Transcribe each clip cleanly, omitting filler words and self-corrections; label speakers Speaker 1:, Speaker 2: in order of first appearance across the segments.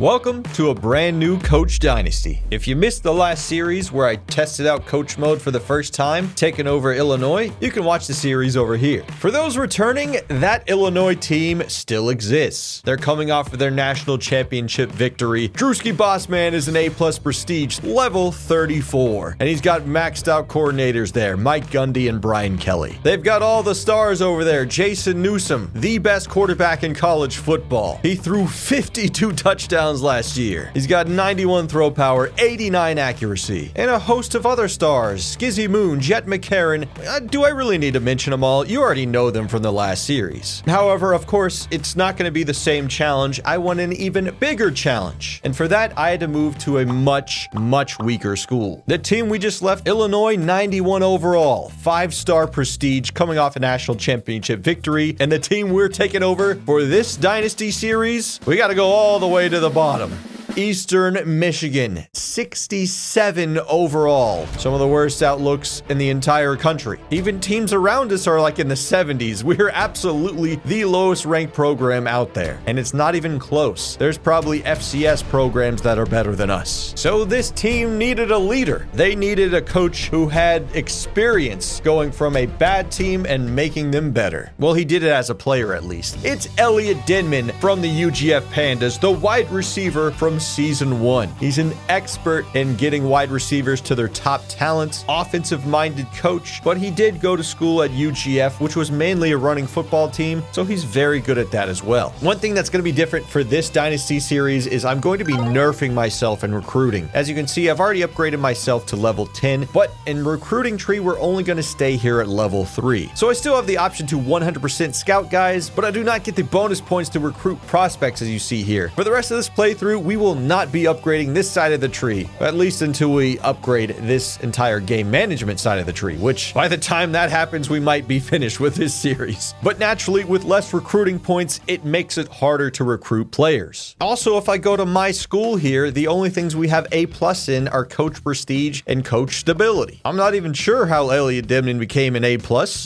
Speaker 1: Welcome to a brand new Coach Dynasty. If you missed the last series where I tested out Coach Mode for the first time, taking over Illinois, you can watch the series over here. For those returning, that Illinois team still exists. They're coming off of their national championship victory. Drewski Bossman is an A+ prestige, level 34. And he's got maxed out coordinators there, Mike Gundy and Brian Kelly. They've got all the stars over there. Jason Newsome, the best quarterback in college football. He threw 52 touchdowns last year. He's got 91 throw power, 89 accuracy, and a host of other stars. Skizzy Moon, Jet McCarron. Do I really need to mention them all? You already know them from the last series. However, of course, it's not going to be the same challenge. I want an even bigger challenge. And for that, I had to move to a much weaker school. The team we just left, Illinois, 91 overall, 5-star prestige, coming off a national championship victory. And the team we're taking over for this Dynasty series, we got to go all the way to the bottom. Eastern Michigan, 67 overall. Some of the worst outlooks in the entire country. Even teams around us are like in the 70s. We're absolutely the lowest ranked program out there. And it's not even close. There's probably FCS programs that are better than us. So this team needed a leader. They needed a coach who had experience going from a bad team and making them better. Well, he did it as a player at least. It's Elliot Denman from the UGF Pandas, the wide receiver from Season 1. He's an expert in getting wide receivers to their top talents, offensive-minded coach, but he did go to school at UGF, which was mainly a running football team, so he's very good at that as well. One thing that's going to be different for this Dynasty series is I'm going to be nerfing myself in recruiting. As you can see, I've already upgraded myself to level 10, but in recruiting tree, we're only going to stay here at level 3. So I still have the option to 100% scout guys, but I do not get the bonus points to recruit prospects as you see here. For the rest of this playthrough, we will not be upgrading this side of the tree, at least until we upgrade this entire game management side of the tree, which by the time that happens, we might be finished with this series. But naturally, with less recruiting points, it makes it harder to recruit players. Also, if I go to my school here, the only things we have A+ in are coach prestige and coach stability. I'm not even sure how Elliot Denman became an A+.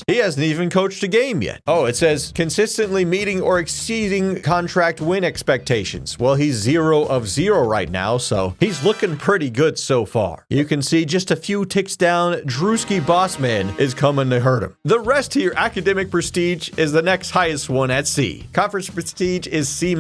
Speaker 1: He hasn't even coached a game yet. Oh, it says consistently meeting or exceeding contract win expectations. Well, he's 0 of 0 right now, so he's looking pretty good so far. You can see just a few ticks down, Drewski Bossman is coming to hurt him. The rest here, academic prestige is the next highest one at C. Conference prestige is C-.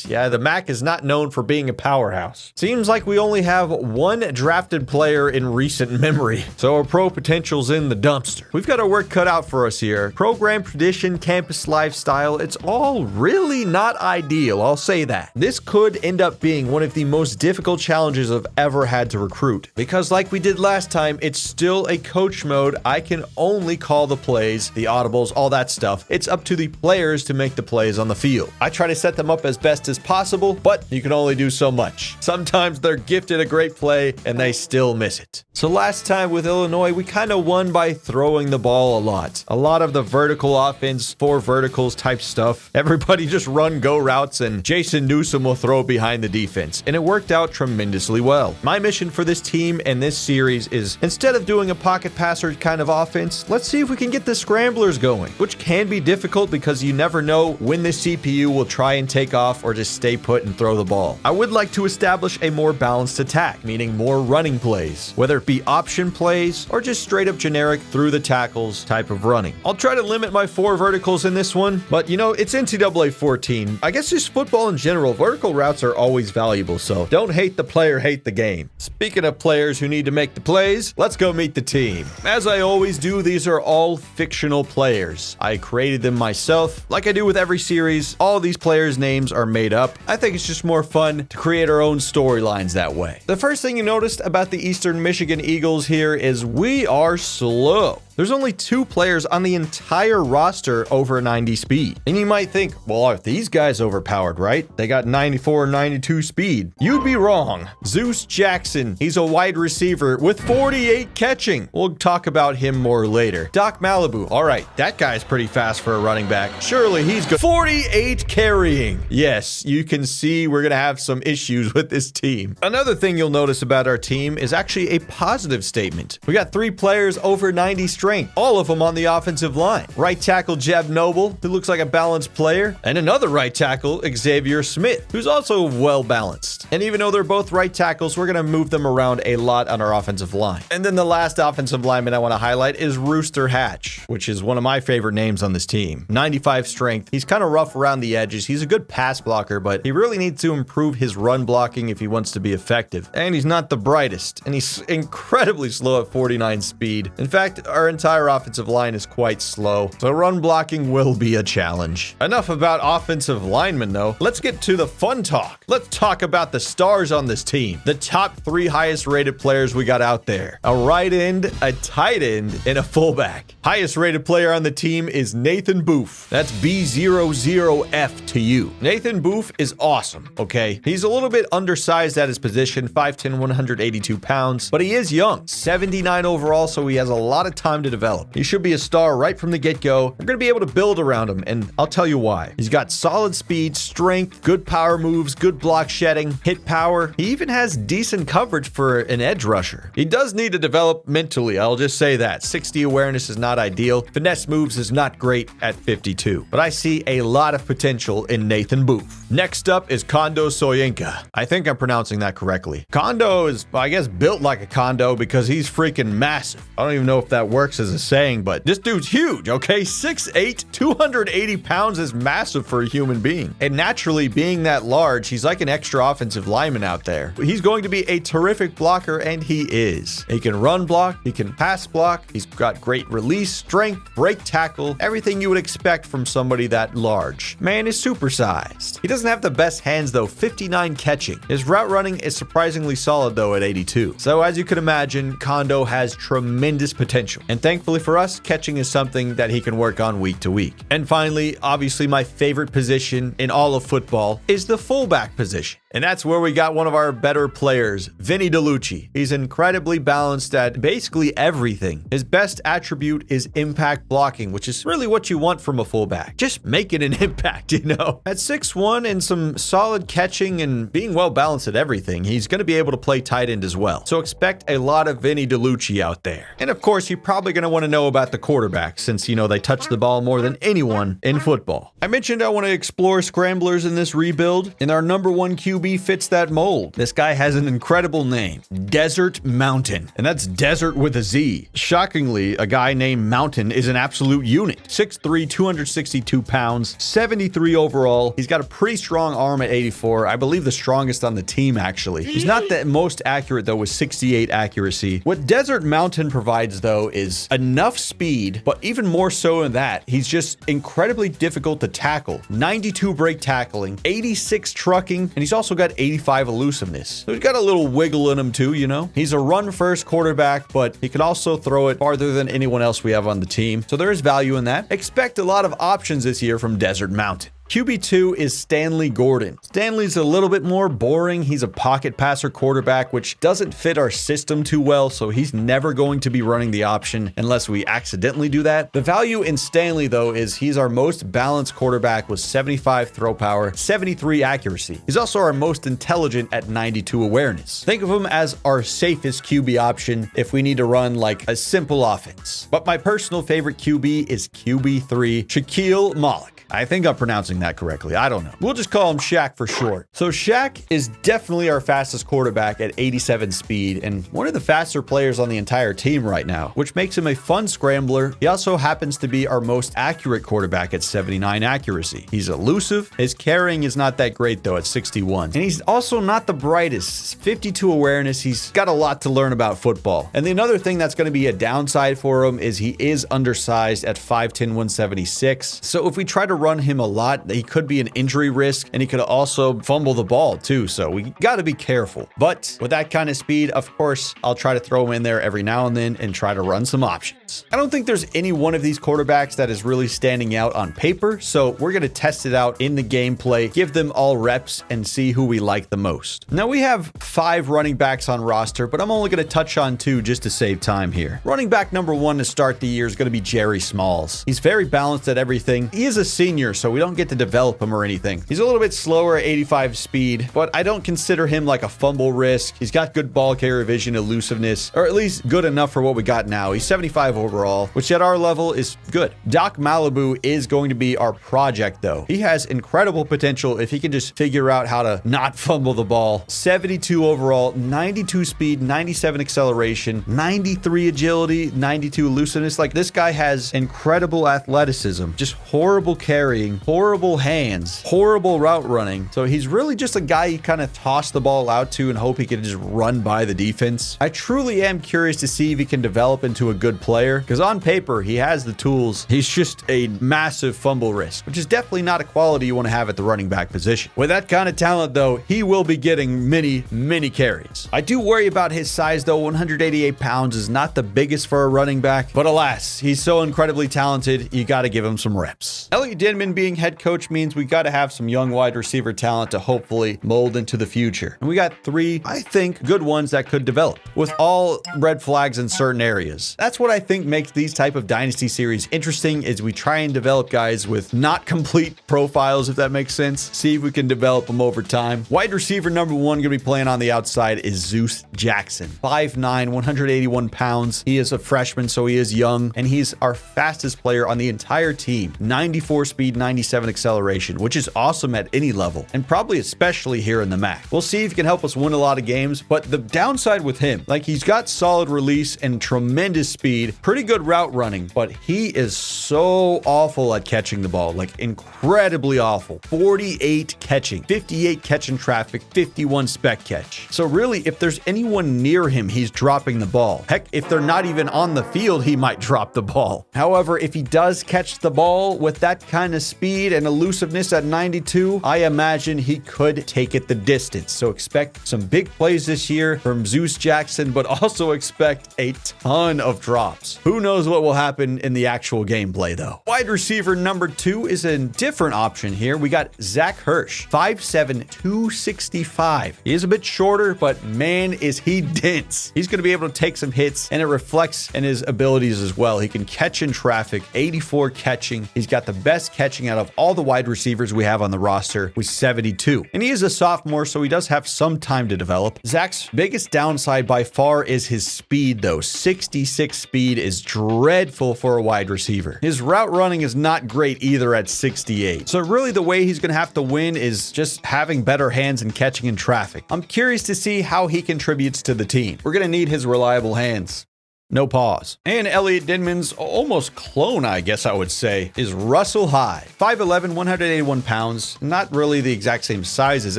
Speaker 1: Yeah, the MAC is not known for being a powerhouse. Seems like we only have one drafted player in recent memory, so our pro potential's in the dumpster. We've got our work cut out for us here. Program tradition, campus lifestyle, it's all really not ideal, I'll say that. This could end up being one of the most difficult challenges I've ever had to recruit. Because like we did last time, it's still a coach mode. I can only call the plays, the audibles, all that stuff. It's up to the players to make the plays on the field. I try to set them up as best as possible, but you can only do so much. Sometimes they're gifted a great play and they still miss it. So last time with Illinois, we kind of won by throwing the ball a lot. A lot of the vertical offense, 4 verticals type stuff. Everybody just run go routes and Jason Newsome will throw behind the defense. And it worked out tremendously well. My mission for this team and this series is, instead of doing a pocket passer kind of offense, let's see if we can get the scramblers going, which can be difficult because you never know when the CPU will try and take off or just stay put and throw the ball. I would like to establish a more balanced attack, meaning more running plays, whether it be option plays or just straight up generic through the tackles type of running. I'll try to limit my 4 verticals in this one, but you know, it's NCAA 14. I guess just football in general, vertical routes are always valuable, so don't hate the player, hate the game. Speaking of players who need to make the plays, let's go meet the team. As I always do, these are all fictional players. I created them myself. Like I do with every series, all these players' names are made up. I think it's just more fun to create our own storylines that way. The first thing you noticed about the Eastern Michigan Eagles here is we are slow. There's only 2 players on the entire roster over 90 speed. And you might think, well, are these guys overpowered, right? They got 94 or 92 speed. You'd be wrong. Zeus Jackson, he's a wide receiver with 48 catching. We'll talk about him more later. Doc Malibu, all right, that guy's pretty fast for a running back. Surely he's good. 48 carrying. Yes, you can see we're gonna have some issues with this team. Another thing you'll notice about our team is actually a positive statement. We got 3 players over 90 strength strength, all of them on the offensive line. Right tackle Jeb Noble, who looks like a balanced player, and another right tackle, Xavier Smith, who's also well balanced. And even though they're both right tackles, we're going to move them around a lot on our offensive line. And then the last offensive lineman I want to highlight is Rooster Hatch, which is one of my favorite names on this team. 95 strength. He's kind of rough around the edges. He's a good pass blocker, but he really needs to improve his run blocking if he wants to be effective. And he's not the brightest, and he's incredibly slow at 49 speed. In fact, our entire offensive line is quite slow, so run blocking will be a challenge. Enough about offensive linemen, though. Let's get to the fun talk. Let's talk about the stars on this team. The top 3 highest rated players we got out there. A right end, a tight end, and a fullback. Highest rated player on the team is Nathan Booth. That's B00F to you. Nathan Booth is awesome, okay? He's a little bit undersized at his position, 5'10", 182 pounds, but he is young. 79 overall, so he has a lot of time to develop. He should be a star right from the get-go. We're going to be able to build around him, and I'll tell you why. He's got solid speed, strength, good power moves, good block shedding, hit power. He even has decent coverage for an edge rusher. He does need to develop mentally, I'll just say that. 60 awareness is not ideal. Finesse moves is not great at 52, but I see a lot of potential in Nathan Booth. Next up is Kondo Soyinka. I think I'm pronouncing that correctly. Kondo is, I guess, built like a condo because he's freaking massive. I don't even know if that works as a saying, but this dude's huge, okay? 6'8", 280 pounds is massive for a human being. And naturally, being that large, he's like an extra offensive lineman out there. He's going to be a terrific blocker, and he is. He can run block, he can pass block, he's got great release, strength, break tackle, everything you would expect from somebody that large. Man is supersized. He doesn't have the best hands though, 59 catching. His route running is surprisingly solid though at 82. So as you can imagine, Kondo has tremendous potential. And thankfully for us, catching is something that he can work on week to week. And finally, obviously my favorite position in all of football is the fullback position. And that's where we got one of our better players, Vinny DeLucci. He's incredibly balanced at basically everything. His best attribute is impact blocking, which is really what you want from a fullback. Just making an impact, you know? At 6'1" and some solid catching and being well balanced at everything, he's going to be able to play tight end as well. So expect a lot of Vinny DeLucci out there. And of course, you're probably going to want to know about the quarterback since, you know, they touch the ball more than anyone in football. I mentioned I want to explore scramblers in this rebuild, and our number 1 QB fits that mold. This guy has an incredible name, Desert Mountain, and that's desert with a Z. Shockingly, a guy named Mountain is an absolute unit. 6'3", 262 pounds, 73 overall. He's got a pretty strong arm at 84. I believe the strongest on the team, actually. He's not the most accurate, though, with 68 accuracy. What Desert Mountain provides, though, is enough speed, but even more so than that, he's just incredibly difficult to tackle. 92 break tackling, 86 trucking, and he's also got 85 elusiveness. So he's got a little wiggle in him, too, you know? He's a run-first quarterback, but he can also throw it farther than anyone else we have on the team. So there is value in that. Expect a lot of options this year from Desert Mountain. QB2 is Stanley Gordon. Stanley's a little bit more boring. He's a pocket passer quarterback, which doesn't fit our system too well, so he's never going to be running the option unless we accidentally do that. The value in Stanley, though, is he's our most balanced quarterback with 75 throw power, 73 accuracy. He's also our most intelligent at 92 awareness. Think of him as our safest QB option if we need to run like a simple offense. But my personal favorite QB is QB3, Shaquille Malik. I think I'm pronouncing that correctly. I don't know. We'll just call him Shaq for short. So Shaq is definitely our fastest quarterback at 87 speed and one of the faster players on the entire team right now, which makes him a fun scrambler. He also happens to be our most accurate quarterback at 79 accuracy. He's elusive. His carrying is not that great though at 61. And he's also not the brightest. 52 awareness. He's got a lot to learn about football. And the another thing that's going to be a downside for him is he is undersized at 5'10", 176. So if we try to run him a lot, he could be an injury risk and he could also fumble the ball too. So we got to be careful. But with that kind of speed, of course, I'll try to throw him in there every now and then and try to run some options. I don't think there's any one of these quarterbacks that is really standing out on paper. So we're going to test it out in the gameplay, give them all reps and see who we like the most. Now we have 5 running backs on roster, but I'm only going to touch on 2 just to save time here. Running back number 1 to start the year is going to be Jerry Smalls. He's very balanced at everything. He is a senior, so we don't get to develop him or anything. He's a little bit slower at 85 speed, but I don't consider him like a fumble risk. He's got good ball carrier vision, elusiveness, or at least good enough for what we got now. He's 75 overall, which at our level is good. Doc Malibu is going to be our project, though. He has incredible potential if he can just figure out how to not fumble the ball. 72 overall, 92 speed, 97 acceleration, 93 agility, 92 elusiveness. Like, this guy has incredible athleticism, just horrible carrying, horrible hands, horrible route running. So he's really just a guy you kind of toss the ball out to and hope he can just run by the defense. I truly am curious to see if he can develop into a good player, because on paper, he has the tools. He's just a massive fumble risk, which is definitely not a quality you want to have at the running back position. With that kind of talent, though, he will be getting many carries. I do worry about his size, though. 188 pounds is not the biggest for a running back, but alas, he's so incredibly talented, you got to give him some reps. Elliot Denman being head coach means we got to have some young wide receiver talent to hopefully mold into the future. And we got 3, I think, good ones that could develop, with all red flags in certain areas. That's what I think makes these type of dynasty series interesting, is we try and develop guys with not complete profiles, if that makes sense. See if we can develop them over time. Wide receiver number 1 going to be playing on the outside is Zeus Jackson. 5'9", 181 pounds. He is a freshman, so he is young, and he's our fastest player on the entire team. 94 speed, 97 acceleration, which is awesome at any level, and probably especially here in the MAC. We'll see if he can help us win a lot of games, but the downside with him, like, he's got solid release and tremendous speed, pretty good route running, but he is so awful at catching the ball, like incredibly awful. 48 catching, 58 catching traffic, 51 spec catch. So really, if there's anyone near him, he's dropping the ball. Heck, if they're not even on the field, he might drop the ball. However, if he does catch the ball with that kind of speed and elusiveness at 92, I imagine he could take it the distance. So expect some big plays this year from Zeus Jackson, but also expect a ton of drops. Who knows what will happen in the actual gameplay, though. Wide receiver number 2 is a different option here. We got Zach Hirsch, 5'7", 265. He is a bit shorter, but man, is he dense. He's going to be able to take some hits, and it reflects in his abilities as well. He can catch in traffic, 84 catching. He's got the best catching out of all the wide receivers we have on the roster with 72. And he is a sophomore, so he does have some time to develop. Zach's biggest downside by far is his speed, though. 66 speed is dreadful for a wide receiver. His route running is not great either at 68. So really, the way he's going to have to win is just having better hands and catching in traffic. I'm curious to see how he contributes to the team. We're going to need his reliable hands. No pause. And Elliot Denman's almost clone, I guess I would say, is Russell High. 5'11", 181 pounds. Not really the exact same size as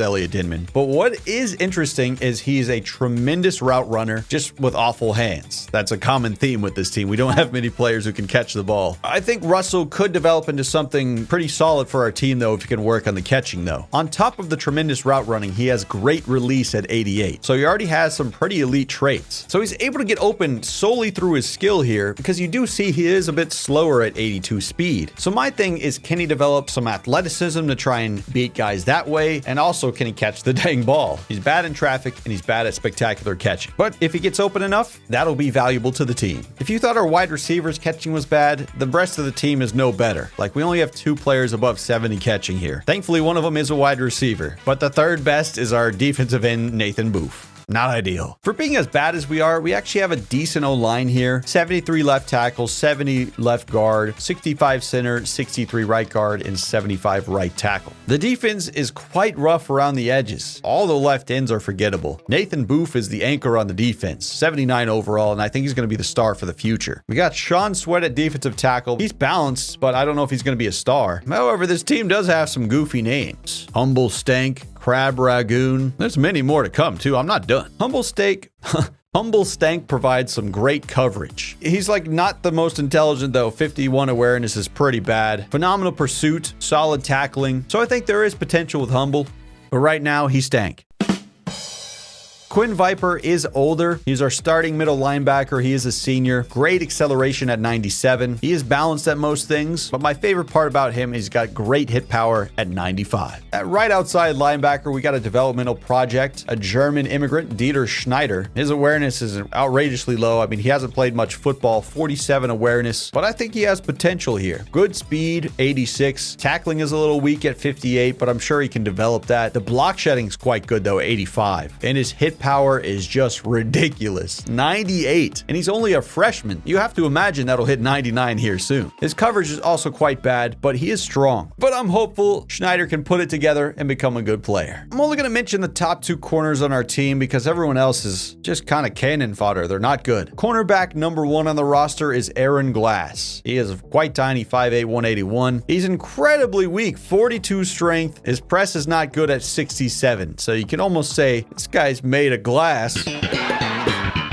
Speaker 1: Elliot Denman. But what is interesting is he's a tremendous route runner, just with awful hands. That's a common theme with this team. We don't have many players who can catch the ball. I think Russell could develop into something pretty solid for our team, though, if he can work on the catching, though. On top of the tremendous route running, he has great release at 88. So he already has some pretty elite traits. So he's able to get open solely through his skill here, because you do see he is a bit slower at 82 speed. So my thing is, can he develop some athleticism to try and beat guys that way? And also, can he catch the dang ball? He's bad in traffic and he's bad at spectacular catching. But if he gets open enough, that'll be valuable to the team. If you thought our wide receivers catching was bad, the rest of the team is no better. Like, we only have 2 players above 70 catching here. Thankfully, one of them is a wide receiver. But the third best is our defensive end, Nathan Booth. Not ideal. For being as bad as we are, we actually have a decent O-line here. 73 left tackle, 70 left guard, 65 center, 63 right guard, and 75 right tackle. The defense is quite rough around the edges. All the left ends are forgettable. Nathan Booth is the anchor on the defense, 79 overall, and I think he's going to be the star for the future. We got Sean Sweat at defensive tackle. He's balanced, but I don't know if he's going to be a star. However, this team does have some goofy names. Humble Stank, Crab Ragoon. There's many more to come, too. I'm not done. Humble Stank provides some great coverage. He's like not the most intelligent, though. 51 awareness is pretty bad. Phenomenal pursuit, solid tackling. So I think there is potential with Humble, but right now he's Stank. Quinn Viper is older. He's our starting middle linebacker. He is a senior. Great acceleration at 97. He is balanced at most things, but my favorite part about him is he's got great hit power at 95. At right outside linebacker, we got a developmental project, a German immigrant, Dieter Schneider. His awareness is outrageously low. I mean, he hasn't played much football, 47 awareness, but I think he has potential here. Good speed, 86. Tackling is a little weak at 58, but I'm sure he can develop that. The block shedding is quite good, though, 85. And his hit
Speaker 2: power is just ridiculous. 98. And he's only a freshman. You have to imagine that'll hit 99 here soon. His coverage is also quite bad, but he is strong. But I'm hopeful Schneider can put it together and become a good player. I'm only going to mention the top 2 corners on our team because everyone else is just kind of cannon fodder. They're not good. Cornerback number 1 on the roster is Aaron Glass. He is quite tiny, 5'8", 181. He's incredibly weak, 42 strength. His press is not good at 67, so you can almost say this guy's made of glass.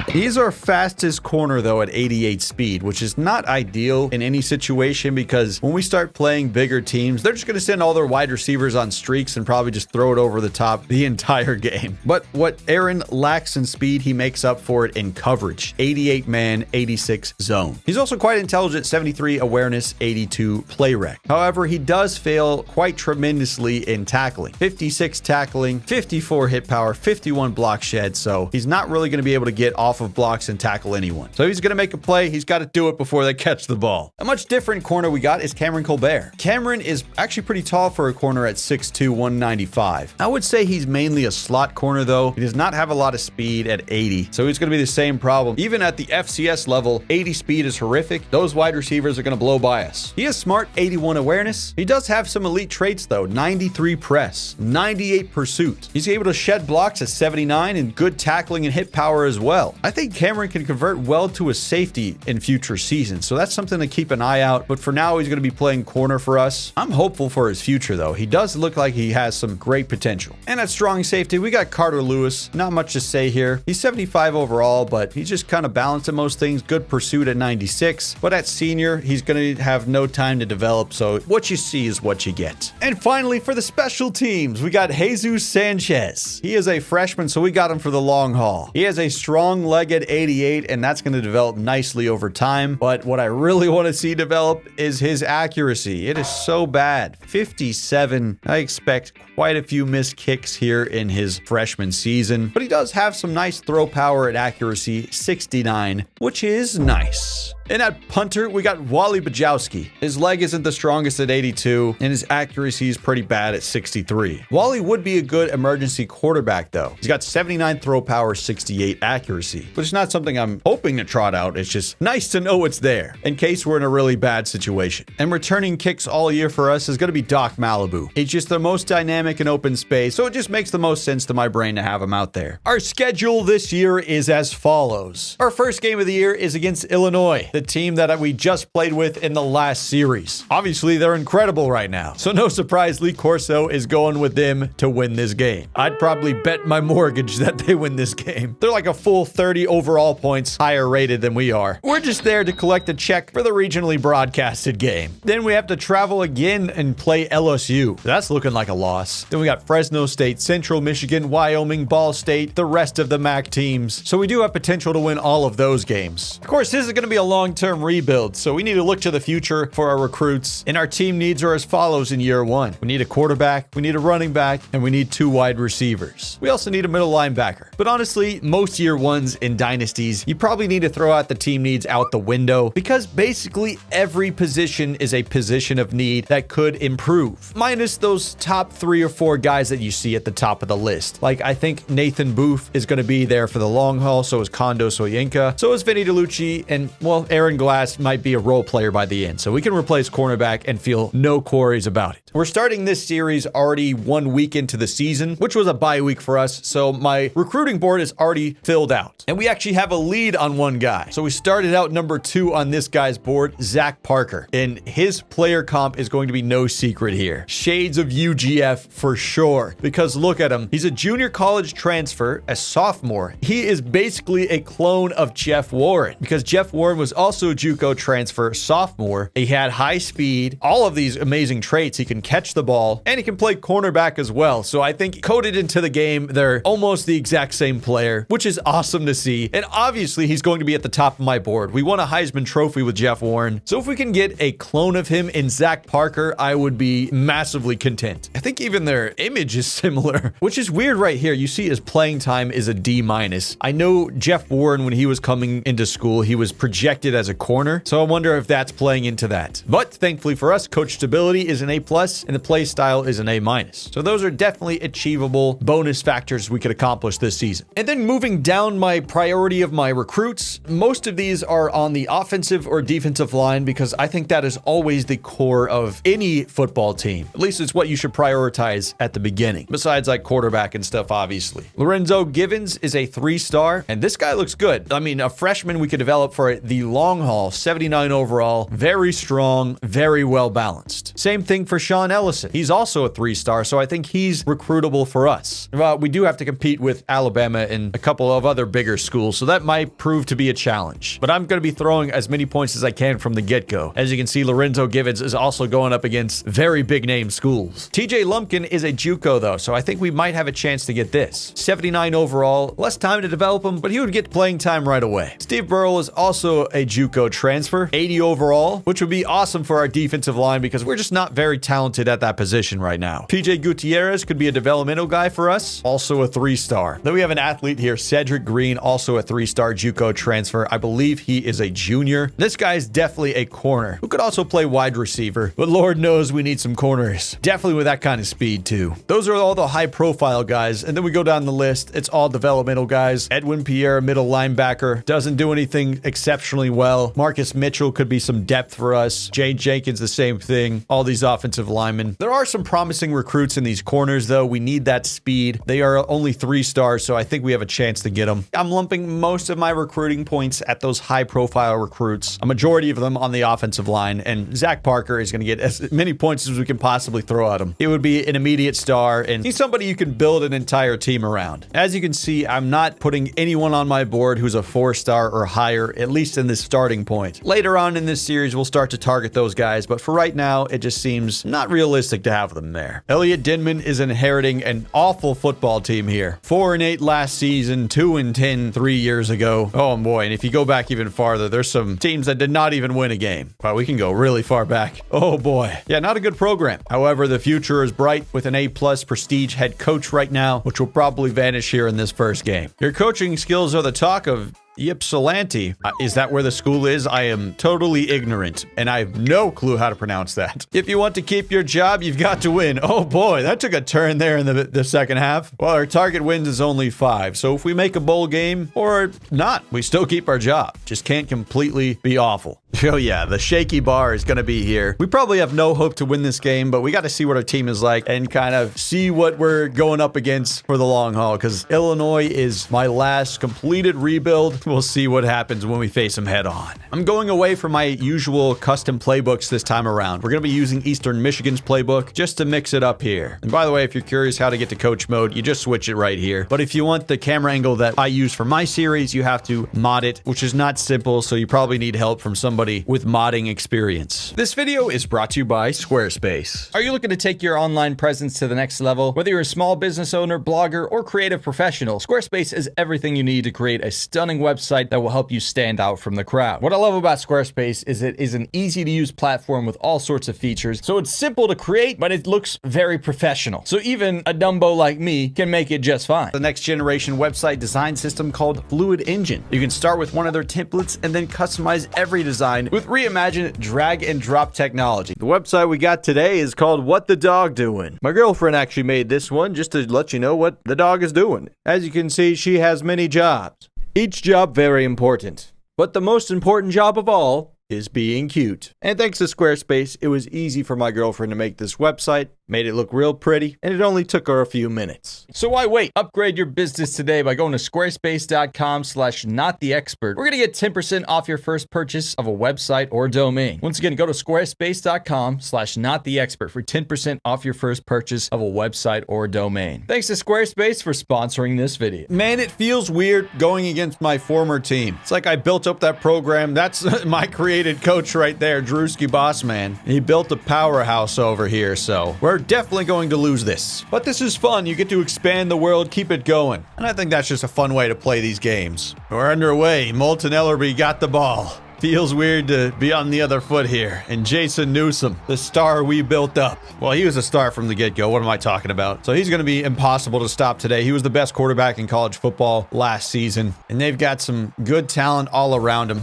Speaker 2: He's our fastest corner, though, at 88 speed, which is not ideal in any situation because when we start playing bigger teams, they're just going to send all their wide receivers on streaks and probably just throw it over the top the entire game. But what Aaron lacks in speed, he makes up for it in coverage. 88 man, 86 zone. He's also quite intelligent, 73 awareness, 82 play rec. However, he does fail quite tremendously in tackling. 56 tackling, 54 hit power, 51 block shed, so he's not really going to be able to get off of blocks and tackle anyone. So he's going to make a play. He's got to do it before they catch the ball. A much different corner we got is Cameron Colbert. Cameron is actually pretty tall for a corner at 6'2", 195. I would say he's mainly a slot corner, though. He does not have a lot of speed at 80, so he's going to be the same problem. Even at the FCS level, 80 speed is horrific. Those wide receivers are going to blow by us. He is smart, 81 awareness. He does have some elite traits, though. 93 press, 98 pursuit. He's able to shed blocks at 79 and good tackling and hit power as well. I think Cameron can convert well to a safety in future seasons, so that's something to keep an eye out. But for now, he's going to be playing corner for us. I'm hopeful for his future, though. He does look like he has some great potential. And at strong safety, we got Carter Lewis. Not much to say here. He's 75 overall, but he's just kind of balanced in most things. Good pursuit at 96. But at senior, he's going to have no time to develop, so what you see is what you get. And finally, for the special teams, we got Jesus Sanchez. He is a freshman, so we got him for the long haul. He has a strong leg at 88, and that's going to develop nicely over time. But what I really want to see develop is his accuracy. It is so bad. 57. I expect quite a few missed kicks here in his freshman season, but he does have some nice throw power at accuracy, 69, which is nice. And at punter, we got Wally Bajowski. His leg isn't the strongest at 82, and his accuracy is pretty bad at 63. Wally would be a good emergency quarterback, though. He's got 79 throw power, 68 accuracy, but it's not something I'm hoping to trot out. It's just nice to know it's there in case we're in a really bad situation. And returning kicks all year for us is going to be Doc Malibu. He's just the most dynamic in open space, so it just makes the most sense to my brain to have him out there. Our schedule this year is as follows. Our first game of the year is against Illinois, the team that we just played with in the last series. Obviously, they're incredible right now, so no surprise Lee Corso is going with them to win this game. I'd probably bet my mortgage that they win this game. They're like a full 30 overall points higher rated than we are. We're just there to collect a check for the regionally broadcasted game. Then we have to travel again and play LSU. That's looking like a loss. Then we got Fresno State, Central Michigan, Wyoming, Ball State, the rest of the MAC teams. So we do have potential to win all of those games. Of course, this is going to be a long-term rebuild, so we need to look to the future for our recruits. And our team needs are as follows in year one. We need a quarterback, we need a running back, and we need 2 wide receivers. We also need a middle linebacker. But honestly, most year ones in dynasties, you probably need to throw out the team needs out the window because basically every position is a position of need that could improve. Minus those top 3 or 4 guys that you see at the top of the list. Like, I think Nathan Booth is going to be there for the long haul, so is Kondo Soyinka, so is Vinny DeLucci, and, well, Aaron Glass might be a role player by the end, so we can replace cornerback and feel no quarries about it. We're starting this series already 1 week into the season, which was a bye week for us, so my recruiting board is already filled out. And we actually have a lead on one guy. So we started out number 2 on this guy's board, Zach Parker, and his player comp is going to be no secret here. Shades of UGF for sure, because look at him. He's a junior college transfer, a sophomore. He is basically a clone of Jeff Warren, because Jeff Warren was also a JUCO transfer sophomore. He had high speed, all of these amazing traits. He can catch the ball, and he can play cornerback as well. So I think coded into the game, they're almost the exact same player, which is awesome to see. And obviously, he's going to be at the top of my board. We won a Heisman Trophy with Jeff Warren. So if we can get a clone of him in Zach Parker, I would be massively content. I think even their image is similar, which is weird right here. You see his playing time is a D-. I know Jeff Warren, when he was coming into school, he was projected
Speaker 1: projected as a corner, so I wonder if that's playing into that. But thankfully for us, coach stability is an A+, and the play style is an A-. So those are definitely achievable bonus factors we could accomplish this season. And then moving down my priority of my recruits, most of these are on the offensive or defensive line because I think that is always the core of any football team. At least it's what you should prioritize at the beginning, besides like quarterback and stuff, obviously. Lorenzo Givens is a 3-star, and this guy looks good. I mean, a freshman we could develop for the long haul, 79 overall, very strong, very well balanced. Same thing for Sean Ellison. He's also a 3-star, so I think he's recruitable for us. Well, we do have to compete with Alabama and a couple of other bigger schools, so that might prove to be a challenge. But I'm going to be throwing as many points as I can from the get-go. As you can see, Lorenzo Givens is also going up against very big-name schools. TJ Lumpkin is a JUCO, though, so I think we might have a chance to get this. 79 overall, less time to develop him, but he would get playing time right away. Steve Burrell is also a JUCO transfer, 80 overall, which would be awesome for our defensive line because we're just not very talented at that position right now. PJ Gutierrez could be a developmental guy for us, also a 3-star. Then we have an athlete here, Cedric Green, also a 3-star JUCO transfer. I believe he is a junior. This guy is definitely a corner who could also play wide receiver, but Lord knows we need some corners. Definitely with that kind of speed too. Those are all the high profile guys, and then we go down the list. It's all developmental guys. Edwin Pierre, middle linebacker, doesn't do anything exceptionally well. Marcus Mitchell could be some depth for us. Jay Jenkins, the same thing. All these offensive linemen. There are some promising recruits in these corners, though. We need that speed. They are only 3-stars, so I think we have a chance to get them. I'm lumping most of my recruiting points at those high-profile recruits, a majority of them on the offensive line, and Zach Parker is going to get as many points as we can possibly throw at him. He would be an immediate star, and he's somebody you can build an entire team around. As you can see, I'm not putting anyone on my board who's a 4-star or higher, at least in this starting point. Later on in this series, we'll start to target those guys, but for right now, it just seems not realistic to have them there. Elliot Denman is inheriting an awful football team here. 4-8 last season, 2-10 3 years ago. Oh boy, and if you go back even farther, there's some teams that did not even win a game. Wow, we can go really far back. Oh boy. Yeah, not a good program. However, the future is bright with an A+ prestige head coach right now, which will probably vanish here in this first game. Your coaching skills are the talk of Ypsilanti. Is that where the school is? I am totally ignorant, and I have no clue how to pronounce that. If you want to keep your job, you've got to win. Oh boy, that took a turn there in the second half. Well, our target wins is only 5, so if we make a bowl game or not, we still keep our job. Just can't completely be awful. Oh yeah, the shaky bar is going to be here. We probably have no hope to win this game, but we got to see what our team is like and kind of see what we're going up against for the long haul, because Illinois is my last completed rebuild. We'll see what happens when we face them head on. I'm going away from my usual custom playbooks this time around. We're going to be using Eastern Michigan's playbook just to mix it up here. And by the way, if you're curious how to get to coach mode, you just switch it right here. But if you want the camera angle that I use for my series, you have to mod it, which is not simple, so you probably need help from somebody with modding experience. This video is brought to you by Squarespace. Are you looking to take your online presence to the next level? Whether you're a small business owner, blogger, or creative professional, Squarespace is everything you need to create a stunning website that will help you stand out from the crowd. What I love about Squarespace is it is an easy-to-use platform with all sorts of features, so it's simple to create, but it looks very professional. So even a dumbo like me can make it just fine. The next generation website design system called Fluid Engine. You can start with one of their templates and then customize every design with reimagined drag and drop technology. The website we got today is called What the Dog Doing. My girlfriend actually made this one just to let you know what the dog is doing. As you can see, she has many jobs. Each job very important, but the most important job of all is being cute. And thanks to Squarespace, it was easy for my girlfriend to make this website, made it look real pretty, and it only took her a few minutes. So why wait? Upgrade your business today by going to squarespace.com/nottheexpert. We're gonna get 10% off your first purchase of a website or domain. Once again, go to squarespace.com/nottheexpert for 10% off your first purchase of a website or domain. Thanks to Squarespace for sponsoring this video. Man, it feels weird going against my former team. It's like I built up that program. That's my creative coach right there, Drewski Bossman. He built a powerhouse over here, so we're definitely going to lose this. But this is fun. You get to expand the world, keep it going. And I think that's just a fun way to play these games. We're underway. Moulton Ellerby got the ball. Feels weird to be on the other foot here. And Jason Newsom, the star we built up. Well, he was a star from the get-go. What am I talking about? So he's going to be impossible to stop today. He was the best quarterback in college football last season. And they've got some good talent all around him.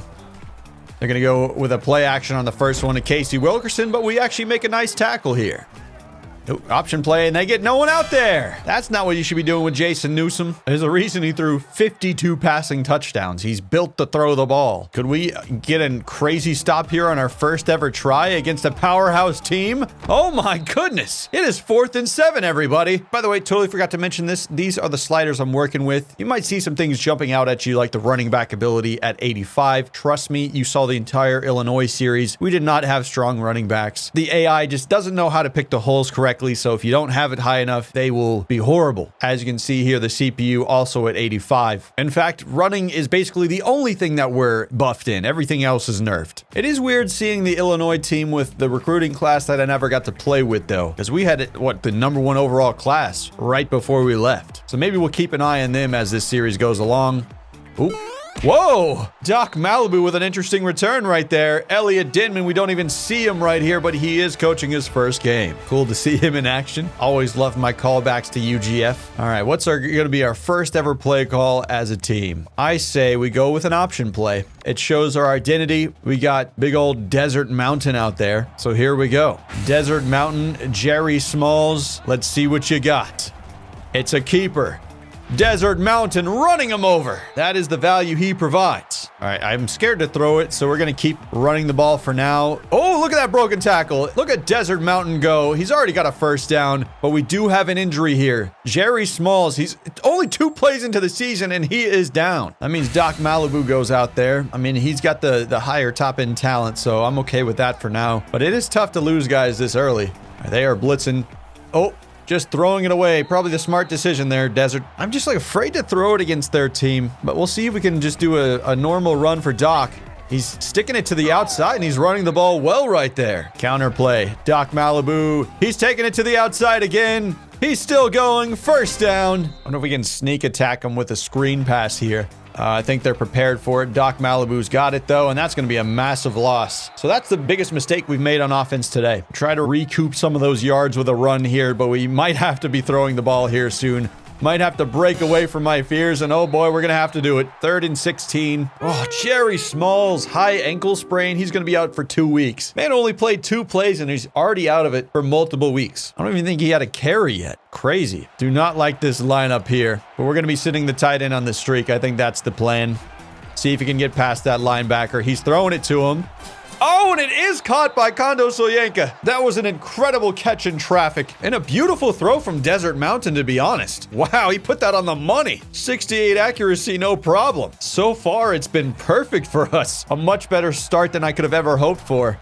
Speaker 2: They're going to go with a play action on the first one to Casey Wilkerson, but we actually make a nice tackle here. Ooh, option play, and they get no one out there. That's not what you should be doing with Jason Newsome. There's a reason he threw 52 passing touchdowns. He's built to throw the ball. Could we get a crazy stop here on our first ever try against a powerhouse team? Oh my goodness. It is 4th and 7, everybody. By the way, totally forgot to mention this. These are the sliders I'm working with. You might see some things jumping out at you like the running back ability at 85. Trust me, you saw the entire Illinois series. We did not have strong running backs. The AI just doesn't know how to pick the holes correctly. So if you don't have it high enough, they will be horrible. As you can see here, the CPU also at 85. In fact, running is basically the only thing that we're buffed in. Everything else is nerfed. It is weird seeing the Illinois team with the recruiting class that I never got to play with, though, because we had, what, the #1 overall class right before we left. So maybe we'll keep an eye on them as this series goes along. Ooh. Whoa! Doc Malibu with an interesting return right there. Elliot Denman, we don't even see him right here, but he is coaching his first game. Cool to see him in action. Always loved my callbacks to UGF. All right, what's going to be our first ever play call as a team? I say we go with an option play. It shows our identity. We got big old Desert Mountain out there. So here we go. Desert Mountain, Jerry Smalls. Let's see what you got. It's a keeper. Desert Mountain running him over. That is the value he provides. All right, I'm scared to throw it, so we're going to keep running the ball for now. Oh, look at that broken tackle. Look at Desert Mountain go. He's already got a first down, but we do have an injury here. Jerry Smalls, he's only 2 plays into the season, and he is down. That means Doc Malibu goes out there. I mean, he's got the higher top-end talent, so I'm okay with that for now. But it is tough to lose guys this early. They are blitzing. Oh. Just throwing it away. Probably the smart decision there, Desert. I'm just like afraid to throw it against their team, but we'll see if we can just do a normal run for Doc. He's sticking it to the outside, and he's running the ball well right there. Counter play. Doc Malibu. He's taking it to the outside again. He's still going. First down. I wonder if we can sneak attack him with a screen pass here. I think they're prepared for it. Doc Malibu's got it, though, and that's going to be a massive loss. So that's the biggest mistake we've made on offense today. Try to recoup some of those yards with a run here, but we might have to be throwing the ball here soon. Might have to break away from my fears, and oh boy, we're going to have to do it. 3rd and 16. Oh, Jerry Smalls, high ankle sprain. He's going to be out for 2 weeks. Man only played 2 plays, and he's already out of it for multiple weeks. I don't even think he had a carry yet. Crazy. Do not like this lineup here, but we're going to be sitting the tight end on the streak. I think that's the plan. See if he can get past that linebacker. He's throwing it to him. Oh, and it is caught by Kondo Soyenka. That was an incredible catch in traffic and a beautiful throw from Desert Mountain, to be honest. Wow, he put that on the money. 68 accuracy, no problem. So far, it's been perfect for us. A much better start than I could have ever hoped for.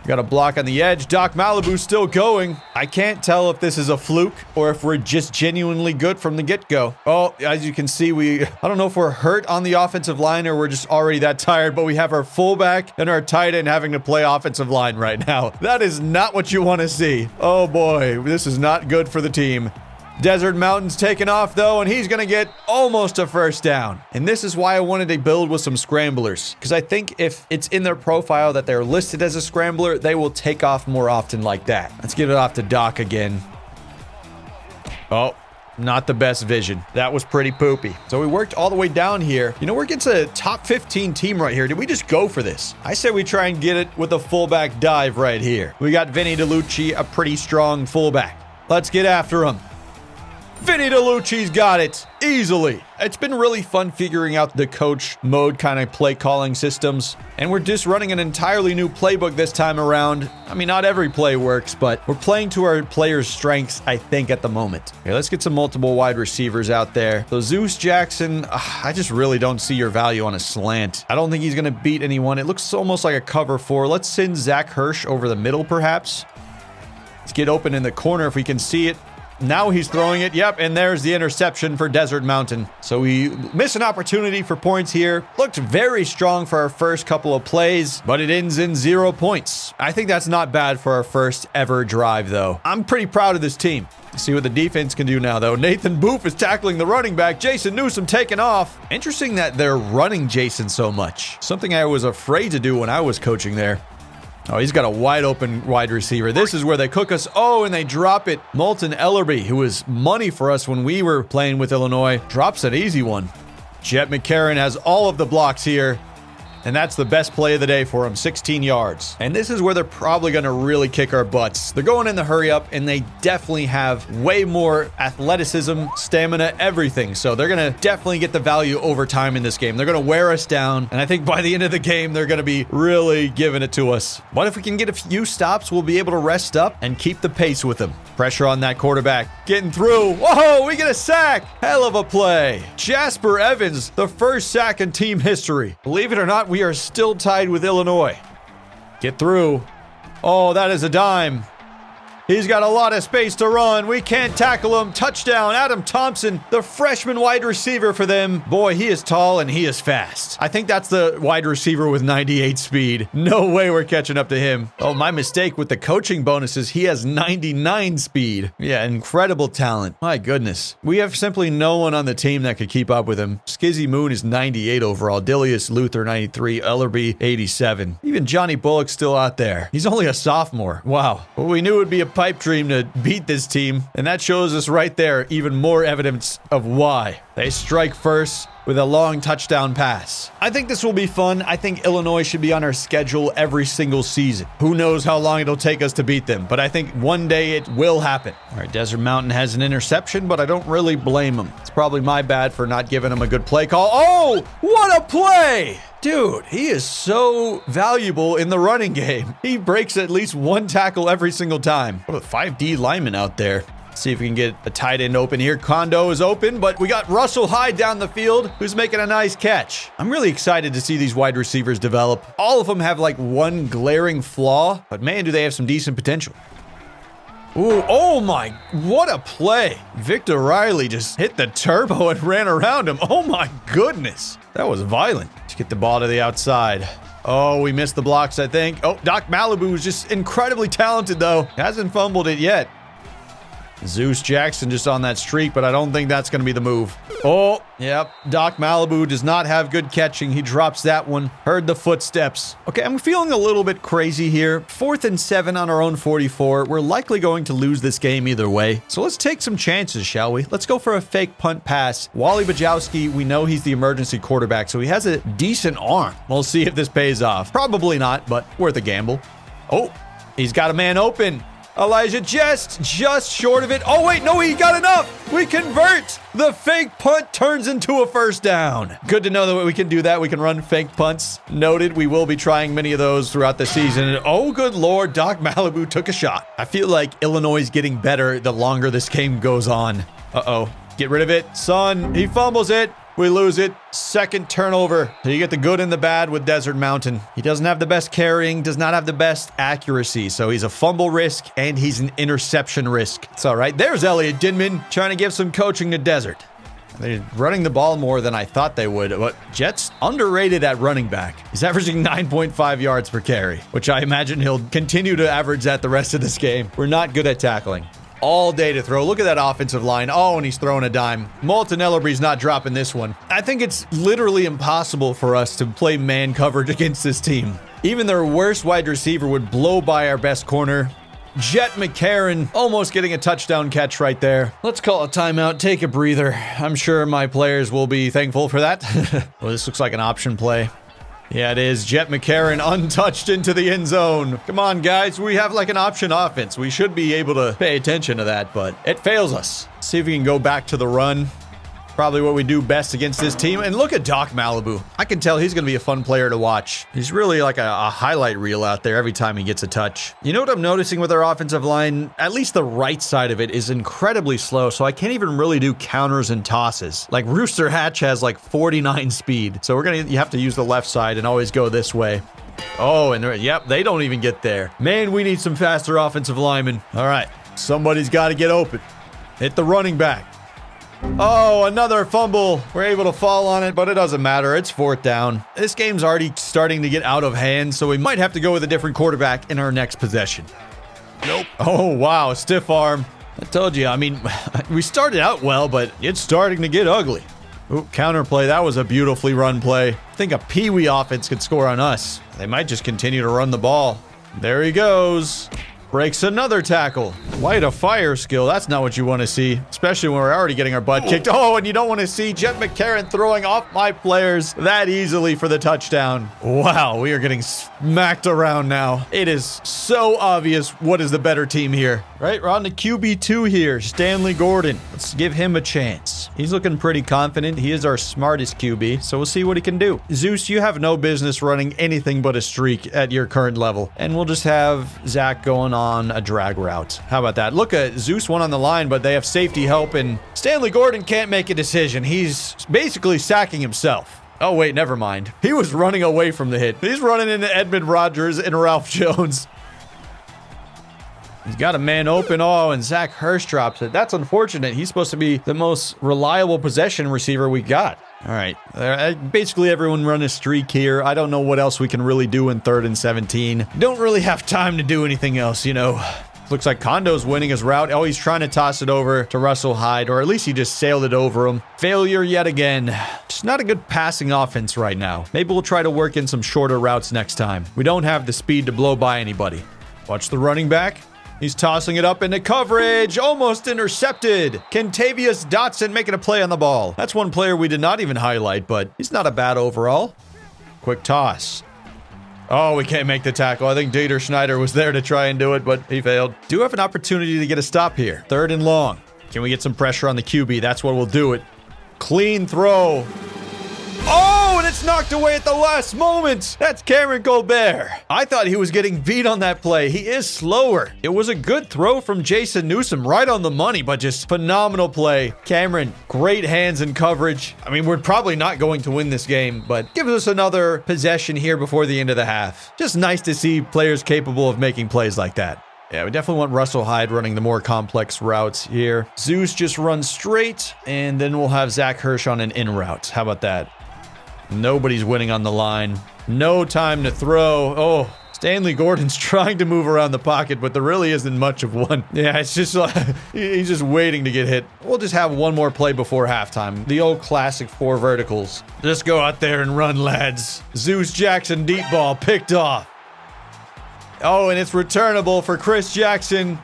Speaker 2: Got a block on the edge. Doc Malibu still going. I can't tell if this is a fluke or if we're just genuinely good from the get-go. Oh, as you can see, I don't know if we're hurt on the offensive line or we're just already that tired, but we have our fullback and our tight end having to play offensive line right now. That is not what you want to see. Oh boy, this is not good for the team. Desert Mountain's taking off, though, and he's going to get almost a first down. And this is why I wanted to build with some scramblers, because I think if it's in their profile that they're listed as a scrambler, they will take off more often like that. Let's give it off to Doc again. Oh, not the best vision. That was pretty poopy. So we worked all the way down here. You know, we're against a top 15 team right here. Did we just go for this? I say we try and get it with a fullback dive right here. We got Vinny DeLucci, a pretty strong fullback. Let's get after him. Vinny DeLucci's got it easily. It's been really fun figuring out the coach mode kind of play calling systems. And we're just running an entirely new playbook this time around. I mean, not every play works, but we're playing to our players' strengths, I think, at the moment. Okay, let's get some multiple wide receivers out there. So Zeus Jackson, I just really don't see your value on a slant. I don't think he's going to beat anyone. It looks almost like a cover 4. Let's send Zach Hirsch over the middle, perhaps. Let's get open in the corner if we can see it. Now he's throwing it. Yep, and there's the interception for Desert Mountain. So we miss an opportunity for points here. Looked very strong for our first couple of plays, but it ends in 0 points. I think that's not bad for our first ever drive, though. I'm pretty proud of this team. Let's see what the defense can do now, though. Nathan Booth is tackling the running back. Jason Newsome taking off. Interesting that they're running Jason so much. Something I was afraid to do when I was coaching there. Oh, he's got a wide open wide receiver. This is where they cook us. Oh, and they drop it. Moulton Ellerby, who was money for us when we were playing with Illinois, drops an easy one. Jet McCarron has all of the blocks here. And that's the best play of the day for him, 16 yards. And this is where they're probably going to really kick our butts. They're going in the hurry up, and they definitely have way more athleticism, stamina, everything. So they're going to definitely get the value over time in this game. They're going to wear us down, and I think by the end of the game, they're going to be really giving it to us. But if we can get a few stops, we'll be able to rest up and keep the pace with them. Pressure on that quarterback. Getting through. Whoa, we get a sack. Hell of a play. Jasper Evans, the first sack in team history. Believe it or not, we are still tied with Illinois. Get through. Oh, that is a dime. He's got a lot of space to run. We can't tackle him. Touchdown, Adam Thompson, the freshman wide receiver for them. Boy, he is tall and he is fast. I think that's the wide receiver with 98 speed. No way we're catching up to him. Oh, my mistake with the coaching bonuses. He has 99 speed. Yeah, incredible talent. My goodness. We have simply no one on the team that could keep up with him. Skizzy Moon is 98 overall. Dilius Luther, 93. Ellerby, 87. Even Johnny Bullock's still out there. He's only a sophomore. Wow. Well, we knew it would be a pipe dream to beat this team, and that shows us right there even more evidence of why. They strike first with a long touchdown pass. I think this will be fun. I think Illinois should be on our schedule every single season. Who knows how long it'll take us to beat them, but I think one day it will happen. All right, Desert Mountain has an interception, but I don't really blame him. It's probably my bad for not giving him a good play call. Oh, what a play! Dude, he is so valuable in the running game. He breaks at least one tackle every single time. What a 5D lineman out there. See if we can get a tight end open here. Kondo is open, but we got Russell Hyde down the field who's making a nice catch. I'm really excited to see these wide receivers develop. All of them have like one glaring flaw, but man, do they have some decent potential. Ooh, oh my, what a play. Victor Riley just hit the turbo and ran around him. Oh my goodness. That was violent. Let's get the ball to the outside. Oh, we missed the blocks, I think. Oh, Doc Malibu is just incredibly talented, though. Hasn't fumbled it yet. Zeus Jackson just on that streak, but I don't think that's going to be the move. Oh, yep. Doc Malibu does not have good catching. He drops that one. Heard the footsteps. Okay, I'm feeling a little bit crazy here. 4th and 7 on our own 44. We're likely going to lose this game either way. So let's take some chances, shall we? Let's go for a fake punt pass. Wally Bajowski, we know he's the emergency quarterback, so he has a decent arm. We'll see if this pays off. Probably not, but worth a gamble. Oh, he's got a man open. Elijah just short of it. Oh, wait, no, he got enough. We convert. The fake punt turns into a first down. Good to know that we can do that. We can run fake punts. Noted, we will be trying many of those throughout the season. And oh, good Lord, Doc Malibu took a shot. I feel like Illinois is getting better the longer this game goes on. Uh-oh. Get rid of it. Son, he fumbles it. We lose it. Second turnover. So you get the good and the bad with Desert Mountain. He doesn't have the best carrying, does not have the best accuracy. So he's a fumble risk and he's an interception risk. It's all right. There's Elliot Dinman trying to give some coaching to Desert. They're running the ball more than I thought they would. But Jet's underrated at running back. He's averaging 9.5 yards per carry, which I imagine he'll continue to average that the rest of this game. We're not good at tackling. All day to throw. Look at that offensive line. Oh, and he's throwing a dime. Moulton Ellerby's not dropping this one. I think it's literally impossible for us to play man coverage against this team. Even their worst wide receiver would blow by our best corner. Jet McCarron almost getting a touchdown catch right there. Let's call a timeout, take a breather. I'm sure my players will be thankful for that. Well, this looks like an option play. Yeah, it is. Jet McCarron untouched into the end zone. Come on, guys. We have like an option offense. We should be able to pay attention to that, but it fails us. See if we can go back to the run. Probably what we do best against this team. And look at Doc Malibu. I can tell he's going to be a fun player to watch. He's really like a highlight reel out there every time he gets a touch. You know what I'm noticing with our offensive line? At least the right side of it is incredibly slow, so I can't even really do counters and tosses. Like Rooster Hatch has like 49 speed. So you have to use the left side and always go this way. Oh, and yep, they don't even get there. Man, we need some faster offensive linemen. All right, somebody's got to get open. Hit the running back. Oh, another fumble. We're able to fall on it, but it doesn't matter. It's 4th down. This game's already starting to get out of hand, so we might have to go with a different quarterback in our next possession. Nope. Oh, wow. Stiff arm. I told you. I mean, we started out well, but it's starting to get ugly. Ooh, counter play. That was a beautifully run play. I think a Pee-wee offense could score on us. They might just continue to run the ball. There he goes. Breaks another tackle. Light a fire skill. That's not what you want to see, especially when we're already getting our butt kicked. Oh, and you don't want to see Jet McCarron throwing off my players that easily for the touchdown. Wow, we are getting smacked around now. It is so obvious what is the better team here. Right, we're on the QB2 here, Stanley Gordon. Let's give him a chance. He's looking pretty confident. He is our smartest QB, so we'll see what he can do. Zeus, you have no business running anything but a streak at your current level. And we'll just have Zach going on a drag route. How about that? Look at Zeus one on the line, but they have safety help, and Stanley Gordon can't make a decision. He's basically sacking himself. Oh, wait, never mind. He was running away from the hit. He's running into Edmund Rogers and Ralph Jones. He's got a man open. Oh, and Zach Hirsch drops it. That's unfortunate. He's supposed to be the most reliable possession receiver we got. All right. Basically, everyone run a streak here. I don't know what else we can really do in 3rd and 17. Don't really have time to do anything else, you know. Looks like Kondo's winning his route. Oh, he's trying to toss it over to Russell Hyde, or at least he just sailed it over him. Failure yet again. Just not a good passing offense right now. Maybe we'll try to work in some shorter routes next time. We don't have the speed to blow by anybody. Watch the running back. He's tossing it up into coverage. Almost intercepted. Kentavious Dotson making a play on the ball. That's one player we did not even highlight, but he's not a bad overall. Quick toss. Oh, we can't make the tackle. I think Dieter Schneider was there to try and do it, but he failed. Do have an opportunity to get a stop here. 3rd and long. Can we get some pressure on the QB? That's what will do it. Clean throw. Oh, and it's knocked away at the last moment. That's Cameron Colbert. I thought he was getting beat on that play. He is slower. It was a good throw from Jason Newsom, right on the money, but just phenomenal play. Cameron, great hands and coverage. I mean, we're probably not going to win this game, but gives us another possession here before the end of the half. Just nice to see players capable of making plays like that. Yeah, we definitely want Russell Hyde running the more complex routes here. Zeus just runs straight, and then we'll have Zach Hirsch on an in route. How about that? Nobody's winning on the line. No time to throw. Oh, Stanley Gordon's trying to move around the pocket, but there really isn't much of one. Yeah, it's just like he's just waiting to get hit. We'll just have one more play before halftime. The old classic 4 verticals. Just go out there and run, lads. Zeus Jackson deep ball picked off. Oh, and it's returnable for Chris Jackson.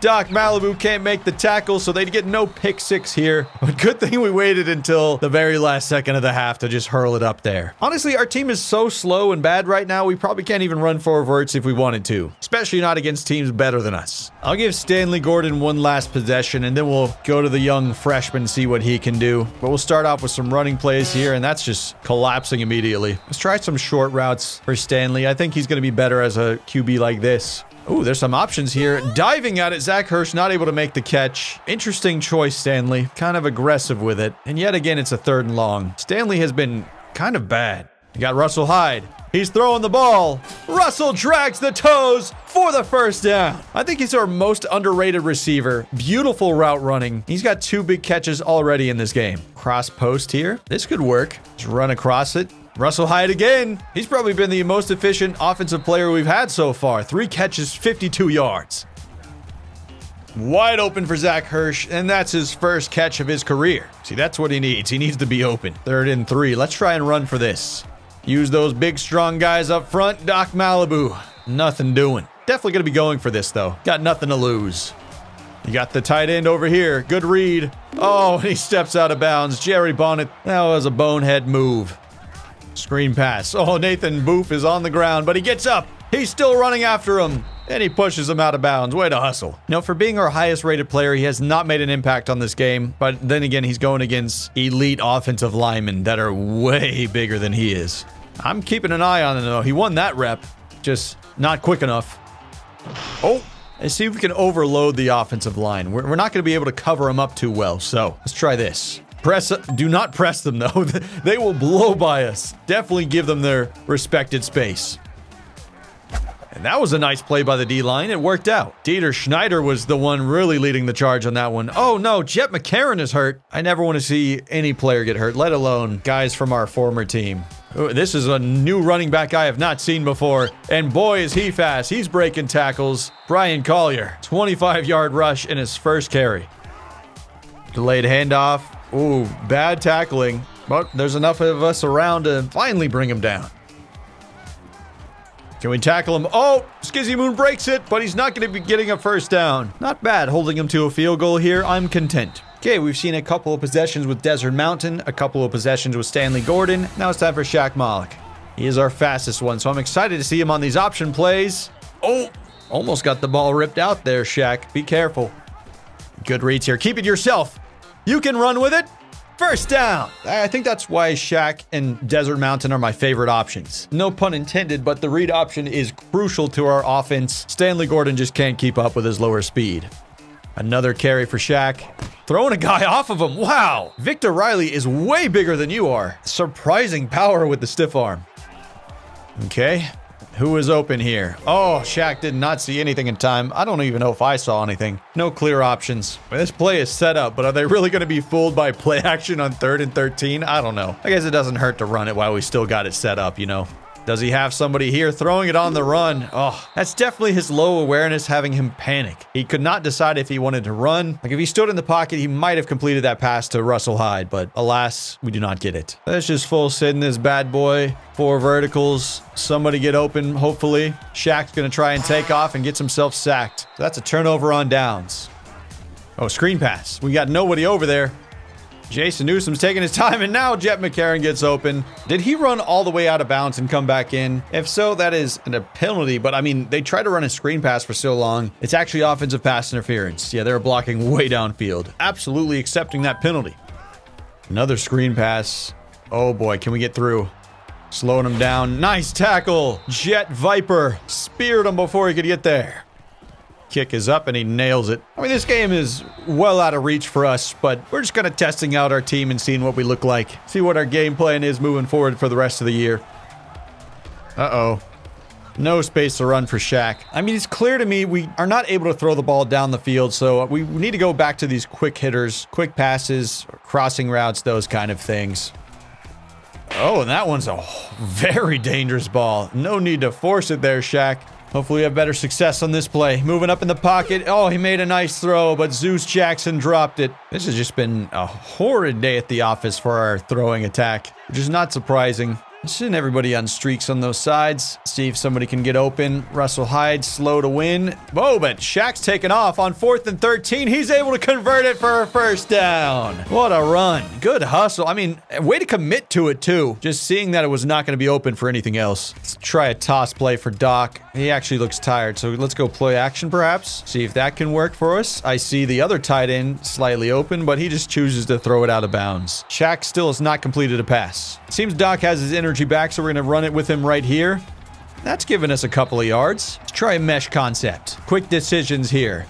Speaker 2: Doc Malibu can't make the tackle, so they get no pick 6 here. But good thing we waited until the very last second of the half to just hurl it up there. Honestly, our team is so slow and bad right now, we probably can't even run 4 verts if we wanted to. Especially not against teams better than us. I'll give Stanley Gordon one last possession, and then we'll go to the young freshman, see what he can do. But we'll start off with some running plays here, and that's just collapsing immediately. Let's try some short routes for Stanley. I think he's going to be better as a QB like this. Ooh, there's some options here. Diving at it, Zach Hirsch not able to make the catch. Interesting choice, Stanley. Kind of aggressive with it. And yet again, it's a 3rd and long. Stanley has been kind of bad. You got Russell Hyde. He's throwing the ball. Russell drags the toes for the first down. I think he's our most underrated receiver. Beautiful route running. He's got 2 big catches already in this game. Cross post here. This could work. Just run across it. Russell Hyde again. He's probably been the most efficient offensive player we've had so far. 3 catches, 52 yards. Wide open for Zach Hirsch, and that's his first catch of his career. See, that's what he needs. He needs to be open. 3rd and 3. Let's try and run for this. Use those big, strong guys up front. Doc Malibu. Nothing doing. Definitely going to be going for this, though. Got nothing to lose. You got the tight end over here. Good read. Oh, he steps out of bounds. Jerry Bonnet. That was a bonehead move. Screen pass. Oh, Nathan Booth is on the ground, but he gets up. He's still running after him, and he pushes him out of bounds. Way to hustle. Now, for being our highest rated player, he has not made an impact on this game, but then again, he's going against elite offensive linemen that are way bigger than he is. I'm keeping an eye on him, though. He won that rep, just not quick enough. Oh, let's see if we can overload the offensive line. We're not going to be able to cover him up too well, so let's try this. Do not press them, though. They will blow by us. Definitely give them their respected space. And that was a nice play by the D-line. It worked out. Dieter Schneider was the one really leading the charge on that one. Oh, no. Jet McCarron is hurt. I never want to see any player get hurt, let alone guys from our former team. Ooh, this is a new running back I have not seen before. And boy, is he fast. He's breaking tackles. Brian Collier, 25-yard rush in his first carry. Delayed handoff. Ooh, bad tackling. But there's enough of us around to finally bring him down. Can we tackle him? Oh, Skizzy Moon breaks it, but he's not going to be getting a first down. Not bad, holding him to a field goal here. I'm content. Okay, we've seen a couple of possessions with Desert Mountain, a couple of possessions with Stanley Gordon. Now it's time for Shaq Malik. He is our fastest one, so I'm excited to see him on these option plays. Oh, almost got the ball ripped out there, Shaq. Be careful. Good reads here. Keep it yourself. You can run with it. First down. I think that's why Shaq and Desert Mountain are my favorite options. No pun intended, but the read option is crucial to our offense. Stanley Gordon just can't keep up with his lower speed. Another carry for Shaq. Throwing a guy off of him. Wow. Victor Riley is way bigger than you are. Surprising power with the stiff arm. Okay. Who is open here? Oh, Shaq did not see anything in time. I don't even know if I saw anything. No clear options. This play is set up, but are they really going to be fooled by play action on 3rd and 13? I don't know. I guess it doesn't hurt to run it while we still got it set up, you know. Does he have somebody here throwing it on the run? Oh, that's definitely his low awareness having him panic. He could not decide if he wanted to run. Like if he stood in the pocket, he might have completed that pass to Russell Hyde, but alas, we do not get it. Let's just full sit in this bad boy. 4 verticals. Somebody get open, hopefully. Shaq's going to try and take off and gets himself sacked. So that's a turnover on downs. Oh, screen pass. We got nobody over there. Jason Newsom's taking his time, and now Jet McCarron gets open. Did he run all the way out of bounds and come back in? If so, that is a penalty, but I mean, they tried to run a screen pass for so long. It's actually offensive pass interference. Yeah, they were blocking way downfield. Absolutely accepting that penalty. Another screen pass. Oh boy, can we get through? Slowing him down. Nice tackle. Jet Viper speared him before he could get there. Kick is up and he nails it. I mean, this game is well out of reach for us, but we're just kind of testing out our team and seeing what we look like. See what our game plan is moving forward for the rest of the year. Uh-oh. No space to run for Shaq. I mean, it's clear to me we are not able to throw the ball down the field, so we need to go back to these quick hitters, quick passes, crossing routes, those kind of things. Oh, and that one's a very dangerous ball. No need to force it there, Shaq. Hopefully we have better success on this play. Moving up in the pocket. Oh, he made a nice throw, but Zeus Jackson dropped it. This has just been a horrid day at the office for our throwing attack, which is not surprising. Send everybody on streaks on those sides. See if somebody can get open. Russell Hyde slow to win. Whoa, but Shaq's taking off on 4th and 13. He's able to convert it for a first down. What a run. Good hustle. I mean, way to commit to it too. Just seeing that it was not going to be open for anything else. Let's try a toss play for Doc. He actually looks tired, so let's go play action perhaps. See if that can work for us. I see the other tight end slightly open, but he just chooses to throw it out of bounds. Shaq still has not completed a pass. Seems Doc has his energy back, so we're going to run it with him right here. That's given us a couple of yards. Let's try a mesh concept. Quick decisions here.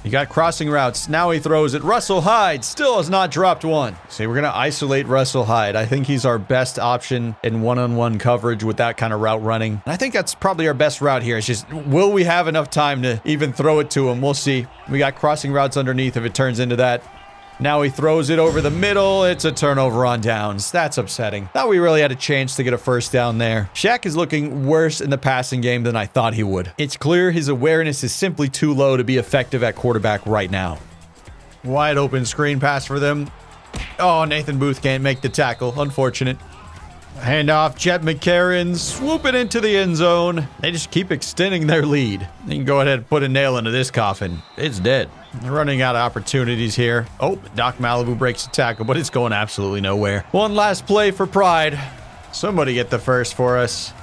Speaker 2: He got crossing routes. Now he throws it. Russell Hyde still has not dropped one. See, we're going to isolate Russell Hyde. I think he's our best option in one-on-one coverage with that kind of route running. And I think that's probably our best route here. It's just, will we have enough time to even throw it to him? We'll see. We got crossing routes underneath if it turns into that. Now he throws it over the middle. It's a turnover on downs. That's upsetting. Thought we really had a chance to get a first down there. Shaq is looking worse in the passing game than I thought he would. It's clear his awareness is simply too low to be effective at quarterback right now. Wide open screen pass for them. Oh, Nathan Booth can't make the tackle. Unfortunate. Handoff, Jet McCarron, swoop it into the end zone. They just keep extending their lead. They can go ahead and put a nail into this coffin. It's dead. They're running out of opportunities here. Oh, Doc Malibu breaks the tackle, but it's going absolutely nowhere. One last play for pride. Somebody get the first for us.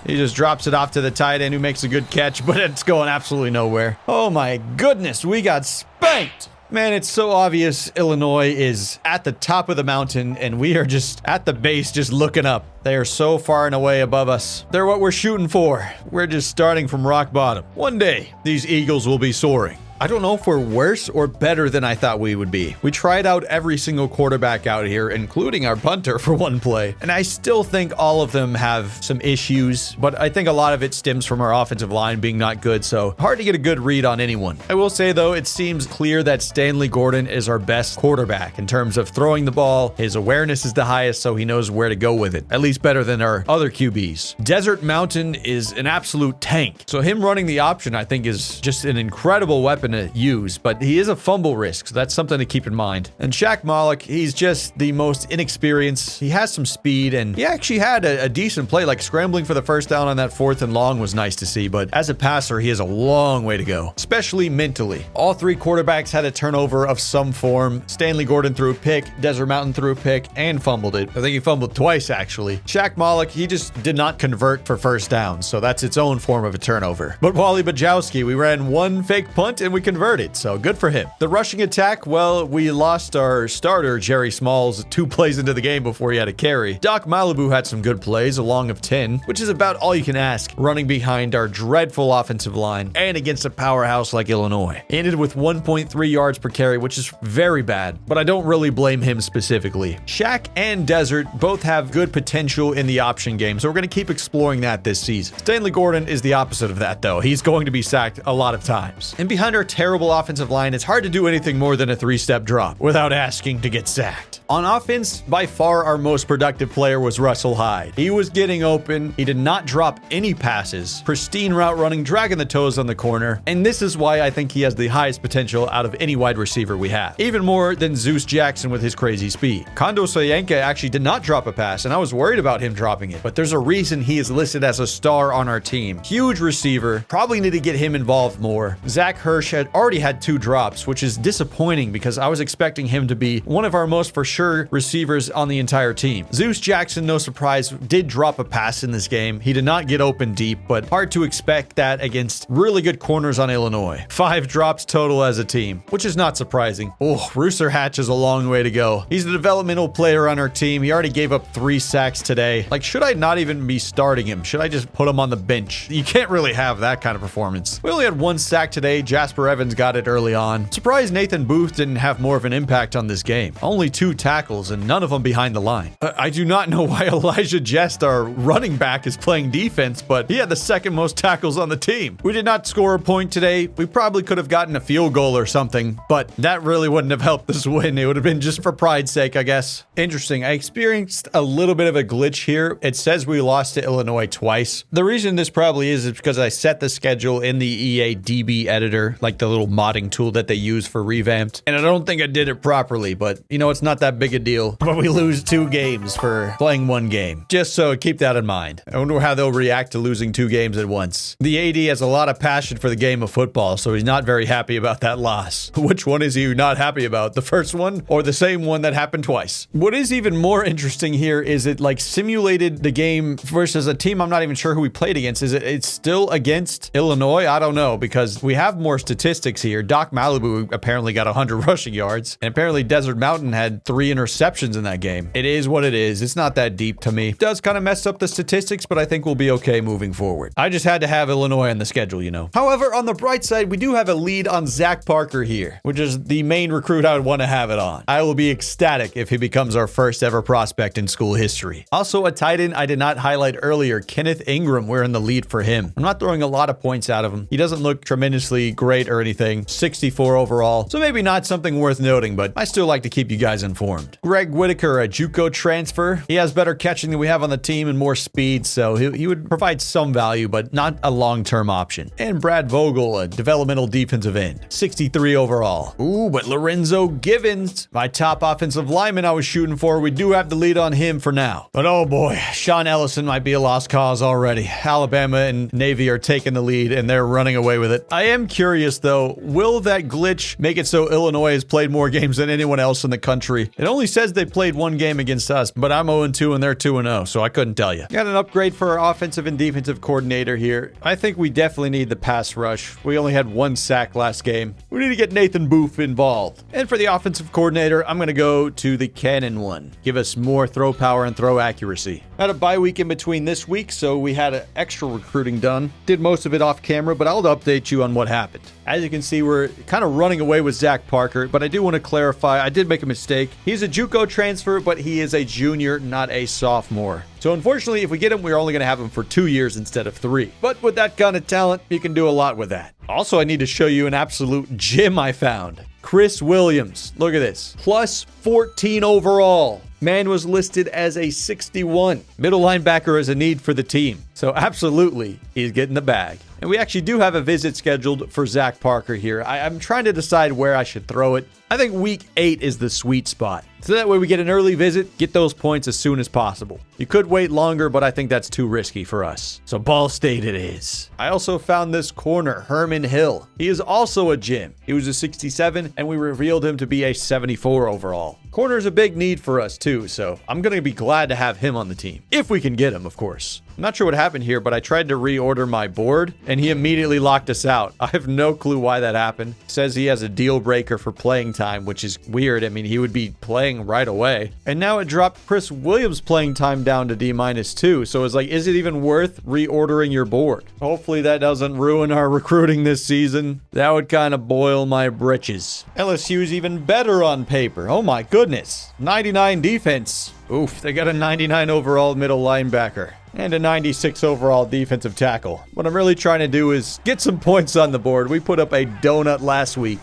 Speaker 2: He just drops it off to the tight end who makes a good catch, but it's going absolutely nowhere. Oh my goodness, we got spanked. Man, it's so obvious Illinois is at the top of the mountain and we are just at the base just looking up. They are so far and away above us. They're what we're shooting for. We're just starting from rock bottom. One day, these Eagles will be soaring. I don't know if we're worse or better than I thought we would be. We tried out every single quarterback out here, including our punter for one play. And I still think all of them have some issues, but I think a lot of it stems from our offensive line being not good, so hard to get a good read on anyone. I will say though, it seems clear that Stanley Gordon is our best quarterback in terms of throwing the ball. His awareness is the highest, so he knows where to go with it, at least better than our other QBs. Desert Mountain is an absolute tank, so him running the option I think is just an incredible weapon
Speaker 1: happen to use, but he is a fumble risk, so that's something to keep in mind. And Shaq Malik, he's just the most inexperienced. He has some speed, and he actually had a decent play, like scrambling for the first down on that 4th and long was nice to see, but as a passer, he has a long way to go, especially mentally. All 3 quarterbacks had a turnover of some form. Stanley Gordon threw a pick, Desert Mountain threw a pick, and fumbled it. I think he fumbled twice, actually. Shaq Malik, he just did not convert for first downs, so that's its own form of a turnover. But Wally Bajowski, we ran 1 fake punt and we converted, so good for him. The rushing attack, well, we lost our starter, Jerry Smalls, 2 plays into the game before he had a carry. Doc Malibu had some good plays, a long of 10, which is about all you can ask, running behind our dreadful offensive line and against a powerhouse like Illinois. Ended with 1.3 yards per carry, which is very bad, but I don't really blame him specifically. Shaq and Desert both have good potential in the option game, so we're going to keep exploring that this season. Stanley Gordon is the opposite of that, though. He's going to be sacked a lot of times. And behind our terrible offensive line, it's hard to do anything more than a 3-step drop without asking to get sacked. On offense, by far our most productive player was Russell Hyde. He was getting open. He did not drop any passes. Pristine route running, dragging the toes on the corner. And this is why I think he has the highest potential out of any wide receiver we have. Even more than Zeus Jackson with his crazy speed. Kondo Soyinka actually did not drop a pass, and I was worried about him dropping it. But there's a reason he is listed as a star on our team. Huge receiver. Probably need to get him involved more. Zach Hirsch had already had 2 drops, which is disappointing because I was expecting him to be one of our most for sure receivers on the entire team. Zeus Jackson, no surprise, did drop a pass in this game. He did not get open deep, but hard to expect that against really good corners on Illinois. 5 drops total as a team, which is not surprising. Oh, Rooster Hatch is a long way to go. He's a developmental player on our team. He already gave up 3 sacks today. Like, should I not even be starting him? Should I just put him on the bench? You can't really have that kind of performance. We only had 1 sack today. Jasper Evans got it early on. Surprised Nathan Booth didn't have more of an impact on this game. Only 2 tackles and none of them behind the line. I do not know why Elijah Jest, our running back, is playing defense, but he had the 2nd most tackles on the team. We did not score a point today. We probably could have gotten a field goal or something, but that really wouldn't have helped us win. It would have been just for pride's sake, I guess. Interesting. I experienced a little bit of a glitch here. It says we lost to Illinois twice. The reason this probably is because I set the schedule in the EA DB editor, like the little modding tool that they use for revamped, and I don't think I did it properly, but you know, it's not that big a deal. But we lose 2 games for playing 1 game. Just so keep that in mind. I wonder how they'll react to losing 2 games at once. The AD has a lot of passion for the game of football, so he's not very happy about that loss. Which one is he not happy about? The first one or the same one that happened twice? What is even more interesting here is it like simulated the game versus a team I'm not even sure who we played against. It's still against Illinois? I don't know, because we have more statistics here. Doc Malibu apparently got 100 rushing yards, and apparently Desert Mountain had 3 interceptions in that game. It is what it is. It's not that deep to me. It does kind of mess up the statistics, but I think we'll be okay moving forward. I just had to have Illinois on the schedule, you know. However, on the bright side, we do have a lead on Zach Parker here, which is the main recruit I would want to have it on. I will be ecstatic if he becomes our first ever prospect in school history. Also, a tight end I did not highlight earlier, Kenneth Ingram. We're in the lead for him. I'm not throwing a lot of points out of him. He doesn't look tremendously great or anything. 64 overall, so maybe not something worth noting, but I still like to keep you guys informed. Greg Whitaker, a JUCO transfer. He has better catching than we have on the team and more speed, so he would provide some value, but not a long-term option. And Brad Vogel, a developmental defensive end. 63 overall. Ooh, but Lorenzo Givens, my top offensive lineman I was shooting for, we do have the lead on him for now. But oh boy, Sean Ellison might be a lost cause already. Alabama and Navy are taking the lead and they're running away with it. I am curious though, will that glitch make it so Illinois has played more games than anyone else in the country? It only says they played 1 game against us, but I'm 0-2 and they're 2-0, so I couldn't tell you. Got an upgrade for our offensive and defensive coordinator here. I think we definitely need the pass rush. We only had 1 sack last game. We need to get Nathan Booth involved. And for the offensive coordinator, I'm going to go to the Cannon one. Give us more throw power and throw accuracy. Had a bye week in between this week, so we had an extra recruiting done. Did most of it off camera, but I'll update you on what happened. As you can see, we're kind of running away with Zach Parker, but I do want to clarify, I did make a mistake. He's a JUCO transfer, but he is a junior, not a sophomore. So unfortunately, if we get him, we're only going to have him for 2 years instead of 3. But with that kind of talent, you can do a lot with that. Also, I need to show you an absolute gem I found. Chris Williams. Look at this. Plus 14 overall. Man was listed as a 61. Middle linebacker is a need for the team. So absolutely, he's getting the bag. And we actually do have a visit scheduled for Zach Parker here. I'm trying to decide where I should throw it. I think week 8 is the sweet spot. So that way we get an early visit, get those points as soon as possible. You could wait longer, but I think that's too risky for us. So Ball State it is. I also found this corner, Herman Hill. He is also a gem. He was a 67, and we revealed him to be a 74 overall. Corner is a big need for us too, so I'm going to be glad to have him on the team. If we can get him, of course. I'm not sure what happened here, but I tried to reorder my board, and he immediately locked us out. I have no clue why that happened. Says he has a deal breaker for playing time, which is weird. I mean, he would be playing right away. And now it dropped Chris Williams' playing time down to D-2, so it's like, is it even worth reordering your board? Hopefully that doesn't ruin our recruiting this season. That would kind of boil my britches. LSU's even better on paper. Oh my goodness. 99 defense. Oof, they got a 99 overall middle linebacker and a 96 overall defensive tackle. What I'm really trying to do is get some points on the board. We put up a donut last week.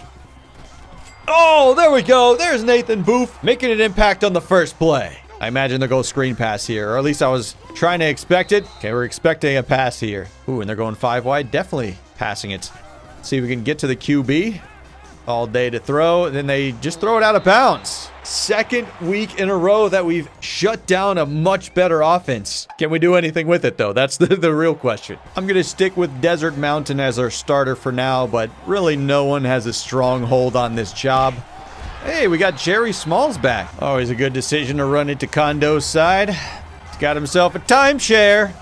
Speaker 1: Oh, there we go. There's Nathan Booth making an impact on the first play. I imagine they'll go screen pass here, or at least I was trying to expect it. Okay, we're expecting a pass here. Ooh, and they're going 5 wide. Definitely passing it. See if we can get to the QB. All day to throw, and then they just throw it out of bounds. Second week in a row that we've shut down a much better offense. Can we do anything with it, though? That's the real question. I'm going to stick with Desert Mountain as our starter for now, but really no one has a strong hold on this job. Hey, we got Jerry Smalls back. Always a good decision to run into Condo's side. He's got himself a timeshare.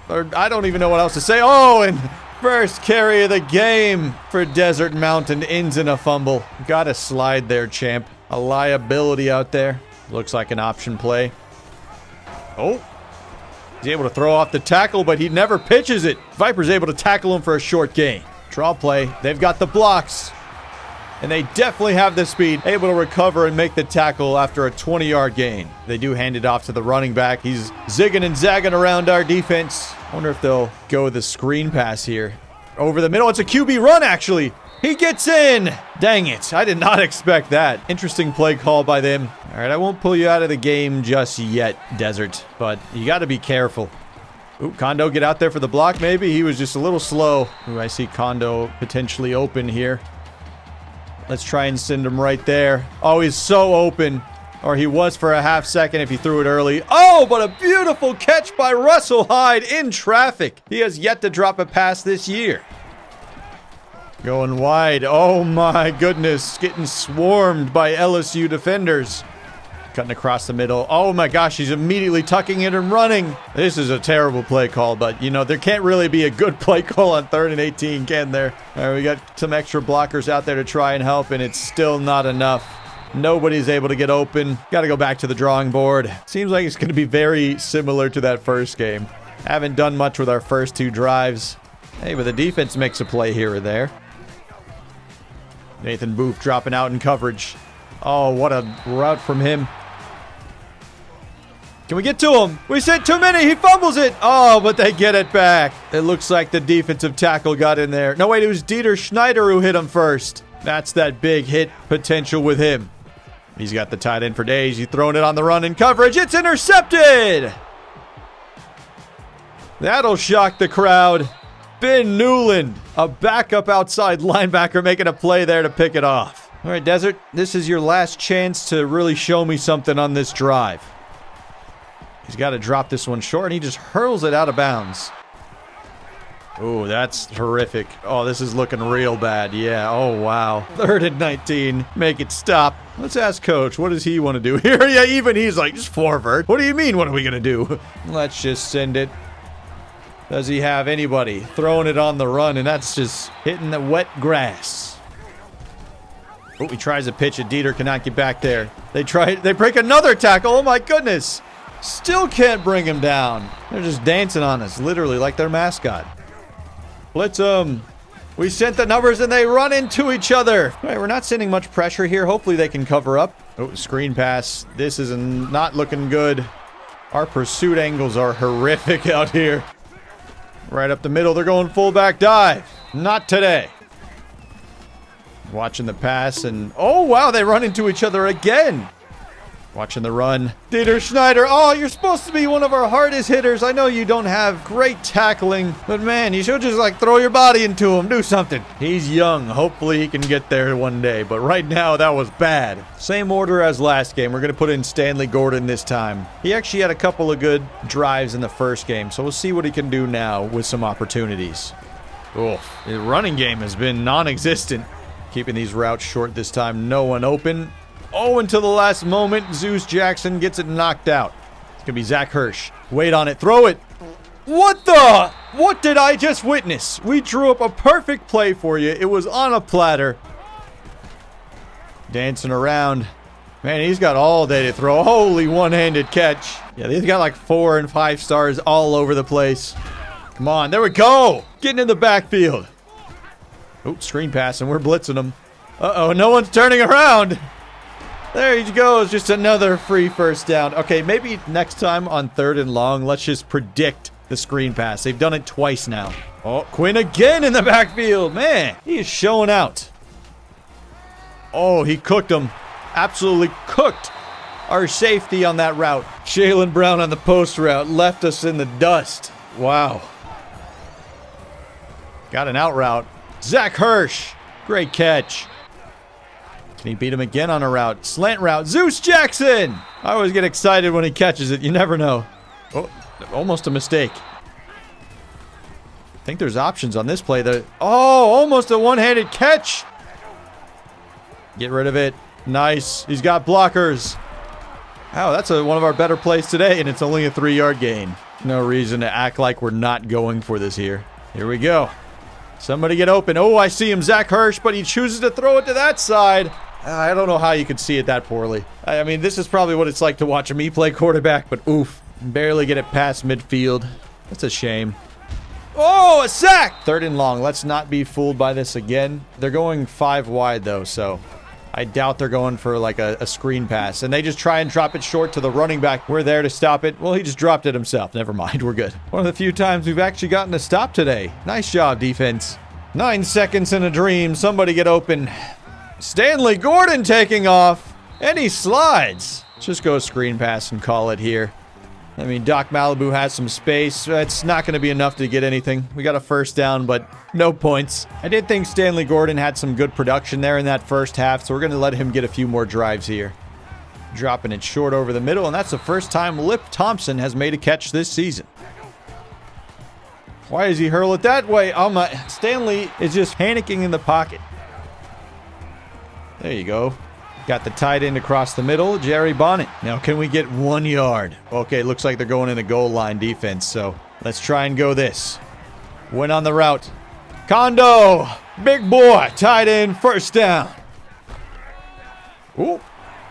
Speaker 1: Or I don't even know what else to say. Oh, and first carry of the game for Desert Mountain ends in a fumble. Got a slide there, champ. A liability out there. Looks like an option play. Oh. He's able to throw off the tackle, but he never pitches it. Viper's able to tackle him for a short gain. Draw play. They've got the blocks. And they definitely have the speed. Able to recover and make the tackle after a 20-yard gain. They do hand it off to the running back. He's zigging and zagging around our defense. I wonder if they'll go with the screen pass here. Over the middle. It's a QB run, actually. He gets in. Dang it. I did not expect that. Interesting play call by them. All right, I won't pull you out of the game just yet, Desert. But you got to be careful. Ooh, Kondo get out there for the block, maybe. He was just a little slow. Ooh, I see Kondo potentially open here. Let's try and send him right there. Oh, he's so open. Or he was for a half second if he threw it early. Oh, but a beautiful catch by Russell Hyde in traffic. He has yet to drop a pass this year. Going wide. Oh my goodness. Getting swarmed by LSU defenders. Cutting across the middle. Oh my gosh, he's immediately tucking it and running. This is a terrible play call, but you know, there can't really be a good play call on 3rd and 18, can there? All right, we got some extra blockers out there to try and help, and it's still not enough. Nobody's able to get open. Got to go back to the drawing board. Seems like it's going to be very similar to that first game. Haven't done much with our first 2 drives. Hey, but the defense makes a play here or there. Nathan Booth dropping out in coverage. Oh, what a route from him. Can we get to him? We sent too many. He fumbles it. Oh, but they get it back. It looks like the defensive tackle got in there. No, wait, it was Dieter Schneider who hit him first. That's that big hit potential with him. He's got the tight end for days. He's throwing it on the run in coverage. It's intercepted. That'll shock the crowd. Ben Newland, a backup outside linebacker, making a play there to pick it off. All right, Desert, this is your last chance to really show me something on this drive. He's got to drop this one short, and he just hurls it out of bounds. Oh, that's terrific. Oh, this is looking real bad. Yeah, oh, wow. 3rd and 19. Make it stop. Let's ask Coach, what does he want to do here? Yeah, even he's like, just forward. What do you mean, what are we going to do? Let's just send it. Does he have anybody throwing it on the run? And that's just hitting the wet grass. Oh, he tries to pitch it. Dieter cannot get back there. They break another tackle. Oh my goodness. Still can't bring him down. They're just dancing on us, literally like their mascot. Blitz them. We sent the numbers and they run into each other. All right, we're not sending much pressure here. Hopefully they can cover up. Oh, screen pass. This is not looking good. Our pursuit angles are horrific out here. Right up the middle, they're going fullback dive. Not today. Watching the pass and, oh wow, they run into each other again. Watching the run. Dieter Schneider. Oh, you're supposed to be one of our hardest hitters. I know you don't have great tackling, but man, you should just like throw your body into him. Do something. He's young. Hopefully he can get there one day, but right now that was bad. Same order as last game. We're going to put in Stanley Gordon this time. He actually had a couple of good drives in the first game, so we'll see what he can do now with some opportunities. Oh, his running game has been non-existent. Keeping these routes short this time. No one open. Oh, until the last moment, Zeus Jackson gets it knocked out. It's going to be Zach Hirsch. Wait on it. Throw it. What the? What did I just witness? We drew up a perfect play for you. It was on a platter. Dancing around. Man, he's got all day to throw. Holy one-handed catch. Yeah, he's got like 4 and 5 stars all over the place. Come on. There we go. Getting in the backfield. Oh, screen pass, and we're blitzing him. Uh-oh, no one's turning around. There he goes, just another free first down. Okay, maybe next time on 3rd and long, let's just predict the screen pass. They've done it twice now. Oh, Quinn again in the backfield. Man, he is showing out. Oh, he cooked him. Absolutely cooked our safety on that route. Shaylin Brown on the post route left us in the dust. Wow. Got an out route. Zach Hirsch. Great catch. Can he beat him again on a route? Slant route. Zeus Jackson! I always get excited when he catches it. You never know. Oh, almost a mistake. I think there's options on this play. Almost a one-handed catch. Get rid of it. Nice. He's got blockers. Oh, that's one of our better plays today, and it's only a 3-yard gain. No reason to act like we're not going for this here. Here we go. Somebody get open. Oh, I see him. Zach Hirsch, but he chooses to throw it to that side. I don't know how you could see it that poorly. I mean, this is probably what it's like to watch me play quarterback, but oof. Barely get it past midfield. That's a shame. Oh, a sack! 3rd and long. Let's not be fooled by this again. They're going 5 wide, though, so I doubt they're going for like a screen pass. And they just try and drop it short to the running back. We're there to stop it. Well, he just dropped it himself. Never mind. We're good. One of the few times we've actually gotten a stop today. Nice job, defense. 9 seconds in a dream. Somebody get open. Stanley Gordon taking off. And he slides. Just go screen pass and call it here. I mean, Doc Malibu has some space. It's not going to be enough to get anything. We got a first down, but no points. I did think Stanley Gordon had some good production there in that first half, so we're going to let him get a few more drives here. Dropping it short over the middle, and that's the first time Lip Thompson has made a catch this season. Why does he hurl it that way? Oh my, Stanley is just panicking in the pocket. There you go. Got the tight end across the middle, Jerry Bonnet. Now, can we get 1 yard? Okay, looks like they're going in the goal line defense, so let's try and go this. Went on the route. Kondo! Big boy! Tight end, first down. Ooh,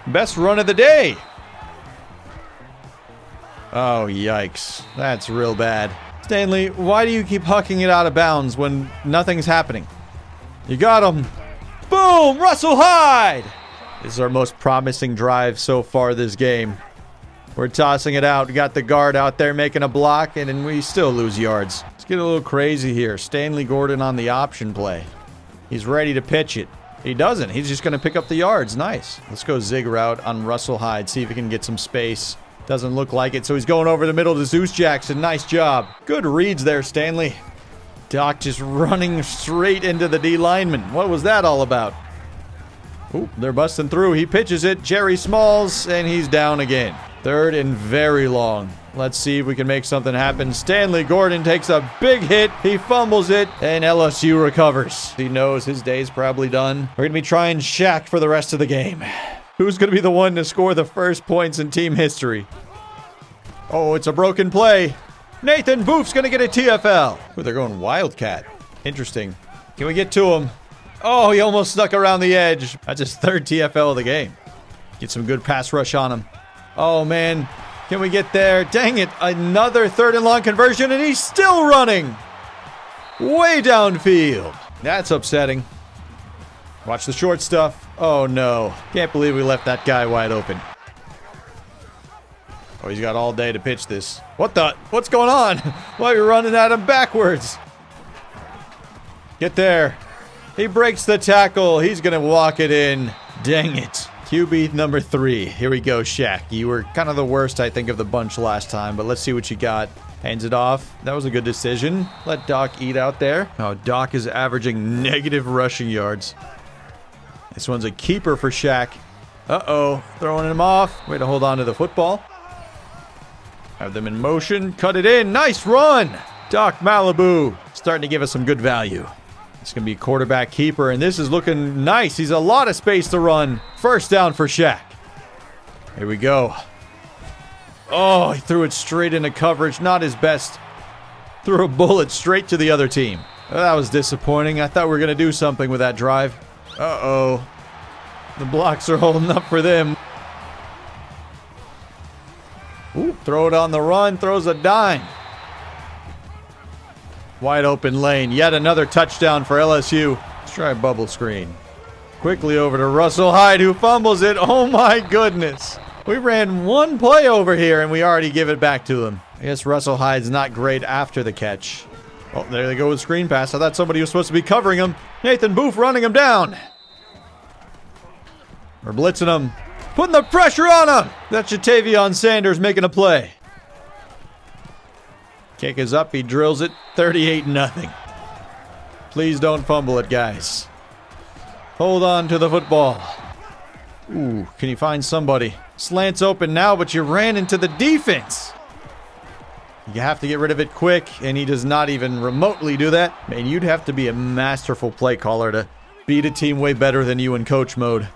Speaker 1: best run of the day. Oh, yikes. That's real bad. Stanley, why do you keep hucking it out of bounds when nothing's happening? You got him. Boom! Russell Hyde! This is our most promising drive so far this game. We're tossing it out. We got the guard out there making a block, and then we still lose yards. Let's get a little crazy here. Stanley Gordon on the option play. He's ready to pitch it. He doesn't. He's just going to pick up the yards. Nice. Let's go zig route on Russell Hyde. See if he can get some space. Doesn't look like it, so he's going over the middle to Zeus Jackson. Nice job. Good reads there, Stanley. Doc just running straight into the D lineman. What was that all about? Oop, they're busting through. He pitches it. Jerry Smalls, and he's down again. 3rd and very long. Let's see if we can make something happen. Stanley Gordon takes a big hit. He fumbles it, and LSU recovers. He knows his day's probably done. We're going to be trying Shaq for the rest of the game. Who's going to be the one to score the first points in team history? Oh, it's a broken play. Nathan Boof's going to get a TFL. Ooh, they're going Wildcat. Interesting. Can we get to him? Oh, he almost snuck around the edge. That's his 3rd TFL of the game. Get some good pass rush on him. Oh, man. Can we get there? Dang it. Another 3rd and long conversion, and he's still running. Way downfield. That's upsetting. Watch the short stuff. Oh, no. Can't believe we left that guy wide open. Oh, he's got all day to pitch this. What the? What's going on? Why are you running at him backwards? Get there. He breaks the tackle. He's going to walk it in. Dang it.
Speaker 2: QB number 3. Here we go, Shaq. You were kind of the worst, I think, of the bunch last time, but let's see what you got. Hands it off. That was a good decision. Let Doc eat out there. Oh, Doc is averaging negative rushing yards. This one's a keeper for Shaq. Uh-oh. Throwing him off. Way to hold on to the football. Have them in motion. Cut it in. Nice run. Doc Malibu starting to give us some good value. It's going to be quarterback keeper, and this is looking nice. He's a lot of space to run. First down for Shaq. Here we go. Oh, he threw it straight into coverage. Not his best. Threw a bullet straight to the other team. That was disappointing. I thought we were going to do something with that drive. Uh-oh. The blocks are holding up for them. Ooh, throw it on the run. Throws a dime. Wide open lane. Yet another touchdown for LSU. Let's try a bubble screen. Quickly over to Russell Hyde, who fumbles it. Oh my goodness. We ran one play over here and we already give it back to him. I guess Russell Hyde's not great after the catch. Oh, there they go with screen pass. I thought somebody was supposed to be covering him. Nathan Booth running him down. We're blitzing him. Putting the pressure on him. That's Jatavion Sanders making a play. Kick is up. He drills it. 38-0. Please don't fumble it, guys. Hold on to the football. Ooh, can you find somebody? Slant's open now, but you ran into the defense. You have to get rid of it quick, and he does not even remotely do that. Man, you'd have to be a masterful play caller to beat a team way better than you in coach mode.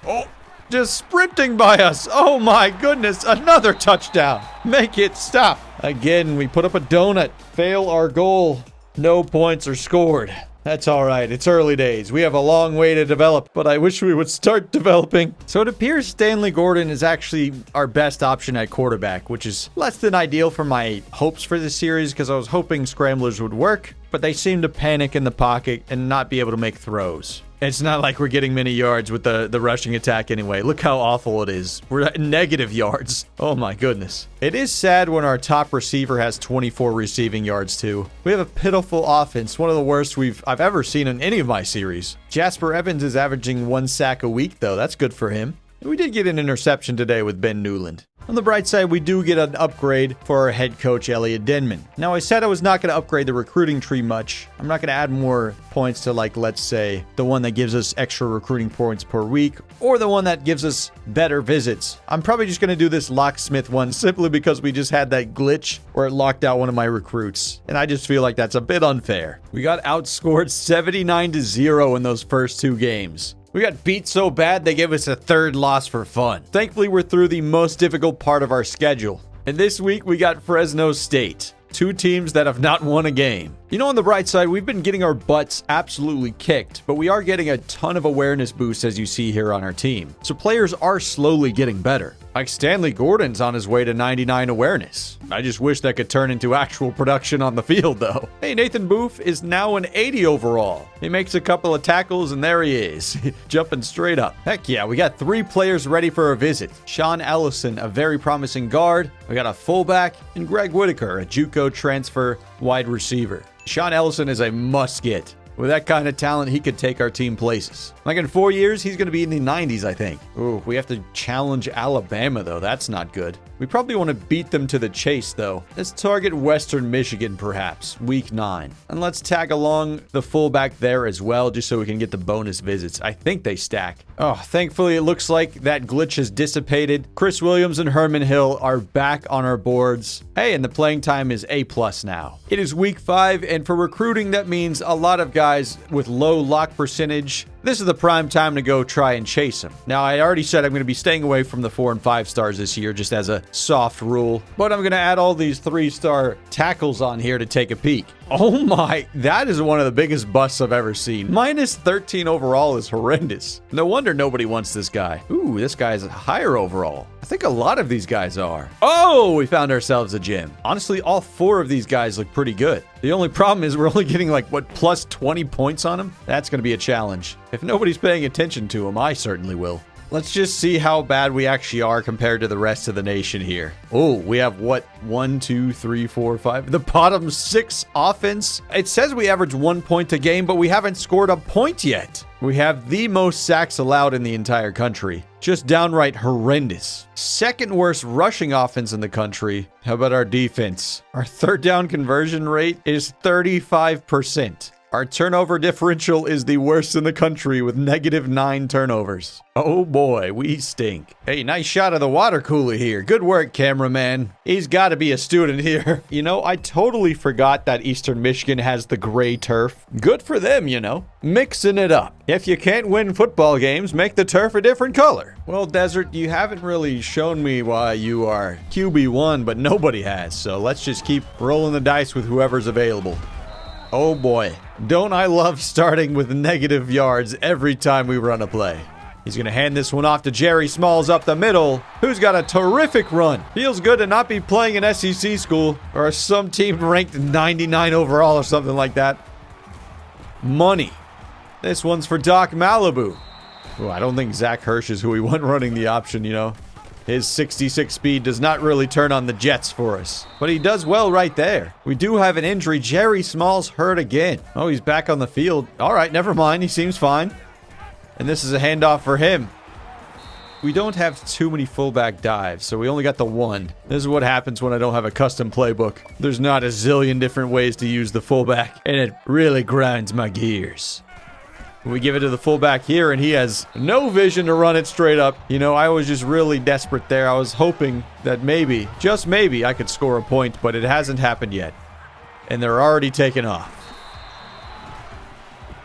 Speaker 2: Oh, just sprinting by us. Oh my goodness, another touchdown. Make it stop. Again, we put up a donut. Fail our goal. No points are scored. That's all right. It's early days. We have a long way to develop, but I wish we would start developing. So it appears Stanley Gordon is actually our best option at quarterback, which is less than ideal for my hopes for this series because I was hoping scramblers would work, but they seem to panic in the pocket and not be able to make throws. It's not like we're getting many yards with the rushing attack anyway. Look how awful it is. We're at negative yards. Oh my goodness. It is sad when our top receiver has 24 receiving yards too. We have a pitiful offense, one of the worst I've ever seen in any of my series. Jasper Evans is averaging 1 sack a week though. That's good for him. We did get an interception today with Ben Newland. On the bright side, we do get an upgrade for our head coach, Elliot Denman. Now, I said I was not going to upgrade the recruiting tree much. I'm not going to add more points to, like, let's say, the one that gives us extra recruiting points per week, or the one that gives us better visits. I'm probably just going to do this locksmith one simply because we just had that glitch where it locked out one of my recruits. And I just feel like that's a bit unfair. We got outscored 79-0 in those first 2 games. We got beat so bad they gave us a 3rd loss for fun. Thankfully, we're through the most difficult part of our schedule. And this week, we got Fresno State. 2 teams that have not won a game. You know, on the bright side, we've been getting our butts absolutely kicked, but we are getting a ton of awareness boosts as you see here on our team. So players are slowly getting better. Like Stanley Gordon's on his way to 99 awareness. I just wish that could turn into actual production on the field, though. Hey, Nathan Booth is now an 80 overall. He makes a couple of tackles, and there he is, jumping straight up. Heck yeah, we got 3 players ready for a visit. Sean Ellison, a very promising guard. We got a fullback, and Greg Whitaker, a JUCO transfer wide receiver. Sean Ellison is a must-get. With that kind of talent, he could take our team places. Like in 4 years, he's going to be in the 90s, I think. Ooh, we have to challenge Alabama, though. That's not good. We probably want to beat them to the chase, though. Let's target Western Michigan, perhaps. Week 9. And let's tag along the fullback there as well, just so we can get the bonus visits. I think they stack. Oh, thankfully, it looks like that glitch has dissipated. Chris Williams and Herman Hill are back on our boards. Hey, and the playing time is A+ now. It is week 5, and for recruiting, that means a lot of guys with low lock percentage. This is the prime time to go try and chase them. Now, I already said I'm going to be staying away from the 4 and 5 stars this year, just as a soft rule. But I'm going to add all these 3-star tackles on here to take a peek. Oh my, that is one of the biggest busts I've ever seen. Minus 13 overall is horrendous. No wonder nobody wants this guy. Ooh, this guy's higher overall. I think a lot of these guys are. Oh, we found ourselves a gem. Honestly, all 4 of these guys look pretty good. The only problem is we're only getting like, what, plus 20 points on them? That's going to be a challenge. If nobody's paying attention to them, I certainly will. Let's just see how bad we actually are compared to the rest of the nation here. Oh, we have what? 1, 2, 3, 4, 5. The bottom 6 offense. It says we average 1 point a game, but we haven't scored a point yet. We have the most sacks allowed in the entire country. just downright horrendous. Second worst rushing offense in the country. How about our defense? Our third down conversion rate is 35%. Our turnover differential is the worst in the country with -9 turnovers. Oh boy, we stink. Hey, nice shot of the water cooler here. Good work, cameraman. He's got to be a student here. You know, I totally forgot that Eastern Michigan has the gray turf. Good for them, you know. Mixing it up. If you can't win football games, make the turf a different color. Well, Desert, you haven't really shown me why you are QB1, but nobody has. So let's just keep rolling the dice with whoever's available. Oh boy, don't I love starting with negative yards every time we run a play. He's going to hand this one off to Jerry Smalls up the middle, who's got a terrific run. Feels good to not be playing in SEC school or some team ranked 99 overall or something like that. Money. This one's for Doc Malibu. Oh, I don't think Zach Hirsch is who we want running the option, you know. His 66 speed does not really turn on the jets for us. But he does well right there. We do have an injury. Jerry Smalls hurt again. Oh, he's back on the field. All right, never mind. He seems fine. And this is a handoff for him. We don't have too many fullback dives, so we only got the one. This is what happens when I don't have a custom playbook. There's not a zillion different ways to use the fullback, and it really grinds my gears. We give it to the fullback here, and he has no vision to run it straight up. You know, I was just really desperate there. I was hoping that maybe, just maybe, I could score a point, but it hasn't happened yet. And they're already taking off.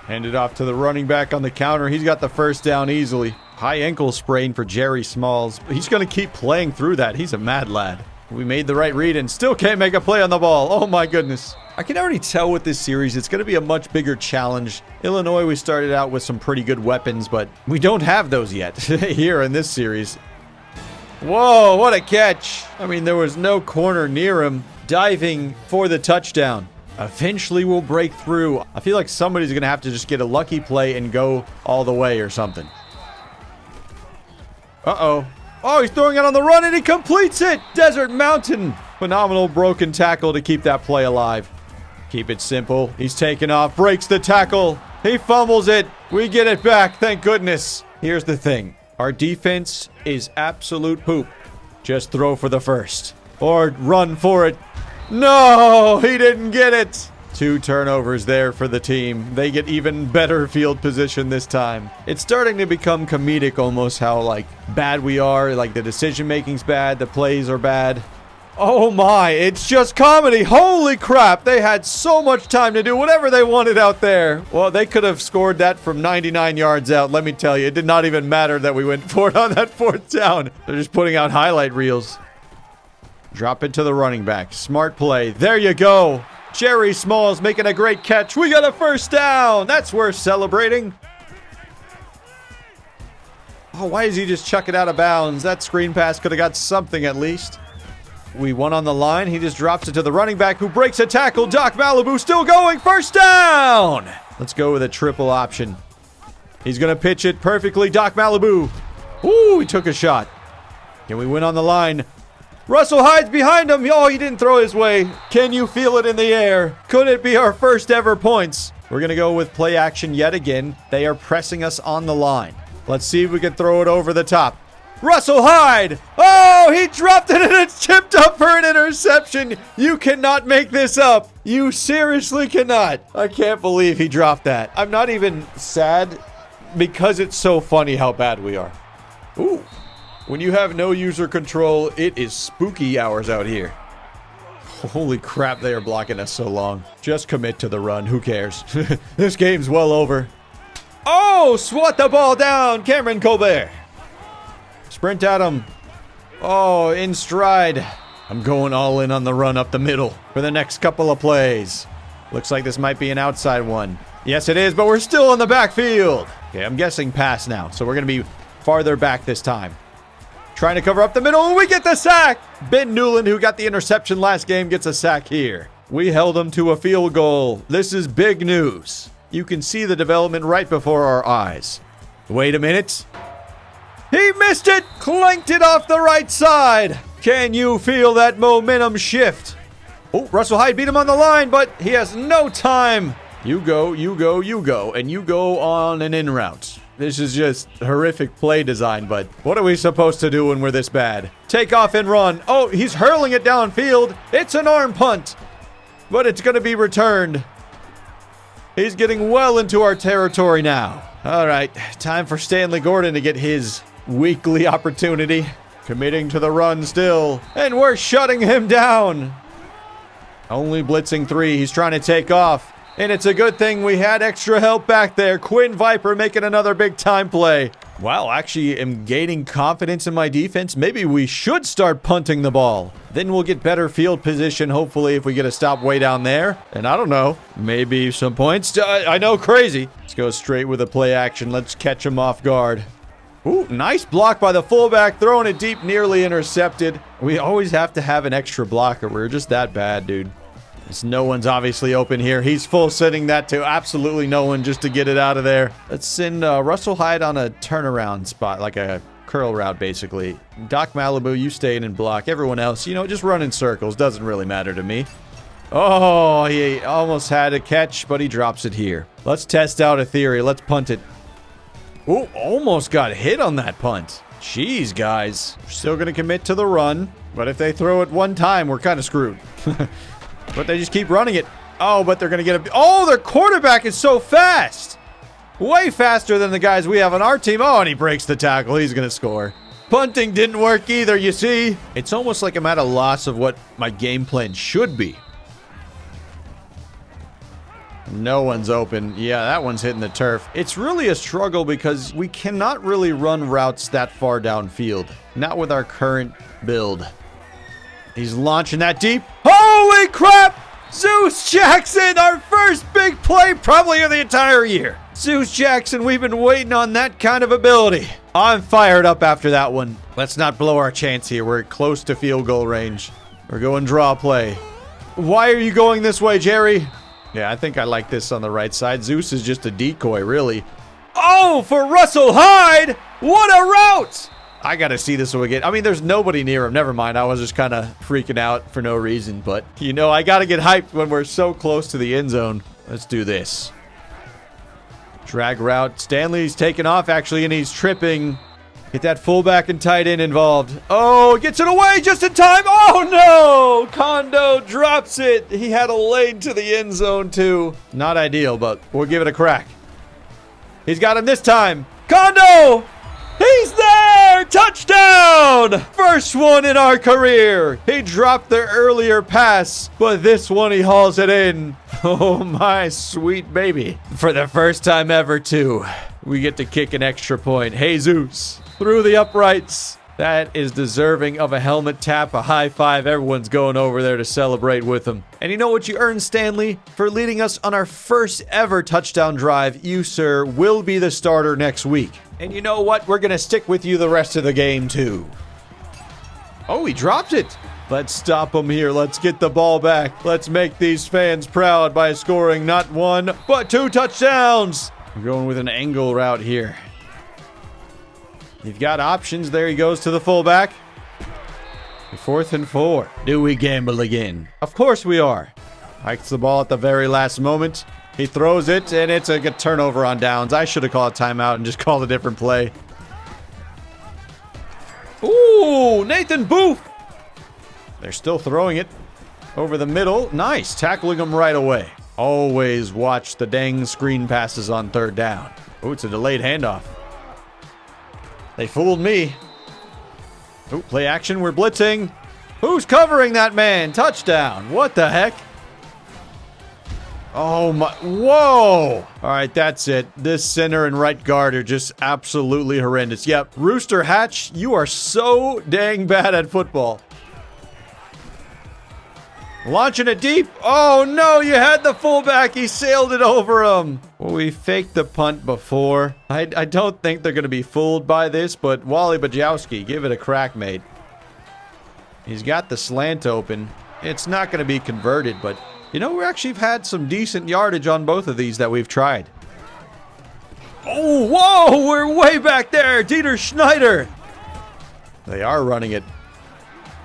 Speaker 2: Hand it off to the running back on the counter. He's got the first down easily. High ankle sprain for Jerry Smalls. He's going to keep playing through that. He's a mad lad. We made the right read and still can't make a play on the ball. Oh my goodness. I can already tell with this series, it's going to be a much bigger challenge. Illinois, we started out with some pretty good weapons, but we don't have those yet here in this series. Whoa, what a catch. I mean, there was no corner near him. Diving for the touchdown. Eventually we'll break through. I feel like somebody's going to have to just get a lucky play and go all the way or something. Uh-oh. Oh, he's throwing it on the run and he completes it. Desert Mountain. Phenomenal broken tackle to keep that play alive. Keep it simple. He's taken off, breaks the tackle. He fumbles it. We get it back, thank goodness. Here's the thing. Our defense is absolute poop. Just throw for the first. Or run for it. No, he didn't get it. 2 turnovers there for the team. They get even better field position this time. It's starting to become comedic almost how, like, bad we are. Like, the decision-making's bad, the plays are bad. Oh my, it's just comedy. Holy crap, they had so much time to do whatever they wanted out there. Well, they could have scored that from 99 yards out, let me tell you. It did not even matter that we went for it on that 4th down. They're just putting out highlight reels. Drop it to the running back. Smart play. There you go. Jerry Smalls making a great catch. We got a first down. That's worth celebrating. Oh, why does he just chuck it out of bounds? That screen pass could have got something at least. We won on the line. He just drops it to the running back who breaks a tackle. Doc Malibu still going. First down. Let's go with a triple option. He's going to pitch it perfectly. Doc Malibu. Ooh, he took a shot. Can we win on the line? Russell Hyde's behind him. Oh, he didn't throw his way. Can you feel it in the air? Could it be our first ever points? We're going to go with play action yet again. They are pressing us on the line. Let's see if we can throw it over the top. Russell Hyde! Oh, he dropped it and it's tipped up for an interception. You cannot make this up. You seriously cannot. I can't believe he dropped that. I'm not even sad because it's so funny how bad we are. Ooh. When you have no user control, it is spooky hours out here. Holy crap, they are blocking us so long. Just commit to the run. Who cares? This game's well over. Oh, swat the ball down. Cameron Colbert. Sprint at him. Oh, in stride. I'm going all in on the run up the middle for the next couple of plays. Looks like this might be an outside one. Yes, it is, but we're still in the backfield. Okay, I'm guessing pass now, so we're going to be farther back this time. Trying to cover up the middle, and we get the sack. Ben Newland, who got the interception last game, gets a sack here. We held him to a field goal. This is big news. You can see the development right before our eyes. Wait a minute. He missed it! Clanked it off the right side! Can you feel that momentum shift? Oh, Russell Hyde beat him on the line, but he has no time. You go, you go, you go, and you go on an in route. This is just horrific play design, but what are we supposed to do when we're this bad? Take off and run. Oh, he's hurling it downfield. It's an arm punt, but it's going to be returned. He's getting well into our territory now. All right, time for Stanley Gordon to get his weekly opportunity. Committing to the run still, and we're shutting him down. Only blitzing 3. He's trying to take off, and it's a good thing we had extra help back there. Quinn Viper making another big-time play. Wow, actually am gaining confidence in my defense. Maybe we should start punting the ball. Then we'll get better field position, hopefully, if we get a stop way down there. And I don't know, maybe some points. I know, crazy. Let's go straight with a play action. Let's catch him off guard. Ooh, nice block by the fullback, throwing it deep, nearly intercepted. We always have to have an extra blocker. We're just that bad, dude. No one's obviously open here. He's full sending that to absolutely no one just to get it out of there. Let's send Russell Hyde on a turnaround spot, like a curl route, basically. Doc Malibu, you stay in and block. Everyone else, you know, just run in circles. Doesn't really matter to me. Oh, he almost had a catch, but he drops it here. Let's test out a theory. Let's punt it. Ooh, almost got hit on that punt. Jeez, guys. We're still going to commit to the run, but if they throw it one time, we're kind of screwed. But they just keep running it. Oh, but they're going to get a... Oh, their quarterback is so fast. Way faster than the guys we have on our team. Oh, and he breaks the tackle. He's going to score. Punting didn't work either, you see. It's almost like I'm at a loss of what my game plan should be. No one's open. Yeah, that one's hitting the turf. It's really a struggle because we cannot really run routes that far downfield. Not with our current build. He's launching that deep. Holy crap! Zeus Jackson, our first big play probably of the entire year. Zeus Jackson, we've been waiting on that kind of ability. I'm fired up after that one. Let's not blow our chance here. We're close to field goal range. We're going draw play. Why are you going this way, Jerry? Yeah, I think I like this on the right side. Zeus is just a decoy, really. Oh, for Russell Hyde! What a route! I gotta see this one again. I mean, there's nobody near him. Never mind. I was just kind of freaking out for no reason. But, you know, I gotta get hyped when we're so close to the end zone. Let's do this. Drag route. Stanley's taking off, actually, and he's tripping. Get that fullback and tight end involved. Oh, gets it away just in time. Oh, no! Kondo drops it. He had a lane to the end zone, too. Not ideal, but we'll give it a crack. He's got him this time. Kondo! He's there! Touchdown! First one in our career. He dropped the earlier pass, but this one he hauls it in. Oh, my sweet baby. For the first time ever, too, we get to kick an extra point. Jesus. Through the uprights. That is deserving of a helmet tap, a high five. Everyone's going over there to celebrate with him. And you know what you earned, Stanley? For leading us on our first ever touchdown drive, you, sir, will be the starter next week. And you know what? We're going to stick with you the rest of the game, too. Oh, he dropped it. Let's stop him here. Let's get the ball back. Let's make these fans proud by scoring not 1, but 2 touchdowns. We're going with an angle route here. You've got options. There he goes to the fullback. 4th and 4. Do we gamble again? Of course we are. Hikes the ball at the very last moment. He throws it, and it's a good turnover on downs. I should have called a timeout and just called a different play. Ooh, Nathan Booth. They're still throwing it over the middle. Nice, tackling him right away. Always watch the dang screen passes on 3rd down. Ooh, it's a delayed handoff. They fooled me. Ooh, play action, we're blitzing. Who's covering that man? Touchdown. What the heck? Oh my, whoa! All right, that's it. This center and right guard are just absolutely horrendous. Yep, Rooster Hatch, you are so dang bad at football. Launching it deep. Oh no, you had the fullback. He sailed it over him. Well, we faked the punt before. I don't think they're going to be fooled by this, but Wally Bajowski, give it a crack, mate. He's got the slant open. It's not going to be converted, but you know, we actually have had some decent yardage on both of these that we've tried. Oh, whoa, we're way back there. Dieter Schneider. They are running it.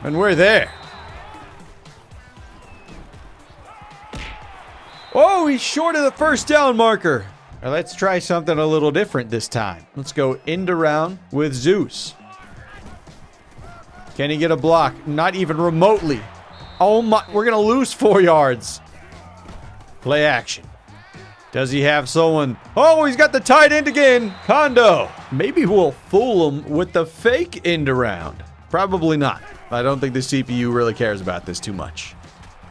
Speaker 2: And we're there. Oh, he's short of the 1st down marker. Now let's try something a little different this time. Let's go end around with Zeus. Can he get a block? Not even remotely. Oh my, we're going to lose 4 yards. Play action. Does he have someone? Oh, he's got the tight end again. Kondo. Maybe we'll fool him with the fake end around. Probably not. I don't think the CPU really cares about this too much.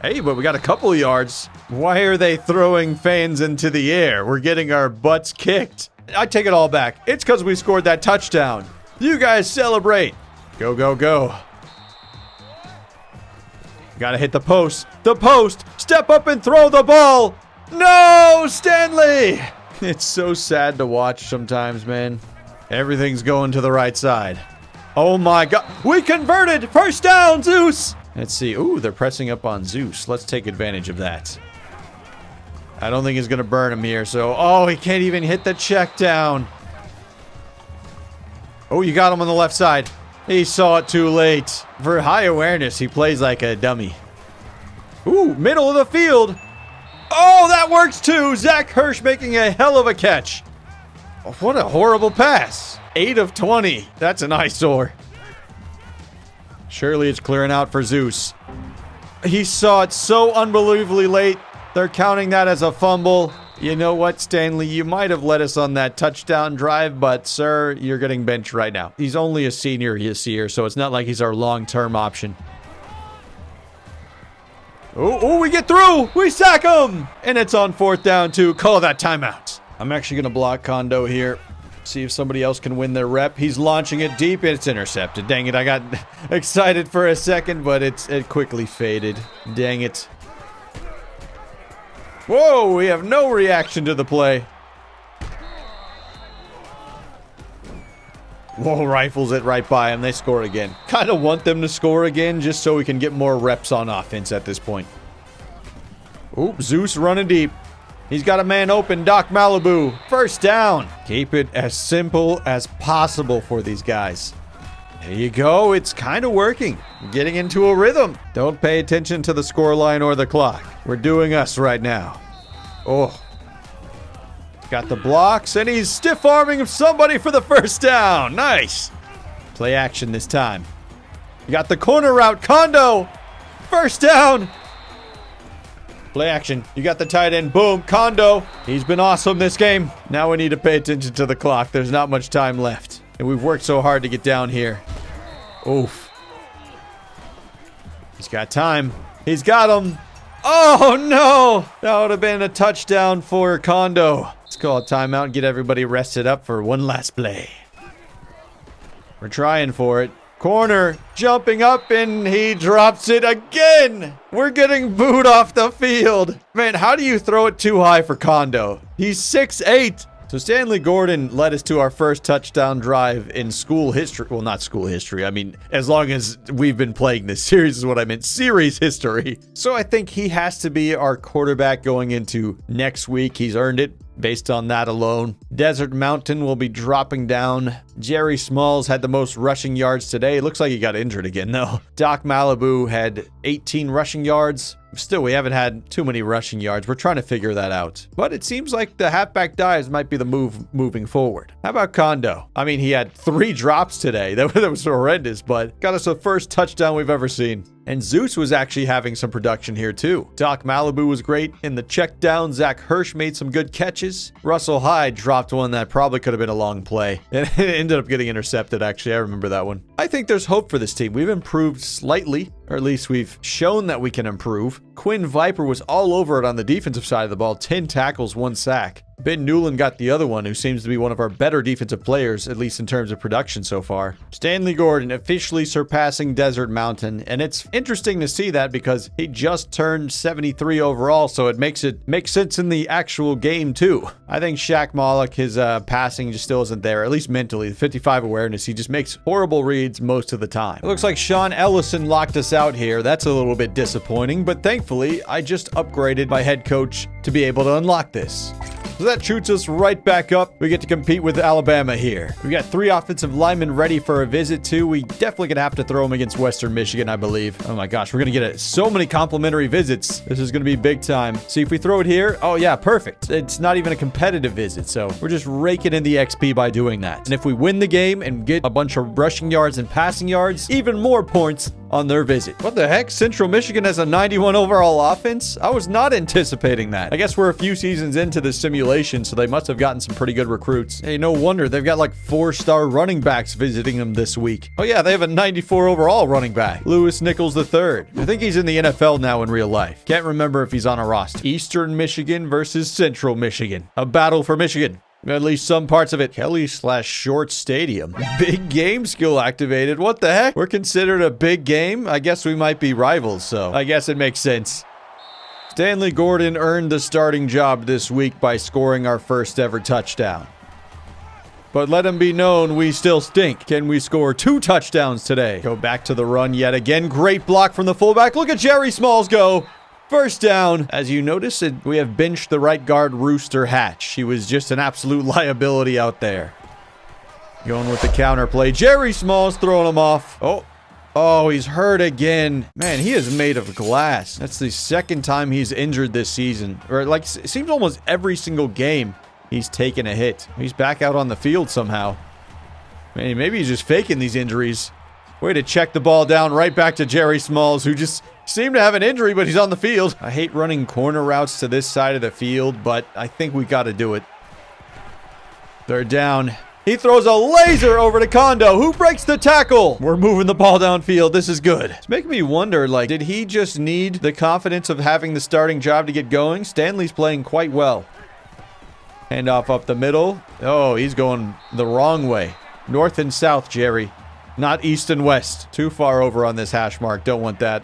Speaker 2: Hey, but we got a couple of yards. Why are they throwing fans into the air? We're getting our butts kicked. I take it all back. It's because we scored that touchdown. You guys celebrate. Go, go, go. Gotta hit the post. The post. Step up and throw the ball. No, Stanley. It's so sad to watch sometimes, man. Everything's going to the right side. Oh my God. We converted. First down, Zeus. Let's see. Ooh, they're pressing up on Zeus. Let's take advantage of that. I don't think he's going to burn him here. So, oh, he can't even hit the check down. Oh, you got him on the left side. He saw it too late. For high awareness, he plays like a dummy. Ooh, middle of the field. Oh, that works too. Zach Hirsch making a hell of a catch. What a horrible pass. 8 of 20. That's an eyesore. Surely it's clearing out for Zeus. He saw it so unbelievably late. They're counting that as a fumble. You know what, Stanley? You might have led us on that touchdown drive, but, sir, you're getting benched right now. He's only a senior this year, so it's not like he's our long-term option. Oh, we get through! We sack him! And it's on 4th down, too. Call that timeout. I'm actually going to block Kondo here. See if somebody else can win their rep. He's launching it deep. It's intercepted. Dang it, I got excited for a second, but it quickly faded. Dang it. Whoa, we have no reaction to the play. Whoa, rifles it right by him. They score again. Kind of want them to score again just so we can get more reps on offense at this point. Oop, Zeus running deep. He's got a man open. Doc Malibu. First down. Keep it as simple as possible for these guys. There you go. It's kind of working. Getting into a rhythm. Don't pay attention to the scoreline or the clock. We're doing us right now. Oh. Got the blocks, and he's stiff-arming somebody for the first down. Nice. Play action this time. You got the corner route. Kondo. First down. Play action. You got the tight end. Boom. Kondo. He's been awesome this game. Now we need to pay attention to the clock. There's not much time left. And we've worked so hard to get down here. Oof. He's got time. He's got him. Oh, no. That would have been a touchdown for Kondo. Let's call a timeout and get everybody rested up for one last play. We're trying for it. Corner, jumping up, and he drops it again. We're getting booed off the field. Man, how do you throw it too high for Kondo? He's 6'8". So Stanley Gordon led us to our first touchdown drive in school history. Well, not school history. I mean, as long as we've been playing this series is what I meant. Series history. So I think he has to be our quarterback going into next week. He's earned it. Based on that alone. Desert Mountain will be dropping down. Jerry Smalls had the most rushing yards today. It looks like he got injured again, though. Doc Malibu had 18 rushing yards. Still, we haven't had too many rushing yards. We're trying to figure that out. But it seems like the halfback dives might be the move moving forward. How about Kondo? I mean, he had 3 drops today. That was horrendous, but got us the first touchdown we've ever seen. And Zeus was actually having some production here too. Doc Malibu was great in the check down. Zach Hirsch made some good catches. Russell Hyde dropped one that probably could have been a long play. And it ended up getting intercepted, actually. I remember that one. I think there's hope for this team. We've improved slightly, or at least we've shown that we can improve. Quinn Viper was all over it on the defensive side of the ball. 10 tackles, 1 sack. Ben Newland got the other one, who seems to be one of our better defensive players, at least in terms of production so far. Stanley Gordon officially surpassing Desert Mountain, and it's interesting to see that because he just turned 73 overall, so it makes sense in the actual game too. I think Shaq Malik, his passing just still isn't there, at least mentally. The 55 awareness, he just makes horrible reads most of the time. It looks like Sean Ellison locked us out here. That's a little bit disappointing, but thankfully, I just upgraded my head coach to be able to unlock this. So that shoots us right back up. We get to compete with Alabama here. We got 3 offensive linemen ready for a visit too. We definitely gonna have to throw them against Western Michigan, I believe. Oh my gosh, we're gonna get so many complimentary visits. This is gonna be big time. See if we throw it here. Oh yeah, perfect. It's not even a competitive visit, so we're just raking in the XP by doing that. And if we win the game and get a bunch of rushing yards and passing yards, even more points on their visit. What the heck? Central Michigan has a 91 overall offense? I was not anticipating that. I guess we're a few seasons into the simulation, so they must have gotten some pretty good recruits. Hey, no wonder. They've got like 4-star running backs visiting them this week. Oh yeah, they have a 94 overall running back. Lewis Nichols III. I think he's in the NFL now in real life. Can't remember if he's on a roster. Eastern Michigan versus Central Michigan. A battle for Michigan. At least some parts of it. Kelly/Short Stadium. Big game skill activated. What the heck? We're considered a big game? I guess we might be rivals, so I guess it makes sense. Stanley Gordon earned the starting job this week by scoring our first ever touchdown. But let him be known, we still stink. Can we score 2 touchdowns today? Go back to the run yet again. Great block from the fullback. Look at Jerry Smalls go. First down. As you notice, we have benched the right guard Rooster Hatch. He was just an absolute liability out there. Going with the counter play. Jerry Smalls throwing him off. Oh, he's hurt again. Man, he is made of glass. That's the second time he's injured this season. Or like, it seems almost every single game he's taken a hit. He's back out on the field somehow. Man, maybe he's just faking these injuries. Way to check the ball down right back to Jerry Smalls, who just seemed to have an injury, but he's on the field. I hate running corner routes to this side of the field, but I think we got to do it. Third down. He throws a laser over to Kondo, who breaks the tackle. We're moving the ball downfield. This is good. It's making me wonder, like, did he just need the confidence of having the starting job to get going? Stanley's playing quite well. Handoff up the middle. Oh, he's going the wrong way. North and south, Jerry. Not east and west. Too far over on this hash mark. Don't want that.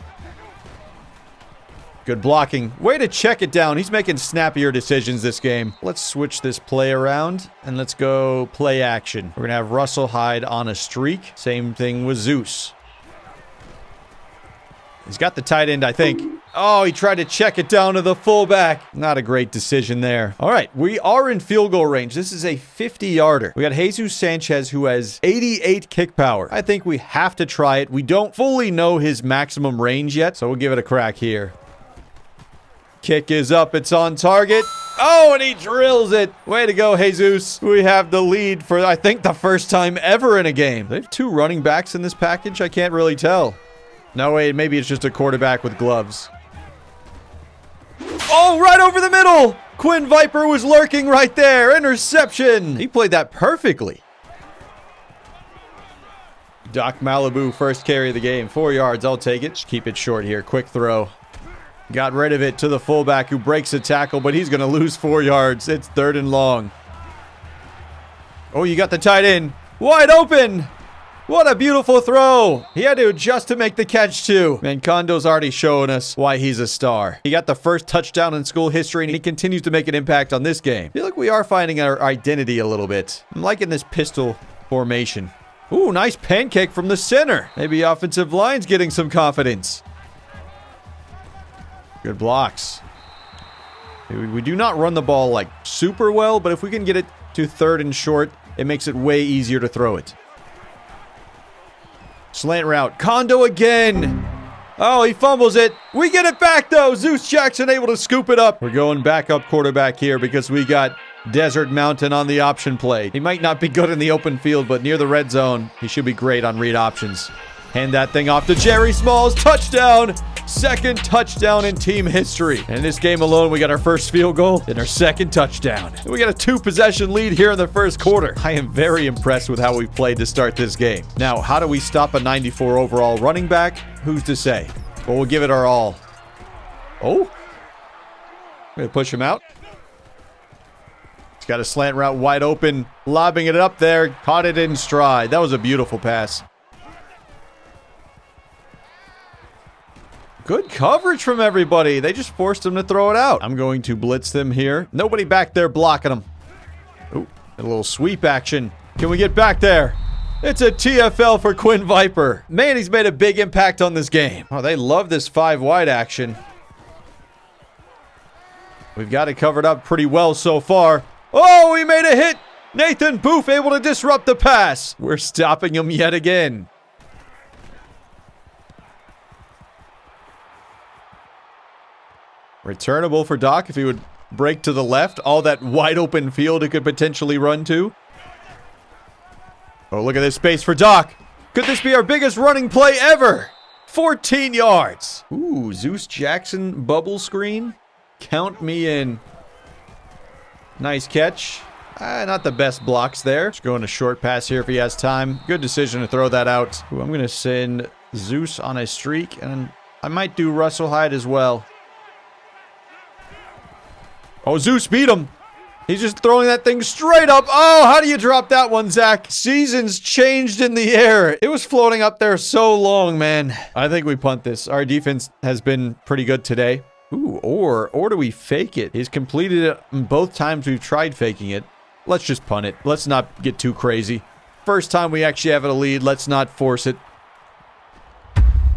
Speaker 2: Good blocking. Way to check it down. He's making snappier decisions this game. Let's switch this play around and let's go play action. We're going to have Russell Hyde on a streak. Same thing with Zeus. He's got the tight end, I think. Oh, he tried to check it down to the fullback. Not a great decision there. All right, we are in field goal range. This is a 50-yarder. We got Jesus Sanchez, who has 88 kick power. I think we have to try it. We don't fully know his maximum range yet, so we'll give it a crack here. Kick is up. It's on target. Oh, and he drills it. Way to go, Jesus. We have the lead for, I think, the first time ever in a game. They have 2 running backs in this package? I can't really tell. No, wait, maybe it's just a quarterback with gloves. Oh, right over the middle. Quinn Viper was lurking right there. Interception. He played that perfectly. Doc Malibu, first carry of the game. 4 yards. I'll take it. Just keep it short here. Quick throw. Got rid of it to the fullback who breaks a tackle, but he's going to lose 4 yards. It's 3rd and long. Oh, you got the tight end. Wide open. What a beautiful throw. He had to adjust to make the catch, too. Man, Kondo's already showing us why he's a star. He got the first touchdown in school history, and he continues to make an impact on this game. I feel like we are finding our identity a little bit. I'm liking this pistol formation. Ooh, nice pancake from the center. Maybe offensive line's getting some confidence. Good blocks. We do not run the ball like super well, but if we can get it to 3rd and short, it makes it way easier to throw it. Slant route. Kondo again. Oh, he fumbles it. We get it back, though. Zeus Jackson able to scoop it up. We're going backup quarterback here because we got Desert Mountain on the option play. He might not be good in the open field, but near the red zone, he should be great on read options. Hand that thing off to Jerry Smalls. Touchdown. 2nd touchdown in team history. And in this game alone, we got our first field goal and our 2nd touchdown. And we got a 2-possession lead here in the first quarter. I am very impressed with how we've played to start this game. Now, how do we stop a 94 overall running back? Who's to say? Well, we'll give it our all. Oh. We're going to push him out. He's got a slant route wide open. Lobbing it up there. Caught it in stride. That was a beautiful pass. Good coverage from everybody. They just forced him to throw it out. I'm going to blitz them here. Nobody back there blocking them. Ooh, a little sweep action. Can we get back there? It's a TFL for Quinn Viper. Man, he's made a big impact on this game. Oh, they love this 5 wide action. We've got it covered up pretty well so far. Oh, we made a hit. Nathan Booth able to disrupt the pass. We're stopping him yet again. Returnable for Doc if he would break to the left. All that wide open field it could potentially run to. Oh, look at this space for Doc. Could this be our biggest running play ever? 14 yards. Ooh, Zeus Jackson bubble screen. Count me in. Nice catch. Not the best blocks there. Just going a short pass here if he has time. Good decision to throw that out. Ooh, I'm going to send Zeus on a streak, and I might do Russell Hyde as well. Oh, Zeus beat him. He's just throwing that thing straight up. Oh, how do you drop that one, Zach? Seasons changed in the air. It was floating up there so long, man. I think we punt this. Our defense has been pretty good today. Ooh, or do we fake it? He's completed it both times we've tried faking it. Let's just punt it. Let's not get too crazy. First time we actually have a lead. Let's not force it.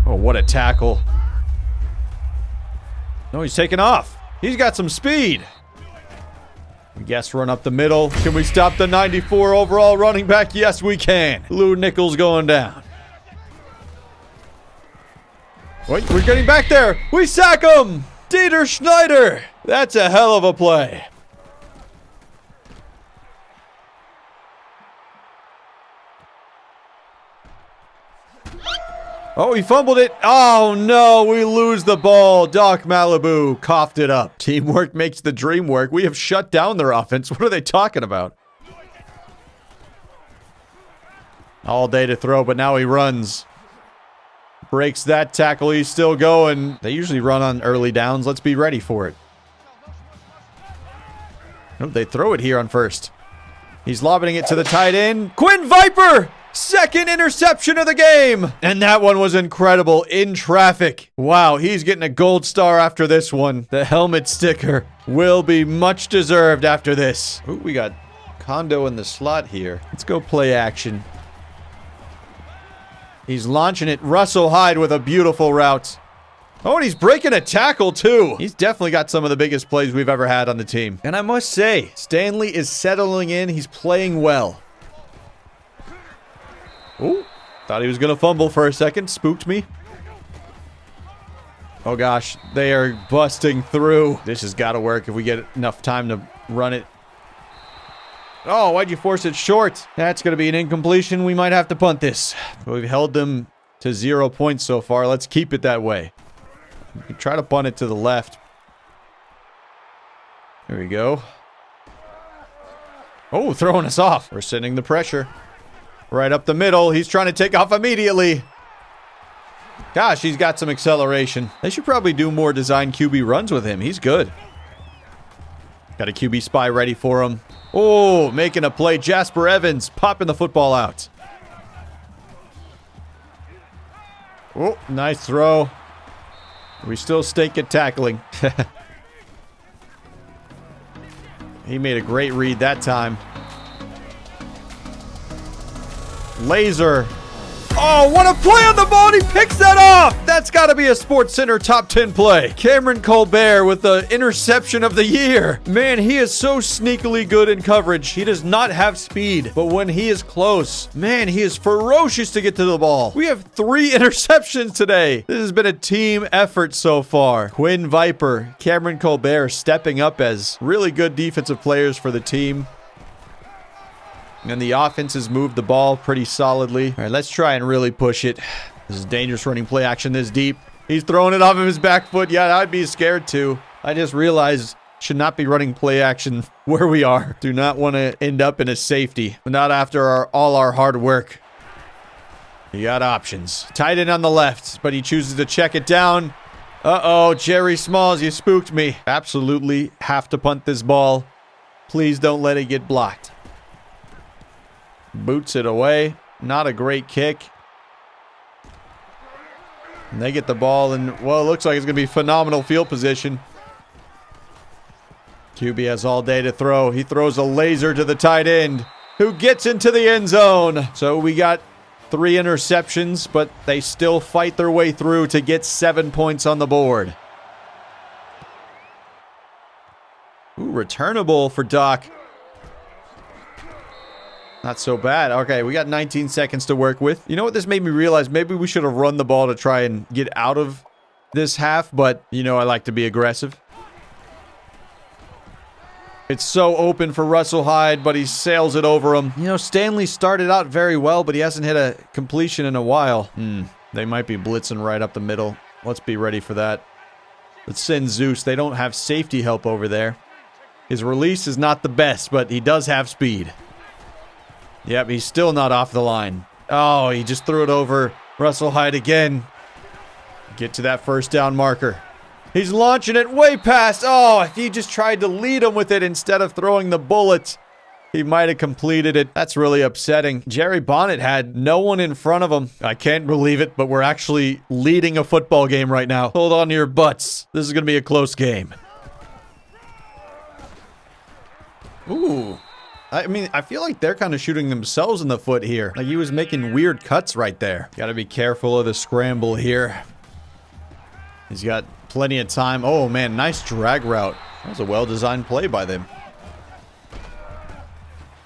Speaker 2: Oh, what a tackle. No, he's taking off. He's got some speed. Yes, run up the middle. Can we stop the 94 overall running back? Yes, we can. Lou Nichols going down. Wait, we're getting back there. We sack him. Dieter Schneider. That's a hell of a play. Oh, he fumbled it. Oh, no, we lose the ball. Doc Malibu coughed it up. Teamwork makes the dream work. We have shut down their offense. What are they talking about? All day to throw, but now he runs. Breaks that tackle. He's still going. They usually run on early downs. Let's be ready for it. Oh, they throw it here on first. He's lobbing it to the tight end. Quinn Viper! Second interception of the game. And that one was incredible in traffic. Wow, he's getting a gold star after this one. The helmet sticker will be much deserved after this. Ooh, we got Kondo in the slot here. Let's go play action. He's launching it. Russell Hyde with a beautiful route. Oh, and he's breaking a tackle, too. He's definitely got some of the biggest plays we've ever had on the team. And I must say, Stanley is settling in. He's playing well. Ooh, thought he was going to fumble for a second. Spooked me. Oh, gosh. They are busting through. This has got to work if we get enough time to run it. Oh, why'd you force it short? That's going to be an incompletion. We might have to punt this. We've held them to 0 points so far. Let's keep it that way. We can try to punt it to the left. There we go. Oh, throwing us off. We're sending the pressure. Right up the middle. He's trying to take off immediately. Gosh, he's got some acceleration. They should probably do more design QB runs with him. He's good. Got a QB spy ready for him. Oh, making a play. Jasper Evans popping the football out. Oh, nice throw. We still stink at tackling. He made a great read that time. Laser. Oh, what a play on the ball, and he picks that off! That's got to be a Sports Center top 10 play. Cameron Colbert with the interception of the year. Man, he is so sneakily good in coverage. He does not have speed, but when he is close, man, he is ferocious to get to the ball. We have 3 interceptions today. This has been a team effort so far. Quinn Viper, Cameron Colbert stepping up as really good defensive players for the team. And the offense has moved the ball pretty solidly. All right, let's try and really push it. This is dangerous running play action this deep. He's throwing it off of his back foot. Yeah, I'd be scared too. I just realized should not be running play action where we are. Do not want to end up in a safety. Not after all our hard work. He got options. Tight end on the left, but he chooses to check it down. Uh-oh, Jerry Smalls, you spooked me. Absolutely have to punt this ball. Please don't let it get blocked. Boots it away. Not a great kick. And they get the ball, and, well, it looks like it's going to be phenomenal field position. QB has all day to throw. He throws a laser to the tight end, who gets into the end zone. So we got 3 interceptions, but they still fight their way through to get 7 points on the board. returnable for Doc. Not so bad. Okay, we got 19 seconds to work with. You know what this made me realize? Maybe we should have run the ball to try and get out of this half, but, you know, I like to be aggressive. It's so open for Russell Hyde, but he sails it over him. You know, Stanley started out very well, but he hasn't hit a completion in a while. They might be blitzing right up the middle. Let's be ready for that. Let's send Zeus. They don't have safety help over there. His release is not the best, but he does have speed. Yep, he's still not off the line. Oh, he just threw it over Russell Hyde again. Get to that first down marker. He's launching it way past. Oh, if he just tried to lead him with it instead of throwing the bullet, he might have completed it. That's really upsetting. Jerry Bonnet had no one in front of him. I can't believe it, but we're actually leading a football game right now. Hold on to your butts. This is going to be a close game. Ooh. I mean, I feel like they're kind of shooting themselves in the foot here. Like he was making weird cuts right there. Got to be careful of the scramble here. He's got plenty of time. Oh, man, nice drag route. That was a well-designed play by them.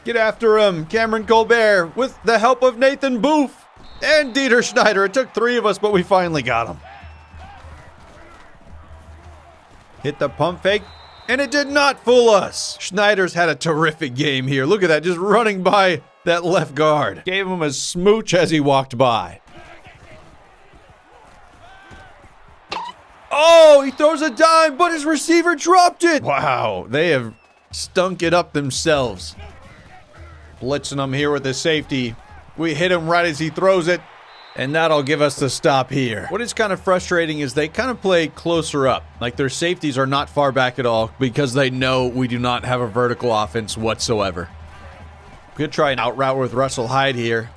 Speaker 2: Get after him, Cameron Colbert, with the help of Nathan Booth and Dieter Schneider. It took 3 of us, but we finally got him. Hit the pump fake. And it did not fool us. Schneider's had a terrific game here. Look at that, just running by that left guard. Gave him a smooch as he walked by. Oh, he throws a dime, but his receiver dropped it. Wow, they have stunk it up themselves. Blitzing him here with the safety. We hit him right as he throws it. And that'll give us the stop here. What is kind of frustrating is they kind of play closer up. Like their safeties are not far back at all because they know we do not have a vertical offense whatsoever. I'm going to try an out route with Russell Hyde here.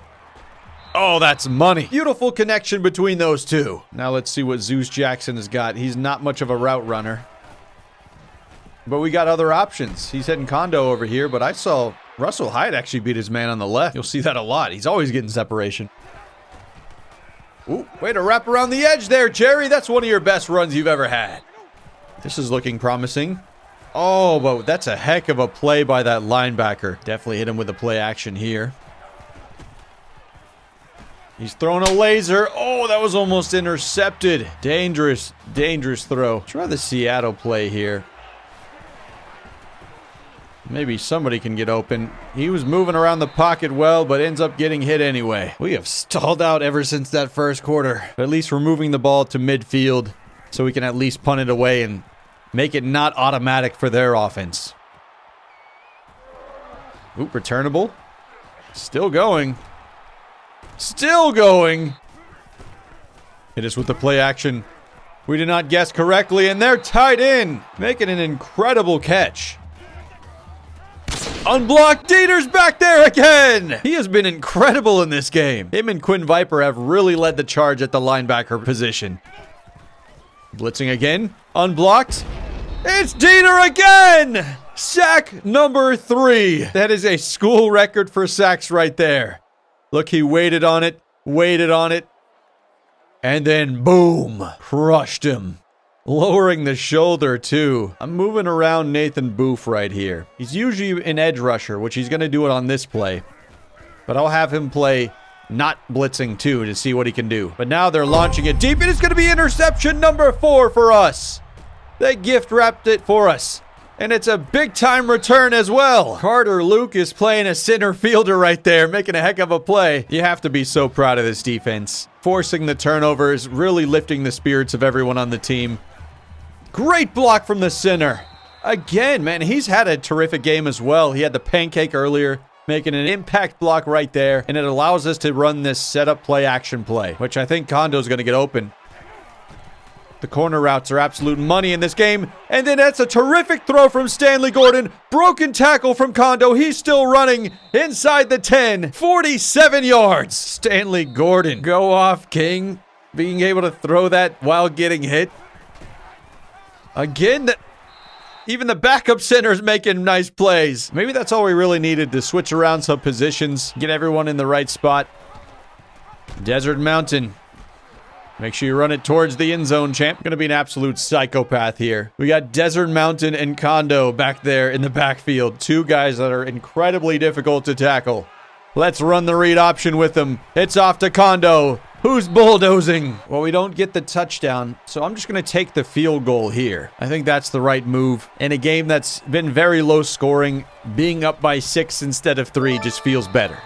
Speaker 2: Oh, that's money. Beautiful connection between those two. Now let's see what Zeus Jackson has got. He's not much of a route runner. But we got other options. He's heading condo over here, but I saw Russell Hyde actually beat his man on the left. You'll see that a lot. He's always getting separation. Ooh, way to wrap around the edge there, Jerry. That's one of your best runs you've ever had. This is looking promising. Oh, but that's a heck of a play by that linebacker. Definitely hit him with a play action here. He's throwing a laser. Oh, that was almost intercepted. Dangerous, dangerous throw. Try the Seattle play here. Maybe somebody can get open. He was moving around the pocket well, but ends up getting hit anyway. We have stalled out ever since that first quarter. But at least we're moving the ball to midfield so we can at least punt it away and make it not automatic for their offense. Oop, returnable. Still going. Still going. Hit us with the play action. We did not guess correctly, and they're tied in, making an incredible catch. Unblocked. Dieter's back there again. He has been incredible in this game. Him and Quinn Viper have really led the charge at the linebacker position. Blitzing again. Unblocked. It's Dieter again. Sack number 3. That is a school record for sacks right there. Look, he waited on it, and then boom, crushed him. Lowering the shoulder, too. I'm moving around Nathan Booth right here. He's usually an edge rusher, which he's going to do it on this play. But I'll have him play not blitzing, too, to see what he can do. But now they're launching it deep, and it's going to be interception number 4 for us. They gift wrapped it for us. And it's a big-time return as well. Carter Luke is playing a center fielder right there, making a heck of a play. You have to be so proud of this defense. Forcing the turnovers, really lifting the spirits of everyone on the team. Great block from the center. Again, man, he's had a terrific game as well. He had the pancake earlier, making an impact block right there, and it allows us to run this setup play action play, which I think Kondo's going to get open. The corner routes are absolute money in this game, and then that's a terrific throw from Stanley Gordon. Broken tackle from Kondo. He's still running inside the 10. 47 yards. Stanley Gordon. Go off, King. Being able to throw that while getting hit. Again, even the backup center is making nice plays. Maybe that's all we really needed, to switch around some positions, get everyone in the right spot. Desert Mountain. Make sure you run it towards the end zone, champ. Gonna be an absolute psychopath here. We got Desert Mountain and Kondo back there in the backfield. Two guys that are incredibly difficult to tackle. Let's run the read option with them. It's off to Kondo. Who's bulldozing? Well, we don't get the touchdown, so I'm just going to take the field goal here. I think that's the right move. In a game that's been very low scoring, being up by 6 instead of 3 just feels better.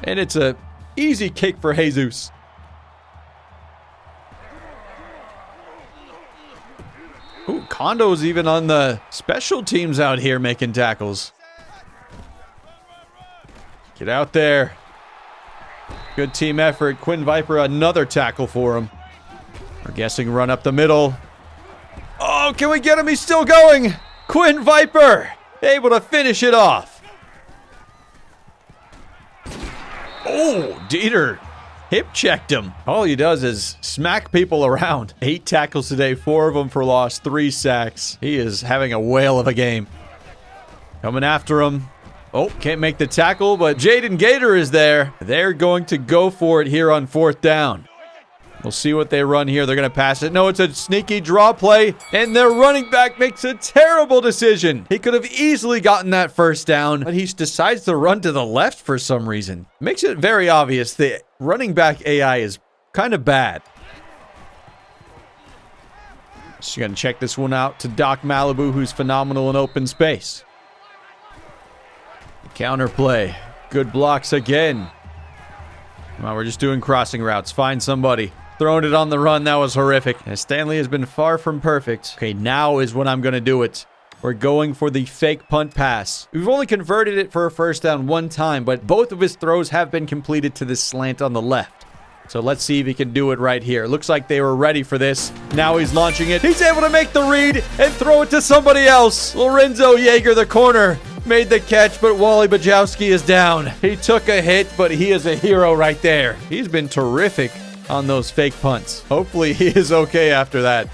Speaker 2: And it's a easy kick for Jesus. Ooh, Kondo's even on the special teams out here making tackles. Get out there. Good team effort. Quinn Viper, another tackle for him. We're guessing run up the middle. Oh, can we get him? He's still going. Quinn Viper, able to finish it off. Oh, Dieter hip checked him. All he does is smack people around. 8 tackles today, 4 of them for loss, 3 sacks. He is having a whale of a game. Coming after him. Oh, can't make the tackle, but Jaden Gator is there. They're going to go for it here on 4th down. We'll see what they run here. They're going to pass it. No, it's a sneaky draw play, and their running back makes a terrible decision. He could have easily gotten that 1st down, but he decides to run to the left for some reason. Makes it very obvious the running back AI is kind of bad. Just going to check this one out to Doc Malibu, who's phenomenal in open space. Counter play. Good blocks again. Come on, we're just doing crossing routes. Find somebody. Throwing it on the run. That was horrific. And Stanley has been far from perfect. Okay, now is when I'm going to do it. We're going for the fake punt pass. We've only converted it for a 1st down 1 time, but both of his throws have been completed to this slant on the left. So let's see if he can do it right here. Looks like they were ready for this. Now he's launching it. He's able to make the read and throw it to somebody else. Lorenzo Yeager, the corner, made the catch, but Wally Bajowski is down. He took a hit, but he is a hero right there. He's been terrific on those fake punts. Hopefully he is okay after that.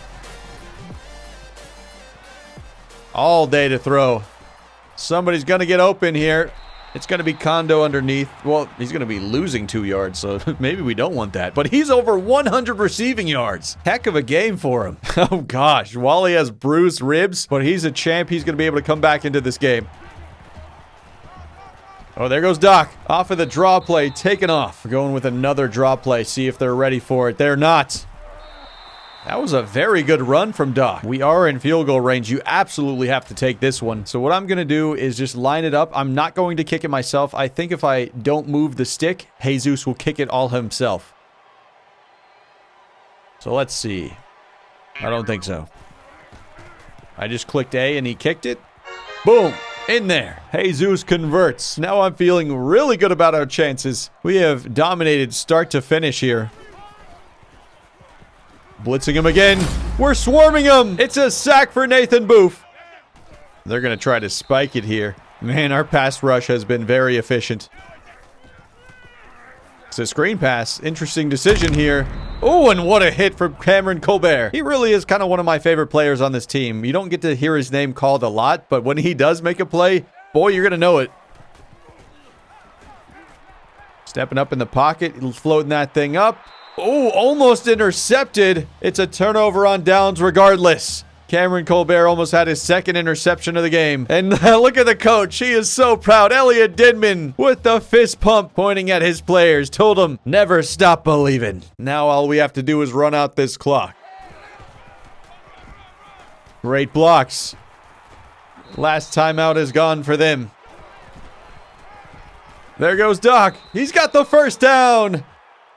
Speaker 2: All day to throw. Somebody's going to get open here. It's going to be Kondo underneath. Well, he's going to be losing 2 yards, so maybe we don't want that. But he's over 100 receiving yards. Heck of a game for him. Oh, gosh. Wally has bruised ribs, but he's a champ. He's going to be able to come back into this game. Oh, there goes Doc. Off of the draw play, taken off. We're going with another draw play, see if they're ready for it. They're not. That was a very good run from Doc. We are in field goal range. You absolutely have to take this one. So what I'm going to do is just line it up. I'm not going to kick it myself. I think if I don't move the stick, Jesus will kick it all himself. So let's see. I don't think so. I just clicked A and he kicked it. Boom. In there. Jesus converts. Now I'm feeling really good about our chances. We have dominated start to finish here. Blitzing him again. We're swarming him. It's a sack for Nathan Booth. They're going to try to spike it here. Man, our pass rush has been very efficient. It's a screen pass. Interesting decision here. Oh, and what a hit from Cameron Colbert. He really is kind of one of my favorite players on this team. You don't get to hear his name called a lot, but when he does make a play, boy, you're going to know it. Stepping up in the pocket, floating that thing up. Oh, almost intercepted. It's a turnover on downs regardless. Cameron Colbert almost had his 2nd interception of the game. And look at the coach. He is so proud. Elliot Denman with the fist pump pointing at his players. Told them, never stop believing. Now all we have to do is run out this clock. Great blocks. Last timeout is gone for them. There goes Doc. He's got the 1st down.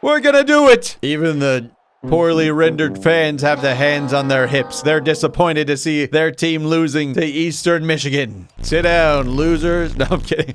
Speaker 2: We're gonna do it. Even the poorly rendered fans have their hands on their hips. They're disappointed to see their team losing to Eastern Michigan. Sit down, losers. No, I'm kidding.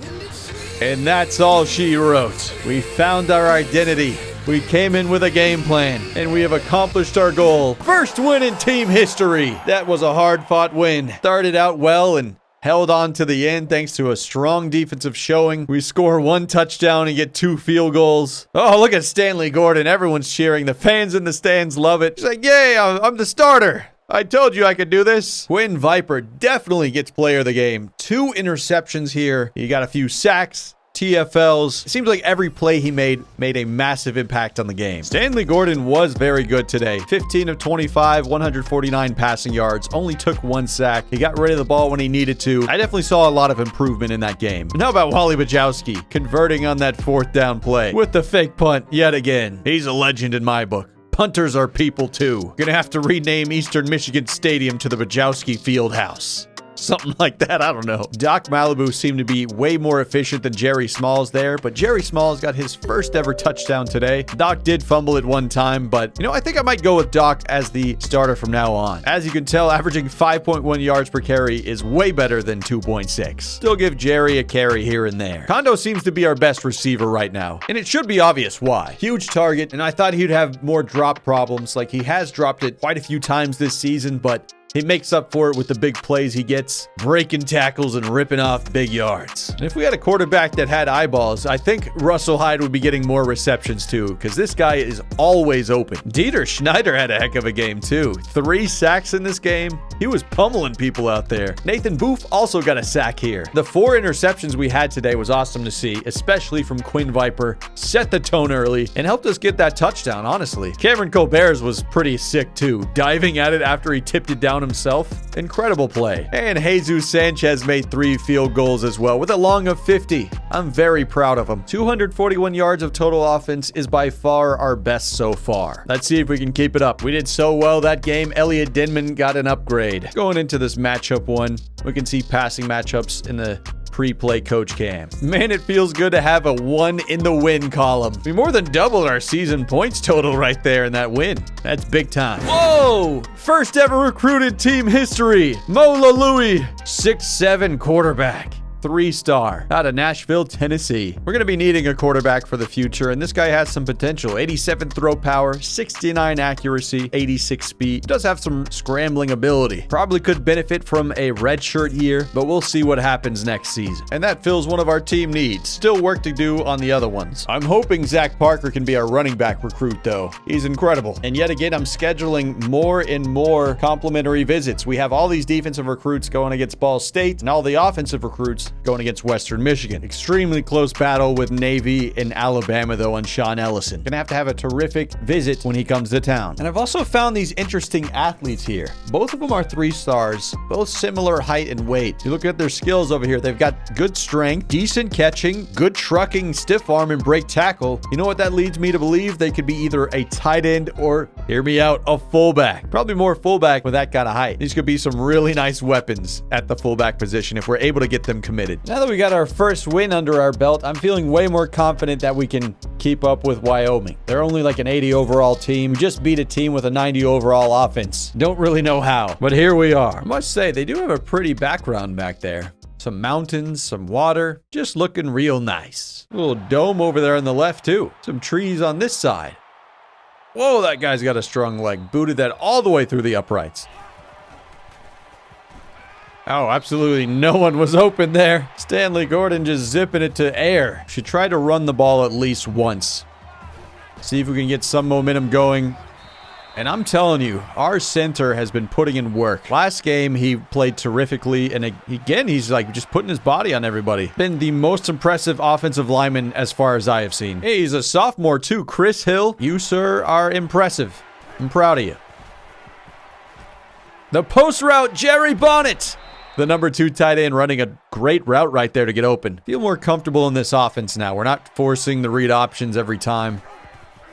Speaker 2: And that's all she wrote. We found our identity. We came in with a game plan, and we have accomplished our goal. First win in team history. That was a hard-fought win. Started out well and held on to the end thanks to a strong defensive showing. We score 1 touchdown and get 2 field goals. Oh, look at Stanley Gordon. Everyone's cheering. The fans in the stands love it. She's like, yay, I'm the starter. I told you I could do this. Quinn Viper definitely gets player of the game. 2 interceptions here. He got a few sacks. TFLs. It seems like every play he made a massive impact on the game. Stanley Gordon was very good today. 15 of 25, 149 passing yards, only took 1 sack. He got rid of the ball when he needed to. I definitely saw a lot of improvement in that game. And how about Wally Bajowski converting on that 4th down play with the fake punt yet again? He's a legend in my book. Punters are people too. Gonna have to rename Eastern Michigan Stadium to the Bajowski Fieldhouse. Something like that, I don't know. Doc Malibu seemed to be way more efficient than Jerry Smalls there, but Jerry Smalls got his first ever touchdown today. Doc did fumble it one time, but I think I might go with Doc as the starter from now on. As you can tell, averaging 5.1 yards per carry is way better than 2.6. Still give Jerry a carry here and there. Kondo seems to be our best receiver right now, and it should be obvious why. Huge target, and I thought he'd have more drop problems. Like, he has dropped it quite a few times this season, but he makes up for it with the big plays he gets, breaking tackles and ripping off big yards. And if we had a quarterback that had eyeballs, I think Russell Hyde would be getting more receptions too, because this guy is always open. Dieter Schneider had a heck of a game too. 3 sacks in this game. He was pummeling people out there. Nathan Booth also got a sack here. The 4 interceptions we had today was awesome to see, especially from Quinn Viper. Set the tone early and helped us get that touchdown, honestly. Cameron Colbert's was pretty sick too, diving at it after he tipped it down himself. Incredible play. And Jesus Sanchez made 3 field goals as well with a long of 50. I'm very proud of him. 241 yards of total offense is by far our best so far. Let's see if we can keep it up. We did so well that game. Elliot Denman got an upgrade. Going into this matchup one, we can see passing matchups in the pre-play coach cam. Man, it feels good to have a 1 in the win column. We more than doubled our season points total right there in that win. That's big time. Whoa! First ever recruited team history. Mo Lalui, 6'7" quarterback. 3-star out of Nashville, Tennessee. We're going to be needing a quarterback for the future, and this guy has some potential. 87 throw power, 69 accuracy, 86 speed. Does have some scrambling ability. Probably could benefit from a redshirt year, but we'll see what happens next season. And that fills one of our team needs. Still work to do on the other ones. I'm hoping Zach Parker can be our running back recruit, though. He's incredible. And yet again, I'm scheduling more and more complimentary visits. We have all these defensive recruits going against Ball State, and all the offensive recruits going against Western Michigan. Extremely close battle with Navy and Alabama, though, on Sean Ellison. Gonna have to have a terrific visit when he comes to town. And I've also found these interesting athletes here. Both of them are 3-stars, both similar height and weight. You look at their skills over here. They've got good strength, decent catching, good trucking, stiff arm, and break tackle. You know what that leads me to believe? They could be either a tight end or, hear me out, a fullback. Probably more fullback with that kind of height. These could be some really nice weapons at the fullback position if we're able to get them committed. Now that we got our first win under our belt, I'm feeling way more confident that we can keep up with Wyoming. They're only like an 80 overall team. We just beat a team with a 90 overall offense. Don't really know how, but here we are. I must say, they do have a pretty background back there. Some mountains, some water, just looking real nice. A little dome over there on the left too. Some trees on this side. Whoa, that guy's got a strong leg. Booted that all the way through the uprights. Oh, absolutely no one was open there. Stanley Gordon just zipping it to air. Should try to run the ball at least once. See if we can get some momentum going. And I'm telling you, our center has been putting in work. Last game, he played terrifically. And again, he's like just putting his body on everybody. Been the most impressive offensive lineman as far as I have seen. Hey, he's a sophomore too. Chris Hill, you, sir, are impressive. I'm proud of you. The post route, Jerry Bonnet. The number 2 tight end running a great route right there to get open. Feel more comfortable in this offense now. We're not forcing the read options every time.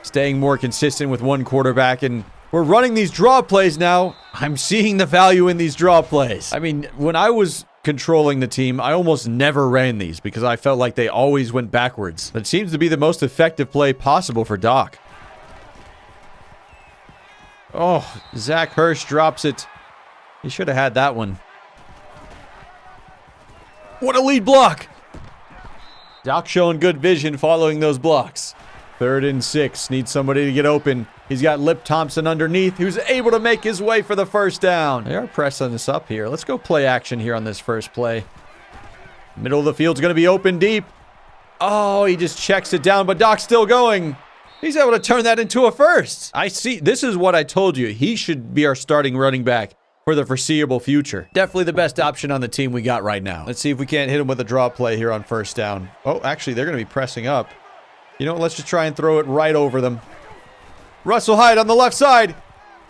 Speaker 2: Staying more consistent with one quarterback, and we're running these draw plays now. I'm seeing the value in these draw plays. I mean, when I was controlling the team, I almost never ran these because I felt like they always went backwards. That seems to be the most effective play possible for Doc. Oh, Zach Hirsch drops it. He should have had that one. What a lead block! Doc showing good vision following those blocks. 3rd and 6. Needs somebody to get open. He's got Lip Thompson underneath, who's able to make his way for the first down. They are pressing this up here. Let's go play action here on this first play. Middle of the field's going to be open deep. Oh, he just checks it down, but Doc's still going. He's able to turn that into a first. I see. This is what I told you. He should be our starting running back for the foreseeable future. Definitely the best option on the team we got right now. Let's see if we can't hit him with a draw play here on first down. Oh, actually, they're going to be pressing up. You know what? Let's just try and throw it right over them. Russell Hyde on the left side.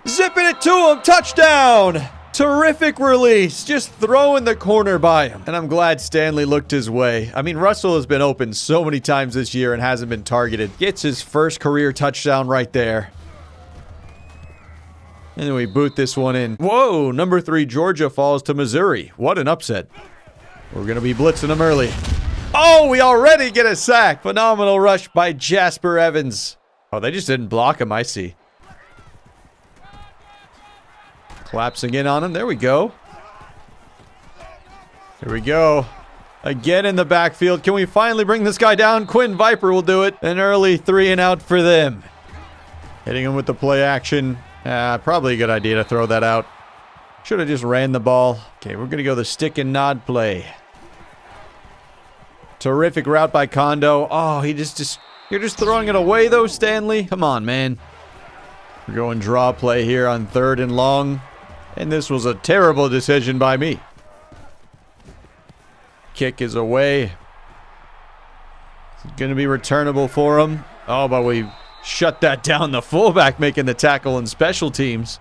Speaker 2: Zipping it to him. Touchdown. Terrific release. Just throwing the corner by him. And I'm glad Stanley looked his way. I mean, Russell has been open so many times this year and hasn't been targeted. Gets his first career touchdown right there. And then we boot this one in. Whoa, number 3 Georgia falls to Missouri. What an upset. We're going to be blitzing them early. Oh, we already get a sack. Phenomenal rush by Jasper Evans. Oh, they just didn't block him, I see. Collapsing in on him. There we go. Here we go. Again in the backfield. Can we finally bring this guy down? Quinn Viper will do it. An early 3 and out for them. Hitting him with the play action. Probably a good idea to throw that out. Should have just ran the ball. Okay, we're going to go the stick and nod play. Terrific route by Kondo. Oh, you're just throwing it away though, Stanley. Come on, man. We're going draw play here on 3rd and long. And this was a terrible decision by me. Kick is away. It's going to be returnable for him. Oh, but we shut that down. The fullback making the tackle in special teams.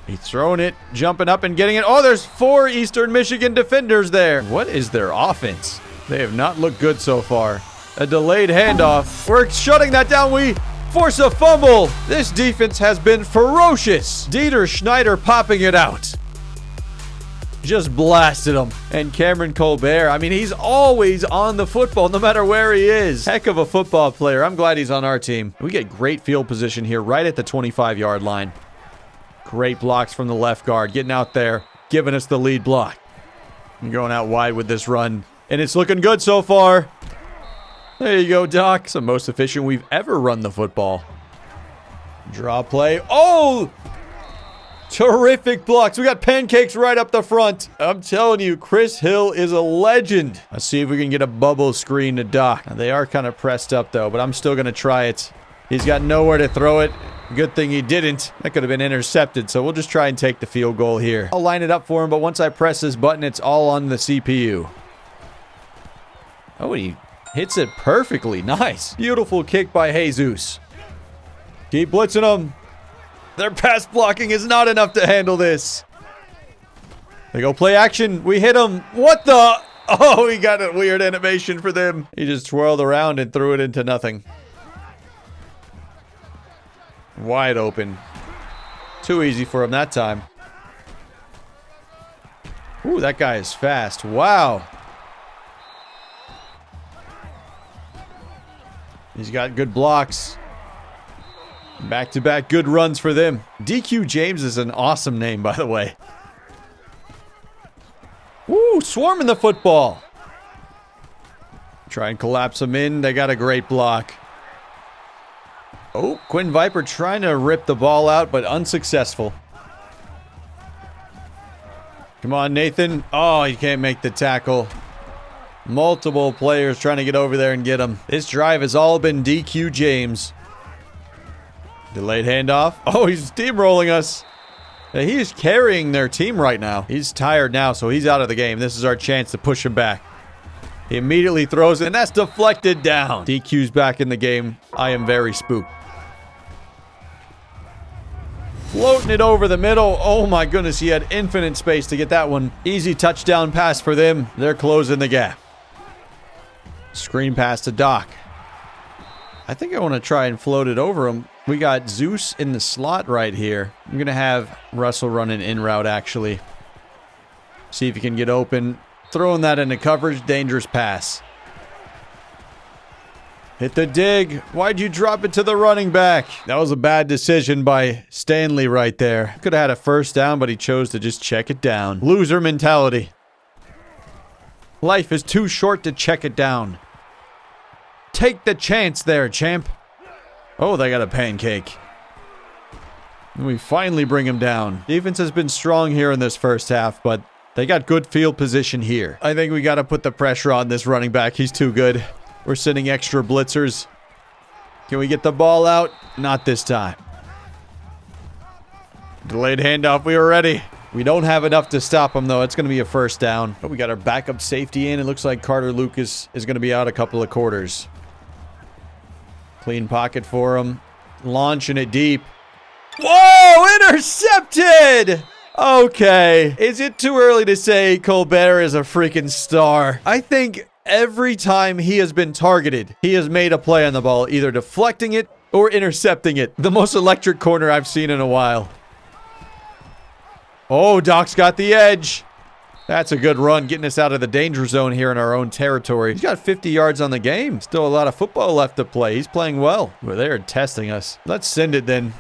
Speaker 2: He's throwing it, jumping up and getting it. Oh, there's 4 Eastern Michigan defenders there. What is their offense? They have not looked good so far. A delayed handoff. We're shutting that down. We force a fumble. This defense has been ferocious. Dieter Schneider popping it out. Just blasted him. And Cameron Colbert, I mean, he's always on the football no matter where he is. Heck of a football player. I'm glad he's on our team. We get great field position here right at the 25-yard line. Great blocks from the left guard. Getting out there, giving us the lead block. I'm going out wide with this run. And it's looking good so far. There you go, Doc. It's the most efficient we've ever run the football. Draw play. Oh! Terrific blocks. We got pancakes right up the front. I'm telling you, Chris Hill is a legend. Let's see if we can get a bubble screen to Doc. Now, they are kind of pressed up, though, but I'm still going to try it. He's got nowhere to throw it. Good thing he didn't. That could have been intercepted, so we'll just try and take the field goal here. I'll line it up for him, but once I press this button, it's all on the CPU. Oh, he hits it perfectly. Nice. Beautiful kick by Jesus. Keep blitzing them. Their pass blocking is not enough to handle this. They go play action. We hit him. What the? Oh, he got a weird animation for them. He just twirled around and threw it into nothing. Wide open. Too easy for him that time. Ooh, that guy is fast. Wow. He's got good blocks. Back-to-back good runs for them. DQ James is an awesome name, by the way. Woo, swarming the football. Try and collapse them in. They got a great block. Oh, Quinn Viper trying to rip the ball out, but unsuccessful. Come on, Nathan. Oh, he can't make the tackle. Multiple players trying to get over there and get him. This drive has all been DQ James. Delayed handoff. Oh, he's steamrolling us. He is carrying their team right now. He's tired now, so he's out of the game. This is our chance to push him back. He immediately throws it, and that's deflected down. DQ's back in the game. I am very spooked. Floating it over the middle. Oh my goodness, he had infinite space to get that one. Easy touchdown pass for them. They're closing the gap. Screen pass to Doc. I think I want to try and float it over him. We got Zeus in the slot right here. I'm going to have Russell run an in route, actually. See if he can get open. Throwing that into coverage. Dangerous pass. Hit the dig. Why'd you drop it to the running back? That was a bad decision by Stanley right there. Could have had a first down, but he chose to just check it down. Loser mentality. Life is too short to check it down. Take the chance there, champ. Oh, they got a pancake. And we finally bring him down. Defense has been strong here in this first half, but they got good field position here. I think we got to put the pressure on this running back. He's too good. We're sending extra blitzers. Can we get the ball out? Not this time. Delayed handoff. We were ready. We don't have enough to stop him, though. It's going to be a first down. But we got our backup safety in. It looks like Carter Lucas is going to be out a couple of quarters. Clean pocket for him. Launching it deep. Whoa! Intercepted! Okay. Is it too early to say Colbert is a freaking star? I think every time he has been targeted, he has made a play on the ball, either deflecting it or intercepting it. The most electric corner I've seen in a while. Oh, Doc's got the edge. That's a good run, getting us out of the danger zone here in our own territory. He's got 50 yards on the game. Still a lot of football left to play. He's playing well. Well, they're testing us. Let's send it then.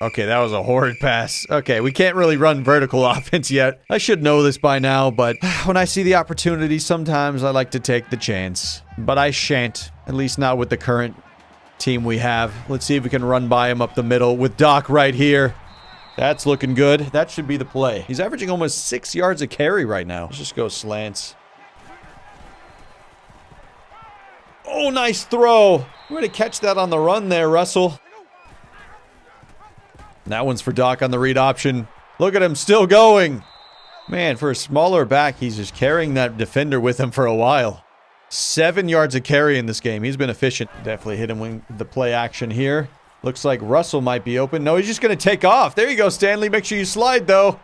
Speaker 2: Okay, that was a horrid pass. Okay, we can't really run vertical offense yet. I should know this by now, but when I see the opportunity, sometimes I like to take the chance. But I shan't, at least not with the current team we have. Let's see if we can run by him up the middle with Doc right here. That's looking good. That should be the play. He's averaging almost 6 yards a carry right now. Let's just go slants. Oh, nice throw. We're going to catch that on the run there, Russell. That one's for Doc on the read option. Look at him still going. Man, for a smaller back, he's just carrying that defender with him for a while. 7 yards a carry in this game. He's been efficient. Definitely hit him with the play action here. Looks like Russell might be open. No, he's just going to take off. There you go, Stanley. Make sure you slide, though.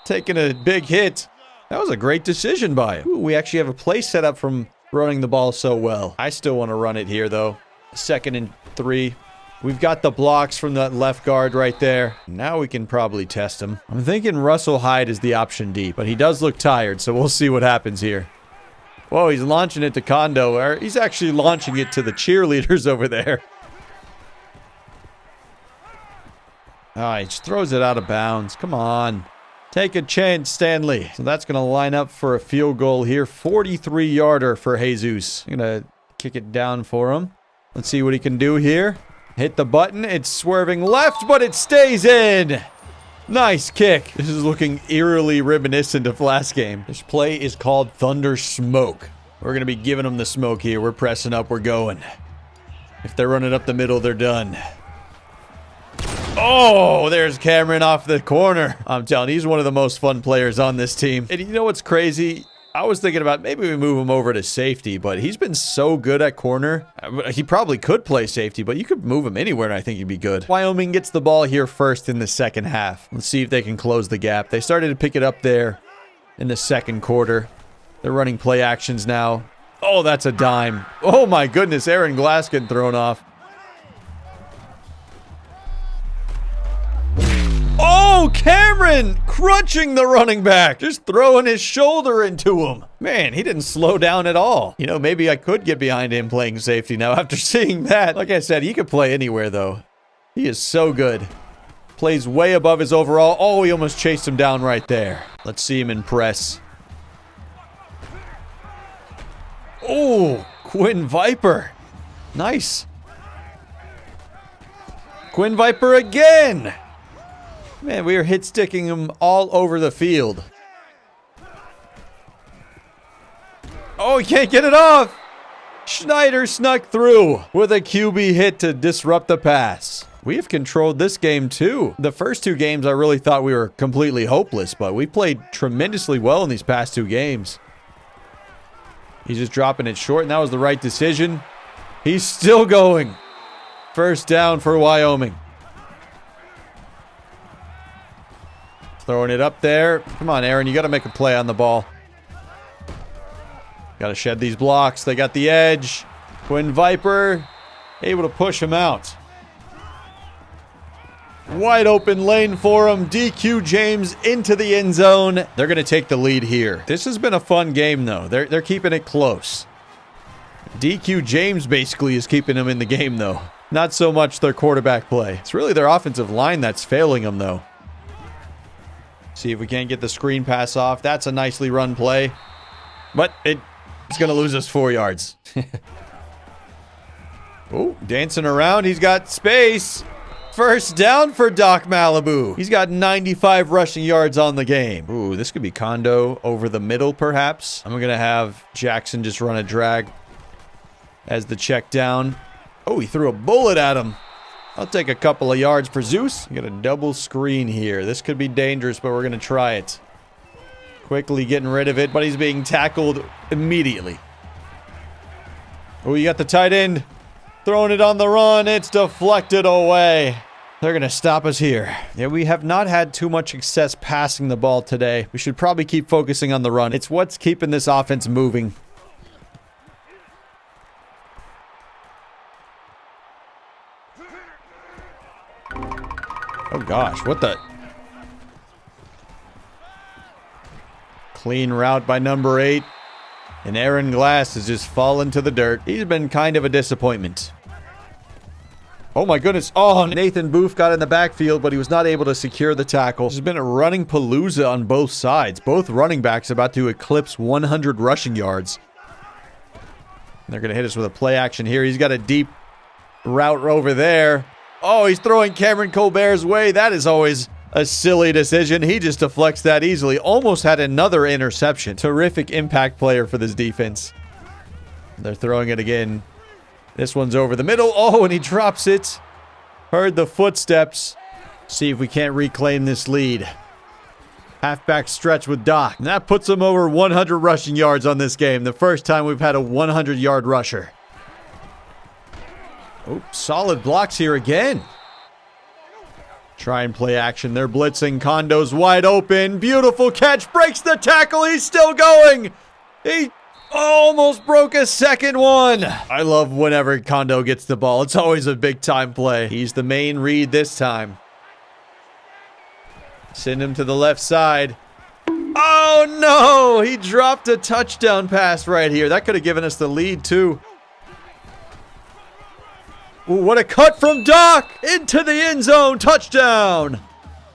Speaker 2: Taking a big hit. That was a great decision by him. Ooh, we actually have a play set up from running the ball so well. I still want to run it here, though. 2nd and 3. We've got the blocks from that left guard right there. Now we can probably test him. I'm thinking Russell Hyde is the option deep, but he does look tired, so we'll see what happens here. Whoa, he's launching it to Kondo. Or he's actually launching it to the cheerleaders over there. Oh, he just throws it out of bounds. Come on. Take a chance, Stanley. So that's going to line up for a field goal here. 43-yarder for Jesus. I'm going to kick it down for him. Let's see what he can do here. Hit the button. It's swerving left, but it stays in. Nice kick. This is looking eerily reminiscent of last game. This play is called Thunder Smoke. We're going to be giving them the smoke here. We're pressing up. We're going. If they're running up the middle, they're done. Oh, there's Cameron off the corner. I'm telling you, he's one of the most fun players on this team. And you know what's crazy? I was thinking about maybe we move him over to safety, but he's been so good at corner. He probably could play safety, but you could move him anywhere and I think he'd be good. Wyoming gets the ball here first in the second half. Let's see if they can close the gap. They started to pick it up there in the second quarter. They're running play actions now. Oh, that's a dime. Oh my goodness, Aaron Glass getting thrown off. Oh, Cameron crunching the running back, just throwing his shoulder into him. Man, he didn't slow down at all. You know, maybe I could get behind him playing safety now after seeing that. Like I said, he could play anywhere, though. He is so good. Plays way above his overall. Oh, he almost chased him down right there. Let's see him in press. Oh, Quinn Viper. Nice. Quinn Viper again. Man, we are hit sticking him all over the field. Oh, he can't get it off. Schneider snuck through with a QB hit to disrupt the pass. We have controlled this game too. The first 2 games I really thought we were completely hopeless, but we played tremendously well in these past 2 games. He's just dropping it short, and that was the right decision. He's still going. First down for Wyoming. Throwing it up there. Come on, Aaron. You got to make a play on the ball. Got to shed these blocks. They got the edge. Quinn Viper able to push him out. Wide open lane for him. DQ James into the end zone. They're going to take the lead here. This has been a fun game, though. They're keeping it close. DQ James basically is keeping them in the game, though. Not so much their quarterback play. It's really their offensive line that's failing them, though. See if we can't get the screen pass off. That's a nicely run play. But it's going to lose us 4 yards. Oh, dancing around. He's got space. First down for Doc Malibu. He's got 95 rushing yards on the game. Ooh, this could be Kondo over the middle, perhaps. I'm going to have Jackson just run a drag as the check down. Oh, he threw a bullet at him. I'll take a couple of yards for Zeus. Get a double screen here. This could be dangerous, but we're going to try it. Quickly getting rid of it, but he's being tackled immediately. Oh, you got the tight end. Throwing it on the run. It's deflected away. They're going to stop us here. Yeah, we have not had too much success passing the ball today. We should probably keep focusing on the run. It's what's keeping this offense moving. Oh gosh, what the? Clean route by number 8. And Aaron Glass has just fallen to the dirt. He's been kind of a disappointment. Oh my goodness. Oh, Nathan Booth got in the backfield, but he was not able to secure the tackle. There's been a running palooza on both sides. Both running backs about to eclipse 100 rushing yards. They're going to hit us with a play action here. He's got a deep route over there. Oh, he's throwing Cameron Colbert's way. That is always a silly decision. He just deflects that easily. Almost had another interception. Terrific impact player for this defense. They're throwing it again. This one's over the middle. Oh, and he drops it. Heard the footsteps. See if we can't reclaim this lead. Halfback stretch with Doc. And that puts him over 100 rushing yards on this game. The first time we've had a 100-yard rusher. Oh, solid blocks here again. Try and play action. They're blitzing. Condo's wide open. Beautiful catch. Breaks the tackle. He's still going. He almost broke a second one. I love whenever Condo gets the ball. It's always a big-time play. He's the main read this time. Send him to the left side. Oh, no. He dropped a touchdown pass right here. That could have given us the lead, too. Ooh, what a cut from Doc into the end zone. Touchdown.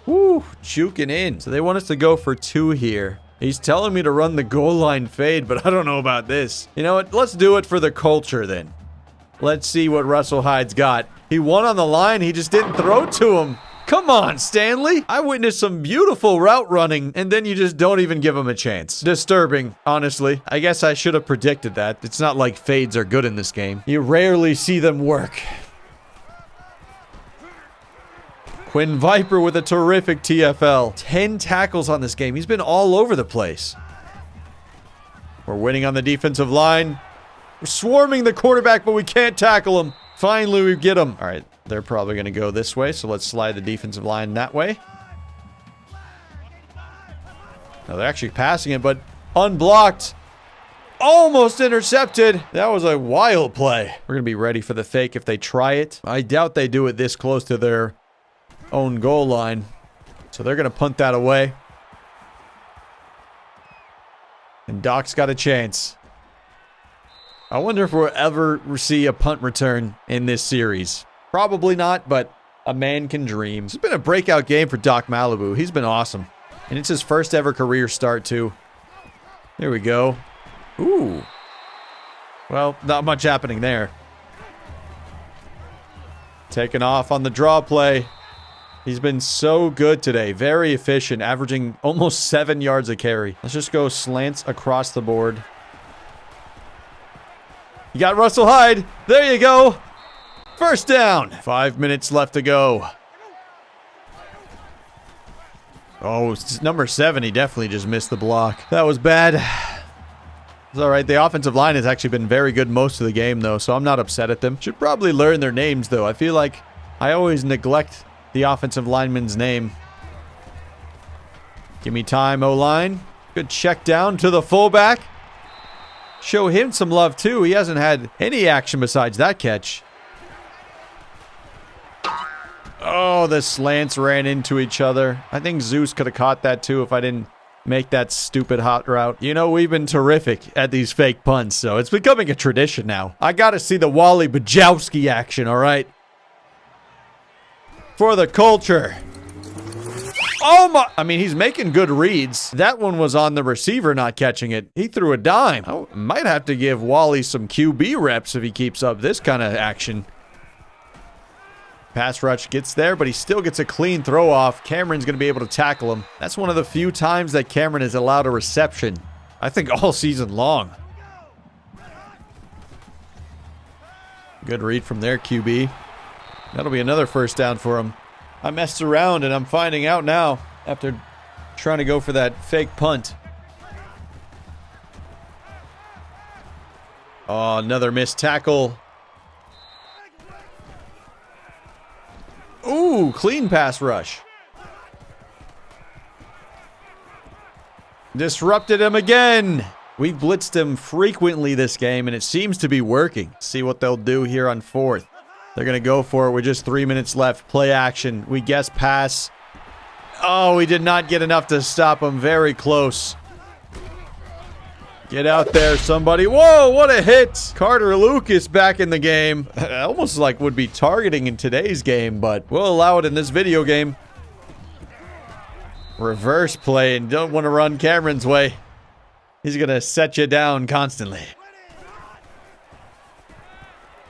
Speaker 2: Woo, juking in. So they want us to go for 2 here. He's telling me to run the goal line fade, but I don't know about this. You know what? Let's do it for the culture then. Let's see what Russell Hyde's got. He won on the line. He just didn't throw to him. Come on, Stanley. I witnessed some beautiful route running, and then you just don't even give him a chance. Disturbing, honestly. I guess I should have predicted that. It's not like fades are good in this game. You rarely see them work. Quinn Viper with a terrific TFL. 10 tackles on this game. He's been all over the place. We're winning on the defensive line. We're swarming the quarterback, but we can't tackle him. Finally, we get him. All right, they're probably going to go this way, so let's slide the defensive line that way. Now, they're actually passing it, but unblocked. Almost intercepted. That was a wild play. We're going to be ready for the fake if they try it. I doubt they do it this close to their own goal line. So they're going to punt that away. And Doc's got a chance. I wonder if we'll ever see a punt return in this series. Probably not, but a man can dream. It's been a breakout game for Doc Malibu. He's been awesome. And it's his first ever career start, too. There we go. Ooh. Well, not much happening there. Taking off on the draw play. He's been so good today. Very efficient, averaging almost 7 yards a carry. Let's just go slants across the board. You got Russell Hyde. There you go. First down. 5 minutes left to go. Oh, it's number 7. He definitely just missed the block. That was bad. It's all right. The offensive line has actually been very good most of the game, though, so I'm not upset at them. Should probably learn their names, though. I feel like I always neglect the offensive lineman's name. Give me time, O-line. Good check down to the fullback. Show him some love, too. He hasn't had any action besides that catch. Oh, the slants ran into each other. I think Zeus could have caught that, too, if I didn't make that stupid hot route. You know, we've been terrific at these fake punts, so it's becoming a tradition now. I got to see the Wally Bajowski action, all right? For the culture. Oh my! I mean, he's making good reads. That one was on the receiver not catching it. He threw a dime. I might have to give Wally some QB reps if he keeps up this kind of action. Pass rush gets there, but he still gets a clean throw off. Cameron's going to be able to tackle him. That's one of the few times that Cameron has allowed a reception. I think all season long. Good read from their QB. That'll be another first down for him. I messed around, and I'm finding out now after trying to go for that fake punt. Oh, another missed tackle. Ooh, clean pass rush. Disrupted him again. We blitzed him frequently this game, and it seems to be working. See what they'll do here on 4th. They're going to go for it with just 3 minutes left. Play action. We guess pass. Oh, we did not get enough to stop him. Very close. Get out there, somebody. Whoa, what a hit. Carter Lucas back in the game. Almost like would be targeting in today's game, but we'll allow it in this video game. Reverse play, and don't want to run Cameron's way. He's going to set you down constantly.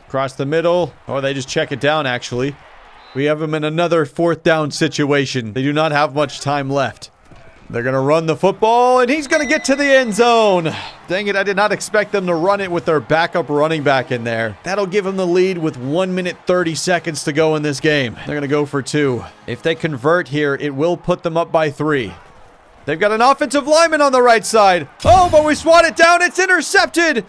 Speaker 2: Across the middle. Oh, they just check it down, actually. We have him in another 4th down situation. They do not have much time left. They're going to run the football, and he's going to get to the end zone. Dang it, I did not expect them to run it with their backup running back in there. That'll give them the lead with 1 minute 30 seconds to go in this game. They're going to go for 2. If they convert here, it will put them up by 3. They've got an offensive lineman on the right side. Oh, but we swat it down. It's intercepted.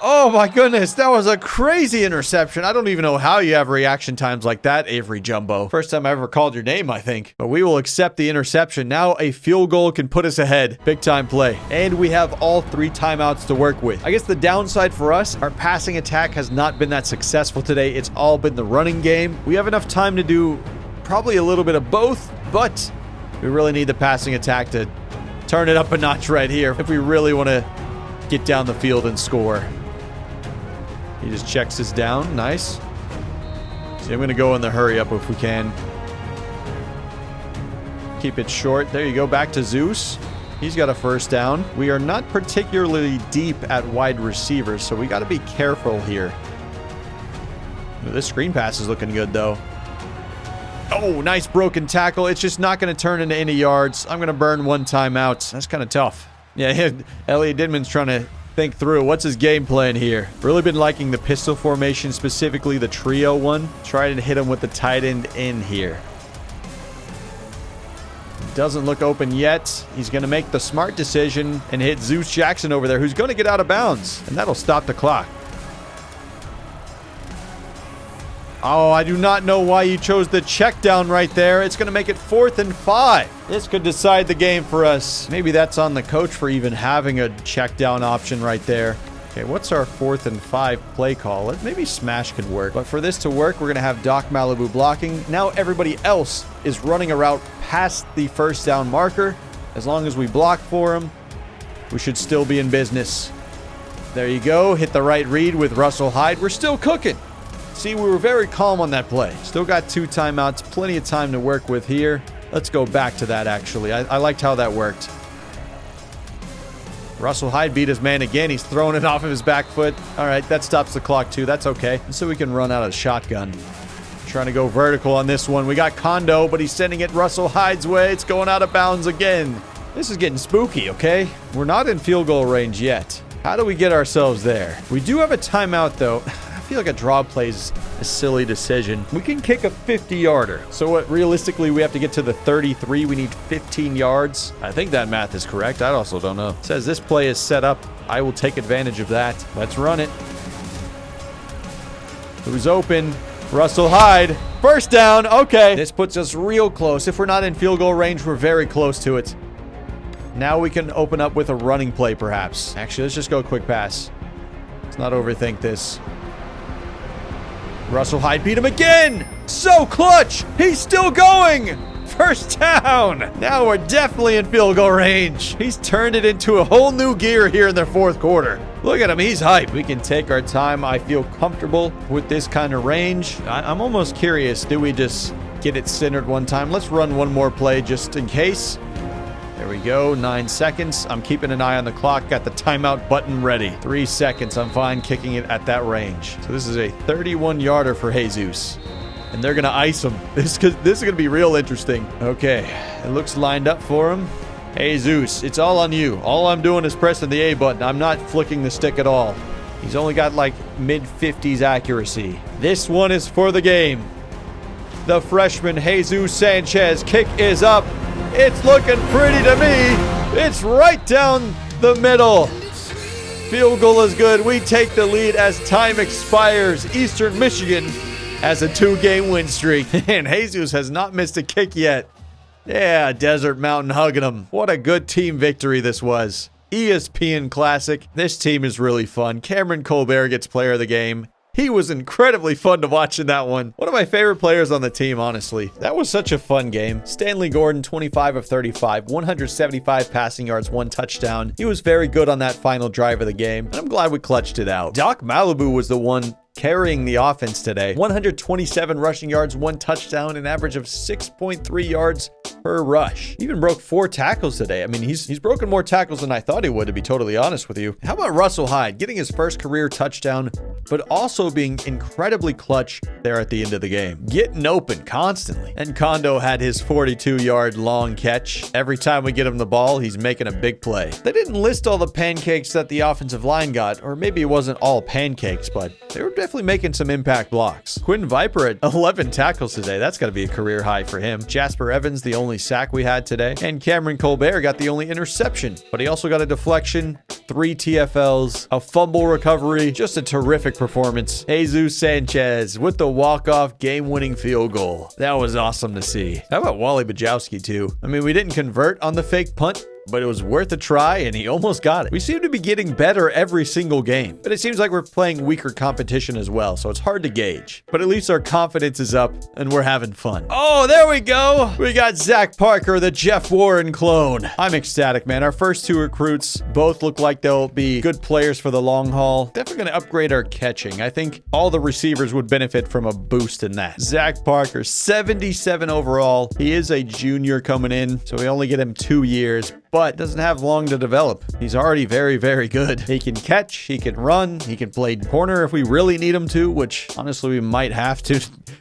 Speaker 2: Oh, my goodness. That was a crazy interception. I don't even know how you have reaction times like that, Avery Jumbo. First time I ever called your name, I think. But we will accept the interception. Now a field goal can put us ahead. Big time play. And we have all 3 timeouts to work with. I guess the downside for us, our passing attack has not been that successful today. It's all been the running game. We have enough time to do probably a little bit of both, but we really need the passing attack to turn it up a notch right here if we really want to get down the field and score. He just checks us down. Nice. See, I'm going to go in the hurry up if we can. Keep it short. There you go. Back to Zeus. He's got a first down. We are not particularly deep at wide receivers, so we got to be careful here. This screen pass is looking good, though. Oh, nice broken tackle. It's just not going to turn into any yards. I'm going to burn 1 timeout. That's kind of tough. Yeah, Elliot Didman's trying to think through what's his game plan here. Really been liking the pistol formation, specifically the trio one. Try to hit him with the tight end in here. Doesn't look open yet. He's going to make the smart decision and hit Zeus Jackson over there, who's going to get out of bounds, and that'll stop the clock. Oh, I do not know why you chose the check down right there. It's going to make it 4th and 5. This could decide the game for us. Maybe that's on the coach for even having a check down option right there. Okay, what's our 4th and 5 play call? Maybe smash could work. But for this to work, we're going to have Doc Malibu blocking. Now everybody else is running a route past the first down marker. As long as we block for him, we should still be in business. There you go. Hit the right read with Russell Hyde. We're still cooking. See, we were very calm on that play. Still got 2 timeouts. Plenty of time to work with here. Let's go back to that, actually. I liked how that worked. Russell Hyde beat his man again. He's throwing it off of his back foot. All right, that stops the clock, too. That's okay. So we can run out of shotgun. Trying to go vertical on this one. We got Kondo, but he's sending it Russell Hyde's way. It's going out of bounds again. This is getting spooky, okay? We're not in field goal range yet. How do we get ourselves there? We do have a timeout, though. I feel like a draw play is a silly decision. We can kick a 50-yarder. So what, realistically, we have to get to the 33. We need 15 yards. I think that math is correct. I also don't know. It says this play is set up. I will take advantage of that. Let's run it. Who's open? Russell Hyde. First down. Okay. This puts us real close. If we're not in field goal range, we're very close to it. Now we can open up with a running play, perhaps. Actually, let's just go quick pass. Let's not overthink this. Russell Hyde beat him again. So clutch. He's still going. First down. Now we're definitely in field goal range. He's turned it into a whole new gear here in the 4th quarter. Look at him. He's hyped. We can take our time. I feel comfortable with this kind of range. I'm almost curious. Do we just get it centered one time? Let's run one more play just in case. There we go. 9 seconds. I'm keeping an eye on the clock. Got the timeout button ready. 3 seconds. I'm fine kicking it at that range. So this is a 31-yarder for Jesus. And they're going to ice him. This is going to be real interesting. Okay. It looks lined up for him. Jesus, it's all on you. All I'm doing is pressing the A button. I'm not flicking the stick at all. He's only got like mid-50s accuracy. This one is for the game. The freshman Jesus Sanchez kick is up. It's looking pretty to me. It's right down the middle. Field goal is good. We take the lead as time expires. Eastern Michigan has a 2-game win streak. And Jesus has not missed a kick yet. Yeah, Desert Mountain hugging him. What a good team victory this was. ESPN Classic. This team is really fun. Cameron Colbert gets player of the game. He was incredibly fun to watch in that one. One of my favorite players on the team, honestly. That was such a fun game. Stanley Gordon, 25 of 35, 175 passing yards, 1 touchdown. He was very good on that final drive of the game, and I'm glad we clutched it out. Doc Malibu was the one carrying the offense today. 127 rushing yards, 1 touchdown, an average of 6.3 yards per rush. He even broke 4 tackles today. I mean, he's broken more tackles than I thought he would, to be totally honest with you. How about Russell Hyde getting his first career touchdown, but also being incredibly clutch there at the end of the game, getting open constantly. And Kondo had his 42-yard long catch. Every time we get him the ball, he's making a big play. They didn't list all the pancakes that the offensive line got, or maybe it wasn't all pancakes, but they were definitely making some impact blocks. Quinn Viper at 11 tackles today. That's got to be a career high for him. Jasper Evans, the only sack we had today. And Cameron Colbert got the only interception, but he also got a deflection, 3 TFLs, a fumble recovery. Just a terrific performance. Jesus Sanchez with the walk-off game-winning field goal. That was awesome to see. How about Wally Bajowski too? I mean, we didn't convert on the fake punt, but it was worth a try, and he almost got it. We seem to be getting better every single game, but it seems like we're playing weaker competition as well, so it's hard to gauge. But at least our confidence is up, and we're having fun. Oh, there we go! We got Zach Parker, the Jeff Warren clone. I'm ecstatic, man. Our first 2 recruits both look like they'll be good players for the long haul. Definitely going to upgrade our catching. I think all the receivers would benefit from a boost in that. Zach Parker, 77 overall. He is a junior coming in, so we only get him 2 years, but doesn't have long to develop. He's already very, very good. He can catch, he can run, he can play corner if we really need him to, which honestly we might have to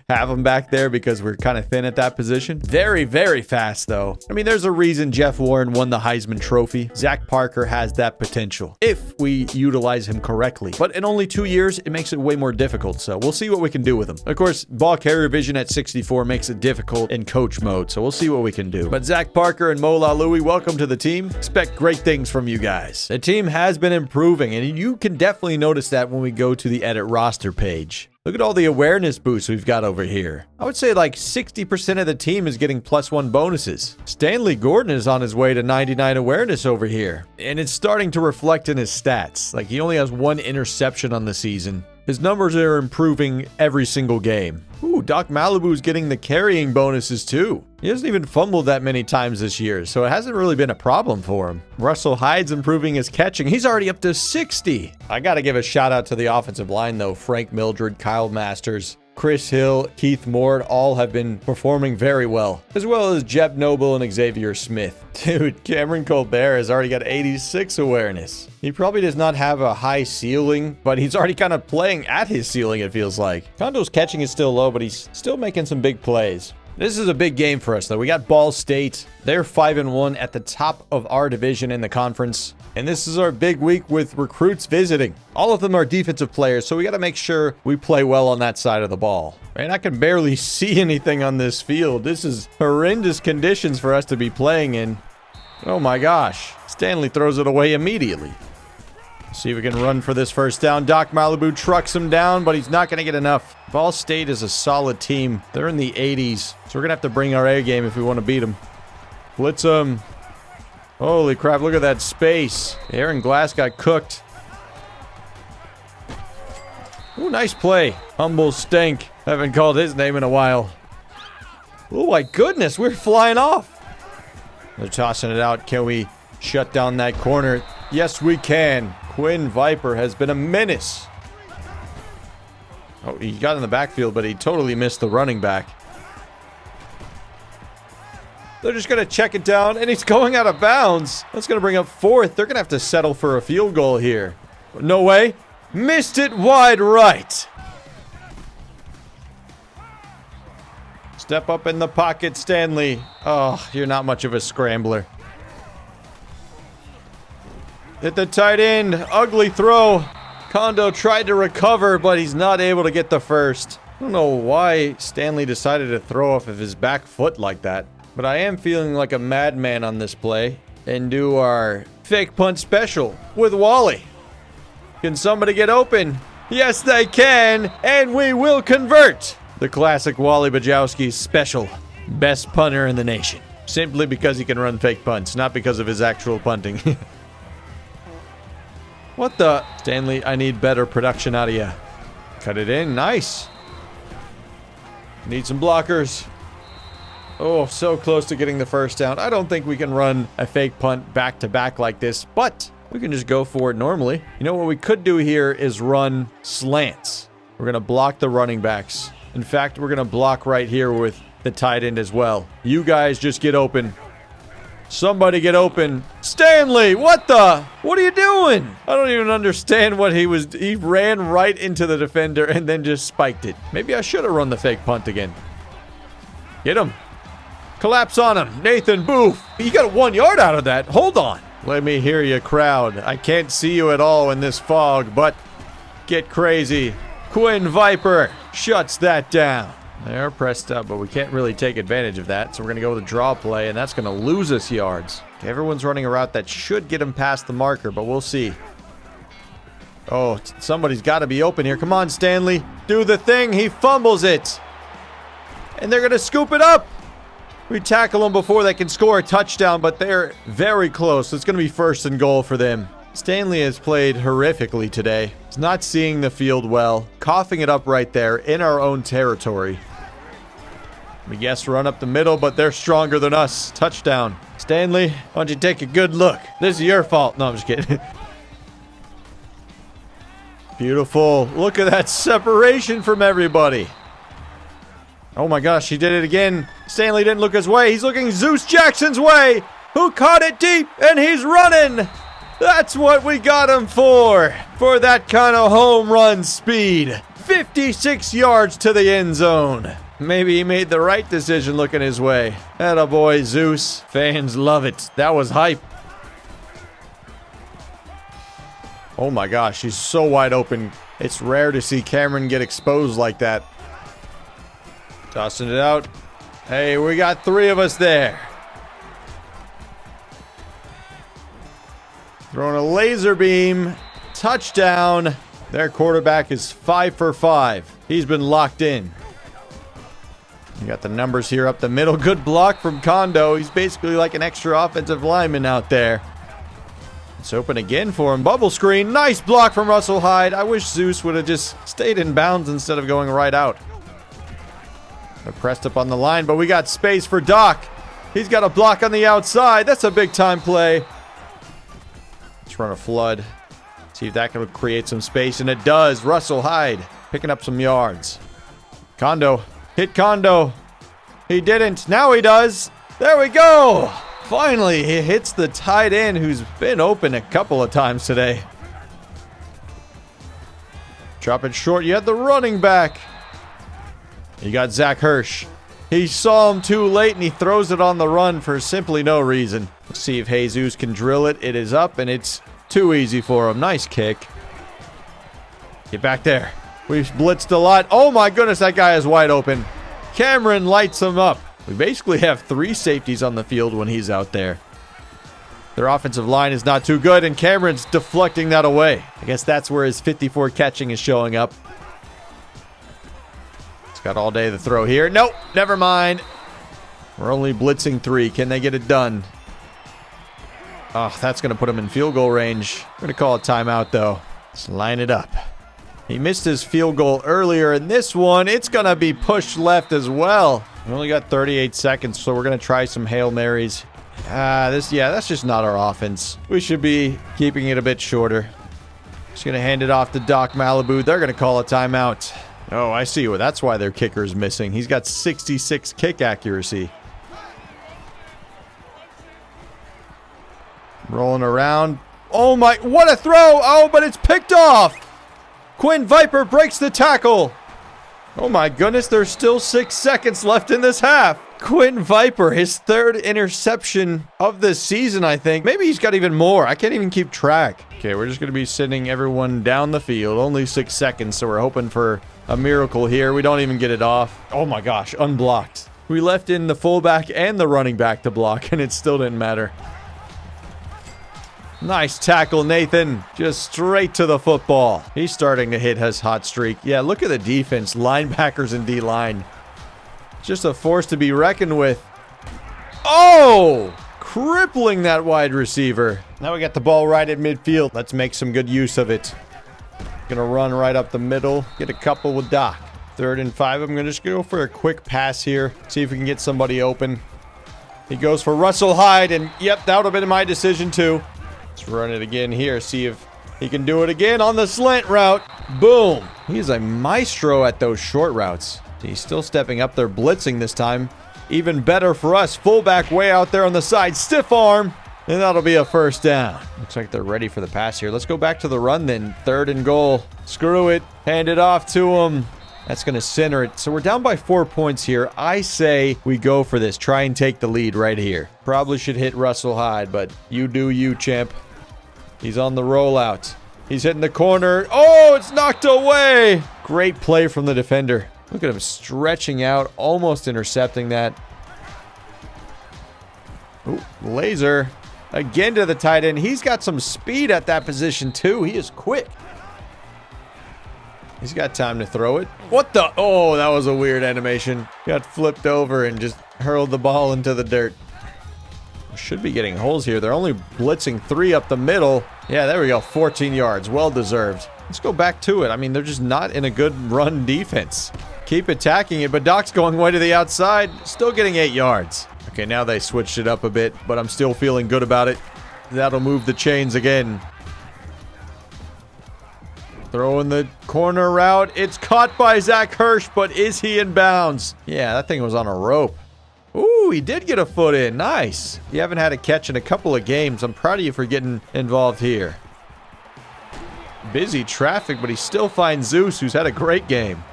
Speaker 2: have him back there because we're kind of thin at that position. Very, very fast though. I mean, there's a reason Jeff Warren won the Heisman Trophy. Zach Parker has that potential if we utilize him correctly. But in only 2 years, it makes it way more difficult. So we'll see what we can do with him. Of course, ball carrier vision at 64 makes it difficult in coach mode. So we'll see what we can do. But Zach Parker and Mo Lalui, welcome to the team. Expect great things from you guys. The team has been improving, and you can definitely notice that when we go to the edit roster page. Look at all the awareness boosts we've got over here. I would say like 60% of the team is getting +1 bonuses. Stanley Gordon is on his way to 99 awareness over here, and it's starting to reflect in his stats. Like, he only has 1 interception on the season. His numbers are improving every single game. Ooh, Doc Malibu's getting the carrying bonuses too. He hasn't even fumbled that many times this year, so it hasn't really been a problem for him. Russell Hyde's improving his catching. He's already up to 60. I gotta give a shout out to the offensive line though. Frank Mildred, Kyle Masters, Chris Hill, Keith Moore, all have been performing very well, as well as Jeb Noble and Xavier Smith. Dude, Cameron Colbert has already got 86 awareness. He probably does not have a high ceiling, but he's already kind of playing at his ceiling, it feels like. Kondo's catching is still low, but he's still making some big plays. This is a big game for us, though. We got Ball State. They're 5-1 at the top of our division in the conference. And this is our big week with recruits visiting. All of them are defensive players, so we got to make sure we play well on that side of the ball. Man, I can barely see anything on this field. This is horrendous conditions for us to be playing in. Oh my gosh. Stanley throws it away immediately. See if we can run for this first down. Doc Malibu trucks him down, but he's not going to get enough. Ball State is a solid team. They're in the 80s, so we're going to have to bring our A game if we want to beat them. Blitz them. Holy crap, look at that space. Aaron Glass got cooked. Ooh, nice play. Humble Stank. Haven't called his name in a while. Oh my goodness, we're flying off. They're tossing it out. Can we shut down that corner? Yes, we can. Quinn Viper has been a menace. Oh, he got in the backfield, but he totally missed the running back. They're just going to check it down, and he's going out of bounds. That's going to bring up 4th. They're going to have to settle for a field goal here. No way. Missed it wide right. Step up in the pocket, Stanley. Oh, you're not much of a scrambler. Hit the tight end. Ugly throw.
Speaker 1: Kondo tried to recover, but he's not able to get the first. I don't know why Stanley decided to throw off of his back foot like that, but I am feeling like a madman on this play and do our fake punt special with Wally. Can somebody get open? Yes, they can, and we will convert. The classic Wally Bajowski special. Best punter in the nation. Simply because he can run fake punts, not because of his actual punting. What the? Stanley, I need better production out of you. Cut it in. Nice. Need some blockers. Oh, so close to getting the first down. I don't think we can run a fake punt back-to-back like this, but we can just go for it normally. You know what we could do here is run slants. We're going to block the running backs. In fact, we're going to block right here with the tight end as well. You guys just get open. Somebody get open. Stanley, what the? What are you doing? I don't even understand what he ran right into the defender and then just spiked it. Maybe I should have run the fake punt again. Get him. Collapse on him. Nathan Booth. You got 1 yard out of that. Hold on. Let me hear you, crowd. I can't see you at all in this fog, but get crazy. Quinn Viper shuts that down. They're pressed up, but we can't really take advantage of that, so we're going to go with a draw play, and that's going to lose us yards. Okay, everyone's running a route that should get him past the marker, but we'll see. Oh, somebody's got to be open here. Come on, Stanley. Do the thing. He fumbles it. And they're going to scoop it up. We tackle them before they can score a touchdown, but they're very close. It's going to be 1st and goal for them. Stanley has played horrifically today. He's not seeing the field well. Coughing it up right there in our own territory. We guess run up the middle, but they're stronger than us. Touchdown. Stanley, why don't you take a good look? This is your fault. No, I'm just kidding. Beautiful. Look at that separation from everybody. Oh my gosh, he did it again. Stanley didn't look his way. He's looking Zeus Jackson's way, who caught it deep, and he's running. That's what we got him for that kind of home run speed. 56 yards to the end zone. Maybe he made the right decision looking his way. Attaboy, Zeus. Fans love it. That was hype. Oh my gosh, he's so wide open. It's rare to see Cameron get exposed like that. Tossing it out. Hey, we got 3 of us there. Throwing a laser beam. Touchdown. Their quarterback is 5 for 5. He's been locked in. You got the numbers here up the middle. Good block from Kondo. He's basically like an extra offensive lineman out there. It's open again for him. Bubble screen. Nice block from Russell Hyde. I wish Zeus would have just stayed in bounds instead of going right out. They're pressed up on the line, but we got space for Doc. He's got a block on the outside. That's a big time play. Let's run a flood. See if that can create some space, and it does. Russell Hyde picking up some yards. Kondo. Hit Kondo. He didn't. Now he does. There we go. Finally, he hits the tight end who's been open a couple of times today. Drop it short. You had the running back. You got Zach Hirsch. He saw him too late, and he throws it on the run for simply no reason. Let's see if Jesus can drill it. It is up, and it's too easy for him. Nice kick. Get back there. We've blitzed a lot. Oh my goodness, that guy is wide open. Cameron lights him up. We basically have 3 safeties on the field when he's out there. Their offensive line is not too good, and Cameron's deflecting that away. I guess that's where his 54 catching is showing up. He's got all day to throw here. Nope, never mind. We're only blitzing 3. Can they get it done? Oh, that's going to put him in field goal range. We're going to call a timeout, though. Let's line it up. He missed his field goal earlier in this one. It's going to be pushed left as well. We only got 38 seconds, so we're going to try some Hail Marys. That's just not our offense. We should be keeping it a bit shorter. Just going to hand it off to Doc Malibu. They're going to call a timeout. Oh, I see. Well, that's why their kicker is missing. He's got 66 kick accuracy. Rolling around. Oh my, what a throw! Oh, but it's picked off! Quinn Viper breaks the tackle. Oh my goodness, there's still 6 seconds left in this half. Quinn Viper, his third interception of the season, I think. Maybe he's got even more. I can't even keep track. Okay, we're just going to be sending everyone down the field. Only 6 seconds, so we're hoping for a miracle here. We don't even get it off. Oh my gosh, unblocked. We left in the fullback and the running back to block, and it still didn't matter. Nice tackle, Nathan. Just straight to the football. He's starting to hit his hot streak. Yeah, look at the defense. Linebackers and D-line. Just a force to be reckoned with. Oh! Crippling that wide receiver. Now we got the ball right at midfield. Let's make some good use of it. Gonna run right up the middle. Get a couple with Doc. 3rd and 5. I'm gonna just go for a quick pass here. See if we can get somebody open. He goes for Russell Hyde, and yep, that would have been my decision too. Let's run it again here. See if he can do it again on the slant route. Boom. He's a maestro at those short routes. He's still stepping up. They're blitzing this time. Even better for us. Fullback way out there on the side. Stiff arm. And that'll be a first down. Looks like they're ready for the pass here. Let's go back to the run then. 3rd and goal. Screw it. Hand it off to him. That's going to center it. So we're down by 4 points here. I say we go for this. Try and take the lead right here. Probably should hit Russell Hyde, but you do you, champ. He's on the rollout. He's hitting the corner. Oh, it's knocked away. Great play from the defender. Look at him stretching out, almost intercepting that. Ooh, laser. Again to the tight end. He's got some speed at that position too. He is quick. He's got time to throw it. What the? Oh, that was a weird animation. Got flipped over and just hurled the ball into the dirt. Should be getting holes here. They're only blitzing 3 up the middle. Yeah, there we go. 14 yards. Well deserved. Let's go back to it. I mean, they're just not in a good run defense. Keep attacking it, but Doc's going way to the outside. Still getting 8 yards. Okay, now they switched it up a bit, but I'm still feeling good about it. That'll move the chains again. Throwing the corner route. It's caught by Zach Hirsch, but is he in bounds? Yeah, that thing was on a rope. Ooh, he did get a foot in. Nice. You haven't had a catch in a couple of games. I'm proud of you for getting involved here. Busy traffic, but he still finds Zeus, who's had a great game.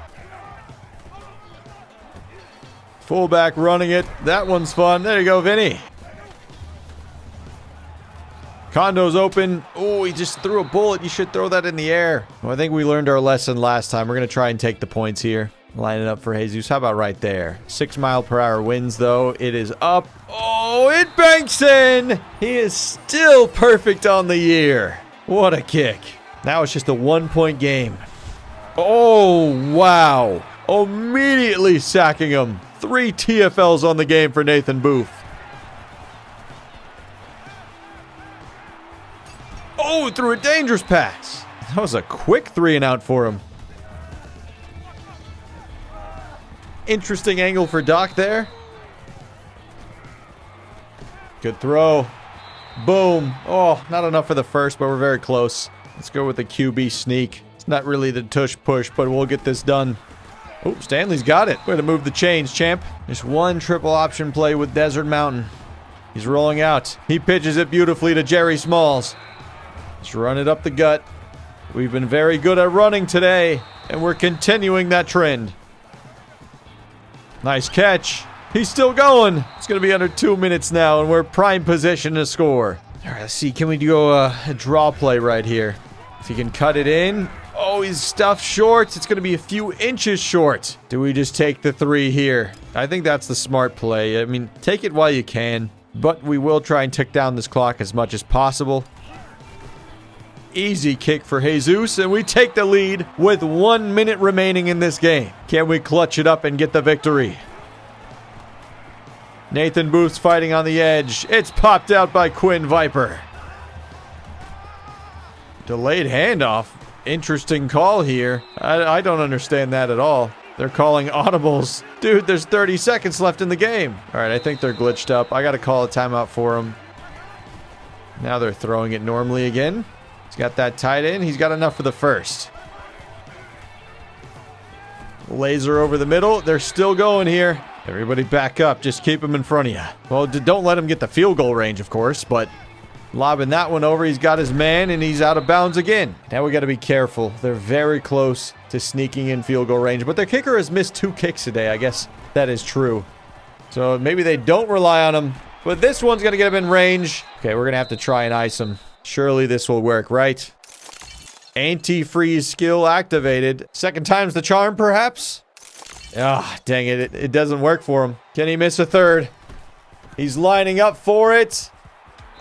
Speaker 1: Fullback running it. That one's fun. There you go, Vinny. Condo's open. Oh, he just threw a bullet. You should throw that in the air. Well, I think we learned our lesson last time. We're going to try and take the points here. Line it up for Jesus. How about right there? 6 mile-per-hour winds, though. It is up. Oh, it banks in. He is still perfect on the year. What a kick. Now it's just a 1-point game. Oh, wow. Immediately sacking him. 3 TFLs on the game for Nathan Booth. Oh, threw a dangerous pass. That was a quick 3 and out for him. Interesting angle for Doc there. Good throw. Boom. Oh, not enough for the first, but we're very close. Let's go with the QB sneak. It's not really the tush push, but we'll get this done. Oh, Stanley's got it. Way to move the chains, champ. Just one triple option play with Desert Mountain. He's rolling out. He pitches it beautifully to Jerry Smalls. Let's run it up the gut. We've been very good at running today, and we're continuing that trend. Nice catch. He's still going. It's going to be under 2 minutes now, and we're prime position to score. All right, let's see. Can we do a draw play right here? If he can cut it in. Oh, he's stuffed short. It's going to be a few inches short. Do we just take the 3 here? I think that's the smart play. I mean, take it while you can, but we will try and tick down this clock as much as possible. Easy kick for Jesus, and we take the lead with 1 minute remaining in this game. Can we clutch it up and get the victory? Nathan Booth's fighting on the edge. It's popped out by Quinn Viper. Delayed handoff. Interesting call here. I don't understand that at all. They're calling audibles. Dude, there's 30 seconds left in the game. All right, I think they're glitched up. I got to call a timeout for them. Now they're throwing it normally again. He's got that tight end. He's got enough for the first. Laser over the middle. They're still going here. Everybody back up. Just keep him in front of you. Well, don't let him get the field goal range, of course, but lobbing that one over. He's got his man, and he's out of bounds again. Now we got to be careful. They're very close to sneaking in field goal range, but their kicker has missed 2 kicks today. I guess that is true. So maybe they don't rely on him. But this one's going to get him in range. Okay, we're going to have to try and ice him. Surely this will work, right? Anti-freeze skill activated. Second time's the charm, perhaps? Ah, dang it. It doesn't work for him. Can he miss a third? He's lining up for it.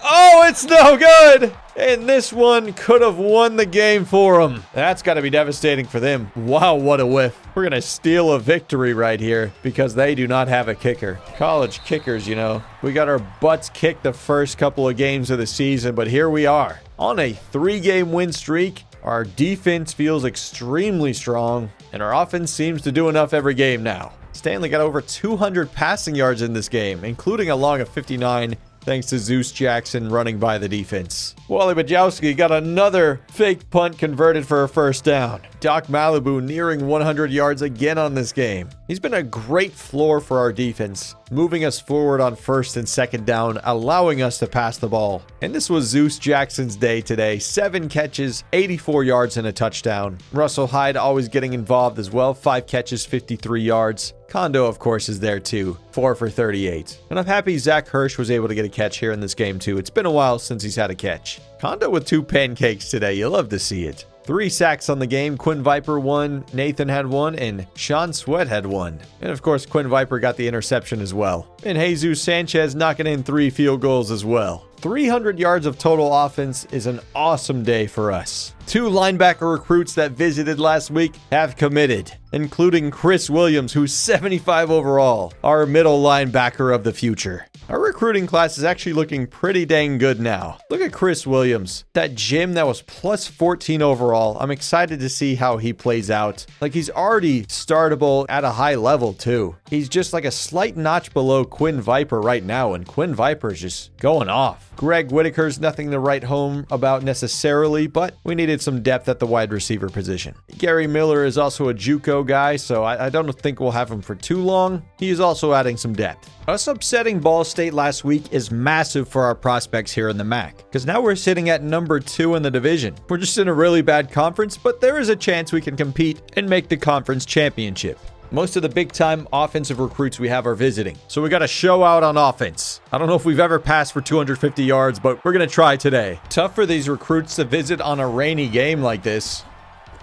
Speaker 1: Oh, it's no good! And this one could have won the game for him. That's got to be devastating for them. Wow, what a whiff. We're going to steal a victory right here because they do not have a kicker. College kickers, you know. We got our butts kicked the first couple of games of the season, but here we are. On a 3-game win streak, our defense feels extremely strong, and our offense seems to do enough every game now. Stanley got over 200 passing yards in this game, including a long of 59, thanks to Zeus Jackson running by the defense. Wally Bajowski got another fake punt converted for a first down. Doc Malibu nearing 100 yards again on this game. He's been a great floor for our defense, moving us forward on first and second down, allowing us to pass the ball. And this was Zeus Jackson's day today. 7 catches, 84 yards, and a touchdown. Russell Hyde always getting involved as well. 5 catches, 53 yards. Kondo, of course, is there too. 4 for 38. And I'm happy Zach Hirsch was able to get a catch here in this game too. It's been a while since he's had a catch. Kondo with 2 pancakes today. You love to see it. 3 sacks on the game. Quinn Viper 1, Nathan had 1, and Sean Sweat had 1. And of course, Quinn Viper got the interception as well. And Jesus Sanchez knocking in 3 field goals as well. 300 yards of total offense is an awesome day for us. 2 linebacker recruits that visited last week have committed, including Chris Williams, who's 75 overall, our middle linebacker of the future. Our recruiting class is actually looking pretty dang good now. Look at Chris Williams. That gym that was plus 14 overall. I'm excited to see how he plays out. Like, he's already startable at a high level too. He's just like a slight notch below Quinn Viper right now, and Quinn Viper's just going off. Greg Whitaker's nothing to write home about necessarily, but we needed some depth at the wide receiver position. Gary Miller is also a JUCO guy, so I don't think we'll have him for too long. He is also adding some depth. Us upsetting Ball State last week is massive for our prospects here in the MAC, because now we're sitting at number 2 in the division. We're just in a really bad conference, but there is a chance we can compete and make the conference championship. Most of the big-time offensive recruits we have are visiting, so we got to show out on offense. I don't know if we've ever passed for 250 yards, but we're going to try today. Tough for these recruits to visit on a rainy game like this.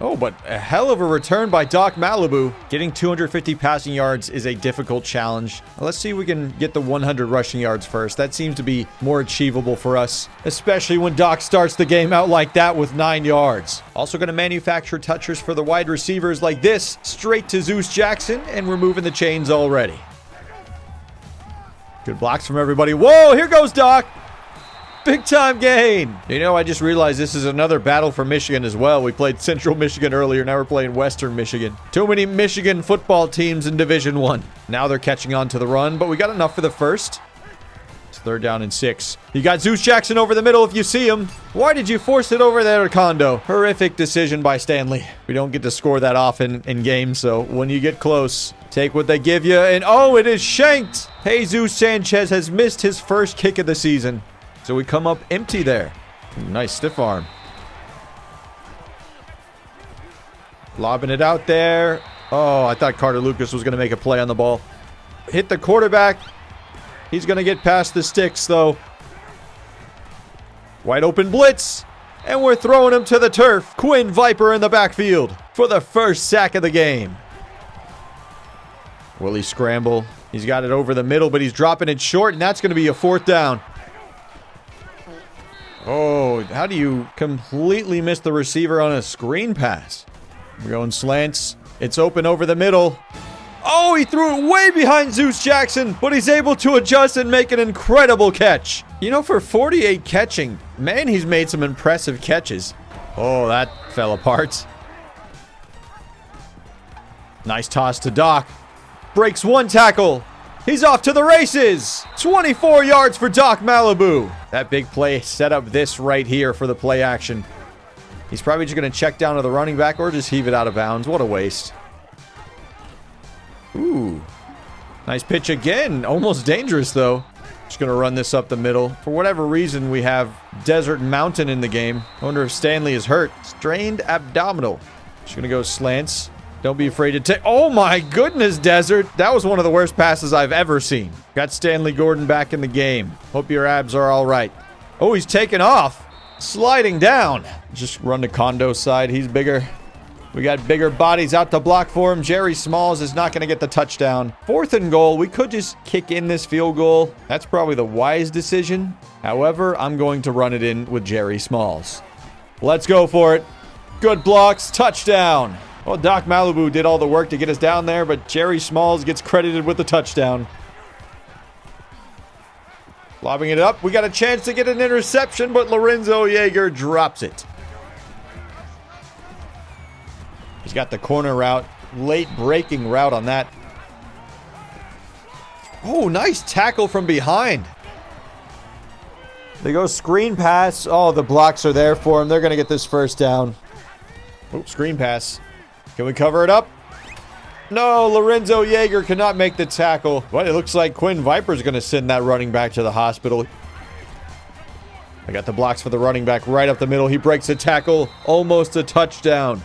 Speaker 1: Oh, but a hell of a return by Doc Malibu. Getting 250 passing yards is a difficult challenge. Let's see if we can get the 100 rushing yards first. That seems to be more achievable for us, especially when Doc starts the game out like that with 9 yards. Also going to manufacture touchers for the wide receivers like this, straight to Zeus Jackson, and we're moving the chains already. Good blocks from everybody. Whoa, here goes Doc. Big time gain. You know, I just realized this is another battle for Michigan as well. We played Central Michigan earlier. Now we're playing Western Michigan. Too many Michigan football teams in Division 1. Now they're catching on to the run, but we got enough for the first. It's 3rd down and 6. You got Zeus Jackson over the middle if you see him. Why did you force it over there, Kondo? Horrific decision by Stanley. We don't get to score that often in games, so when you get close, take what they give you, and oh, it is shanked. Jesus Sanchez has missed his first kick of the season. So we come up empty there. Nice stiff arm. Lobbing it out there. Oh, I thought Carter Lucas was going to make a play on the ball. Hit the quarterback. He's going to get past the sticks, though. Wide open blitz. And we're throwing him to the turf. Quinn Viper in the backfield for the first sack of the game. Will he scramble? He's got it over the middle, but he's dropping it short, and that's going to be a 4th down. Oh, how do you completely miss the receiver on a screen pass? We're going slants. It's open over the middle. Oh, he threw it way behind Zeus Jackson, but he's able to adjust and make an incredible catch. You know, for 48 catching, man, he's made some impressive catches. Oh, that fell apart. Nice toss to Doc. Breaks 1 tackle. He's off to the races. 24 yards for Doc Malibu. That big play set up this right here for the play action. He's probably just going to check down to the running back or just heave it out of bounds. What a waste. Ooh. Nice pitch again. Almost dangerous, though. Just going to run this up the middle. For whatever reason, we have Desert Mountain in the game. I wonder if Stanley is hurt. Strained abdominal. Just going to go slants. Don't be afraid to take... Oh my goodness, Desert. That was one of the worst passes I've ever seen. Got Stanley Gordon back in the game. Hope your abs are all right. Oh, he's taking off. Sliding down. Just run to Condo's side. He's bigger. We got bigger bodies out to block for him. Jerry Smalls is not going to get the touchdown. 4th and goal. We could just kick in this field goal. That's probably the wise decision. However, I'm going to run it in with Jerry Smalls. Let's go for it. Good blocks. Touchdown. Well, Doc Malibu did all the work to get us down there, but Jerry Smalls gets credited with the touchdown. Lobbing it up. We got a chance to get an interception, but Lorenzo Yeager drops it. He's got the corner route. Late breaking route on that. Oh, nice tackle from behind. They go screen pass. Oh, the blocks are there for him. They're going to get this first down. Oh, screen pass. Can we cover it up? No, Lorenzo Yeager cannot make the tackle. But it looks like Quinn Viper's going to send that running back to the hospital. I got the blocks for the running back right up the middle. He breaks a tackle. Almost a touchdown.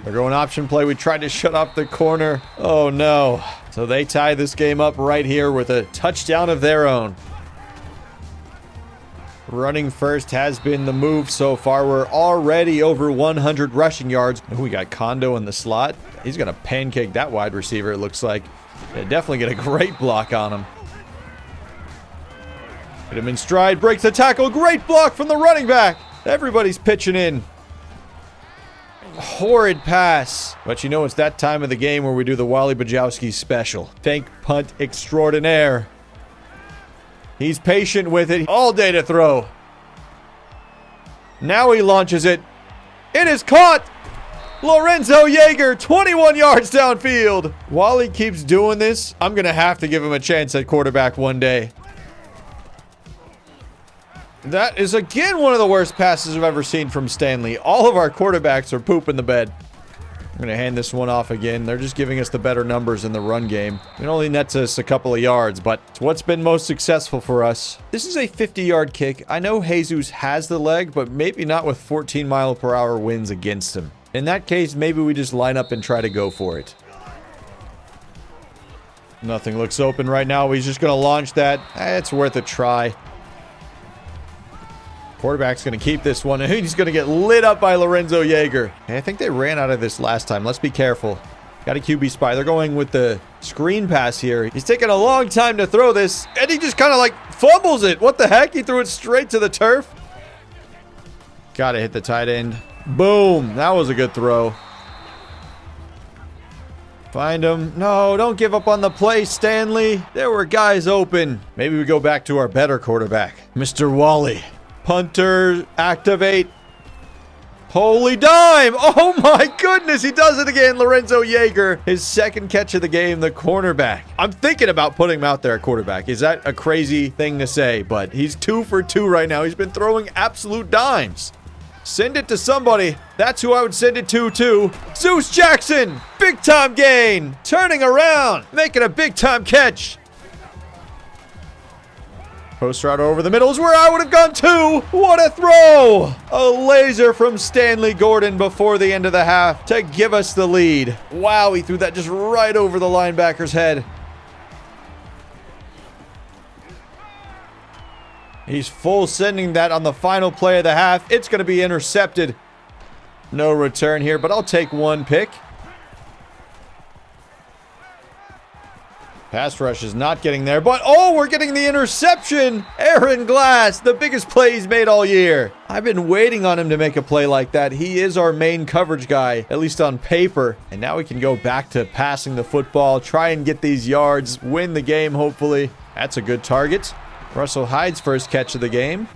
Speaker 1: They're going option play. We tried to shut off the corner. Oh, no. So they tie this game up right here with a touchdown of their own. Running first has been the move so far. We're already over 100 rushing yards. Oh, we got Condo in the slot. He's going to pancake that wide receiver, it looks like. Yeah, definitely get a great block on him. Get him in stride. Breaks the tackle. Great block from the running back. Everybody's pitching in. Horrid pass. But you know, it's that time of the game where we do the Wally Bajowski special. Fake punt extraordinaire. He's patient with it. All day to throw. Now he launches it. It is caught. Lorenzo Yeager, 21 yards downfield. While he keeps doing this, I'm going to have to give him a chance at quarterback one day. That is, again, one of the worst passes I've ever seen from Stanley. All of our quarterbacks are pooping the bed. I'm going to hand this one off again. They're just giving us the better numbers in the run game. It only nets us a couple of yards, but it's what's been most successful for us. This is a 50-yard kick. I know Jesus has the leg, but maybe not with 14-mile-per-hour winds against him. In that case, maybe we just line up and try to go for it. Nothing looks open right now. He's just going to launch that. It's worth a try. Quarterback's going to keep this one, and he's going to get lit up by Lorenzo Yeager. Hey, I think they ran out of this last time. Let's be careful. Got a QB spy. They're going with the screen pass here. He's taking a long time to throw this, and he just kind of like fumbles it. What the heck? He threw it straight to the turf. Got to hit the tight end. Boom. That was a good throw. Find him. No, don't give up on the play, Stanley. There were guys open. Maybe we go back to our better quarterback, Mr. Wally. Punter, activate. Holy dime! Oh my goodness, he does it again. Lorenzo Yeager, his second catch of the game, the cornerback. I'm thinking about putting him out there at quarterback. Is that a crazy thing to say? But he's 2 for 2 right now. He's been throwing absolute dimes. Send it to somebody. That's who I would send it to, too. Zeus Jackson, big time gain. Turning around, making a big time catch. Post route over the middle is where I would have gone too. What a throw! A laser from Stanley Gordon before the end of the half to give us the lead. Wow, he threw that just right over the linebacker's head. He's full sending that on the final play of the half. It's going to be intercepted. No return here, but I'll take one pick. Pass rush is not getting there, but oh, we're getting the interception. Aaron Glass, the biggest play he's made all year. I've been waiting on him to make a play like that. He is our main coverage guy, at least on paper. And now we can go back to passing the football, try and get these yards, win the game, hopefully. That's a good target. Russell Hyde's first catch of the game.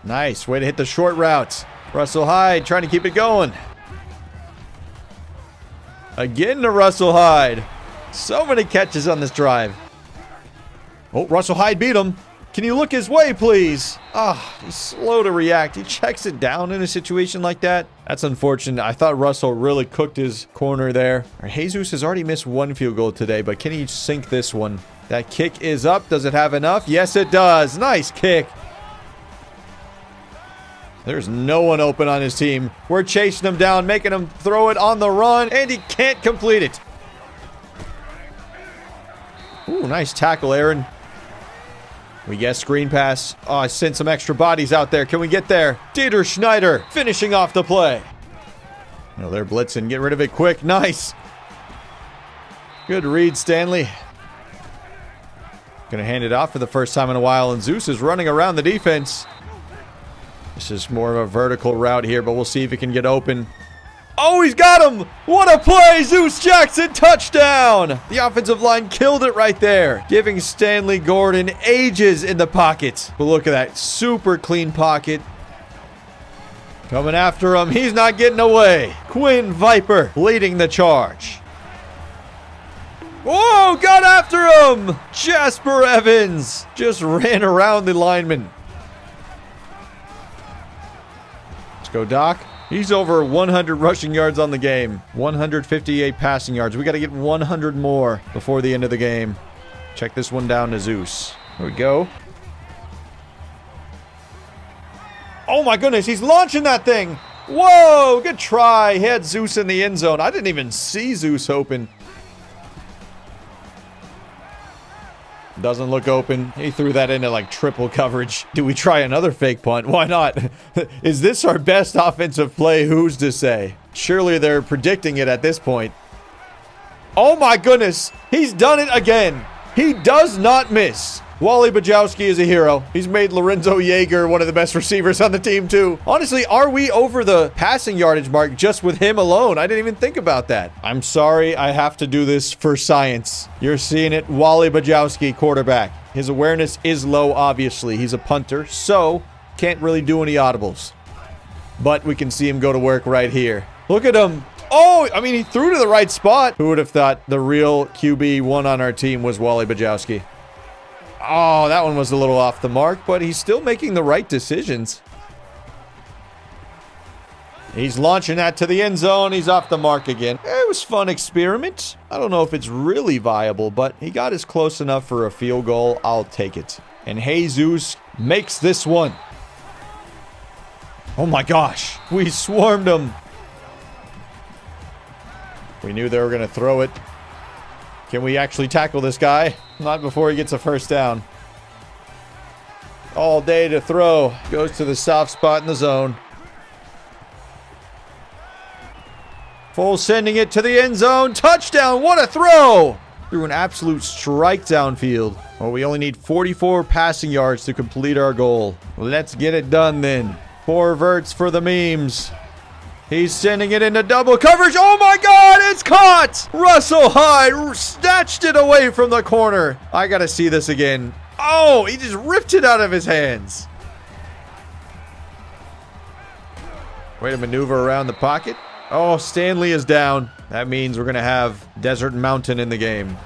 Speaker 1: Nice, way to hit the short routes. Russell Hyde trying to keep it going. Again to Russell Hyde. So many catches on this drive. Oh, Russell Hyde beat him. Can you look his way, please? He's slow to react. He checks it down in a situation like that. That's unfortunate. I thought Russell really cooked his corner there. Jesus has already missed one field goal today, but can he sink this one? That kick is up. Does it have enough? Yes, it does. Nice kick. There's no one open on his team. We're chasing him down, making him throw it on the run, and he can't complete it. Ooh, nice tackle, Aaron. We get screen pass. Oh, I sent some extra bodies out there. Can we get there? Dieter Schneider finishing off the play. Oh, they're blitzing. Get rid of it quick. Nice. Good read, Stanley. Gonna hand it off for the first time in a while, and Zeus is running around the defense. This is more of a vertical route here, but we'll see if he can get open. Oh, he's got him! What a play! Zeus Jackson, touchdown! The offensive line killed it right there, giving Stanley Gordon ages in the pocket. But look at that, super clean pocket. Coming after him, he's not getting away. Quinn Viper leading the charge. Whoa, got after him! Jasper Evans just ran around the lineman. Let's go, Doc. He's over 100 rushing yards on the game. 158 passing yards. We got to get 100 more before the end of the game. Check this one down to Zeus. There we go. Oh my goodness, he's launching that thing. Whoa, good try. He had Zeus in the end zone. I didn't even see Zeus open. Doesn't look open. He threw that into like triple coverage. Do we try another fake punt? Why not? Is this our best offensive play? Who's to say? Surely they're predicting it at this point. Oh my goodness. He's done it again. He does not miss. Wally Bajowski is a hero. He's made Lorenzo Yeager one of the best receivers on the team too. Honestly, are we over the passing yardage mark just with him alone? I didn't even think about that. I'm sorry, I have to do this for science. You're seeing it, Wally Bajowski, quarterback. His awareness is low, obviously. He's a punter, so can't really do any audibles. But we can see him go to work right here. Look at him. Oh, I mean, he threw to the right spot. Who would have thought the real QB1 on our team was Wally Bajowski? Oh, that one was a little off the mark, but he's still making the right decisions. He's launching that to the end zone. He's off the mark again. It was a fun experiment. I don't know if it's really viable, but he got us close enough for a field goal. I'll take it. And Jesus makes this one. Oh my gosh. We swarmed him. We knew they were going to throw it. Can we actually tackle this guy? Not before he gets a first down. All day to throw. Goes to the soft spot in the zone. Full sending it to the end zone. Touchdown. What a throw. Through an absolute strike downfield. Well, we only need 44 passing yards to complete our goal. Let's get it done then. 4 verts for the memes. He's sending it into double coverage. Oh my God, it's caught! Russell Hyde snatched it away from the corner. I gotta see this again. Oh, he just ripped it out of his hands. Way to maneuver around the pocket. Oh, Stanley is down. That means we're gonna have Desert Mountain in the game.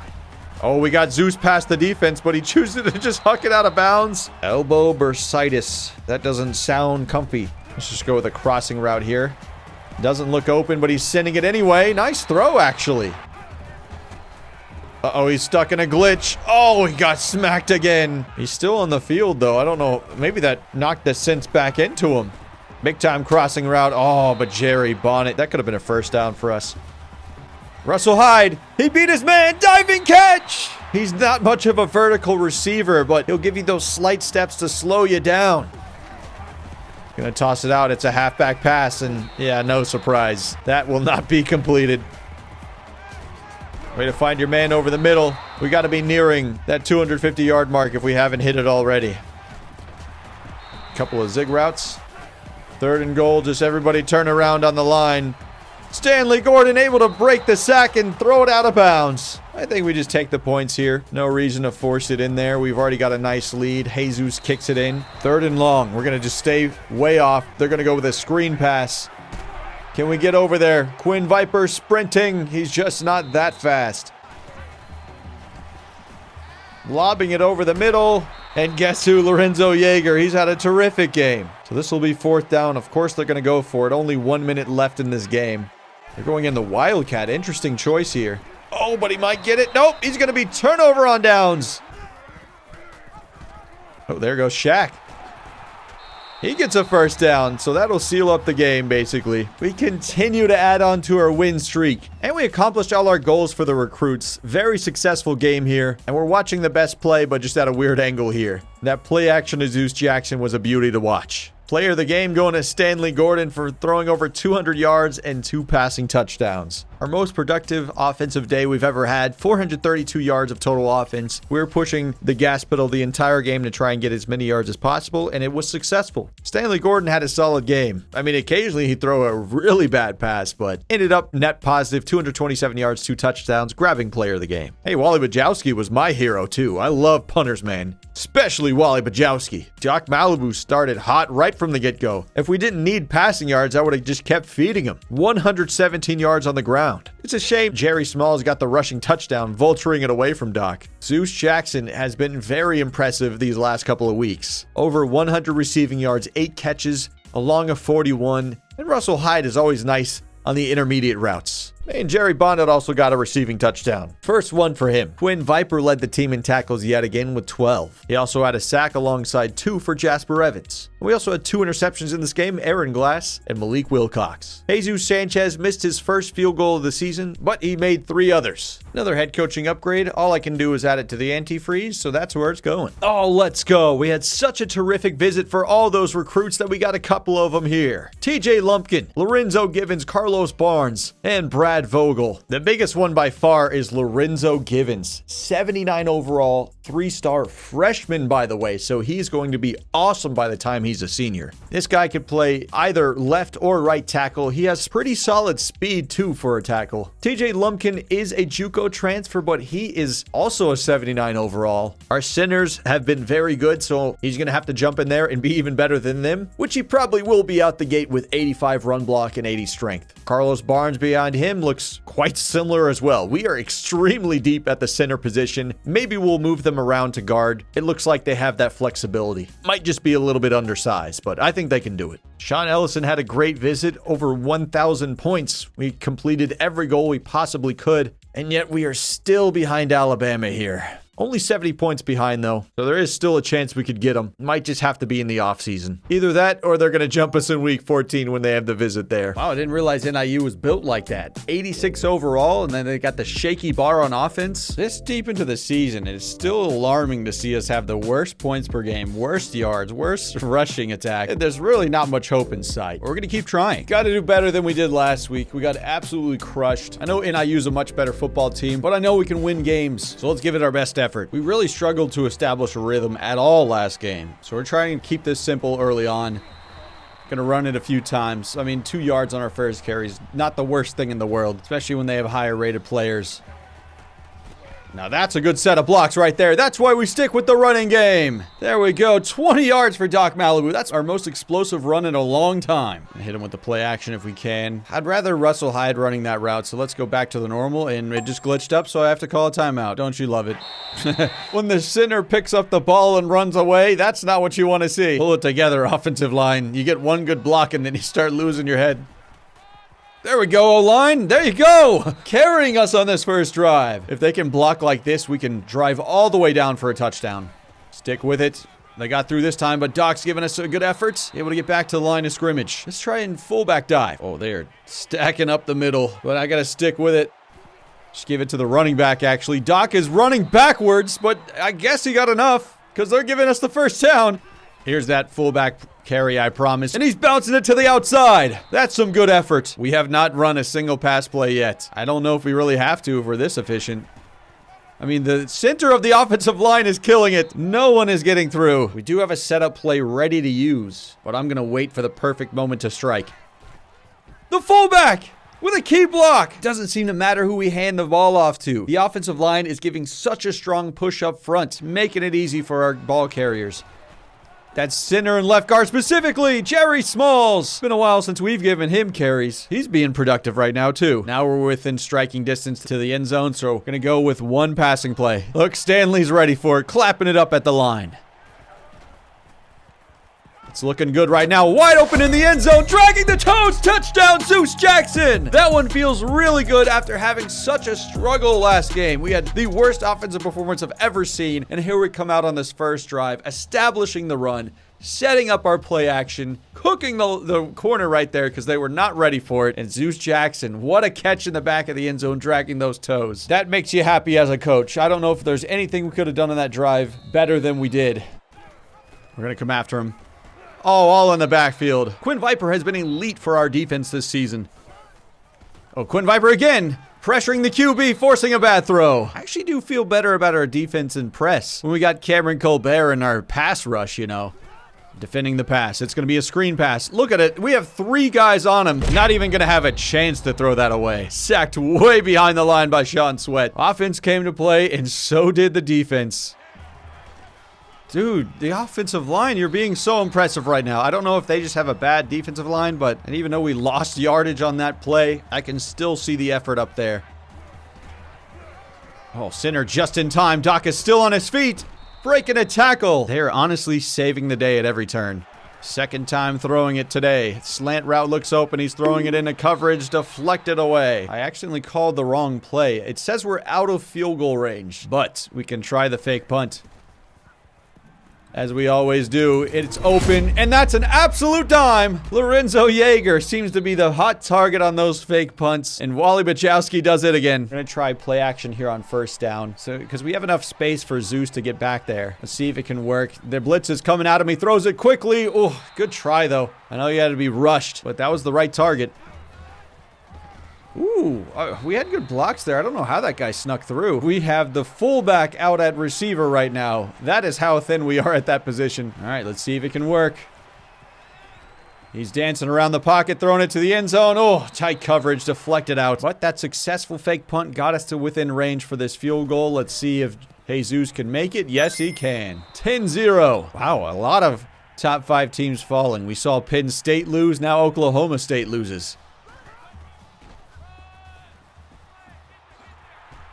Speaker 1: Oh, we got Zeus past the defense, but he chooses to just huck it out of bounds. Elbow bursitis. That doesn't sound comfy. Let's just go with a crossing route here. Doesn't look open, but he's sending it anyway. Nice throw, actually. Uh-oh, he's stuck in a glitch. Oh, he got smacked again. He's still on the field, though. I don't know. Maybe that knocked the sense back into him. Big time crossing route. Oh, but Jerry Bonnet. That could have been a first down for us. Russell Hyde. He beat his man. Diving catch. He's not much of a vertical receiver, but he'll give you those slight steps to slow you down. Gonna toss it out. It's a halfback pass, and yeah, no surprise. That will not be completed. Way to find your man over the middle. We got to be nearing that 250-yard mark if we haven't hit it already. Couple of zig routes. 3rd and goal. Just everybody turn around on the line. Stanley Gordon able to break the sack and throw it out of bounds. I think we just take the points here. No reason to force it in there. We've already got a nice lead. Jesus kicks it in. 3rd and long. We're going to just stay way off. They're going to go with a screen pass. Can we get over there? Quinn Viper sprinting. He's just not that fast. Lobbing it over the middle. And guess who? Lorenzo Yeager. He's had a terrific game. So this will be 4th down. Of course they're going to go for it. Only 1 minute left in this game. They're going in the Wildcat. Interesting choice here. Oh, but he might get it. Nope, he's going to be turnover on downs. Oh, there goes Shaq.
Speaker 2: He gets a first down, so that'll seal up the game, basically. We continue to add on to our win streak, and we accomplished all our goals for the recruits. Very successful game here, and we're watching the best play, but just at a weird angle here. That play action to Zeus Jackson was a beauty to watch. Player of the game going to Stanley Gordon for throwing over 200 yards and 2 passing touchdowns. Our most productive offensive day we've ever had, 432 yards of total offense. We were pushing the gas pedal the entire game to try and get as many yards as possible, and it was successful. Stanley Gordon had a solid game. I mean, occasionally he'd throw a really bad pass, but ended up net positive, 227 yards, 2 touchdowns, grabbing player of the game. Hey, Wally Bajowski was my hero too. I love punters, man. Especially Wally Bajowski. Doc Malibu started hot right from the get-go. If we didn't need passing yards, I would have just kept feeding him. 117 yards on the ground. It's a shame Jerry Smalls got the rushing touchdown, vulturing it away from Doc. Zeus Jackson has been very impressive these last couple of weeks. Over 100 receiving yards, 8 catches, along a 41. And Russell Hyde is always nice on the intermediate routes. And Jerry Bonnet also got a receiving touchdown. First one for him. Quinn Viper led the team in tackles yet again with 12. He also had a sack alongside 2 for Jasper Evans. We also had 2 interceptions in this game, Aaron Glass and Malik Wilcox. Jesus Sanchez missed his first field goal of the season, but he made 3 others. Another head coaching upgrade. All I can do is add it to the antifreeze, so that's where it's going. Oh, let's go. We had such a terrific visit for all those recruits that we got a couple of them here. TJ Lumpkin, Lorenzo Givens, Carlos Barnes, and Brad Vogel. The biggest one by far is Lorenzo Givens. 79 overall, 3-star freshman, by the way, so he's going to be awesome by the time he's a senior. This guy could play either left or right tackle. He has pretty solid speed, too, for a tackle. TJ Lumpkin is a JUCO transfer, but he is also a 79 overall. Our centers have been very good, so he's going to have to jump in there and be even better than them, which he probably will be out the gate with 85 run block and 80 strength. Carlos Barnes behind him looks quite similar as well. We are extremely deep at the center position. Maybe we'll move them around to guard. It looks like they have that flexibility. Might just be a little bit undersized, but I think they can do it. Sean Ellison had a great visit, over 1,000 points. We completed every goal we possibly could, and yet we are still behind Alabama here. Only 70 points behind, though, so there is still a chance we could get them. Might just have to be in the offseason. Either that, or they're going to jump us in week 14 when they have the visit there. Wow, I didn't realize NIU was built like that. 86 overall, and then they got the shaky bar on offense. This deep into the season, it's still alarming to see us have the worst points per game, worst yards, worst rushing attack. There's really not much hope in sight. We're going to keep trying. Got to do better than we did last week. We got absolutely crushed. I know NIU's a much better football team, but I know we can win games, so let's give it our best effort. We really struggled to establish a rhythm at all last game, so we're trying to keep this simple early on. Gonna run it a few times. I mean, 2 yards on our first carry is not the worst thing in the world, especially when they have higher rated players. Now that's a good set of blocks right there. That's why we stick with the running game. There we go. 20 yards for Doc Malibu. That's our most explosive run in a long time. Hit him with the play action if we can. I'd rather Russell Hyde running that route, so let's go back to the normal. And it just glitched up, so I have to call a timeout. Don't you love it? When the center picks up the ball and runs away, that's not what you want to see. Pull it together, offensive line. You get one good block, and then you start losing your head. There we go, O-line. There you go. Carrying us on this first drive. If they can block like this, we can drive all the way down for a touchdown. Stick with it. They got through this time, but Doc's giving us a good effort. Able to get back to the line of scrimmage. Let's try and fullback dive. Oh, they're stacking up the middle, but I got to stick with it. Just give it to the running back, actually. Doc is running backwards, but I guess he got enough because they're giving us the first down. Here's that fullback carry, I promise. And he's bouncing it to the outside. That's some good effort. We have not run a single pass play yet. I don't know if we really have to if we're this efficient. I mean, the center of the offensive line is killing it. No one is getting through. We do have a setup play ready to use, but I'm going to wait for the perfect moment to strike. The fullback with a key block. Doesn't seem to matter who we hand the ball off to. The offensive line is giving such a strong push up front, making it easy for our ball carriers. That's center and left guard specifically, Jerry Smalls. It's been a while since we've given him carries. He's being productive right now, too. Now we're within striking distance to the end zone, so we're going to go with one passing play. Look, Stanley's ready for it, clapping it up at the line. It's looking good right now. Wide open in the end zone, dragging the toes. Touchdown, Zeus Jackson. That one feels really good after having such a struggle last game. We had the worst offensive performance I've ever seen, and here we come out on this first drive, establishing the run, setting up our play action, cooking the corner right there because they were not ready for it. And Zeus Jackson, what a catch in the back of the end zone, dragging those toes. That makes you happy as a coach. I don't know if there's anything we could have done on that drive better than we did. We're going to come after him. Oh, all in the backfield. Quinn Viper has been elite for our defense this season. Oh, Quinn Viper again. Pressuring the QB, forcing a bad throw. I actually do feel better about our defense and press when we got Cameron Colbert in our pass rush, you know. Defending the pass. It's going to be a screen pass. Look at it. We have 3 guys on him. Not even going to have a chance to throw that away. Sacked way behind the line by Sean Sweat. Offense came to play, and so did the defense. Dude, the offensive line, you're being so impressive right now. I don't know if they just have a bad defensive line, but and even though we lost yardage on that play, I can still see the effort up there. Oh, center just in time. Doc is still on his feet. Breaking a tackle. They're honestly saving the day at every turn. Second time throwing it today. Slant route looks open. He's throwing it into coverage. Deflected away. I accidentally called the wrong play. It says we're out of field goal range, but we can try the fake punt. As we always do, it's open, and that's an absolute dime. Lorenzo Yeager seems to be the hot target on those fake punts, and Wally Bachowski does it again. We're going to try play action here on first down, so because we have enough space for Zeus to get back there. Let's see if it can work. The blitz is coming at him. He throws it quickly. Oh, good try, though. I know you had to be rushed, but that was the right target. Ooh, we had good blocks there. I don't know how that guy snuck through. We have the fullback out at receiver right now. That is how thin we are at that position. All right, let's see if it can work. He's dancing around the pocket, throwing it to the end zone. Oh, tight coverage, deflected out. But that successful fake punt got us to within range for this field goal. Let's see if Jesus can make it. Yes, he can. 10-0. Wow, a lot of top 5 teams falling. We saw Penn State lose. Now Oklahoma State loses.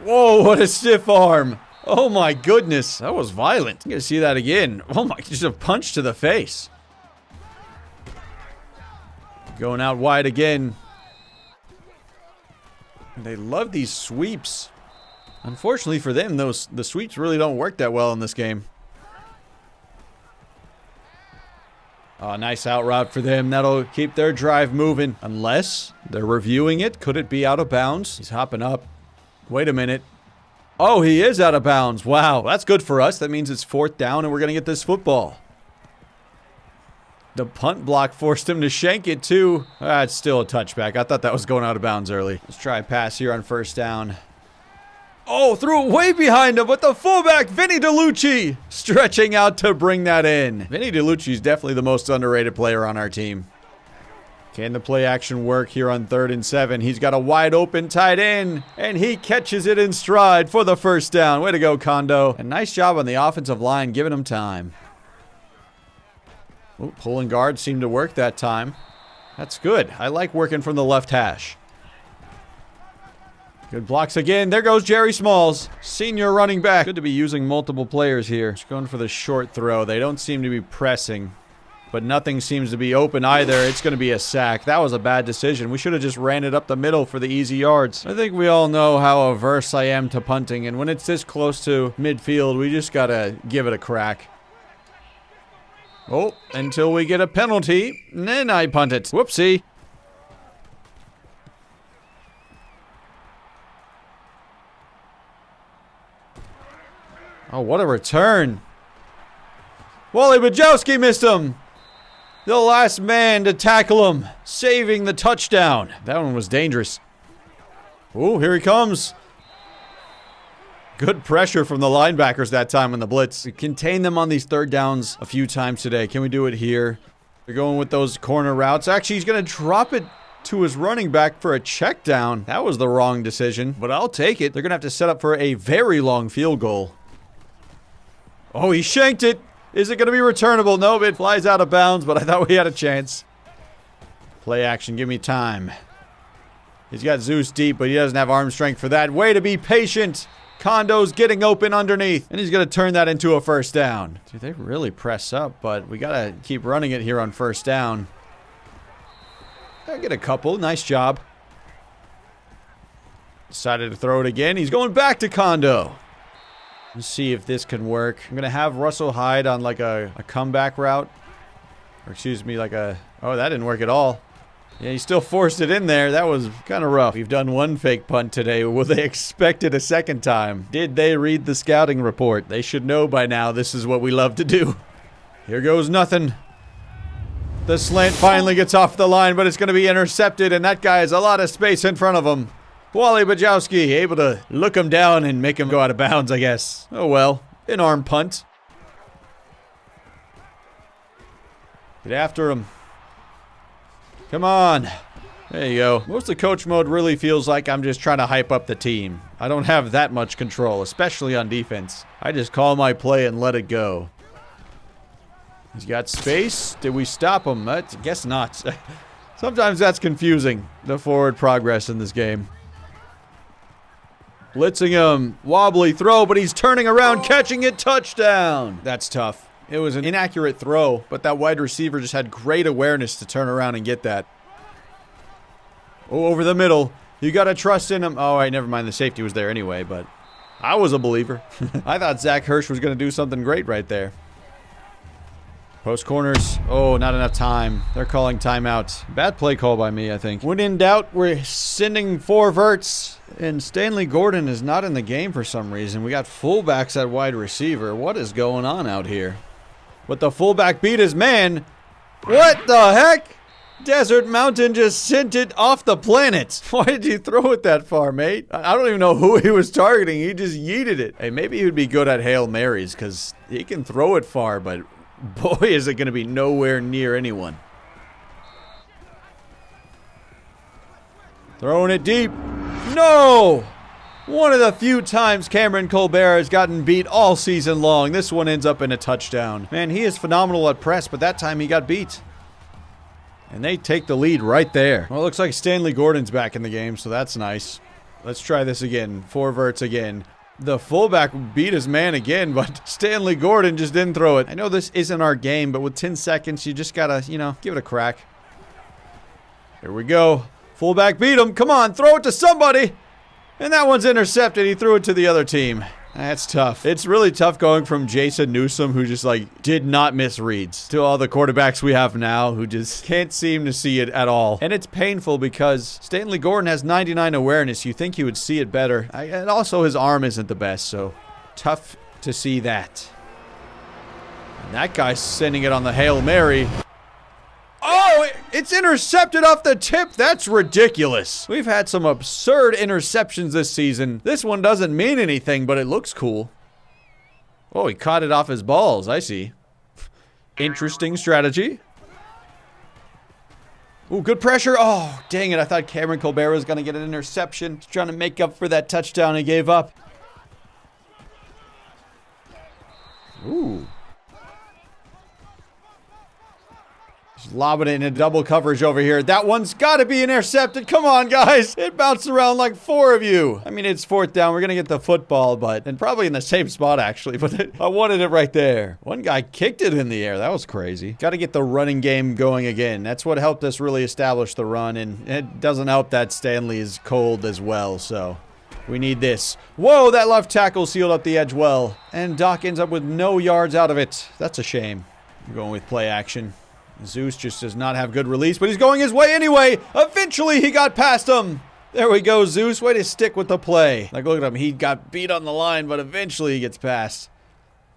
Speaker 2: Whoa, what a stiff arm. Oh my goodness. That was violent. I'm going to see that again. Oh my, just a punch to the face. Going out wide again. They love these sweeps. Unfortunately for them, the sweeps really don't work that well in this game. Oh, nice out route for them. That'll keep their drive moving. Unless they're reviewing it. Could it be out of bounds? He's hopping up. Wait a minute. Oh, he is out of bounds. Wow, that's good for us. That means it's 4th down and we're going to get this football. The punt block forced him to shank it too. It's still a touchback. I thought that was going out of bounds early. Let's try a pass here on first down. Oh, threw it way behind him, but the fullback, Vinny DeLucci, stretching out to bring that in. Vinny DeLucci is definitely the most underrated player on our team. Can the play action work here on 3rd and 7? He's got a wide open tight end, and he catches it in stride for the first down. Way to go, Kondo. And nice job on the offensive line, giving him time. Ooh, pulling guard seemed to work that time. That's good. I like working from the left hash. Good blocks again. There goes Jerry Smalls, senior running back. Good to be using multiple players here. Just going for the short throw. They don't seem to be pressing. But nothing seems to be open either. It's going to be a sack. That was a bad decision. We should have just ran it up the middle for the easy yards. I think we all know how averse I am to punting. And when it's this close to midfield, we just got to give it a crack. Oh, until we get a penalty. And then I punt it. Whoopsie. Oh, what a return. Wally Bajowski missed him. The last man to tackle him, saving the touchdown. That one was dangerous. Oh, here he comes. Good pressure from the linebackers that time on the blitz. We contained them on these 3rd downs a few times today. Can we do it here? They're going with those corner routes. Actually, he's going to drop it to his running back for a check down. That was the wrong decision, but I'll take it. They're going to have to set up for a very long field goal. Oh, he shanked it. Is it going to be returnable? Nope, it flies out of bounds, but I thought we had a chance. Play action, give me time. He's got Zeus deep, but he doesn't have arm strength for that. Way to be patient. Kondo's getting open underneath, and he's going to turn that into a first down. Dude, they really press up, but we got to keep running it here on first down. I get a couple. Nice job. Decided to throw it again. He's going back to Kondo. Let's see if this can work. I'm going to have Russell Hyde on like a comeback route. Or excuse me, like a... Oh, that didn't work at all. Yeah, he still forced it in there. That was kind of rough. We've done one fake punt today. Will they expect it a second time? Did they read the scouting report? They should know by now this is what we love to do. Here goes nothing. The slant finally gets off the line, but it's going to be intercepted, and that guy has a lot of space in front of him. Wally Bajowski able to look him down and make him go out of bounds, I guess. Oh well, an arm punt. Get after him. Come on. There you go. Most of coach mode really feels like I'm just trying to hype up the team. I don't have that much control, especially on defense. I just call my play and let it go. He's got space. Did we stop him? I guess not. Sometimes that's confusing, the forward progress in this game. Blitzing him. Wobbly throw, but he's turning around, catching it. Touchdown. That's tough. It was an inaccurate throw, but that wide receiver just had great awareness to turn around and get that. Oh, over the middle. You got to trust in him. Oh, all right, never mind. The safety was there anyway, but I was a believer. I thought Zach Hirsch was going to do something great right there. Post corners. Oh, not enough time. They're calling timeout. Bad play call by me, I think. When in doubt, we're sending 4 verts. And Stanley Gordon is not in the game for some reason. We got fullbacks at wide receiver. What is going on out here? But the fullback beat his man. What the heck? Desert Mountain just sent it off the planet. Why did you throw it that far, mate? I don't even know who he was targeting. He just yeeted it. Hey, maybe he would be good at Hail Marys because he can throw it far, but boy, is it going to be nowhere near anyone. Throwing it deep. No! One of the few times Cameron Colbert has gotten beat all season long. This one ends up in a touchdown. Man, he is phenomenal at press, but that time he got beat. And they take the lead right there. Well, it looks like Stanley Gordon's back in the game, so that's nice. Let's try this again. 4 verts again. The fullback beat his man again, but Stanley Gordon just didn't throw it. I know this isn't our game, but with 10 seconds, you just gotta, give it a crack. Here we go. Fullback beat him. Come on, throw it to somebody. And that one's intercepted. He threw it to the other team. That's tough. It's really tough going from Jason Newsome, who just did not miss reads, to all the quarterbacks we have now who just can't seem to see it at all. And it's painful because Stanley Gordon has 99 awareness. You think he would see it better. And also his arm isn't the best, so tough to see that. And that guy's sending it on the Hail Mary. Oh, it's intercepted off the tip. That's ridiculous. We've had some absurd interceptions this season. This one doesn't mean anything, but it looks cool. Oh, he caught it off his balls. I see. Interesting strategy. Ooh, good pressure. Oh, dang it. I thought Cameron Colbert was going to get an interception. He's trying to make up for that touchdown he gave up. Ooh. Just lobbing it in double coverage over here. That one's got to be intercepted. Come on, guys. It bounced around like 4 of you. I mean, it's 4th down. We're going to get the football, and probably in the same spot, actually. But I wanted it right there. One guy kicked it in the air. That was crazy. Got to get the running game going again. That's what helped us really establish the run, and it doesn't help that Stanley is cold as well, so we need this. Whoa, that left tackle sealed up the edge well. And Doc ends up with no yards out of it. That's a shame. I'm going with play action. Zeus just does not have good release, but he's going his way anyway. Eventually, he got past him. There we go, Zeus. Way to stick with the play. Look at him. He got beat on the line, but eventually he gets past.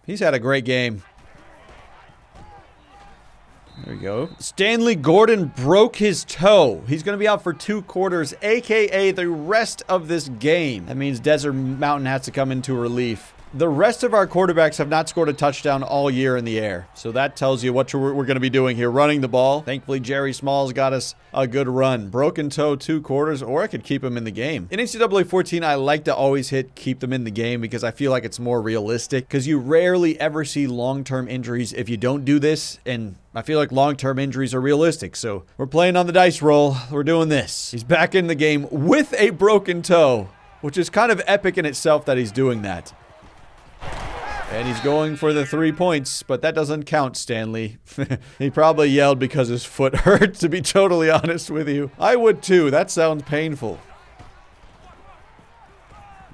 Speaker 2: He's had a great game. There we go. Stanley Gordon broke his toe. He's going to be out for 2 quarters, a.k.a. the rest of this game. That means Desert Mountain has to come into relief. The rest of our quarterbacks have not scored a touchdown all year in the air. So that tells you what we're going to be doing here, running the ball. Thankfully, Jerry Smalls got us a good run. Broken toe, 2 quarters, or I could keep him in the game. In NCAA 14, I like to always keep them in the game because I feel like it's more realistic because you rarely ever see long-term injuries if you don't do this, and I feel like long-term injuries are realistic. So we're playing on the dice roll. We're doing this. He's back in the game with a broken toe, which is kind of epic in itself that he's doing that. And he's going for the 3 points, but that doesn't count, Stanley. He probably yelled because his foot hurt, to be totally honest with you. I would too. That sounds painful.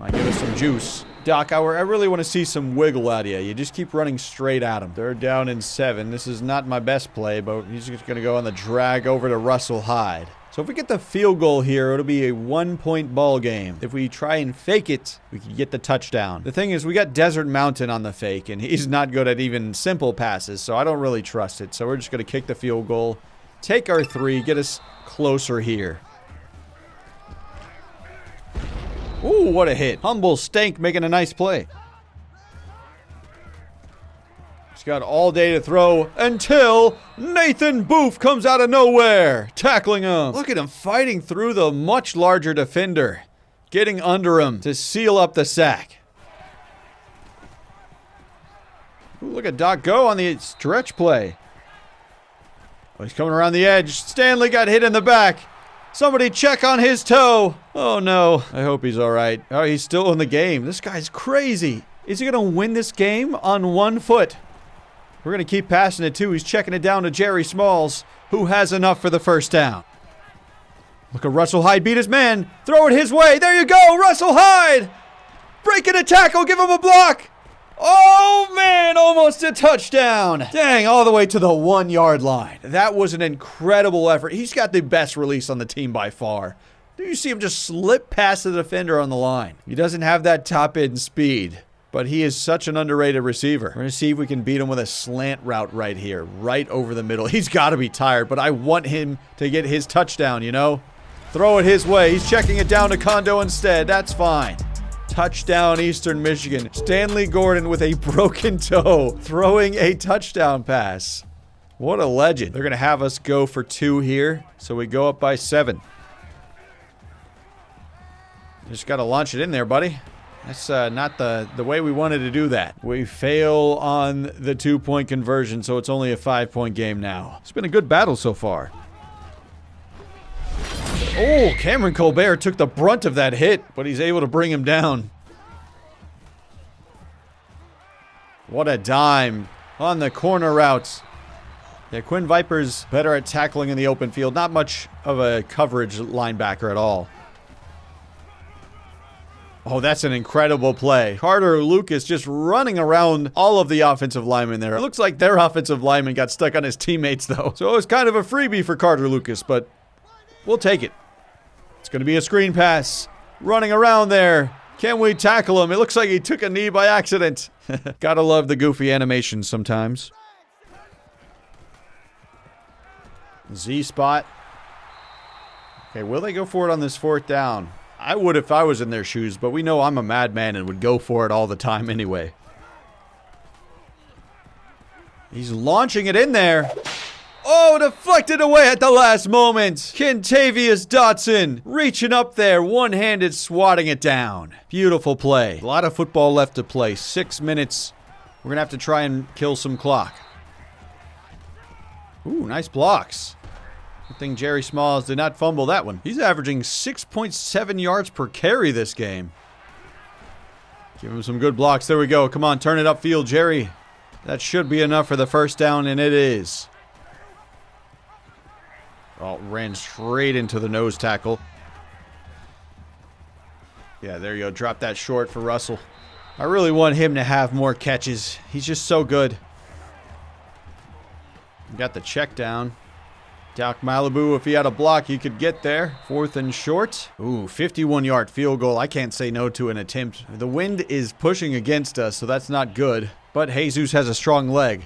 Speaker 2: Might give us some juice. Doc, I really want to see some wiggle out of you. You just keep running straight at him. They're down in 7. This is not my best play, but he's just going to go on the drag over to Russell Hyde. So if we get the field goal here, it'll be a 1-point ball game. If we try and fake it, we can get the touchdown. The thing is, we got Desert Mountain on the fake, and he's not good at even simple passes, so I don't really trust it. So we're just going to kick the field goal, take our 3, get us closer here. Ooh, what a hit. Humble Stank making a nice play. He's got all day to throw until Nathan Booth comes out of nowhere, tackling him. Look at him fighting through the much larger defender, getting under him to seal up the sack. Ooh, look at Doc go on the stretch play. Oh, he's coming around the edge. Stanley got hit in the back. Somebody check on his toe. Oh, no. I hope he's all right. Oh, he's still in the game. This guy's crazy. Is he going to win this game on 1 foot? We're going to keep passing it, too. He's checking it down to Jerry Smalls, who has enough for the first down. Look at Russell Hyde beat his man. Throw it his way. There you go, Russell Hyde. Breaking a tackle. Give him a block. Oh, man, almost a touchdown. Dang, all the way to the 1-yard line. That was an incredible effort. He's got the best release on the team by far. Do you see him just slip past the defender on the line? He doesn't have that top-end speed, but he is such an underrated receiver. We're going to see if we can beat him with a slant route right here, right over the middle. He's got to be tired, but I want him to get his touchdown, you know? Throw it his way. He's checking it down to Kondo instead. That's fine. Touchdown, Eastern Michigan. Stanley Gordon with a broken toe, throwing a touchdown pass. What a legend. They're going to have us go for 2 here, so we go up by 7. Just got to launch it in there, buddy. That's not the way we wanted to do that. We fail on the 2-point conversion, so it's only a 5-point game now. It's been a good battle so far. Oh, Cameron Colbert took the brunt of that hit, but he's able to bring him down. What a dime on the corner routes. Yeah, Quinn Viper's better at tackling in the open field. Not much of a coverage linebacker at all. Oh, that's an incredible play. Carter Lucas just running around all of the offensive linemen there. It looks like their offensive lineman got stuck on his teammates, though. So it was kind of a freebie for Carter Lucas, but we'll take it. It's going to be a screen pass. Running around there. Can we tackle him? It looks like he took a knee by accident. Gotta love the goofy animations sometimes. Z-spot. Okay, will they go for it on this 4th down? I would if I was in their shoes, but we know I'm a madman and would go for it all the time anyway. He's launching it in there. Oh, deflected away at the last moment. Kentavious Dotson reaching up there, one-handed swatting it down. Beautiful play. A lot of football left to play. 6 minutes. We're going to have to try and kill some clock. Ooh, nice blocks. Good thing Jerry Smalls did not fumble that one. He's averaging 6.7 yards per carry this game. Give him some good blocks. There we go. Come on, turn it upfield, Jerry. That should be enough for the first down, and it is. Oh, ran straight into the nose tackle. Yeah, there you go. Drop that short for Russell. I really want him to have more catches. He's just so good. Got the check down. Doc Malibu, if he had a block, he could get there. 4th and short. Ooh, 51-yard field goal. I can't say no to an attempt. The wind is pushing against us, so that's not good. But Jesus has a strong leg.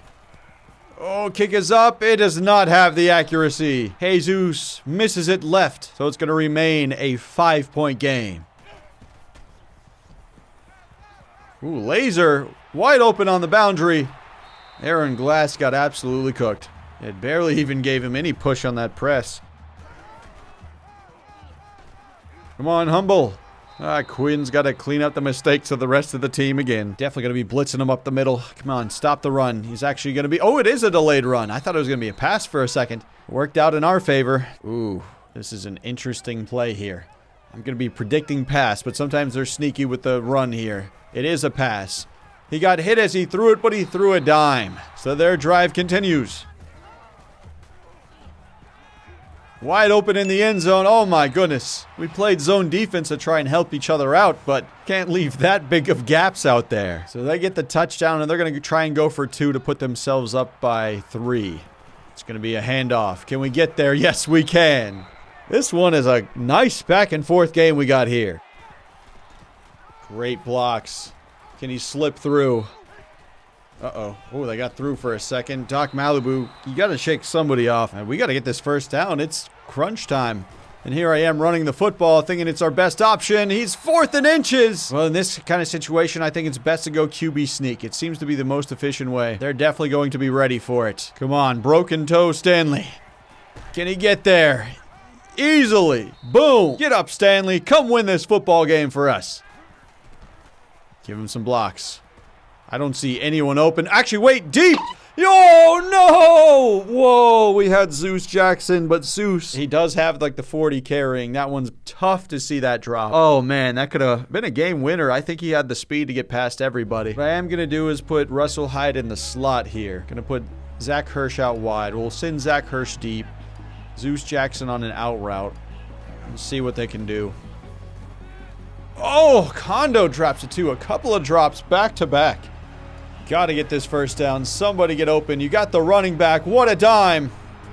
Speaker 2: Oh, kick is up. It does not have the accuracy. Jesus misses it left, so it's going to remain a 5-point game. Ooh, laser wide open on the boundary. Aaron Glass got absolutely cooked. It barely even gave him any push on that press. Come on, Humble. Quinn's got to clean up the mistakes of the rest of the team again. Definitely going to be blitzing him up the middle. Come on, stop the run. He's actually going to be... Oh, it is a delayed run. I thought it was going to be a pass for a second. Worked out in our favor. Ooh, this is an interesting play here. I'm going to be predicting pass, but sometimes they're sneaky with the run here. It is a pass. He got hit as he threw it, but he threw a dime. So their drive continues. Wide open in the end zone. Oh my goodness. We played zone defense to try and help each other out, but can't leave that big of gaps out there. So they get the touchdown, and they're going to try and go for 2 to put themselves up by 3. It's going to be a handoff. Can we get there? Yes, we can. This one is a nice back and forth game we got here. Great blocks. Can he slip through? Uh-oh. Oh, they got through for a second. Doc Malibu, you got to shake somebody off. We got to get this first down. It's crunch time. And here I am running the football, thinking it's our best option. He's 4th and inches. Well, in this kind of situation, I think it's best to go QB sneak. It seems to be the most efficient way. They're definitely going to be ready for it. Come on, broken toe Stanley. Can he get there? Easily. Boom. Get up, Stanley. Come win this football game for us. Give him some blocks. I don't see anyone open. Actually, wait, deep! Oh, no! Whoa, we had Zeus Jackson, but Zeus, he does have like the 40 carrying. That one's tough to see that drop. Oh, man, that could have been a game winner. I think he had the speed to get past everybody. What I am going to do is put Russell Hyde in the slot here. Going to put Zach Hirsch out wide. We'll send Zach Hirsch deep. Zeus Jackson on an out route. Let's see what they can do. Oh, Kondo drops it too. A couple of drops back to back. Got to get this first down. Somebody get open. You got the running back. What a dime.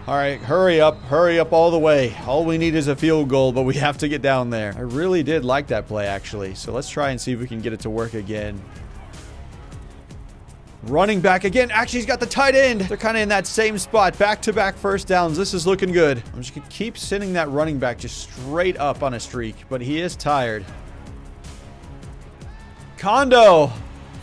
Speaker 2: All right, hurry up all the way. All we need is a field goal, but we have to get down there. I really did like that play, actually. So let's try and see if we can get it to work again. Running back again. Actually, he's got the tight end. They're kind of in that same spot. Back-to-back first downs. This is looking good. I'm just going to keep sending that running back just straight up on a streak, but he is tired. Kondo.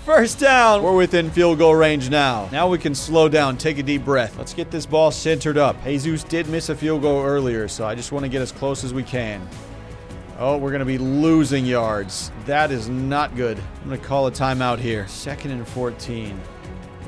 Speaker 2: First down. We're within field goal range now. Now we can slow down, take a deep breath. Let's get this ball centered up. Jesus did miss a field goal earlier, so I just want to get as close as we can. Oh, we're going to be losing yards. That is not good. I'm going to call a timeout here. 2nd and 14.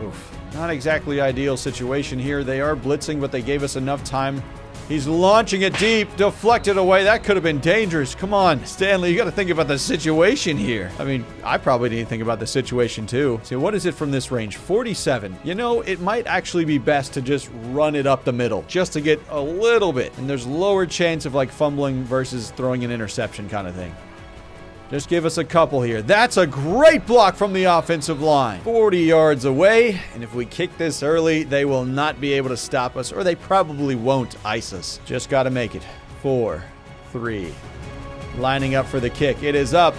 Speaker 2: Oof. Not exactly ideal situation here. They are blitzing, but they gave us enough time. He's launching it deep, deflected away. That could have been dangerous. Come on, Stanley, you got to think about the situation here. I mean, I probably didn't think about the situation too. So what is it from this range? 47. You know, it might actually be best to just run it up the middle just to get a little bit. And there's lower chance of like fumbling versus throwing an interception kind of thing. Just give us a couple here. That's a great block from the offensive line. 40 yards away, and if we kick this early, they will not be able to stop us, or they probably won't ice us. Just got to make it. 4, 3. Lining up for the kick. It is up.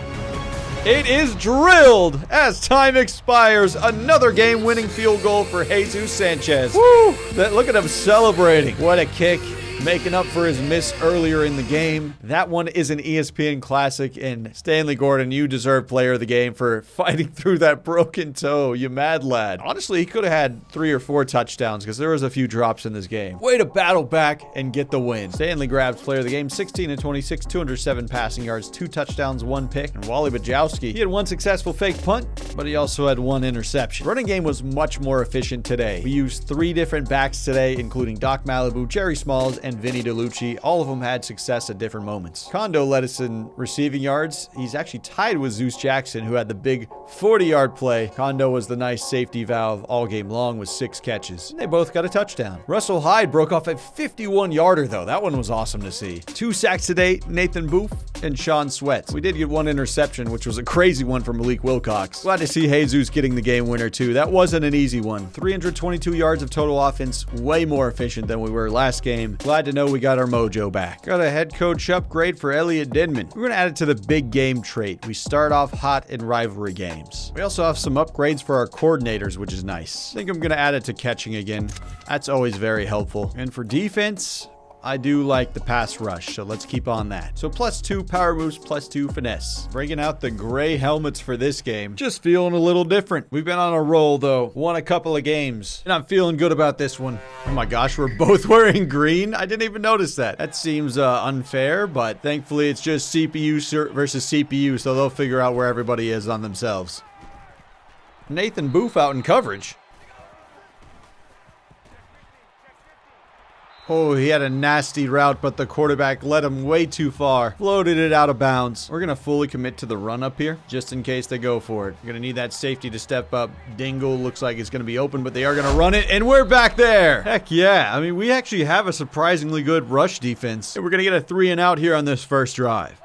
Speaker 2: It is drilled as time expires. Another game-winning field goal for Jesus Sanchez. Woo! Look at him celebrating. What a kick. Making up for his miss earlier in the game. That one is an ESPN classic, and Stanley Gordon, you deserve player of the game for fighting through that broken toe, you mad lad. Honestly, he could have had 3 or 4 touchdowns because there was a few drops in this game. Way to battle back and get the win. Stanley grabs player of the game, 16 and 26, 207 passing yards, 2 touchdowns, 1 pick. And Wally Bajowski, he had 1 successful fake punt, but he also had 1 interception. Running game was much more efficient today. We used 3 different backs today, including Doc Malibu, Jerry Smalls, and Vinny DeLucci. All of them had success at different moments. Kondo led us in receiving yards. He's actually tied with Zeus Jackson, who had the big 40-yard play. Kondo was the nice safety valve all game long with 6 catches. They both got a touchdown. Russell Hyde broke off a 51-yarder, though. That one was awesome to see. 2 sacks today, Nathan Booth and Sean Sweat. We did get 1 interception, which was a crazy one from Malik Wilcox. Glad to see Jesus getting the game winner, too. That wasn't an easy one. 322 yards of total offense, way more efficient than we were last game. Glad to know we got our mojo back. Got a head coach upgrade for Elliot Denman. We're going to add it to the big game trait. We start off hot in rivalry games. We also have some upgrades for our coordinators, which is nice. I think I'm going to add it to catching again. That's always very helpful. And for defense, I do like the pass rush, so let's keep on that. So +2 power moves, +2 finesse. Bringing out the gray helmets for this game. Just feeling a little different. We've been on a roll, though. Won a couple of games, and I'm feeling good about this one. Oh my gosh, we're both wearing green? I didn't even notice that. That seems unfair, but thankfully it's just CPU versus CPU, so they'll figure out where everybody is on themselves. Nathan Booth out in coverage. Oh, he had a nasty route, but the quarterback led him way too far. Floated it out of bounds. We're going to fully commit to the run up here, just in case they go for it. We're going to need that safety to step up. Dingle looks like it's going to be open, but they are going to run it, and we're back there. Heck yeah. I mean, we actually have a surprisingly good rush defense. And we're going to get a 3 and out here on this first drive.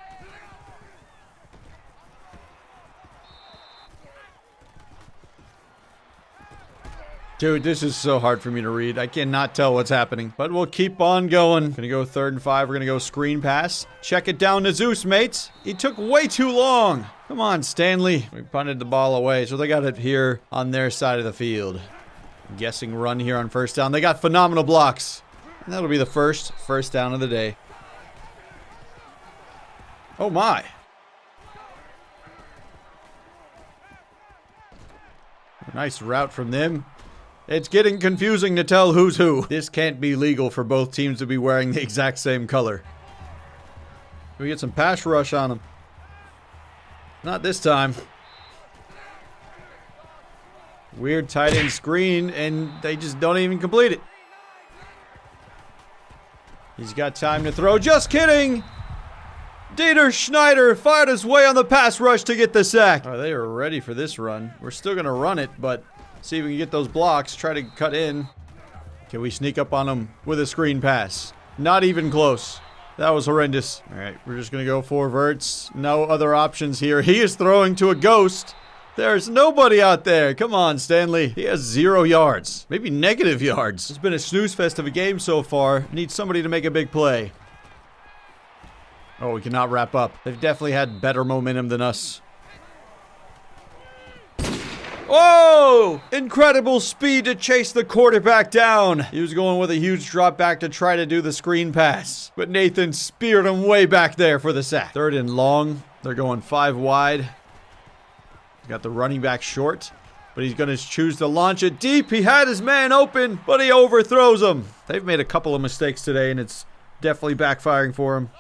Speaker 2: Dude, this is so hard for me to read. I cannot tell what's happening. But we'll keep on going. Gonna go 3rd and 5. We're gonna go screen pass. Check it down to Zeus, mates. He took way too long. Come on, Stanley. We punted the ball away, so they got it here on their side of the field. I'm guessing run here on 1st down. They got phenomenal blocks. And that'll be the first down of the day. Oh my. Nice route from them. It's getting confusing to tell who's who. This can't be legal for both teams to be wearing the exact same color. We get some pass rush on them. Not this time. Weird tight end screen, and they just don't even complete it. He's got time to throw. Just kidding! Dieter Schneider fired his way on the pass rush to get the sack. Oh, they are ready for this run. We're still going to run it, but see if we can get those blocks. Try to cut in. Can we sneak up on them with a screen pass? Not even close. That was horrendous. All right, we're just going to go for verts. No other options here. He is throwing to a ghost. There's nobody out there. Come on, Stanley. He has 0 yards. Maybe negative yards. It's been a snooze fest of a game so far. Need somebody to make a big play. Oh, we cannot wrap up. They've definitely had better momentum than us. Whoa! Incredible speed to chase the quarterback down. He was going with a huge drop back to try to do the screen pass. But Nathan speared him way back there for the sack. 3rd and long. They're going 5 wide. Got the running back short. But he's going to choose to launch it deep. He had his man open, but he overthrows him. They've made a couple of mistakes today, and it's definitely backfiring for him.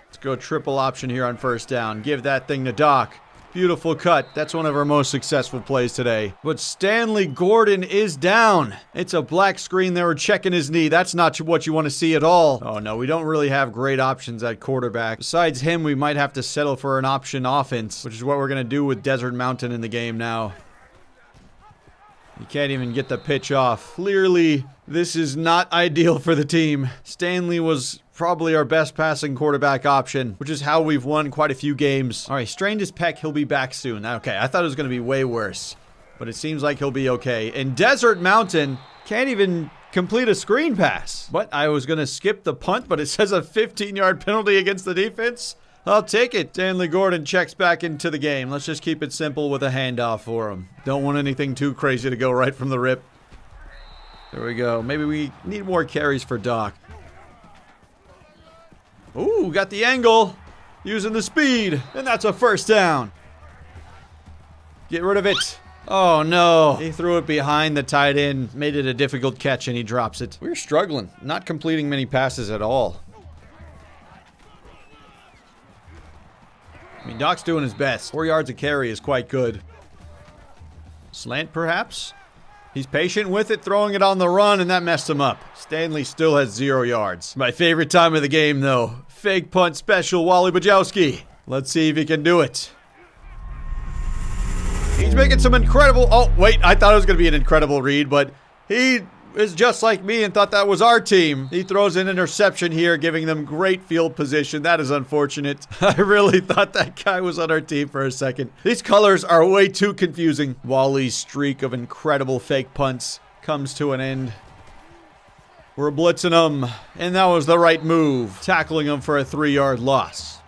Speaker 2: Let's go triple option here on 1st down. Give that thing to Doc. Beautiful cut. That's one of our most successful plays today. But Stanley Gordon is down. It's a black screen. They were checking his knee. That's not what you want to see at all. Oh, no. We don't really have great options at quarterback. Besides him, we might have to settle for an option offense, which is what we're going to do with Desert Mountain in the game now. You can't even get the pitch off. Clearly, this is not ideal for the team. Stanley was probably our best passing quarterback option, which is how we've won quite a few games. All right, strained his pec. He'll be back soon. Okay, I thought it was going to be way worse, but it seems like he'll be okay. And Desert Mountain can't even complete a screen pass. But I was going to skip the punt, but it says a 15-yard penalty against the defense. I'll take it. Stanley Gordon checks back into the game. Let's just keep it simple with a handoff for him. Don't want anything too crazy to go right from the rip. There we go. Maybe we need more carries for Doc. Ooh, got the angle. Using the speed. And that's a 1st down. Get rid of it. Oh, no. He threw it behind the tight end. Made it a difficult catch, and he drops it. We're struggling. Not completing many passes at all. I mean, Doc's doing his best. 4 yards a carry is quite good. Slant, perhaps? He's patient with it, throwing it on the run, and that messed him up. Stanley still has 0 yards. My favorite time of the game, though. Fake punt special, Wally Bajowski. Let's see if he can do it. He's making some incredible... Oh, wait, I thought it was going to be an incredible read, but he is just like me and thought that was our team. He throws an interception here, giving them great field position. That is unfortunate. I really thought that guy was on our team for a second. These colors are way too confusing. Wally's streak of incredible fake punts comes to an end. We're blitzing him, and that was the right move, tackling him for a 3-yard loss.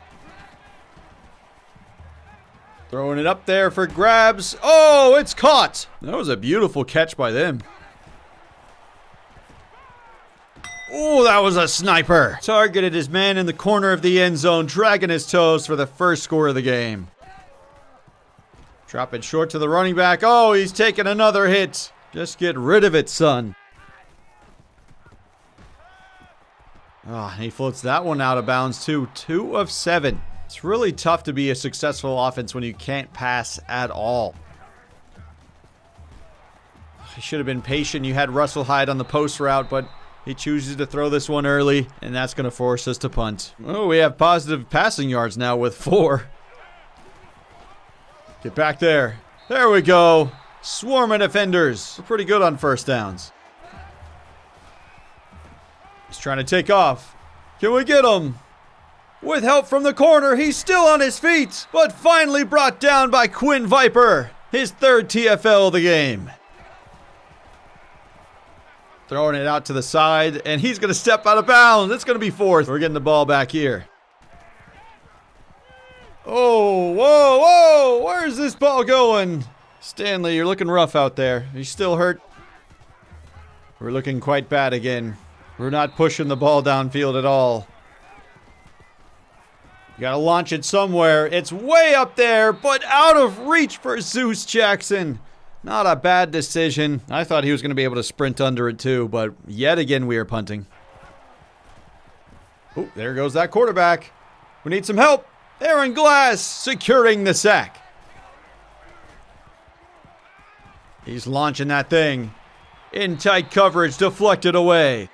Speaker 2: Throwing it up there for grabs. Oh, it's caught. That was a beautiful catch by them. Oh, that was a sniper. Targeted his man in the corner of the end zone, dragging his toes for the first score of the game. Drop it short to the running back. Oh, he's taking another hit. Just get rid of it, son. Oh, and he floats that one out of bounds, too. 2 of 7. It's really tough to be a successful offense when you can't pass at all. You should have been patient. You had Russell Hyde on the post route, but He chooses to throw this one early, and that's going to force us to punt. Oh, we have positive passing yards now with 4. Get back there. There we go. Swarm of defenders. We're pretty good on first downs. He's trying to take off. Can we get him? With help from the corner, he's still on his feet, but finally brought down by Quinn Viper. His 3rd TFL of the game. Throwing it out to the side, and he's going to step out of bounds. It's going to be 4th. We're getting the ball back here. Oh, whoa, whoa. Where's this ball going? Stanley, you're looking rough out there. You still hurt? We're looking quite bad again. We're not pushing the ball downfield at all. You gotta launch it somewhere. It's way up there, but out of reach for Zeus Jackson. Not a bad decision. I thought he was going to be able to sprint under it too, but yet again we are punting. Oh, there goes that quarterback. We need some help. Aaron Glass securing the sack. He's launching that thing. In tight coverage, deflected away.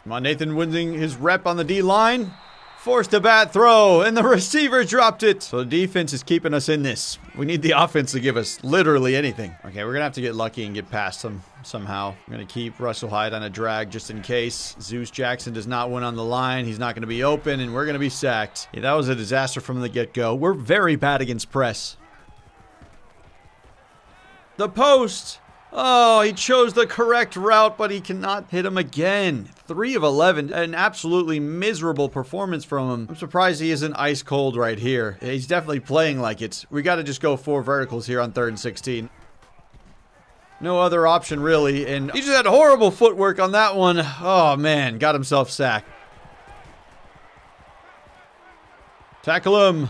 Speaker 2: Come on, Nathan winning his rep on the D-line. Forced a bad throw, and the receiver dropped it. So the defense is keeping us in this. We need the offense to give us literally anything. Okay, we're going to have to get lucky and get past them somehow. I'm going to keep Russell Hyde on a drag just in case. Zeus Jackson does not win on the line. He's not going to be open, and we're going to be sacked. Yeah, that was a disaster from the get-go. We're very bad against press. The post. Oh, he chose the correct route, but he cannot hit him again. 3 of 11. An absolutely miserable performance from him. I'm surprised he isn't ice cold right here. He's definitely playing like it. We got to just go 4 verticals here on 3rd and 16. No other option, really. And he just had horrible footwork on that one. Oh, man. Got himself sacked. Tackle him.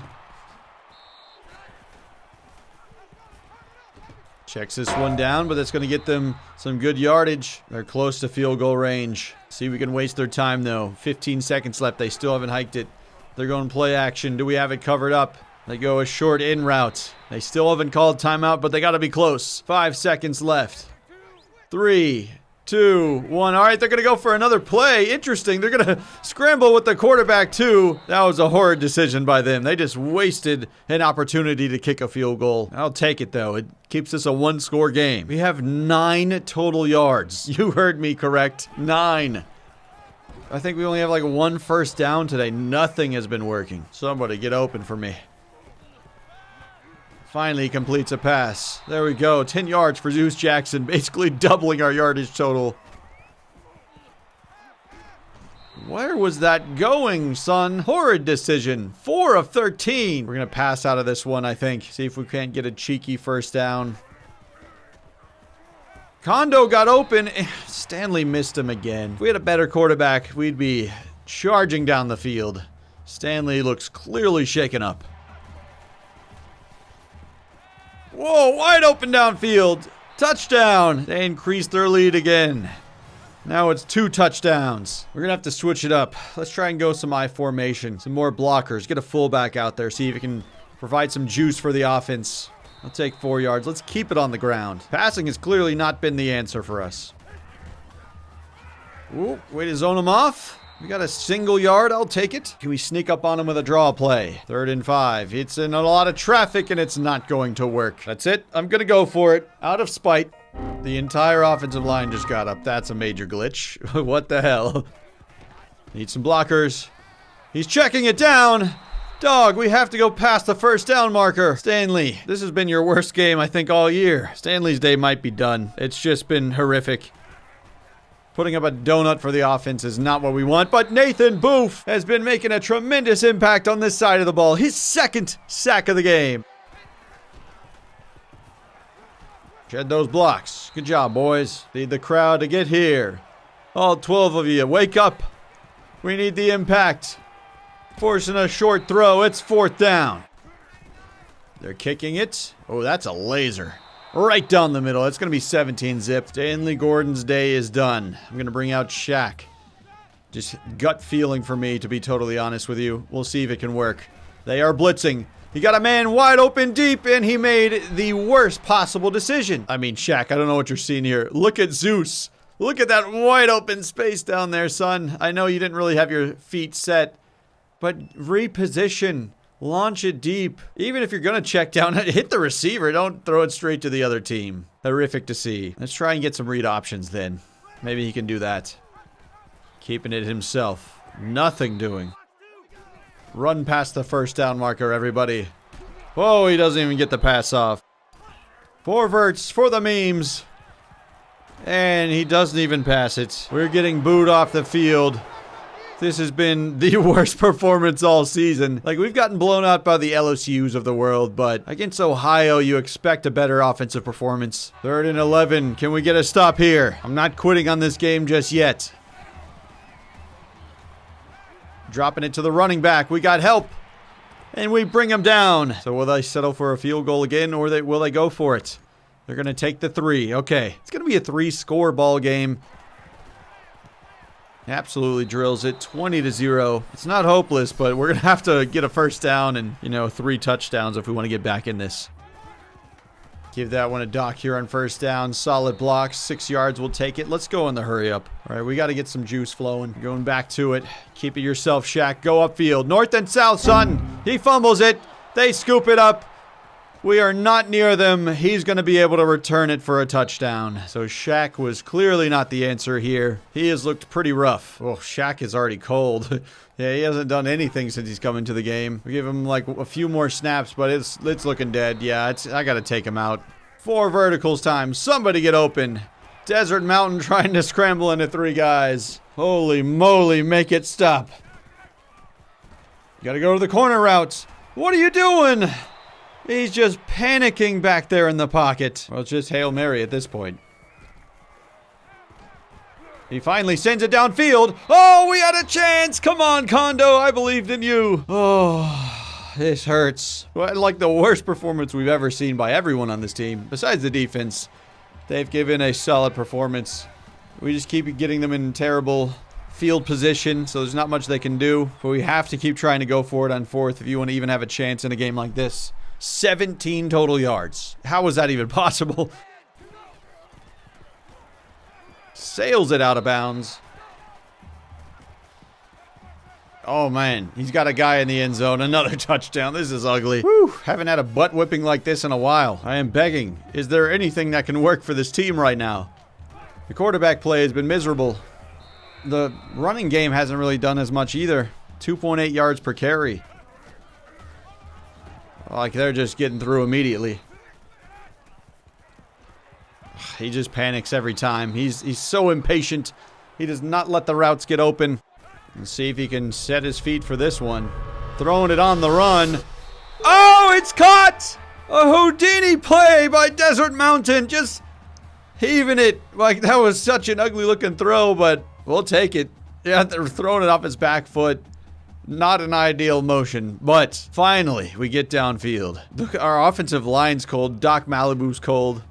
Speaker 2: Checks this one down, but that's going to get them some good yardage. They're close to field goal range. See if we can waste their time, though. 15 seconds left. They still haven't hiked it. They're going play action. Do we have it covered up? They go a short in route. They still haven't called timeout, but they got to be close. 5 seconds left. 3, 2, 1. All right, they're going to go for another play. Interesting. They're going to scramble with the quarterback, too. That was a horrid decision by them. They just wasted an opportunity to kick a field goal. I'll take it, though. It keeps us a 1-score game. We have 9 total yards. You heard me correct. 9. I think we only have like 1 first down today. Nothing has been working. Somebody get open for me. Finally completes a pass. There we go. 10 yards for Zeus Jackson, basically doubling our yardage total. Where was that going, son? Horrid decision. 4 of 13. We're going to pass out of this one, I think. See if we can't get a cheeky first down. Kondo got open. Stanley missed him again. If we had a better quarterback, we'd be charging down the field. Stanley looks clearly shaken up. Whoa, wide open downfield. Touchdown. They increased their lead again. Now it's 2 touchdowns. We're going to have to switch it up. Let's try and go some I formation. Some more blockers. Get a fullback out there. See if it can provide some juice for the offense. I'll take 4 yards. Let's keep it on the ground. Passing has clearly not been the answer for us. Ooh, way to zone him off. We got a single yard. I'll take it. Can we sneak up on him with a draw play? 3rd and 5. It's in a lot of traffic, and it's not going to work. That's it. I'm going to go for it. Out of spite. The entire offensive line just got up. That's a major glitch. What the hell? Need some blockers. He's checking it down. Dog, we have to go past the first down marker. Stanley, this has been your worst game, I think, all year. Stanley's day might be done. It's just been horrific. Putting up a donut for the offense is not what we want, but Nathan Booth has been making a tremendous impact on this side of the ball. His 2nd sack of the game. Shed those blocks. Good job, boys. Need the crowd to get here. All 12 of you, wake up. We need the impact. Forcing a short throw. It's 4th down. They're kicking it. Oh, that's a laser. Right down the middle. It's going to be 17 zip. Stanley Gordon's day is done. I'm going to bring out Shaq. Just gut feeling for me, to be totally honest with you. We'll see if it can work. They are blitzing. He got a man wide open deep, and he made the worst possible decision. I mean, Shaq, I don't know what you're seeing here. Look at Zeus. Look at that wide open space down there, son. I know you didn't really have your feet set, but reposition. Launch it deep. Even if you're going to check down, hit the receiver. Don't throw it straight to the other team. Horrific to see. Let's try and get some read options then. Maybe he can do that. Keeping it himself. Nothing doing. Run past the first down marker, everybody. Whoa, he doesn't even get the pass off. 4 verts for the memes. And he doesn't even pass it. We're getting booed off the field. This has been the worst performance all season. Like, we've gotten blown out by the LSUs of the world, but against Ohio, you expect a better offensive performance. 3rd and 11. Can we get a stop here? I'm not quitting on this game just yet. Dropping it to the running back. We got help. And we bring him down. So will they settle for a field goal again, or will they go for it? They're going to take the 3. Okay. It's going to be a 3-score ball game. Absolutely drills it. 20-0. It's not hopeless, but we're going to have to get a first down and, 3 touchdowns if we want to get back in this. Give that one a dock here on first down. Solid blocks. 6 yards. We'll take it. Let's go in the hurry up. All right, we got to get some juice flowing. Going back to it. Keep it yourself, Shaq. Go upfield. North and south, son. He fumbles it. They scoop it up. We are not near them. He's going to be able to return it for a touchdown. So Shaq was clearly not the answer here. He has looked pretty rough. Oh, Shaq is already cold. Yeah, he hasn't done anything since he's come into the game. We give him like a few more snaps, but it's looking dead. Yeah, I got to take him out. 4 verticals time. Somebody get open. Desert Mountain trying to scramble into 3 guys. Holy moly, make it stop. You got to go to the corner route. What are you doing? He's just panicking back there in the pocket. Well, it's just Hail Mary at this point. He finally sends it downfield. Oh, we had a chance. Come on, Kondo. I believed in you. Oh, this hurts. Well, like the worst performance we've ever seen by everyone on this team. Besides the defense, they've given a solid performance. We just keep getting them in terrible field position, so there's not much they can do. But we have to keep trying to go for it on 4th if you want to even have a chance in a game like this. 17 total yards. How was that even possible? Sails it out of bounds. Oh, man. He's got a guy in the end zone. Another touchdown. This is ugly. Whew. Haven't had a butt whipping like this in a while. I am begging. Is there anything that can work for this team right now? The quarterback play has been miserable. The running game hasn't really done as much either. 2.8 yards per carry. Like, they're just getting through immediately. He just panics every time. He's so impatient. He does not let the routes get open. Let's see if he can set his feet for this one. Throwing it on the run. Oh, it's caught! A Houdini play by Desert Mountain. Just heaving it. Like, that was such an ugly looking throw, but we'll take it. Yeah, they're throwing it off his back foot. Not an ideal motion, but finally we get downfield. Look, our offensive line's cold. Doc Malibu's cold.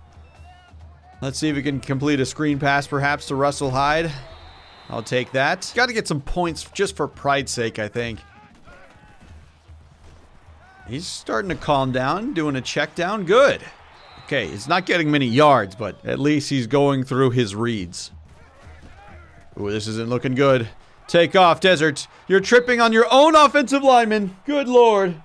Speaker 2: Let's see if we can complete a screen pass perhaps to Russell Hyde. I'll take that. Got to get some points just for pride's sake, I think. He's starting to calm down, doing a check down. Good. Okay, he's not getting many yards, but at least he's going through his reads. Ooh, this isn't looking good. Take off, Desert. You're tripping on your own offensive lineman. Good Lord.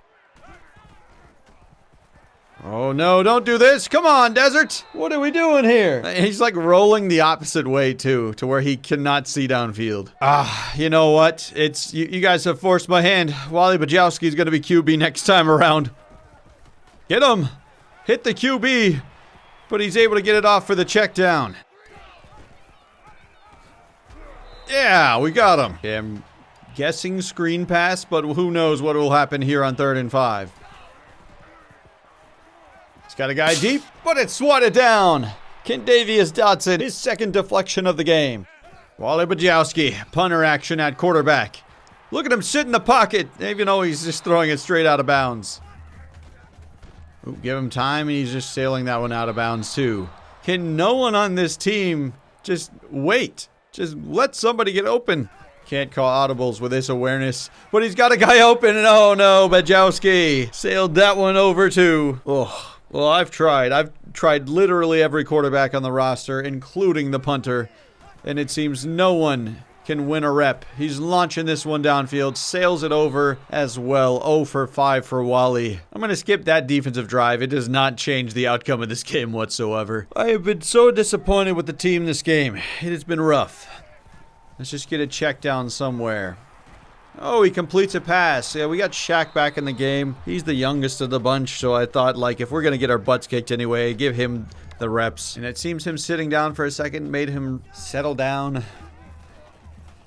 Speaker 2: Oh, no, don't do this. Come on, Desert. What are we doing here? He's like rolling the opposite way, too, to where he cannot see downfield. You know what? It's you guys have forced my hand. Wally Bajowski's going to be QB next time around. Get him. Hit the QB. But he's able to get it off for the check down. Yeah, we got him. Okay, I'm guessing screen pass, but who knows what will happen here on 3rd and 5. He's got a guy deep, but it's swatted down. Kendavius Dotson, his 2nd deflection of the game. Wally Bajowski, punter action at quarterback. Look at him sit in the pocket, even though he's just throwing it straight out of bounds. Ooh, give him time, and he's just sailing that one out of bounds too. Can no one on this team just wait? Just let somebody get open. Can't call audibles with this awareness. But he's got a guy open. And oh no, Bajowski sailed that one over too. Oh, well, I've tried. I've tried literally every quarterback on the roster, including the punter. and it seems no one can win a rep. He's launching this one downfield, sails it over as well. 0 for 5 for Wally. I'm going to skip that defensive drive. It does not change the outcome of this game whatsoever. I have been so disappointed with the team this game. It has been rough. Let's just get a check down somewhere. Oh, he completes a pass. Yeah, we got Shaq back in the game. He's the youngest of the bunch, so I thought, like, if we're going to get our butts kicked anyway, give him the reps. And it seems him sitting down for a second made him settle down.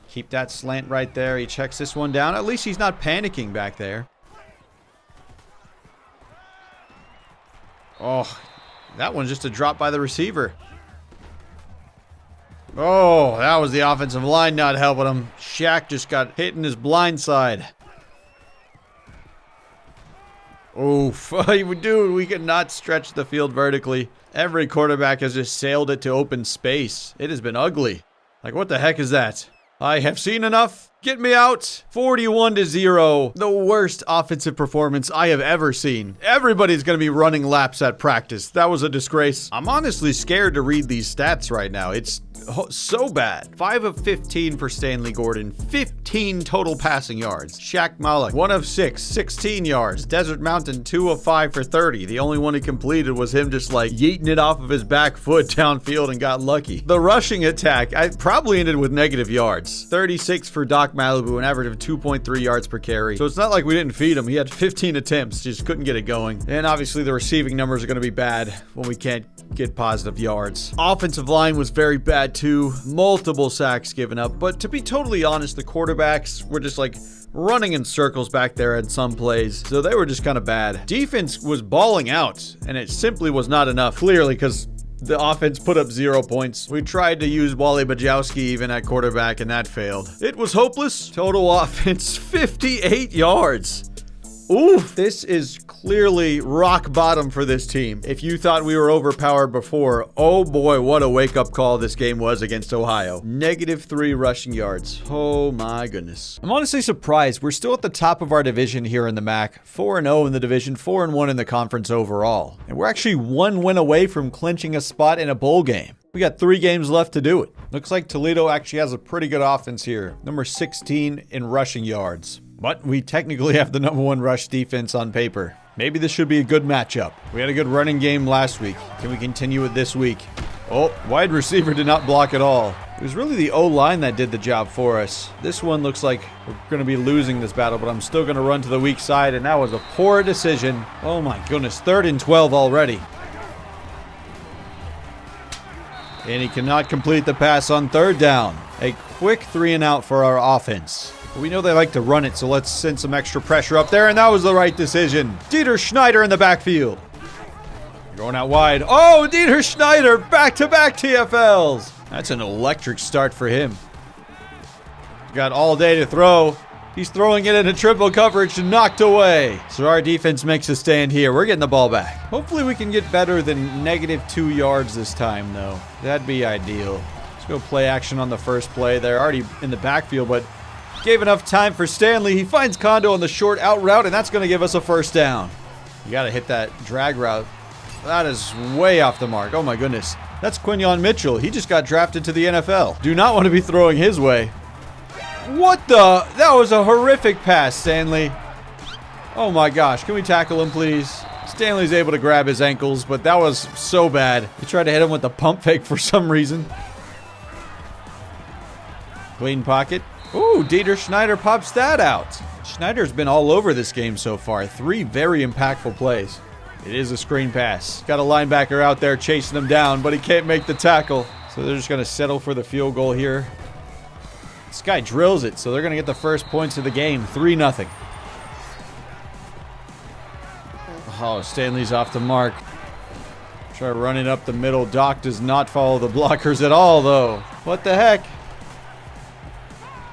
Speaker 2: Keep that slant right there. He checks this one down. At least he's not panicking back there. Oh, that one's just a drop by the receiver. Oh, that was the offensive line not helping him. Shaq just got hit in his blind side. Oof. Dude, we could not stretch the field vertically. Every quarterback has just sailed it to open space. It has been ugly. Like, what the heck is that? I have seen enough. Get me out. 41-0. The worst offensive performance I have ever seen. Everybody's going to be running laps at practice. That was a disgrace. I'm honestly scared to read these stats right now. It's so bad. 5 of 15 for Stanley Gordon. 15 total passing yards. Shaq Malik, 1 of 6, 16 yards. Desert Mountain, 2 of 5 for 30. The only one he completed was him just like yeeting it off of his back foot downfield and got lucky. The rushing attack, I probably ended with negative yards. 36 for Doc Malibu, an average of 2.3 yards per carry. So it's not like we didn't feed him. He had 15 attempts, just couldn't get it going. And obviously the receiving numbers are going to be bad when we can't get positive yards. Offensive line was very bad too. Multiple sacks given up. But to be totally honest, the quarterbacks were just like running in circles back there at some plays. So they were just kind of bad. Defense was balling out, and it simply was not enough. Clearly, because the offense put up 0 points. We tried to use Wally Bajowski even at quarterback, and that failed. It was hopeless. Total offense, 58 yards. Oof, this is clearly rock bottom for this team. If you thought we were overpowered before, oh boy, what a wake-up call this game was against Ohio. -3 rushing yards. Oh my goodness. I'm honestly surprised. We're still at the top of our division here in the MAC. 4-0 in the division, 4-1 in the conference overall. And we're actually 1 win away from clinching a spot in a bowl game. We got 3 games left to do it. Looks like Toledo actually has a pretty good offense here. Number 16 in rushing yards. But we technically have the number 1 rush defense on paper. Maybe this should be a good matchup. We had a good running game last week. Can we continue it this week? Oh, wide receiver did not block at all. It was really the O-line that did the job for us. This one looks like we're going to be losing this battle, but I'm still going to run to the weak side, and that was a poor decision. Oh my goodness, 3rd and 12 already. And he cannot complete the pass on 3rd down. A quick 3-and-out for our offense. We know they like to run it, so let's send some extra pressure up there, and that was the right decision. Dieter Schneider in the backfield. Going out wide. Oh, Dieter Schneider, back-to-back TFLs. That's an electric start for him. Got all day to throw. He's throwing it into triple coverage, knocked away. So our defense makes a stand here. We're getting the ball back. Hopefully we can get better than -2 yards this time, though. That'd be ideal. Let's go play action on the first play. They're already in the backfield, but gave enough time for Stanley. He finds Kondo on the short out route, and that's going to give us a 1st down. You got to hit that drag route. That is way off the mark. Oh, my goodness. That's Quinyon Mitchell. He just got drafted to the NFL. Do not want to be throwing his way. What the? That was a horrific pass, Stanley. Oh, my gosh. Can we tackle him, please? Stanley's able to grab his ankles, but that was so bad. He tried to hit him with the pump fake for some reason. Clean pocket. Ooh, Dieter Schneider pops that out. Schneider's been all over this game so far. 3 very impactful plays. It is a screen pass. Got a linebacker out there chasing him down, but he can't make the tackle. So they're just going to settle for the field goal here. This guy drills it, so they're going to get the first points of the game. 3-0. Oh, Stanley's off the mark. Try running up the middle. Doc does not follow the blockers at all, though. What the heck?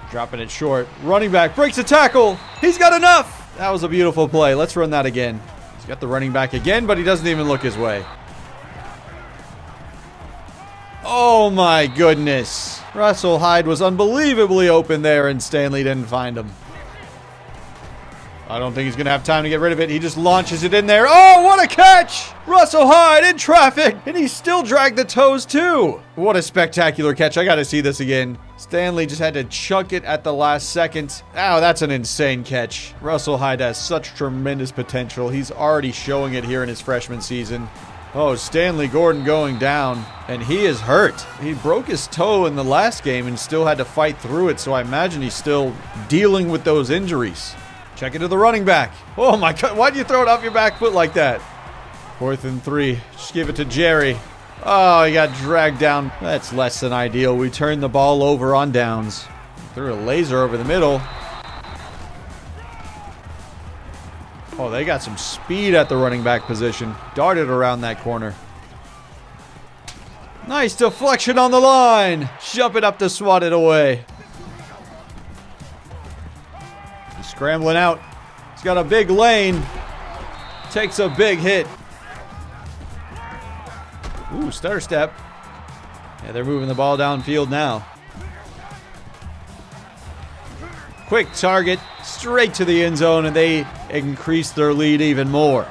Speaker 2: Dropping it short. Running back breaks the tackle. He's got enough. That was a beautiful play. Let's run that again. He's got the running back again, but he doesn't even look his way. Oh my goodness. Russell Hyde was unbelievably open there, and Stanley didn't find him. I don't think he's going to have time to get rid of it. He just launches it in there. Oh, what a catch! Russell Hyde in traffic, and he still dragged the toes too. What a spectacular catch. I got to see this again. Stanley just had to chuck it at the last second. Oh, that's an insane catch. Russell Hyde has such tremendous potential. He's already showing it here in his freshman season. Oh, Stanley Gordon going down, and he is hurt. He broke his toe in the last game and still had to fight through it, so I imagine he's still dealing with those injuries. Check it to the running back. Oh my God, why'd you throw it off your back foot like that? 4th and 3, just give it to Jerry. Oh, he got dragged down. That's less than ideal. We turned the ball over on downs. Threw a laser over the middle. Oh, they got some speed at the running back position. Darted around that corner. Nice deflection on the line. Shove it up to swat it away. He's scrambling out. He's got a big lane. Takes a big hit. Ooh, stutter step. Yeah, they're moving the ball downfield now. Quick target, straight to the end zone, and they increase their lead even more.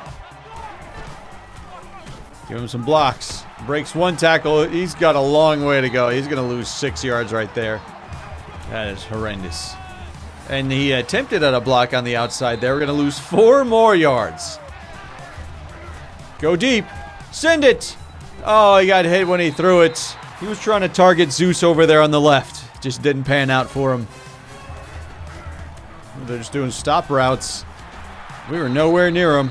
Speaker 2: Give him some blocks. Breaks one tackle. He's got a long way to go. He's going to lose 6 yards right there. That is horrendous. And he attempted at a block on the outside there. We're going to lose 4 more yards. Go deep. Send it. Oh, he got hit when he threw it. He was trying to target Zeus over there on the left. Just didn't pan out for him. They're just doing stop routes. We were nowhere near him.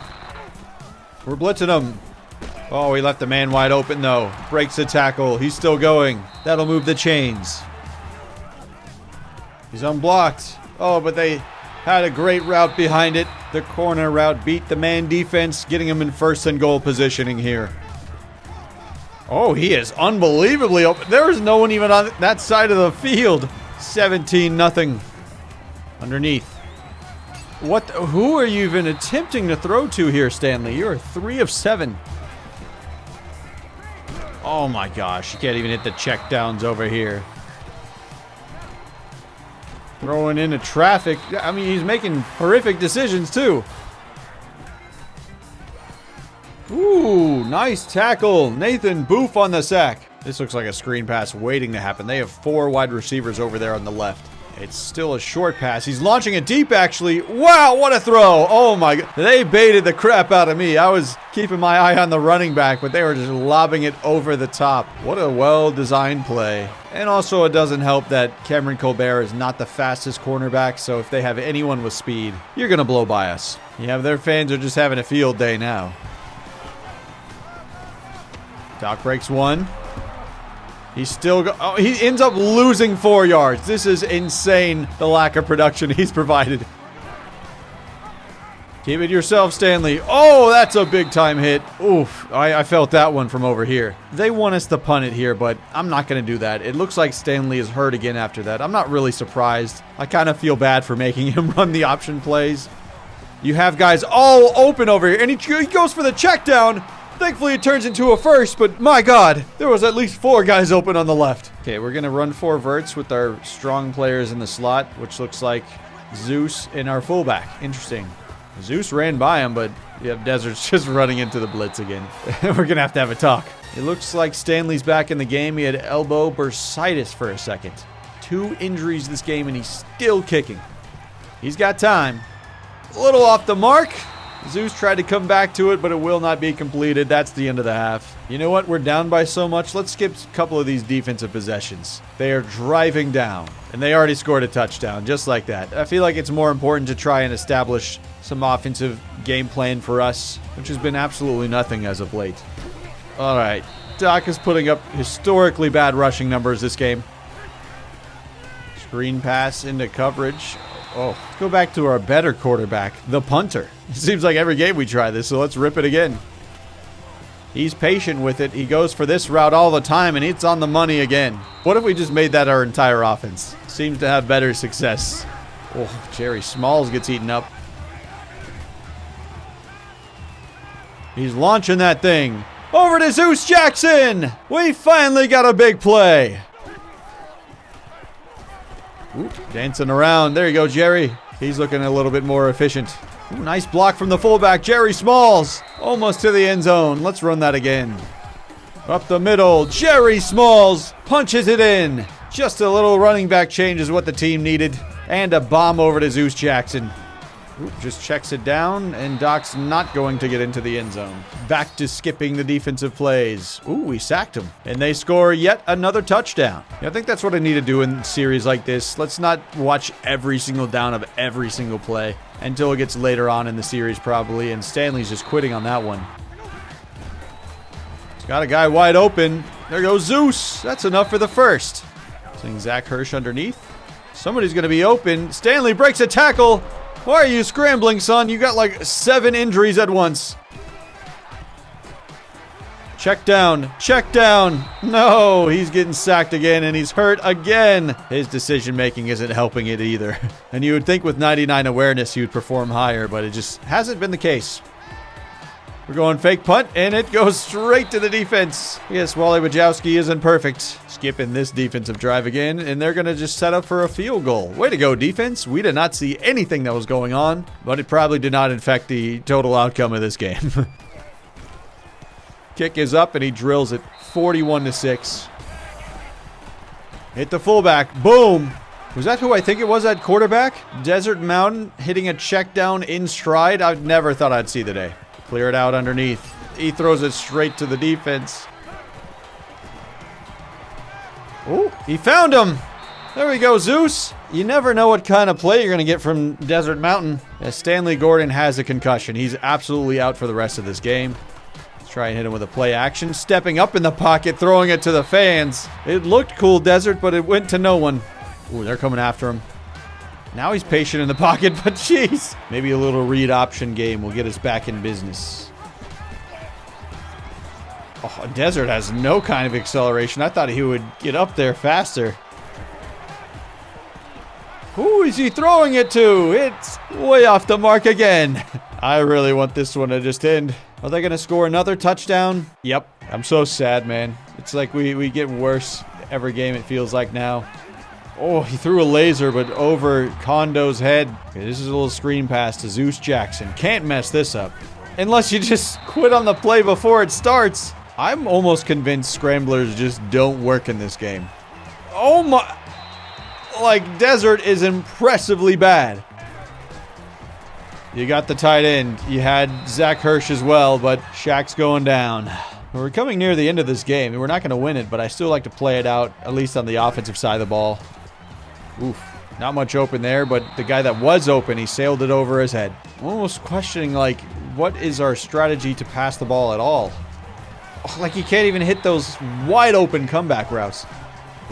Speaker 2: We're blitzing him. Oh, he left the man wide open, though. Breaks the tackle. He's still going. That'll move the chains. He's unblocked. Oh, but they had a great route behind it. The corner route beat the man defense, getting him in 1st and goal positioning here. Oh, he is unbelievably open. There is no one even on that side of the field. 17-0. Underneath. Who are you even attempting to throw to here, Stanley? You're 3 of 7. Oh my gosh, you can't even hit the check downs over here. Throwing into traffic. I mean, he's making horrific decisions too. Ooh, nice tackle. Nathan Booth on the sack. This looks like a screen pass waiting to happen. They have 4 wide receivers over there on the left. It's still a short pass. He's launching it deep, actually. Wow, what a throw. Oh, my God. They baited the crap out of me. I was keeping my eye on the running back, but they were just lobbing it over the top. What a well-designed play. And also, it doesn't help that Cameron Colbert is not the fastest cornerback, so if they have anyone with speed, you're going to blow by us. Yeah, their fans are just having a field day now. Doc breaks one. He's still he ends up losing 4 yards. This is insane, the lack of production he's provided. Keep it yourself, Stanley. Oh, that's a big-time hit. Oof, I felt that one from over here. They want us to punt it here, but I'm not going to do that. It looks like Stanley is hurt again after that. I'm not really surprised. I kind of feel bad for making him run the option plays. You have guys all open over here, and he goes for the check down. Thankfully, it turns into a first, but my God, there was at least 4 guys open on the left. Okay, we're going to run 4 verts with our strong players in the slot, which looks like Zeus and our fullback. Interesting. Zeus ran by him, but yeah, Desert's just running into the blitz again. We're going to have a talk. It looks like Stanley's back in the game. He had elbow bursitis for a second. 2 injuries this game, and he's still kicking. He's got time. A little off the mark. Zeus tried to come back to it, but it will not be completed. That's the end of the half. You know what? We're down by so much. Let's skip a couple of these defensive possessions. They are driving down, and they already scored a touchdown, just like that. I feel like it's more important to try and establish some offensive game plan for us, which has been absolutely nothing as of late. All right. Doc is putting up historically bad rushing numbers this game. Screen pass into coverage. Oh, let's go back to our better quarterback, the punter. It seems like every game we try this, so let's rip it again. He's patient with it. He goes for this route all the time, and it's on the money again. What if we just made that our entire offense? Seems to have better success. Oh, Jerry Smalls gets eaten up. He's launching that thing. Over to Zeus Jackson. We finally got a big play. Ooh, dancing around. There you go, Jerry. He's looking a little bit more efficient. Ooh, nice block from the fullback, Jerry Smalls. Almost to the end zone. Let's run that again. Up the middle, Jerry Smalls punches it in. Just a little running back change is what the team needed. And a bomb over to Zeus Jackson. Ooh, just checks it down, and Doc's not going to get into the end zone. Back to skipping the defensive plays. Ooh, we sacked him. And they score yet another touchdown. Yeah, I think that's what I need to do in series like this. Let's not watch every single down of every single play until it gets later on in the series probably, and Stanley's just quitting on that one. He's got a guy wide open. There goes Zeus. That's enough for the first. Seeing Zach Hirsch underneath. Somebody's going to be open. Stanley breaks a tackle. Why are you scrambling, son? You got like 7 injuries at once. Check down. Check down. No, he's getting sacked again, and he's hurt again. His decision-making isn't helping it either. And you would think with 99 awareness he would perform higher, but it just hasn't been the case. We're going fake punt, and it goes straight to the defense. Yes, Wally Wajowski isn't perfect. Skipping this defensive drive again, and they're going to just set up for a field goal. Way to go, defense. We did not see anything that was going on, but it probably did not affect the total outcome of this game. Kick is up, and he drills it 41-6. Hit the fullback. Boom. Was that who I think it was at quarterback? Desert Mountain hitting a check down in stride. I never thought I'd see the day. Clear it out underneath. He throws it straight to the defense. Oh, he found him. There we go, Zeus. You never know what kind of play you're going to get from Desert Mountain. As Stanley Gordon has a concussion. He's absolutely out for the rest of this game. Let's try and hit him with a play action. Stepping up in the pocket, throwing it to the fans. It looked cool, Desert, but it went to no one. Ooh, they're coming after him. Now he's patient in the pocket, but jeez. Maybe a little read option game will get us back in business. Oh, Desert has no kind of acceleration. I thought he would get up there faster. Who is he throwing it to? It's way off the mark again. I really want this one to just end. Are they going to score another touchdown? Yep. I'm so sad, man. It's like we get worse every game, it feels like now. Oh, he threw a laser, but over Kondo's head. Okay, this is a little screen pass to Zeus Jackson. Can't mess this up. Unless you just quit on the play before it starts. I'm almost convinced scramblers just don't work in this game. Oh my... Like, Desert is impressively bad. You got the tight end. You had Zach Hirsch as well, but Shaq's going down. We're coming near the end of this game. We're not going to win it, but I still like to play it out, at least on the offensive side of the ball. Oof. Not much open there, but the guy that was open, he sailed it over his head. Almost questioning, like, what is our strategy to pass the ball at all? Oh, like, he can't even hit those wide open comeback routes.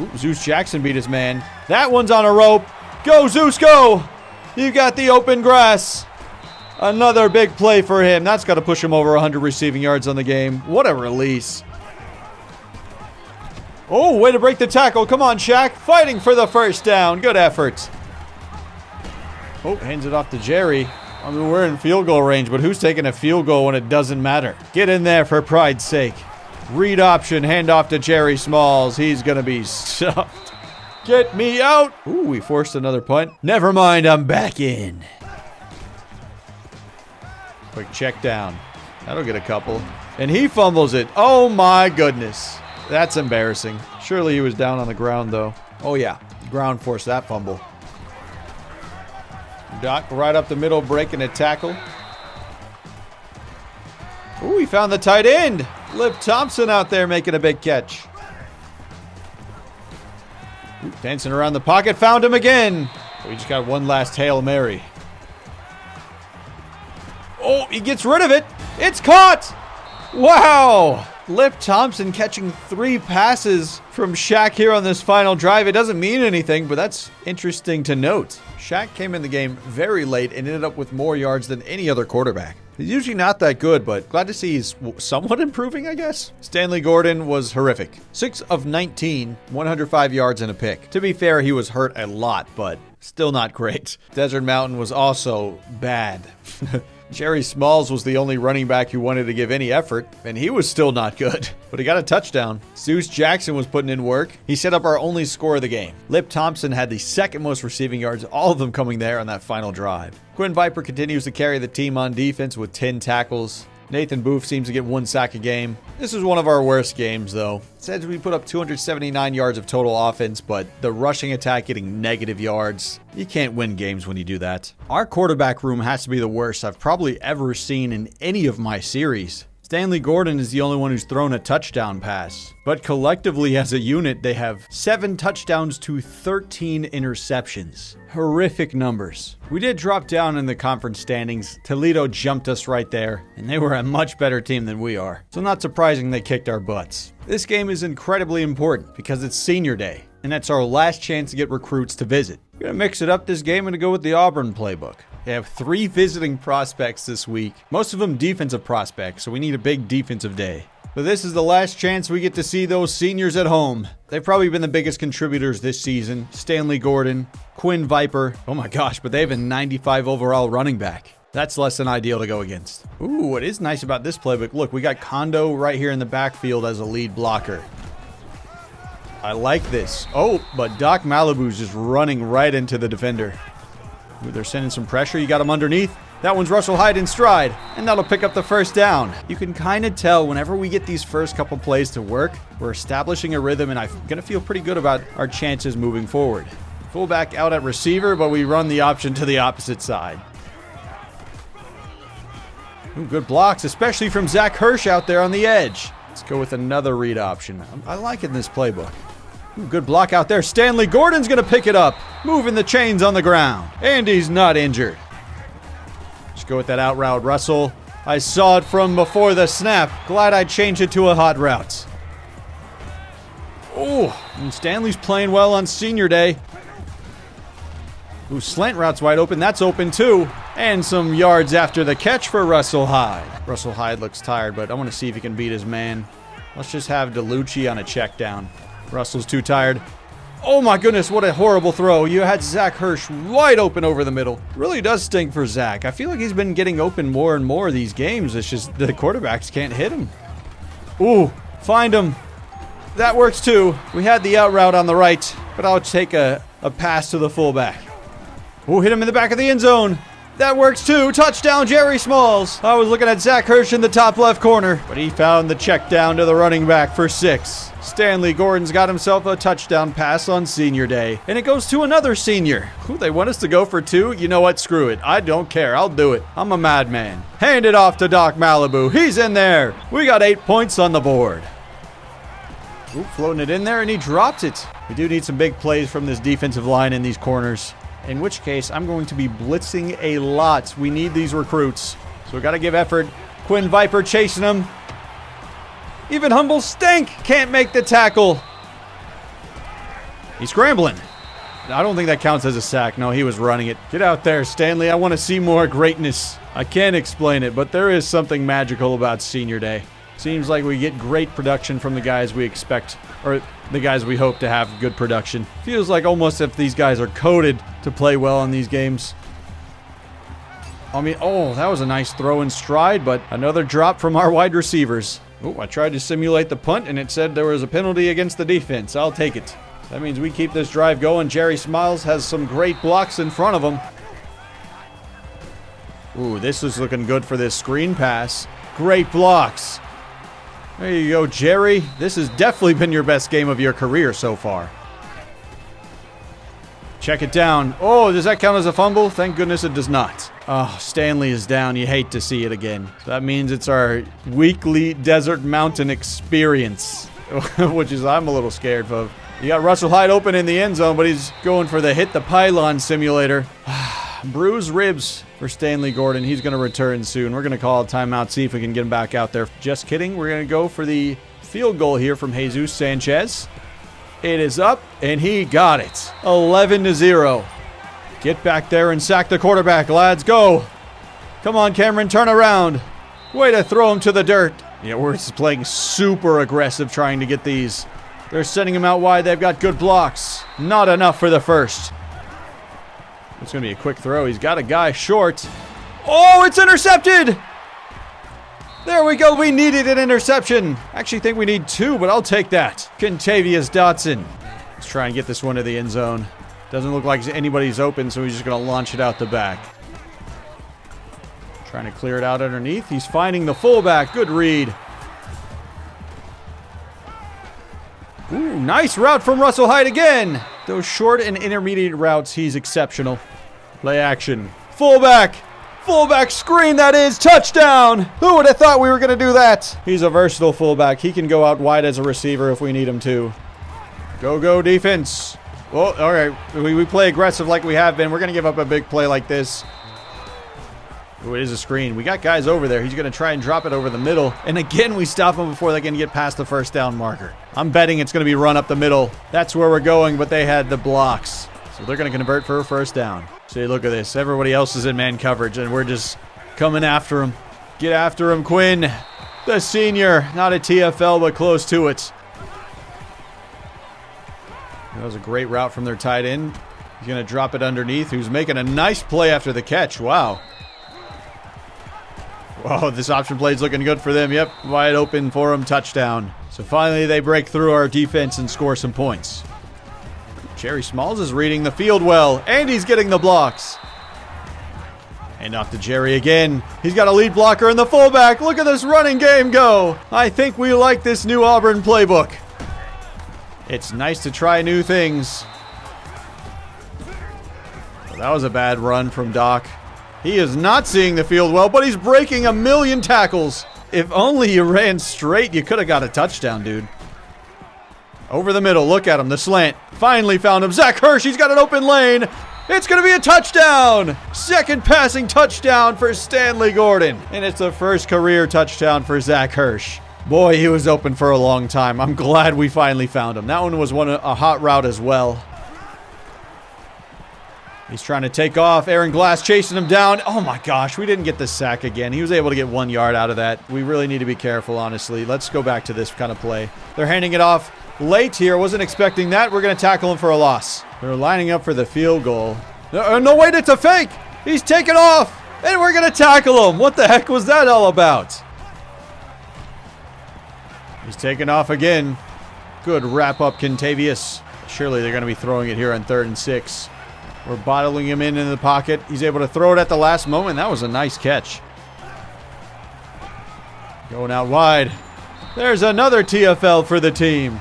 Speaker 2: Ooh, Zeus Jackson beat his man. That one's on a rope. Go, Zeus, go! You got the open grass. Another big play for him. That's got to push him over 100 receiving yards on the game. What a release. Oh, way to break the tackle. Come on, Shaq. Fighting for the first down. Good effort. Oh, hands it off to Jerry. I mean, we're in field goal range, but who's taking a field goal when it doesn't matter? Get in there for pride's sake. Read option, hand off to Jerry Smalls. He's going to be stuffed. Get me out. Ooh, we forced another punt. Never mind, I'm back in. Quick check down. That'll get a couple. And he fumbles it. Oh my goodness. That's embarrassing. Surely he was down on the ground, though. Oh, yeah. Ground forced that fumble. Doc right up the middle, breaking a tackle. Ooh, he found the tight end. Lip Thompson out there making a big catch. Ooh, dancing around the pocket. Found him again. We just got one last Hail Mary. Oh, he gets rid of it. It's caught. Wow. Lip Thompson catching 3 passes from Shaq here on this final drive. It doesn't mean anything, but that's interesting to note. Shaq came in the game very late and ended up with more yards than any other quarterback. He's usually not that good, but glad to see he's somewhat improving, I guess. Stanley Gordon was horrific. 6 of 19, 105 yards and a pick. To be fair, he was hurt a lot, but still not great. Desert Mountain was also bad. Jerry Smalls was the only running back who wanted to give any effort, and he was still not good. But he got a touchdown. Zeus Jackson was putting in work. He set up our only score of the game. Lip Thompson had the second most receiving yards, all of them coming there on that final drive. Quinn Viper continues to carry the team on defense with 10 tackles. Nathan Booth seems to get 1 sack a game. This is one of our worst games, though. It says we put up 279 yards of total offense, but the rushing attack getting negative yards. You can't win games when you do that. Our quarterback room has to be the worst I've probably ever seen in any of my series. Stanley Gordon is the only one who's thrown a touchdown pass. But collectively as a unit, they have 7 touchdowns to 13 interceptions. Horrific numbers. We did drop down in the conference standings. Toledo jumped us right there, and they were a much better team than we are. So not surprising they kicked our butts. This game is incredibly important because it's senior day, and that's our last chance to get recruits to visit. We're gonna mix it up this game and go with the Auburn playbook. They have 3 visiting prospects this week, most of them defensive prospects, so we need a big defensive day. But this is the last chance we get to see those seniors at home. They've probably been the biggest contributors this season. Stanley Gordon, Quinn Viper. Oh my gosh, but they have a 95 overall running back. That's less than ideal to go against. Ooh, what is nice about this playbook, look, we got Kondo right here in the backfield as a lead blocker. I like this. Oh, but Doc Malibu's just running right into the defender. Ooh, they're sending some pressure. You got him underneath. That one's Russell Hyde in stride, and that'll pick up the first down. You can kind of tell whenever we get these first couple plays to work, we're establishing a rhythm, and I'm going to feel pretty good about our chances moving forward. Fullback out at receiver, but we run the option to the opposite side. Ooh, good blocks, especially from Zach Hirsch out there on the edge. Let's go with another read option. I like it in this playbook. Ooh, good block out there. Stanley Gordon's going to pick it up, moving the chains on the ground, and he's not injured. Just go with that out route, Russell. I saw it from before the snap. Glad I changed it to a hot route. Oh, and Stanley's playing well on senior day. Ooh, slant route's wide open. That's open too. And some yards after the catch for Russell Hyde. Russell Hyde looks tired, but I want to see if he can beat his man. Let's just have DeLucci on a check down. Russell's too tired. Oh my goodness, what a horrible throw. You had Zach Hirsch wide open over the middle. It really does stink for Zach. I feel like he's been getting open more and more these games. It's just the quarterbacks can't hit him. Ooh, find him. That works too. We had the out route on the right, but I'll take a pass to the fullback. Ooh, hit him in the back of the end zone. That works too. Touchdown, Jerry Smalls. I was looking at Zach Hirsch in the top left corner, but he found the check down to the running back for 6. Stanley Gordon's got himself a touchdown pass on senior day, and it goes to another senior. Ooh, they want us to go for 2? You know what? Screw it. I don't care. I'll do it. I'm a madman. Hand it off to Doc Malibu. He's in there. We got 8 points on the board. Ooh, floating it in there, and he dropped it. We do need some big plays from this defensive line in these corners. In which case, I'm going to be blitzing a lot. We need these recruits. So we got to give effort. Quinn Viper chasing him. Even Humble Stank can't make the tackle. He's scrambling. I don't think that counts as a sack. No, he was running it. Get out there, Stanley. I want to see more greatness. I can't explain it, but there is something magical about senior day. Seems like we get great production from the guys we expect, or the guys we hope to have good production. Feels like almost if these guys are coded to play well in these games. I mean, oh, that was a nice throw in stride, but another drop from our wide receivers. Oh, I tried to simulate the punt, and it said there was a penalty against the defense. I'll take it. That means we keep this drive going. Jerry Smiles has some great blocks in front of him. Ooh, this is looking good for this screen pass. Great blocks. There you go, Jerry. This has definitely been your best game of your career so far. Check it down. Oh, does that count as a fumble? Thank goodness it does not. Oh, Stanley is down. You hate to see it again. So that means it's our weekly Desert Mountain experience, which is I'm a little scared of. You got Russell Hyde open in the end zone, but he's going for the hit the pylon simulator. Bruised ribs for Stanley Gordon. He's going to return soon. We're going to call a timeout, see if we can get him back out there. Just kidding. We're going to go for the field goal here from Jesus Sanchez. It is up, and he got it. 11-0. Get back there and sack the quarterback, lads. Go. Come on, Cameron. Turn around. Way to throw him to the dirt. Yeah, we're just playing super aggressive trying to get these. They're sending him out wide. They've got good blocks. Not enough for the first. It's going to be a quick throw. He's got a guy short. Oh, it's intercepted! There we go. We needed an interception. Actually think we need 2, but I'll take that. Kentavious Dotson. Let's try and get this one to the end zone. Doesn't look like anybody's open, so he's just going to launch it out the back. Trying to clear it out underneath. He's finding the fullback. Good read. Ooh, nice route from Russell Hyde again. Those short and intermediate routes, he's exceptional. Play action. Fullback. Fullback screen, that is. Touchdown. Who would have thought we were going to do that? He's a versatile fullback. He can go out wide as a receiver if we need him to. Go defense. Well, all right. We play aggressive like we have been. We're going to give up a big play like this. Ooh, it is a screen. We got guys over there. He's going to try and drop it over the middle. And again, we stop him before they can get past the first down marker. I'm betting it's going to be run up the middle. That's where we're going, but they had the blocks. So they're going to convert for a first down. See, look at this. Everybody else is in man coverage, and we're just coming after him. Get after him, Quinn. The senior. Not a TFL, but close to it. That was a great route from their tight end. He's going to drop it underneath. Who's making a nice play after the catch. Wow. Whoa, this option play is looking good for them. Yep, wide open for him. Touchdown. So finally they break through our defense and score some points. Jerry Smalls is reading the field well, and he's getting the blocks. And off to Jerry again. He's got a lead blocker in the fullback. Look at this running game go. I think we like this new Auburn playbook. It's nice to try new things. Well, that was a bad run from Doc. He is not seeing the field well, but he's breaking a million tackles. If only you ran straight, you could have got a touchdown, dude. Over the middle, look at him, the slant. Finally found him. Zach Hirsch, he's got an open lane. It's going to be a touchdown. Second passing touchdown for Stanley Gordon. And it's the first career touchdown for Zach Hirsch. Boy, he was open for a long time. I'm glad we finally found him. That one was a hot route as well. He's trying to take off. Aaron Glass chasing him down. Oh my gosh, we didn't get the sack again. He was able to get 1 yard out of that. We really need to be careful, honestly. Let's go back to this kind of play. They're handing it off late here. Wasn't expecting that. We're going to tackle him for a loss. They're lining up for the field goal. No, wait, it's a fake. He's taken off, and we're going to tackle him. What the heck was that all about? He's taken off again. Good wrap up, Kentavious. Surely they're going to be throwing it here on 3rd and 6. We're bottling him in the pocket. He's able to throw it at the last moment. That was a nice catch. Going out wide. There's another TFL for the team.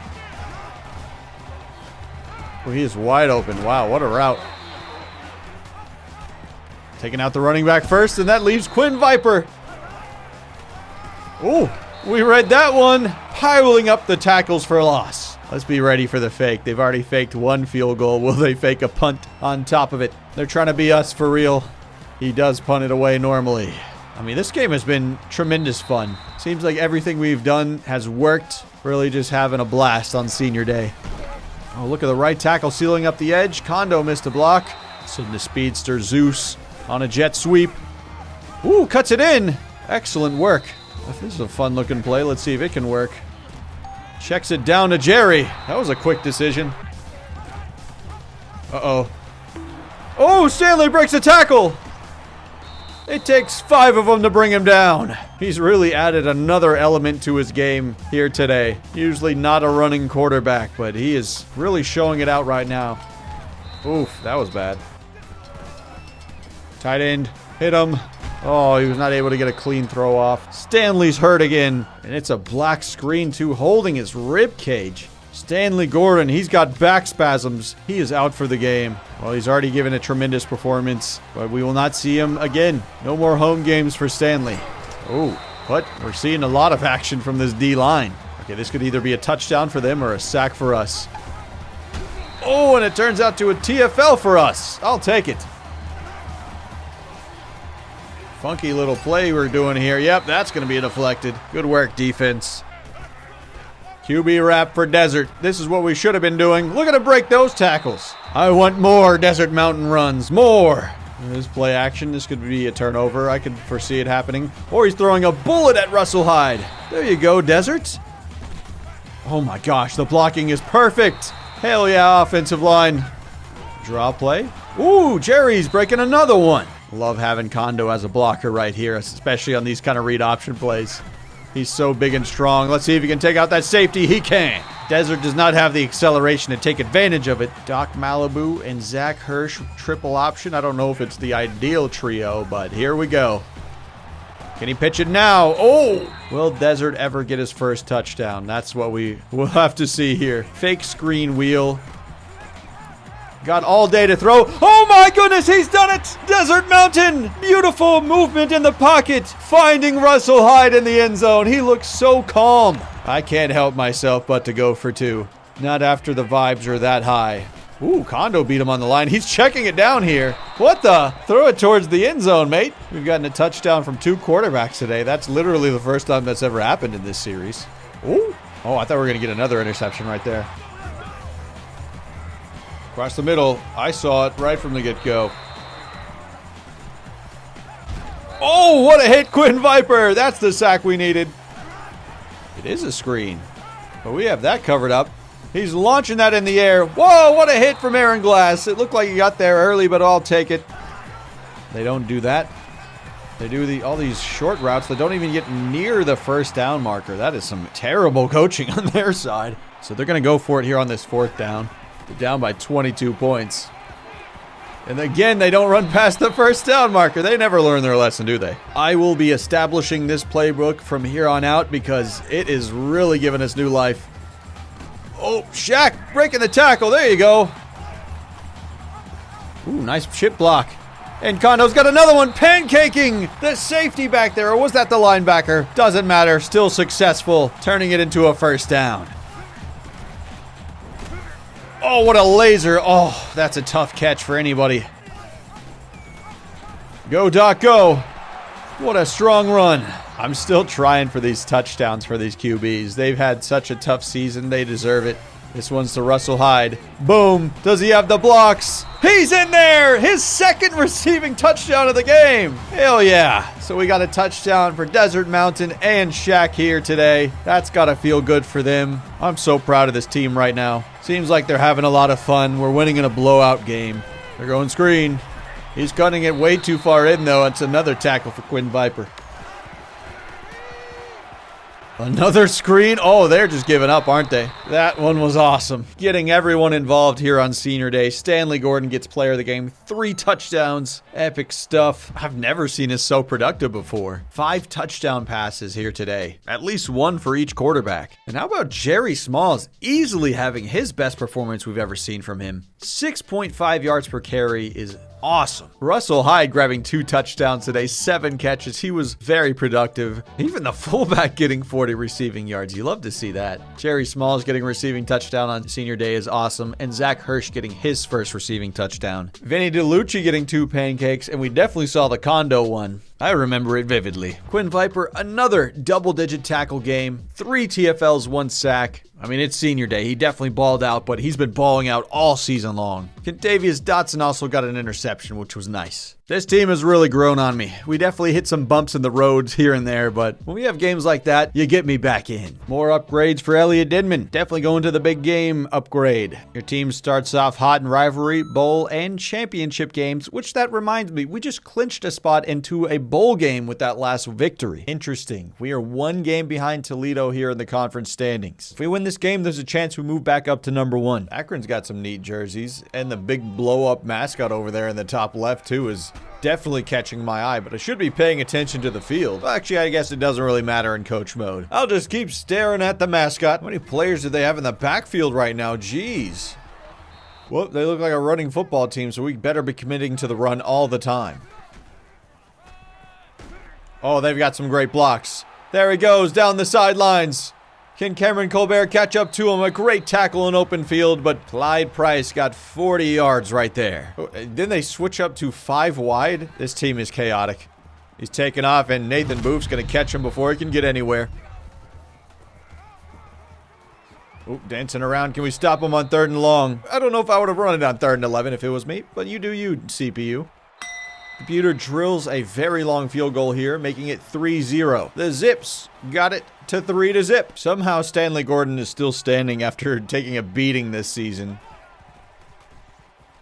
Speaker 2: Well, he is wide open. Wow, what a route. Taking out the running back first, and that leaves Quinn Viper. Ooh, we read that one. Piling up the tackles for a loss. Let's be ready for the fake. They've already faked 1 field goal. Will they fake a punt on top of it? They're trying to be us for real. He does punt it away normally. I mean, this game has been tremendous fun. Seems like everything we've done has worked. Really just having a blast on senior day. Oh, look at the right tackle sealing up the edge. Kondo missed a block. Sending the speedster Zeus on a jet sweep. Ooh, cuts it in. Excellent work. This is a fun looking play. Let's see if it can work. Checks it down to Jerry. That was a quick decision. Uh-oh. Oh, Stanley breaks a tackle. It takes 5 of them to bring him down. He's really added another element to his game here today. Usually not a running quarterback, but he is really showing it out right now. Oof, that was bad. Tight end, hit him. Oh, he was not able to get a clean throw off. Stanley's hurt again, and it's a black screen too, holding his rib cage. Stanley Gordon, he's got back spasms. He is out for the game. Well, he's already given a tremendous performance, but we will not see him again. No more home games for Stanley. Oh, but we're seeing a lot of action from this D-line. Okay, this could either be a touchdown for them or a sack for us. Oh, and it turns out to a TFL for us. I'll take it. Funky little play we're doing here. Yep, that's going to be deflected. Good work, defense. QB wrap for Desert. This is what we should have been doing. Look at him break those tackles. I want more Desert Mountain runs. More. This play action. This could be a turnover. I could foresee it happening. Or he's throwing a bullet at Russell Hyde. There you go, Desert. Oh my gosh, the blocking is perfect. Hell yeah, offensive line. Draw play. Ooh, Jerry's breaking another one. Love having Kondo as a blocker right here, especially on these kind of read option plays. He's so big and strong. Let's see if he can take out that safety. He can. Desert does not have the acceleration to take advantage of it. Doc Malibu and Zach Hirsch triple option. I don't know if it's the ideal trio, but here we go. Can he pitch it now? Oh! Will Desert ever get his first touchdown? That's what we will have to see here. Fake screen wheel. Got all day to throw. Oh my goodness, he's done it! Desert Mountain! Beautiful movement in the pocket. Finding Russell Hyde in the end zone. He looks so calm. I can't help myself but to go for 2. Not after the vibes are that high. Ooh, Kondo beat him on the line. He's checking it down here. What the? Throw it towards the end zone, mate. We've gotten a touchdown from 2 quarterbacks today. That's literally the first time that's ever happened in this series. Ooh. Oh, I thought we were going to get another interception right there. Across the middle. I saw it right from the get-go. Oh, what a hit, Quinn Viper. That's the sack we needed. It is a screen, but we have that covered up. He's launching that in the air. Whoa, what a hit from Aaron Glass. It looked like he got there early, but I'll take it. They don't do that. They do all these short routes that don't even get near the first down marker. That is some terrible coaching on their side. So they're going to go for it here on this 4th down. They're down by 22 points. And again, they don't run past the first down marker. They never learn their lesson, do they? I will be establishing this playbook from here on out because it is really giving us new life. Oh, Shaq breaking the tackle. There you go. Ooh, nice chip block. And Kondo's got another one. Pancaking the safety back there. Or was that the linebacker? Doesn't matter. Still successful. Turning it into a first down. Oh, what a laser. Oh, that's a tough catch for anybody. Go, Doc, go. What a strong run. I'm still trying for these touchdowns for these QBs. They've had such a tough season. They deserve it. This one's to Russell Hyde. Boom. Does he have the blocks? He's in there. His 2nd receiving touchdown of the game. Hell yeah. So we got a touchdown for Desert Mountain and Shaq here today. That's got to feel good for them. I'm so proud of this team right now. Seems like they're having a lot of fun. We're winning in a blowout game. They're going screen. He's cutting it way too far in, though. It's another tackle for Quinn Viper. Another screen. Oh, they're just giving up, aren't they? That one was awesome. Getting everyone involved here on Senior Day. Stanley Gordon gets player of the game. 3 touchdowns. Epic stuff. I've never seen us so productive before. 5 touchdown passes here today. At least 1 for each quarterback. And how about Jerry Smalls easily having his best performance we've ever seen from him? 6.5 yards per carry is awesome. Russell Hyde grabbing 2 touchdowns today, 7 catches. He was very productive. Even the fullback getting 40 receiving yards. You love to see that. Jerry Smalls getting a receiving touchdown on Senior Day is awesome. And Zach Hirsch getting his first receiving touchdown. Vinny DeLucci getting 2 pancakes. And we definitely saw the Kondo one. I remember it vividly. Quinn Viper, another double-digit tackle game. 3 TFLs, 1 sack. I mean, it's Senior Day. He definitely balled out, but he's been balling out all season long. Contavious Dotson also got an interception, which was nice. This team has really grown on me. We definitely hit some bumps in the roads here and there, but when we have games like that, you get me back in. More upgrades for Elliot Denman. Definitely going to the big game upgrade. Your team starts off hot in rivalry, bowl, and championship games, which that reminds me, we just clinched a spot into a bowl game with that last victory. Interesting. We are 1 game behind Toledo here in the conference standings. If we win this game, there's a chance we move back up to number 1. Akron's got some neat jerseys, and the big blow-up mascot over there in the top left, too, is definitely catching my eye, but I should be paying attention to the field. Well, actually, I guess it doesn't really matter in coach mode. I'll just keep staring at the mascot. How many players do they have in the backfield right now? Jeez. Well, they look like a running football team, so we better be committing to the run all the time. Oh, they've got some great blocks. There he goes down the sidelines. Can Cameron Colbert catch up to him? A great tackle in open field, but Clyde Price got 40 yards right there. Then they switch up to 5 wide. This team is chaotic. He's taking off, and Nathan Boof's going to catch him before he can get anywhere. Oh, dancing around. Can we stop him on 3rd and long? I don't know if I would have run it on 3rd and 11 if it was me, but you do you, CPU. Computer drills a very long field goal here, making it 3-0. The Zips got it to 3-0. Somehow Stanley Gordon is still standing after taking a beating this season.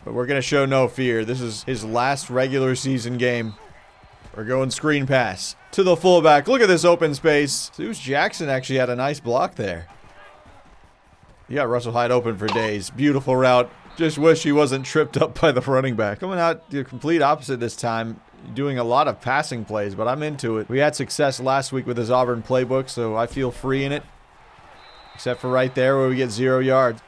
Speaker 1: But we're going to show no fear. This is his last regular season game. We're going screen pass to the fullback. Look at this open space. Zeus Jackson actually had a nice block there. You got Russell Hyde open for days. Beautiful route. Just wish he wasn't tripped up by the running back. Coming out the complete opposite this time. Doing a lot of passing plays, but I'm into it. We had success last week with his Auburn playbook, so I feel free in it. Except for right there where we get 0 yards.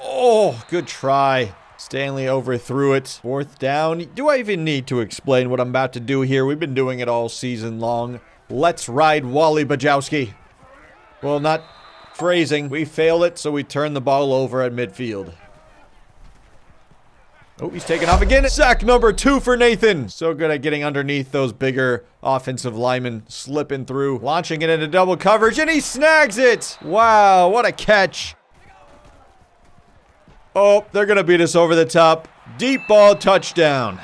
Speaker 1: Oh, good try. Stanley overthrew it. 4th down. Do I even need to explain what I'm about to do here? We've been doing it all season long. Let's ride Wally Bajowski. Well, not phrasing. We failed it, so we turned the ball over at midfield. Oh, he's taking off again. Sack number 2 for Nathan. So good at getting underneath those bigger offensive linemen, slipping through, launching it into double coverage, and he snags it. Wow, what a catch. Oh, they're going to beat us over the top. Deep ball touchdown.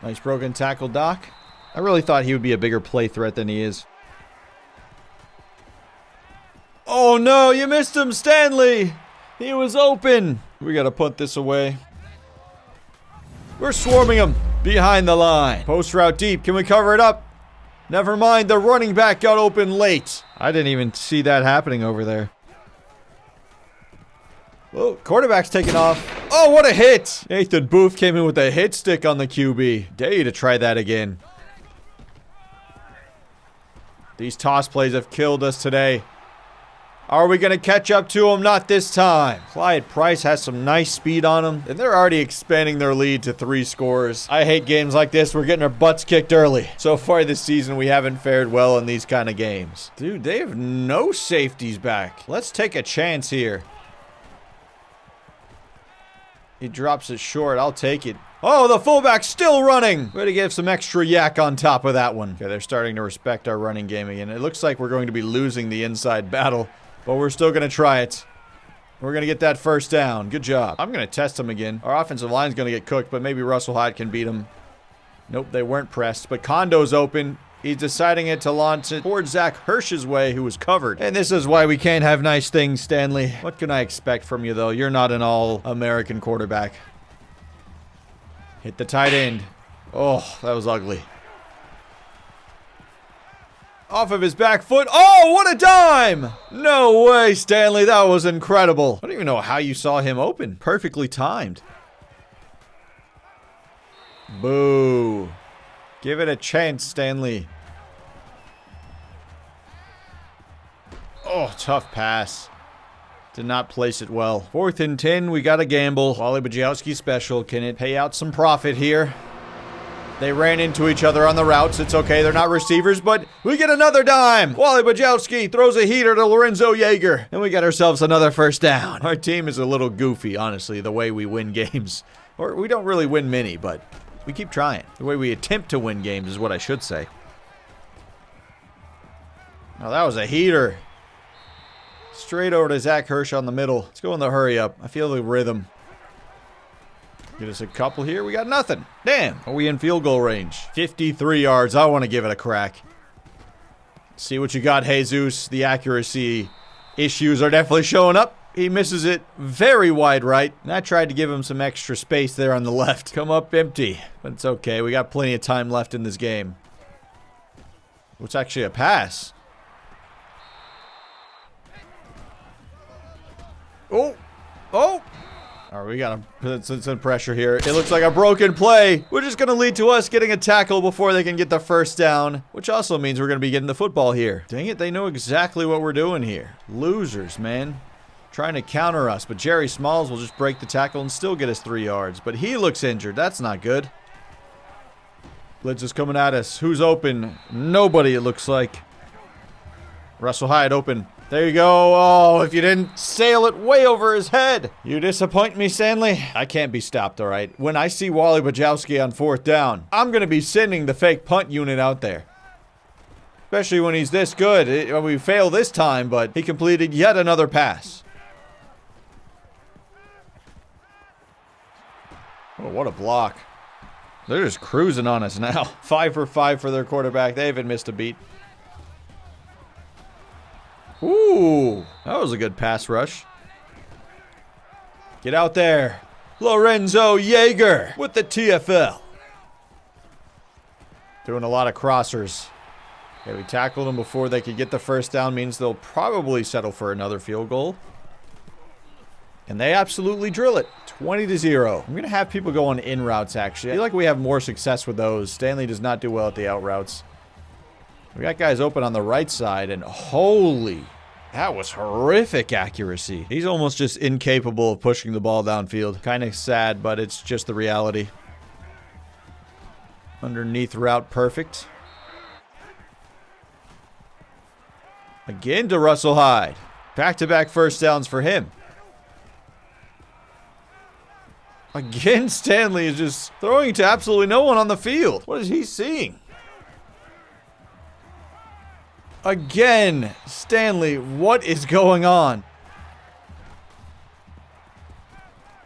Speaker 1: Nice broken tackle, Doc. I really thought he would be a bigger play threat than he is. Oh no, you missed him, Stanley. He was open. We got to punt this away. We're swarming him behind the line. Post route deep. Can we cover it up? Never mind. The running back got open late. I didn't even see that happening over there. Whoa, quarterback's taking off. Oh, what a hit. Nathan Booth came in with a hit stick on the QB. Dare you to try that again. These toss plays have killed us today. Are we going to catch up to him? Not this time. Clyde Price has some nice speed on him, and they're already expanding their lead to 3 scores. I hate games like this. We're getting our butts kicked early. So far this season, we haven't fared well in these kind of games. Dude, they have no safeties back. Let's take a chance here. He drops it short. I'll take it. Oh, the fullback's still running. Way to give some extra yak on top of that one. Okay, they're starting to respect our running game again. It looks like we're going to be losing the inside battle, but we're still going to try it. We're going to get that 1st down. Good job. I'm going to test him again. Our offensive line's going to get cooked, but maybe Russell Hyde can beat him. Nope, they weren't pressed, but Kondo's open. He's deciding it to launch it towards Zach Hirsch's way, who was covered. And this is why we can't have nice things, Stanley. What can I expect from you, though? You're not an all-American quarterback. Hit the tight end. Oh, that was ugly. Off of his back foot. Oh, what a dime! No way, Stanley. That was incredible. I don't even know how you saw him open. Perfectly timed. Boo. Give it a chance, Stanley. Oh, tough pass. Did not place it well. 4th and 10, we got to gamble. Wally Bajowski special. Can it pay out some profit here? They ran into each other on the routes. It's okay. They're not receivers, but we get another dime. Wally Bajowski throws a heater to Lorenzo Yeager. And we got ourselves another 1st down. Our team is a little goofy, honestly, the way we win games. Or we don't really win many, but we keep trying. The way we attempt to win games is what I should say. Now that was a heater. Straight over to Zach Hirsch on the middle. Let's go in the hurry up. I feel the rhythm. Get us a couple here. We got nothing. Damn. Are we in field goal range? 53 yards. I want to give it a crack. See what you got, Jesus. The accuracy issues are definitely showing up. He misses it very wide right. And I tried to give him some extra space there on the left. Come up empty. But it's okay. We got plenty of time left in this game. It's actually a pass. Oh. Oh. All right, we got to put some pressure here. It looks like a broken play, which is going to lead to us getting a tackle before they can get the 1st down, which also means we're going to be getting the football here. Dang it, they know exactly what we're doing here. Losers, man. Trying to counter us, but Jerry Smalls will just break the tackle and still get us 3 yards. But he looks injured. That's not good. Blitz is coming at us. Who's open? Nobody, it looks like. Russell Hyde open. There you go. Oh, if you didn't sail it way over his head. You disappoint me, Stanley. I can't be stopped, all right? When I see Wally Bajowski on 4th down, I'm going to be sending the fake punt unit out there. Especially when he's this good. We fail this time, but he completed yet another pass. Oh, what a block. They're just cruising on us now. 5 for 5 for their quarterback. They haven't missed a beat.
Speaker 2: Ooh, that was a good pass rush. Get out there. Lorenzo Yeager with the TFL. Doing a lot of crossers. Okay, we tackled them before they could get the first down. Means they'll probably settle for another field goal. And they absolutely drill it. 20-0. I'm going to have people go on in routes, actually. I feel like we have more success with those. Stanley does not do well at the out routes. We got guys open on the right side, and holy, that was horrific accuracy. He's almost just incapable of pushing the ball downfield. Kind of sad, but it's just the reality. Underneath route, perfect. Again to Russell Hyde. Back-to-back first downs for him. Again, Stanley is just throwing to absolutely no one on the field. What is he seeing? Again, Stanley, what is going on?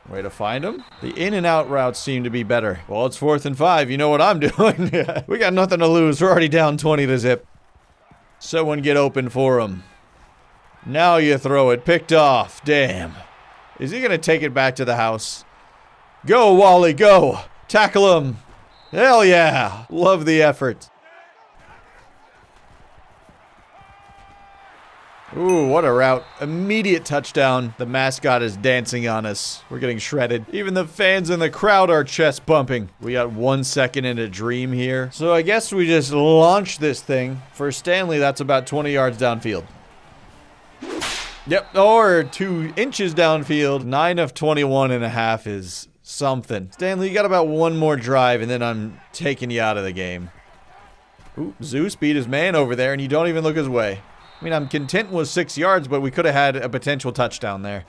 Speaker 2: Way to find him. The in and out routes seem to be better. Well, it's 4th and 5. You know what I'm doing. We got nothing to lose. We're already down 20-0. Someone get open for him. Now you throw it. Picked off. Damn. Is he going to take it back to the house? Go, Wally, go. Tackle him. Hell yeah. Love the effort. Ooh, what a route. Immediate touchdown. The mascot is dancing on us. We're getting shredded. Even the fans in the crowd are chest bumping. We got 1 second in a dream here. So I guess we just launched this thing. For Stanley, that's about 20 yards downfield. Yep, or 2 inches downfield. 9 of 21 and a half is something. Stanley, you got about 1 more drive, and then I'm taking you out of the game. Ooh, Zeus beat his man over there, and you don't even look his way. I mean, I'm content with 6 yards, but we could have had a potential touchdown there.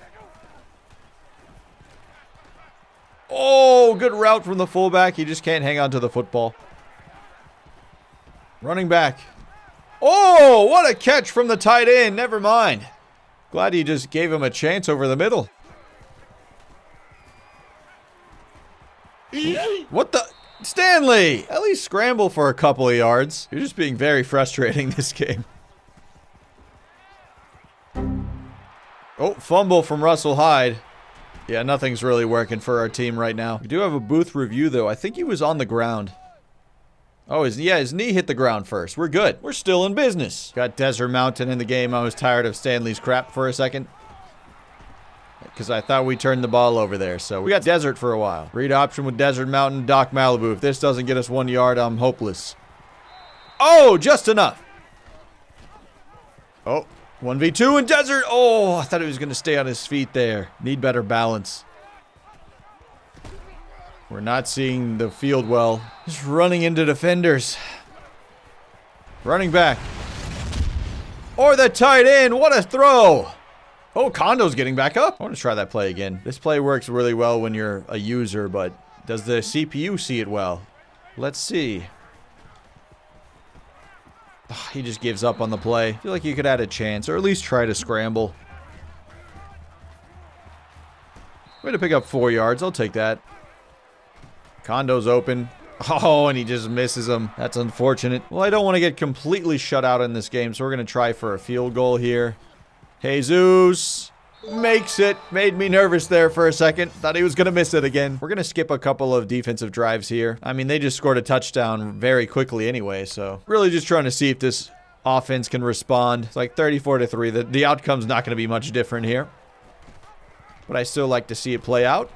Speaker 2: Oh, good route from the fullback. He just can't hang on to the football. Running back. Oh, what a catch from the tight end. Never mind. Glad he just gave him a chance over the middle. What the? Stanley! At least scramble for a couple of yards. You're just being very frustrating this game. Oh, fumble from Russell Hyde. Yeah, nothing's really working for our team right now. We do have a booth review, though. I think he was on the ground. Oh, his knee hit the ground first. We're good. We're still in business. Got Desert Mountain in the game. I was tired of Stanley's crap for a second, because I thought we turned the ball over there. So we got Desert for a while. Read option with Desert Mountain, Doc Malibu. If this doesn't get us 1 yard, I'm hopeless. Oh, just enough. Oh. 1v2 in Desert. Oh, I thought he was going to stay on his feet there. Need better balance. We're not seeing the field well. Just running into defenders. Running back. Or the tight end. What a throw. Oh, Condo's getting back up. I want to try that play again. This play works really well when you're a user, but does the CPU see it well? Let's see. He just gives up on the play. I feel like you could add a chance, or at least try to scramble. Way to pick up 4 yards. I'll take that. Condo's open. Oh, and he just misses him. That's unfortunate. Well, I don't want to get completely shut out in this game, so we're going to try for a field goal here. Jesus makes it. Made me nervous there for a second. Thought he was going to miss it again. We're going to skip a couple of defensive drives here. I mean, they just scored a touchdown very quickly anyway, so really just trying to see if this offense can respond. It's like 34-3. The outcome's not going to be much different here, but I still like to see it play out.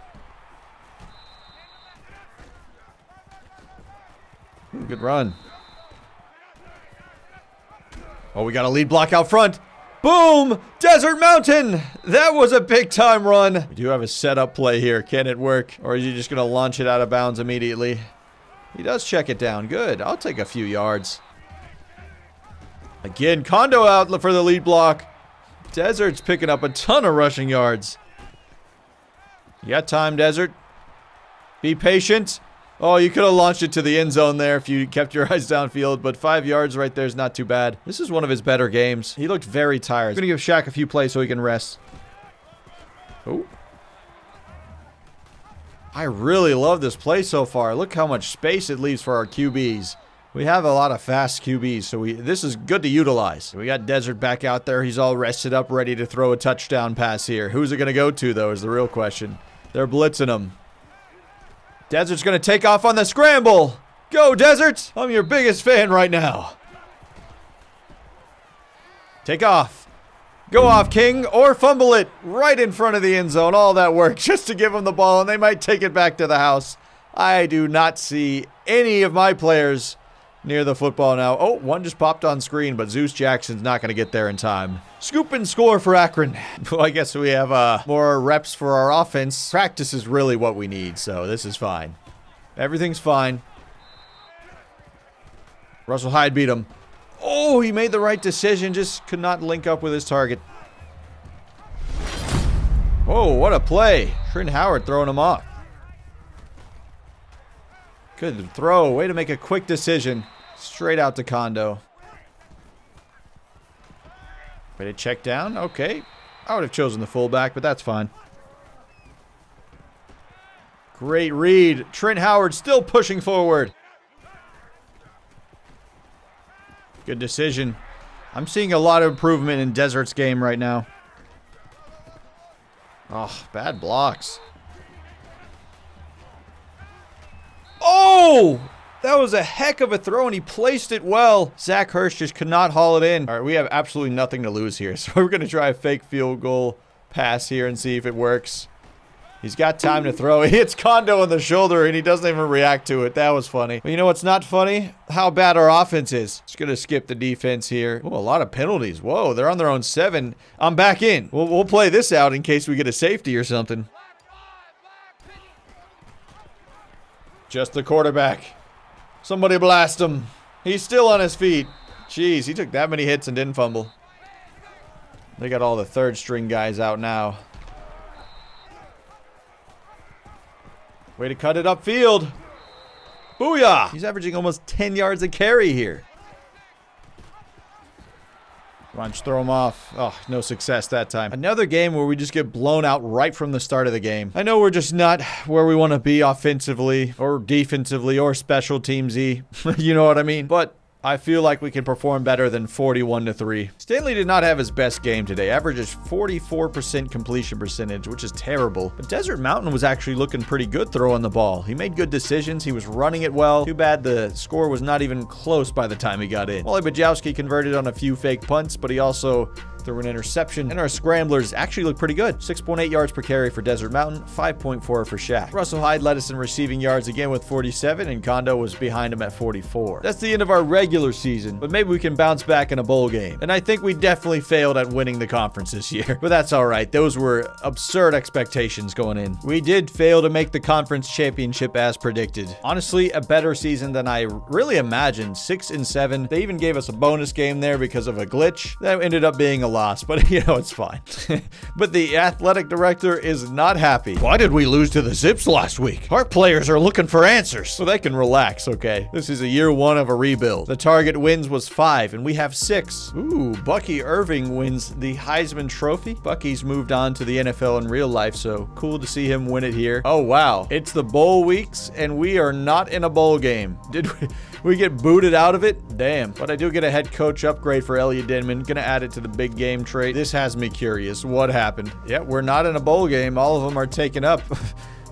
Speaker 2: Good run. Oh, we got a lead block out front. Boom! Desert Mountain! That was a big-time run. We do have a setup play here. Can it work? Or is he just going to launch it out of bounds immediately? He does check it down. Good. I'll take a few yards. Again, Condo out for the lead block. Desert's picking up a ton of rushing yards. You got time, Desert. Be patient. Oh, you could have launched it to the end zone there if you kept your eyes downfield, but 5 yards right there is not too bad. This is one of his better games. He looked very tired. I'm going to give Shaq a few plays so he can rest. Oh. I really love this play so far. Look how much space it leaves for our QBs. We have a lot of fast QBs, so this is good to utilize. We got Desert back out there. He's all rested up, ready to throw a touchdown pass here. Who's it going to go to, though, is the real question. They're blitzing him. Desert's going to take off on the scramble. Go, Desert! I'm your biggest fan right now. Take off. Go off, King, or fumble it right in front of the end zone. All that work just to give them the ball, and they might take it back to the house. I do not see any of my players near the football now. Oh, one just popped on screen, but Zeus Jackson's not going to get there in time. Scoop and score for Akron. Well, I guess we have more reps for our offense. Practice is really what we need, so this is fine. Everything's fine. Russell Hyde beat him. Oh, he made the right decision, just could not link up with his target. Whoa, what a play. Trent Howard throwing him off. Good throw. Way to make a quick decision. Straight out to Kondo. Way to check down. Okay. I would have chosen the fullback, but that's fine. Great read. Trent Howard still pushing forward. Good decision. I'm seeing a lot of improvement in Desert's game right now. Oh, bad blocks. Oh! That was a heck of a throw, and he placed it well. Zach Hirsch just could not haul it in. All right, we have absolutely nothing to lose here, so we're going to try a fake field goal pass here and see if it works. He's got time to throw. He hits Kondo on the shoulder, and he doesn't even react to it. That was funny. But you know what's not funny? How bad our offense is. Just going to skip the defense here. Oh, a lot of penalties. Whoa, they're on their own 7. I'm back in. We'll play this out in case we get a safety or something. Just the quarterback. Somebody blast him. He's still on his feet. Jeez, he took that many hits and didn't fumble. They got all the third string guys out now. Way to cut it upfield. Booyah! He's averaging almost 10 yards a carry here. Come on, just throw him off. Oh, no success that time. Another game where we just get blown out right from the start of the game. I know we're just not where we want to be offensively or defensively or special teamsy. You know what I mean? But I feel like we can perform better than 41-3. Stanley did not have his best game today. Averages 44% completion percentage, which is terrible. But Desert Mountain was actually looking pretty good throwing the ball. He made good decisions. He was running it well. Too bad the score was not even close by the time he got in. Wally Bajowski converted on a few fake punts, but he also threw an interception, and our scramblers actually look pretty good. 6.8 yards per carry for Desert Mountain, 5.4 for Shaq. Russell Hyde led us in receiving yards again with 47, and Kondo was behind him at 44. That's the end of our regular season, but maybe we can bounce back in a bowl game. And I think we definitely failed at winning the conference this year, but that's all right. Those were absurd expectations going in. We did fail to make the conference championship as predicted. Honestly, a better season than I really imagined. 6-7. They even gave us a bonus game there because of a glitch. That ended up being a loss, but you know, it's fine. But the athletic director is not happy. Why did we lose to the Zips last week? Our players are looking for answers. So they can relax, okay? This is a year 1 of a rebuild. The target wins was 5, and we have 6. Ooh, Bucky Irving wins the Heisman Trophy. Bucky's moved on to the NFL in real life, so cool to see him win it here. Oh, wow. It's the bowl weeks, and we are not in a bowl game. Did we get booted out of it? Damn. But I do get a head coach upgrade for Elliot Denman. Gonna add it to the big game trade. This has me curious. What happened? Yeah, we're not in a bowl game. All of them are taken up.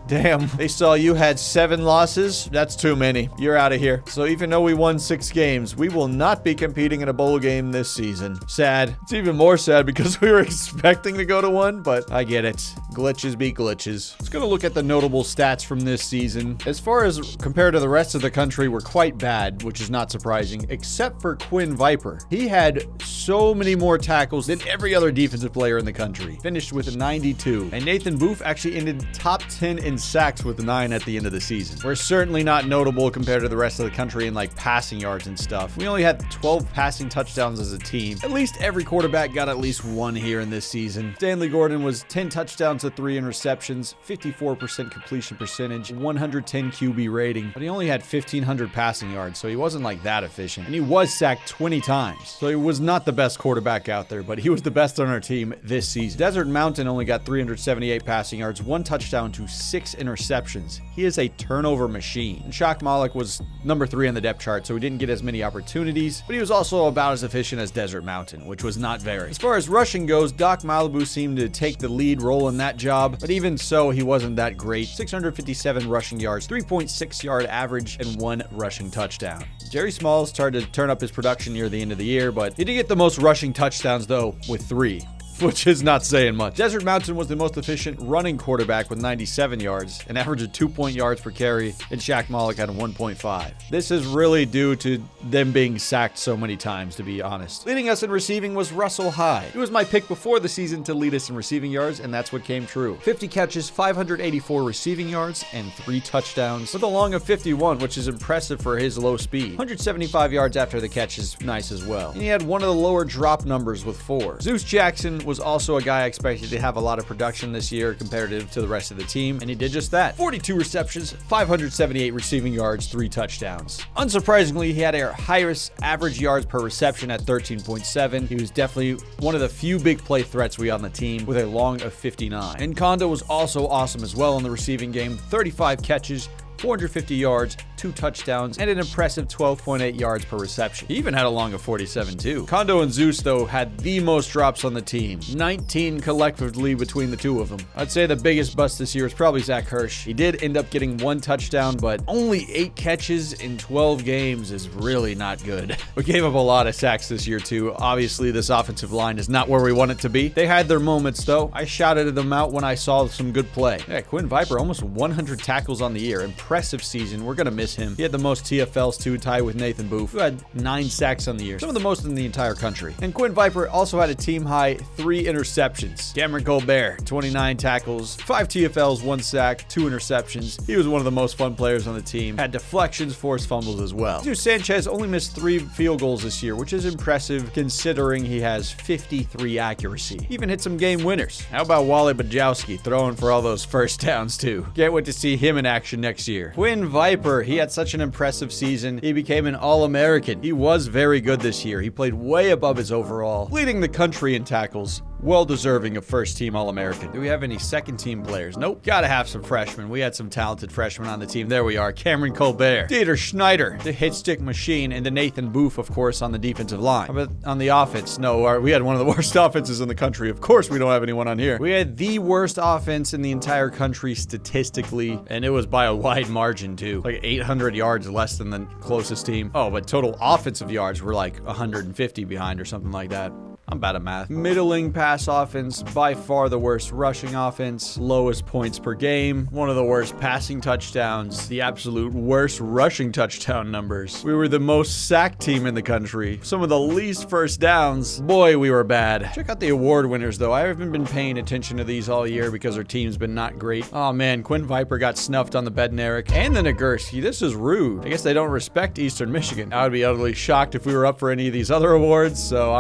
Speaker 2: Damn. They saw you had 7 losses. That's too many. You're out of here. So even though we won 6 games, we will not be competing in a bowl game this season. Sad. It's even more sad because we were expecting to go to one, but I get it. Glitches beat glitches. Let's go to look at the notable stats from this season. As far as compared to the rest of the country, we're quite bad, which is not surprising, except for Quinn Viper. He had so many more tackles than every other defensive player in the country. Finished with a 92. And Nathan Booth actually ended top 10 in sacks with 9 at the end of the season. We're certainly not notable compared to the rest of the country in like passing yards and stuff. We only had 12 passing touchdowns as a team. At least every quarterback got at least 1 here in this season. Stanley Gordon was 10 touchdowns to 3 interceptions, 54% completion percentage, 110 QB rating, but he only had 1,500 passing yards, so he wasn't like that efficient. And he was sacked 20 times, so he was not the best quarterback out there, but he was the best on our team this season. Desert Mountain only got 378 passing yards, 1 touchdown to 6 6 interceptions. He is a turnover machine. And Shaq Malik was number 3 on the depth chart, so he didn't get as many opportunities, but he was also about as efficient as Desert Mountain, which was not very. As far as rushing goes, Doc Malibu seemed to take the lead role in that job, but even so, he wasn't that great. 657 rushing yards, 3.6 yard average, and 1 rushing touchdown. Jerry Smalls started to turn up his production near the end of the year, but he did get the most rushing touchdowns, though, with 3. Which is not saying much. Desert Mountain was the most efficient running quarterback with 97 yards, an average of 2 yards per carry, and Shaq Malik had a 1.5. This is really due to them being sacked so many times, to be honest. Leading us in receiving was Russell Hyde. He was my pick before the season to lead us in receiving yards, and that's what came true. 50 catches, 584 receiving yards, and 3 touchdowns, with a long of 51, which is impressive for his low speed. 175 yards after the catch is nice as well. And he had one of the lower drop numbers with 4. Zeus Jackson was also a guy I expected to have a lot of production this year comparative to the rest of the team, and he did just that. 42 receptions, 578 receiving yards, 3 touchdowns. Unsurprisingly, he had our highest average yards per reception at 13.7. He was definitely one of the few big play threats we on the team with a long of 59. And Kondo was also awesome as well in the receiving game. 35 catches, 450 yards, 2 touchdowns, and an impressive 12.8 yards per reception. He even had a long of 47 too. Kondo and Zeus, though, had the most drops on the team. 19 collectively between the two of them. I'd say the biggest bust this year is probably Zach Hirsch. He did end up getting 1 touchdown, but only 8 catches in 12 games is really not good. We gave up a lot of sacks this year too. Obviously, this offensive line is not where we want it to be. They had their moments though. I shouted them out when I saw some good play. Yeah, Quinn Viper, almost 100 tackles on the year. Impressive season. We're gonna miss him. He had the most TFLs too, tied with Nathan Booth, who had 9 sacks on the year, some of the most in the entire country. And Quinn Viper also had a team high 3 interceptions. Cameron Colbert, 29 tackles, 5 TFLs, 1 sack, 2 interceptions. He was one of the most fun players on the team. Had deflections, forced fumbles as well. Jesus Sanchez only missed 3 field goals this year, which is impressive considering he has 53 accuracy. He even hit some game winners. How about Wally Bajowski throwing for all those first downs too? Can't wait to see him in action next year. Quinn Viper, he had such an impressive season. He became an All-American. He was very good this year. He played way above his overall, leading the country in tackles. Well deserving of first-team All-American. Do we have any second-team players? Nope. Gotta have some freshmen. We had some talented freshmen on the team. There we are. Cameron Colbert, Dieter Schneider, the hit-stick machine, and the Nathan Booth, of course, on the defensive line. But on the offense, no, we had one of the worst offenses in the country. Of course, we don't have anyone on here. We had the worst offense in the entire country statistically, and it was by a wide margin, too. Like 800 yards less than the closest team. Oh, but total offensive yards were like 150 behind or something like that. I'm bad at math. Middling pass offense, by far the worst rushing offense, lowest points per game, one of the worst passing touchdowns, the absolute worst rushing touchdown numbers. We were the most sacked team in the country, some of the least first downs. Boy, we were bad. Check out the award winners though. I haven't been paying attention to these all year because our team's been not great. Oh man, Quinn Viper got snuffed on the Bednarik and the Nagurski. This is rude. I guess they don't respect Eastern Michigan. I would be utterly shocked if we were up for any of these other awards, so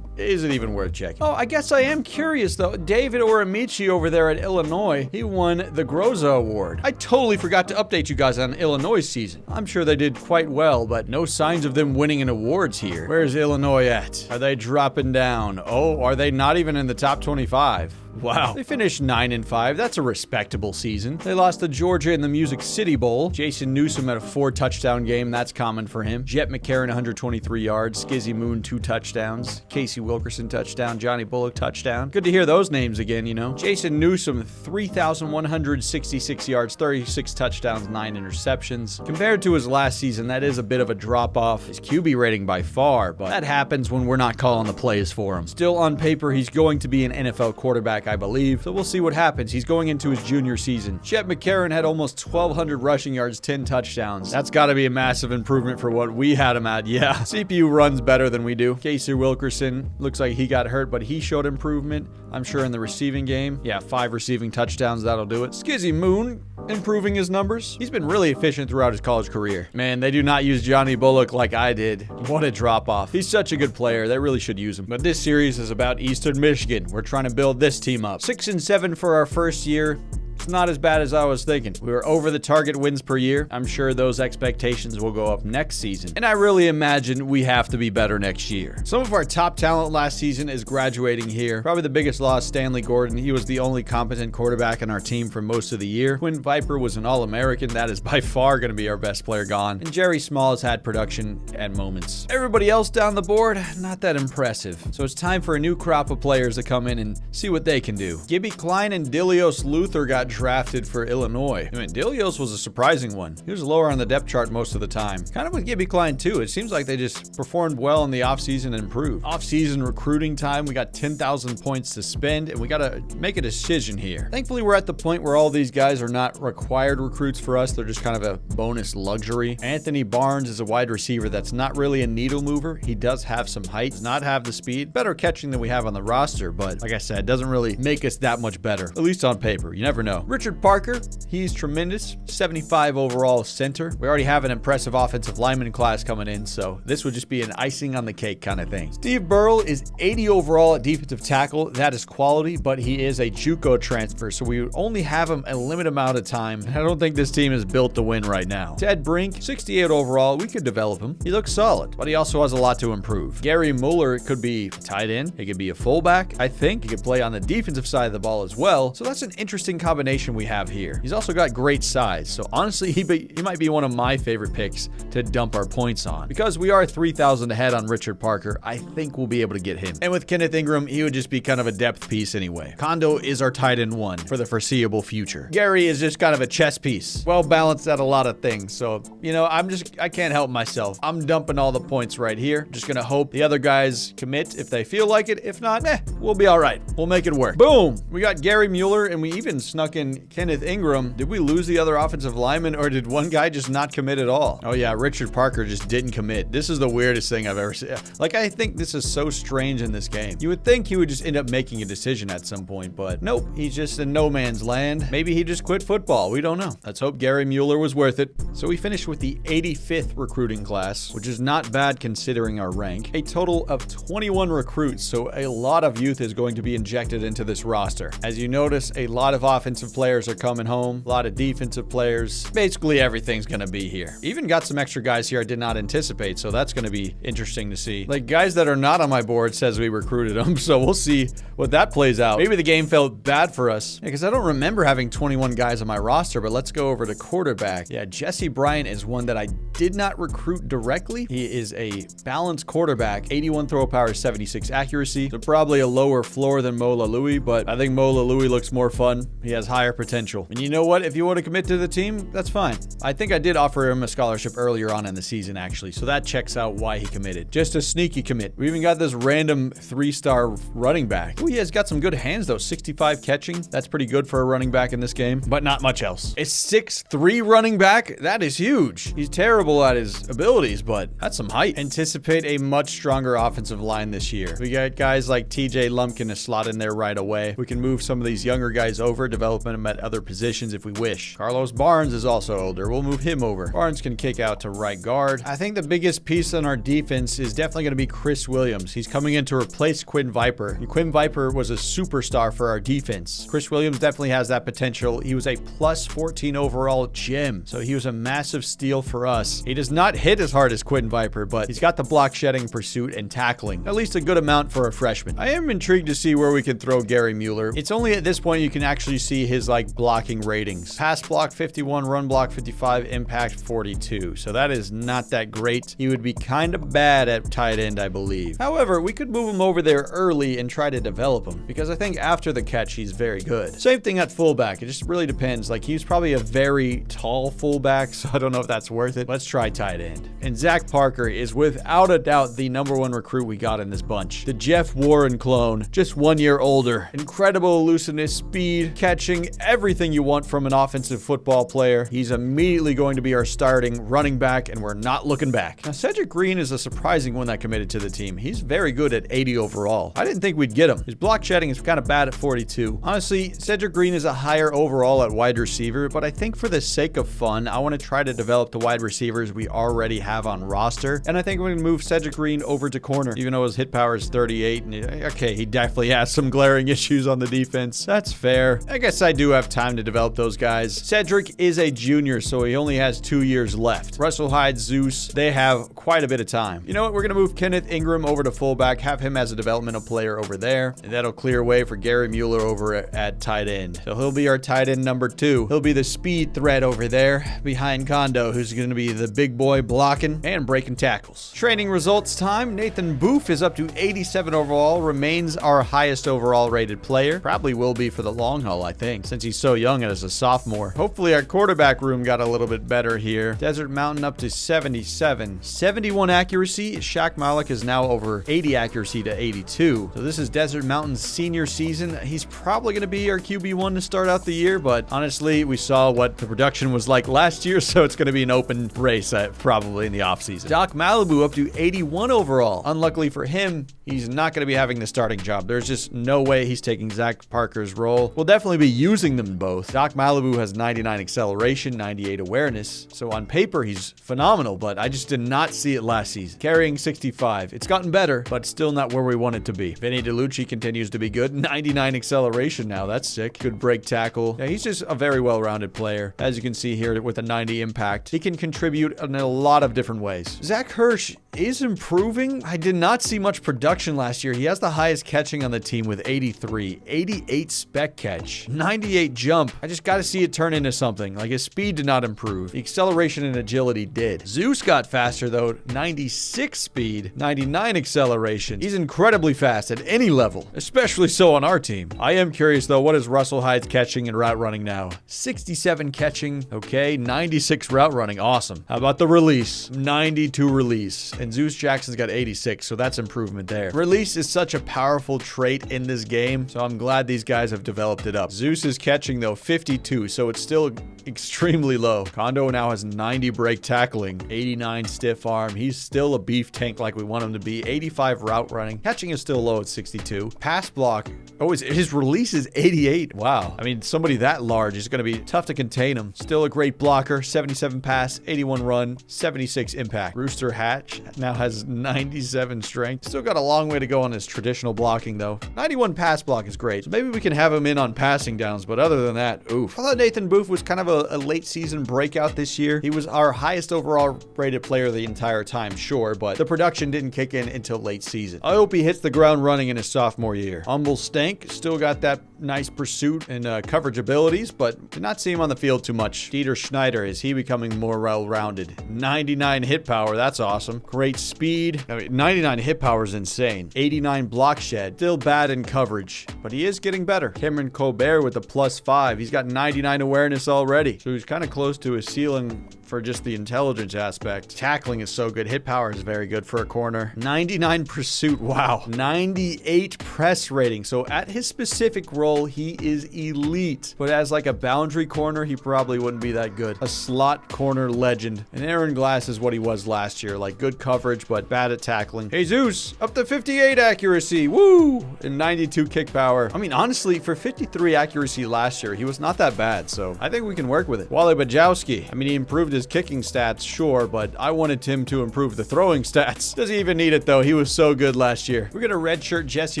Speaker 2: is it even worth checking? Oh, I guess I am curious though. David Oramichi over there at Illinois, he won the Groza Award. I totally forgot to update you guys on Illinois' season. I'm sure they did quite well, but no signs of them winning an awards here. Where's Illinois at? Are they dropping down? Oh, are they not even in the top 25? Wow. They finished 9-5. That's a respectable season. They lost to Georgia in the Music City Bowl. Jason Newsom had a 4-touchdown game. That's common for him. Jet McCarron, 123 yards. Skizzy Moon, 2 touchdowns. Casey Wilkerson, touchdown. Johnny Bullock, touchdown. Good to hear those names again, you know. Jason Newsom, 3,166 yards, 36 touchdowns, 9 interceptions. Compared to his last season, that is a bit of a drop-off. His QB rating by far, but that happens when we're not calling the plays for him. Still on paper, he's going to be an NFL quarterback, I believe, so we'll see what happens. He's going into his junior season. Chet McCarron had almost 1,200 rushing yards, 10 touchdowns. That's got to be a massive improvement for what we had him at. Yeah, CPU runs better than we do. Casey Wilkerson, looks like he got hurt, but he showed improvement, I'm sure, in the receiving game. Yeah, 5 receiving touchdowns, that'll do it. Skizzy Moon, improving his numbers. He's been really efficient throughout his college career. Man, they do not use Johnny Bullock like I did. What a drop-off. He's such a good player. They really should use him. But this series is about Eastern Michigan. We're trying to build this team up. 6-7 for our first year. It's not as bad as I was thinking. We were over the target wins per year. I'm sure those expectations will go up next season. And I really imagine we have to be better next year. Some of our top talent last season is graduating here. Probably the biggest loss, Stanley Gordon. He was the only competent quarterback on our team for most of the year. Quinn Viper was an All-American. That is by far going to be our best player gone. And Jerry Small has had production at moments. Everybody else down the board, not that impressive. So it's time for a new crop of players to come in and see what they can do. Gibby Klein and Dilios Luther got drafted for Illinois. I mean, Dilios was a surprising one. He was lower on the depth chart most of the time. Kind of with Gibby Klein too. It seems like they just performed well in the offseason and improved. Offseason recruiting time, we got 10,000 points to spend, and we got to make a decision here. Thankfully, we're at the point where all these guys are not required recruits for us. They're just kind of a bonus luxury. Anthony Barnes is a wide receiver that's not really a needle mover. He does have some height, does not have the speed. Better catching than we have on the roster, but like I said, it doesn't really make us that much better, at least on paper. You never know. Richard Parker, he's tremendous. 75 overall center. We already have an impressive offensive lineman class coming in, so this would just be an icing on the cake kind of thing. Steve Burrell is 80 overall at defensive tackle. That is quality, but he is a JUCO transfer, so we only have him a limited amount of time. I don't think this team is built to win right now. Ted Brink, 68 overall. We could develop him. He looks solid, but he also has a lot to improve. Gary Mueller could be a tight end. He could be a fullback. I think he could play on the defensive side of the ball as well. So that's an interesting combination we have here. He's also got great size. So honestly, he might be one of my favorite picks to dump our points on. Because we are 3,000 ahead on Richard Parker, I think we'll be able to get him. And with Kenneth Ingram, he would just be kind of a depth piece anyway. Kondo is our tight end one for the foreseeable future. Gary is just kind of a chess piece. Well balanced at a lot of things. So, you know, I can't help myself. I'm dumping all the points right here. Just gonna hope the other guys commit if they feel like it. If not, we'll be all right. We'll make it work. Boom! We got Gary Mueller, and we even snuck in Kenneth Ingram. Did we lose the other offensive lineman, or did one guy just not commit at all? Oh yeah, Richard Parker just didn't commit. This is the weirdest thing I've ever seen. Like, I think this is so strange in this game. You would think he would just end up making a decision at some point, but nope, he's just in no man's land. Maybe he just quit football. We don't know. Let's hope Gary Mueller was worth it. So we finished with the 85th recruiting class, which is not bad considering our rank. A total of 21 recruits, so a lot of youth is going to be injected into this roster. As you notice, a lot of offensive players are coming home, a lot of defensive players. Basically, everything's going to be here. Even got some extra guys here I did not anticipate, so that's going to be interesting to see. Like, guys that are not on my board says we recruited them, so we'll see what that plays out. Maybe the game felt bad for us, because I don't remember having 21 guys on my roster, but let's go over to quarterback. Yeah, Jesse Bryant is one that I did not recruit directly. He is a balanced quarterback, 81 throw power, 76 accuracy, so probably a lower floor than Mo Lalui, but I think Mo Lalui looks more fun. He has higher potential. And you know what? If you want to commit to the team, that's fine. I think I did offer him a scholarship earlier on in the season, actually, so that checks out why he committed. Just a sneaky commit. We even got this random 3-star running back. Oh, he has got some good hands, though. 65 catching. That's pretty good for a running back in this game, but not much else. A 6'3" running back? That is huge. He's terrible at his abilities, but that's some height. Anticipate a much stronger offensive line this year. We got guys like TJ Lumpkin to slot in there right away. We can move some of these younger guys over, develop them at other positions if we wish. Carlos Barnes is also older. We'll move him over. Barnes can kick out to right guard. I think the biggest piece on our defense is definitely going to be Chris Williams. He's coming in to replace Quinn Viper. And Quinn Viper was a superstar for our defense. Chris Williams definitely has that potential. He was a plus 14 overall gem, so he was a massive steal for us. He does not hit as hard as Quinn Viper, but he's got the block shedding, pursuit, and tackling. At least a good amount for a freshman. I am intrigued to see where we can throw Gary Mueller. It's only at this point you can actually see his blocking ratings. Pass block 51, run block 55, impact 42. So that is not that great. He would be kind of bad at tight end, I believe. However, we could move him over there early and try to develop him, because I think after the catch, he's very good. Same thing at fullback. It just really depends. Like, he's probably a very tall fullback, so I don't know if that's worth it. Let's try tight end. And Zach Parker is without a doubt the #1 recruit we got in this bunch. The Jeff Warren clone, just 1 year older. Incredible elusiveness, speed, catching, everything you want from an offensive football player. He's immediately going to be our starting running back, and we're not looking back. Now, Cedric Green is a surprising one that committed to the team. He's very good at 80 overall. I didn't think we'd get him. His block shedding is kind of bad at 42. Honestly, Cedric Green is a higher overall at wide receiver, but I think for the sake of fun, I want to try to develop the wide receivers we already have on roster, and I think we're going to move Cedric Green over to corner, even though his hit power is 38. And okay, he definitely has some glaring issues on the defense. That's fair. I guess I do have time to develop those guys. Cedric is a junior, so he only has 2 years left. Russell Hyde, Zeus, they have quite a bit of time. You know what? We're going to move Kenneth Ingram over to fullback, have him as a developmental player over there, and that'll clear way for Gary Mueller over at tight end. So he'll be our tight end number 2. He'll be the speed threat over there behind Kondo, who's going to be the big boy blocking and breaking tackles. Training results time. Nathan Booth is up to 87 overall, remains our highest overall rated player. Probably will be for the long haul, I think, since he's so young and as a sophomore. Hopefully our quarterback room got a little bit better here. Desert Mountain up to 77. 71 accuracy. Shaq Malik is now over 80 accuracy to 82. So this is Desert Mountain's senior season. He's probably going to be our QB1 to start out the year, but honestly, we saw what the production was like last year, so it's going to be an open race probably in the offseason. Doc Malibu up to 81 overall. Unluckily for him, he's not going to be having the starting job. There's just no way he's taking Zach Parker's role. We'll definitely be using them both. Doc Malibu has 99 acceleration, 98 awareness, so on paper he's phenomenal, but I just did not see it last season. Carrying 65. It's gotten better, but still not where we want it to be. Vinny DeLucci continues to be good. 99 acceleration now. That's sick. Good break tackle. Yeah, he's just a very well-rounded player. As you can see here with a 90 impact, he can contribute in a lot of different ways. Zach Hirsch is improving. I did not see much production last year. He has the highest catching on the team with 83, 88 spec catch, 98 jump. I just got to see it turn into something. Like, his speed did not improve. The acceleration and agility did. Zeus got faster though, 96 speed, 99 acceleration. He's incredibly fast at any level, especially so on our team. I am curious though, what is Russell Hyde's catching and route running now? 67 catching, okay, 96 route running, awesome. How about the release? 92 release. And Zeus Jackson's got 86, so that's improvement there. Release is such a powerful trait in this game, so I'm glad these guys have developed it up. Zeus is catching though 52, so it's still extremely low. Kondo now has 90 break tackling, 89 stiff arm. He's still a beef tank like we want him to be. 85 route running. Catching is still low at 62. Pass block. Oh, his release is 88. Wow. I mean, somebody that large is going to be tough to contain him. Still a great blocker. 77 pass, 81 run, 76 impact. Rooster Hatch now has 97 strength. Still got a long way to go on his traditional blocking though. 91 pass block is great. So maybe we can have him in on passing downs, but other than that, oof. I thought Nathan Booth was kind of a late season breakout this year. He was our highest overall rated player the entire time, sure, but the production didn't kick in until late season. I hope he hits the ground running in his sophomore year. Humble Stank still got that nice pursuit and coverage abilities, but did not see him on the field too much. Dieter Schneider, is he becoming more well-rounded? 99 hit power, that's awesome. Great speed. I mean, 99 hit power is insane. 89 block shed, still bad in coverage, but he is getting better. Cameron Colbert with a +5. He's got 99 awareness already, so he's kind of close to his ceiling for just the intelligence aspect. Tackling is so good. Hit power is very good for a corner. 99 pursuit. Wow. 98 press rating. So at his specific role, he is elite. But as like a boundary corner, he probably wouldn't be that good. A slot corner legend. And Aaron Glass is what he was last year. Like, good coverage, but bad at tackling. Jesus, up to 58 accuracy. Woo! And 92 kick power. I mean, honestly, for 53 accuracy last year, he was not that bad. So I think we can work with it. Wally Bajowski. I mean, he improved his kicking stats, sure, but I wanted him to improve the throwing stats. Doesn't even need it though. He was so good last year. We're gonna redshirt Jesse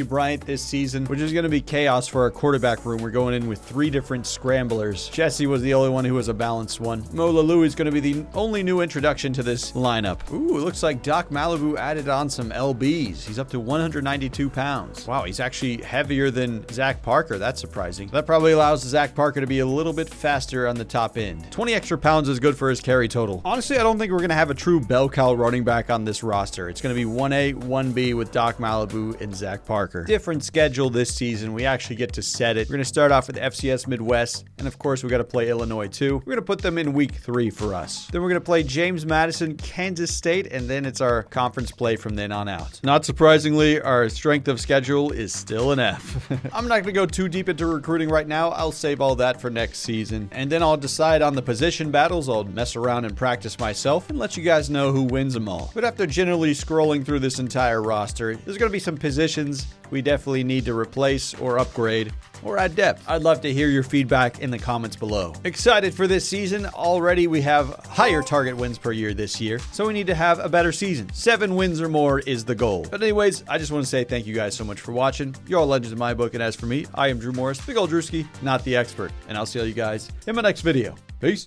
Speaker 2: Bryant this season, which is gonna be chaos for our quarterback room. We're going in with 3 different scramblers. Jesse was the only one who was a balanced one. Mo Lalou is gonna be the only new introduction to this lineup. Ooh, it looks like Doc Malibu added on some LBs. He's up to 192 pounds. Wow, he's actually heavier than Zach Parker. That's surprising. That probably allows Zach Parker to be a little bit faster on the top end. 20 extra pounds is good for his carry total. Honestly, I don't think we're going to have a true bell cow running back on this roster. It's going to be 1A, 1B with Doc Malibu and Zach Parker. Different schedule this season. We actually get to set it. We're going to start off with FCS Midwest, and of course, we got to play Illinois too. We're going to put them in week 3 for us. Then we're going to play James Madison, Kansas State, and then it's our conference play from then on out. Not surprisingly, our strength of schedule is still an F. I'm not going to go too deep into recruiting right now. I'll save all that for next season, and then I'll decide on the position battles. I'll mess around and practice myself and let you guys know who wins them all. But after generally scrolling through this entire roster, there's going to be some positions we definitely need to replace or upgrade or add depth. I'd love to hear your feedback in the comments below. Excited for this season. Already we have higher target wins per year this year, so we need to have a better season. 7 wins or more is the goal. But anyways, I just want to say thank you guys so much for watching. You're all legends in my book, and as for me, I am Drew Morris, Big Ol' Drewski, not the expert. And I'll see all you guys in my next video. Peace.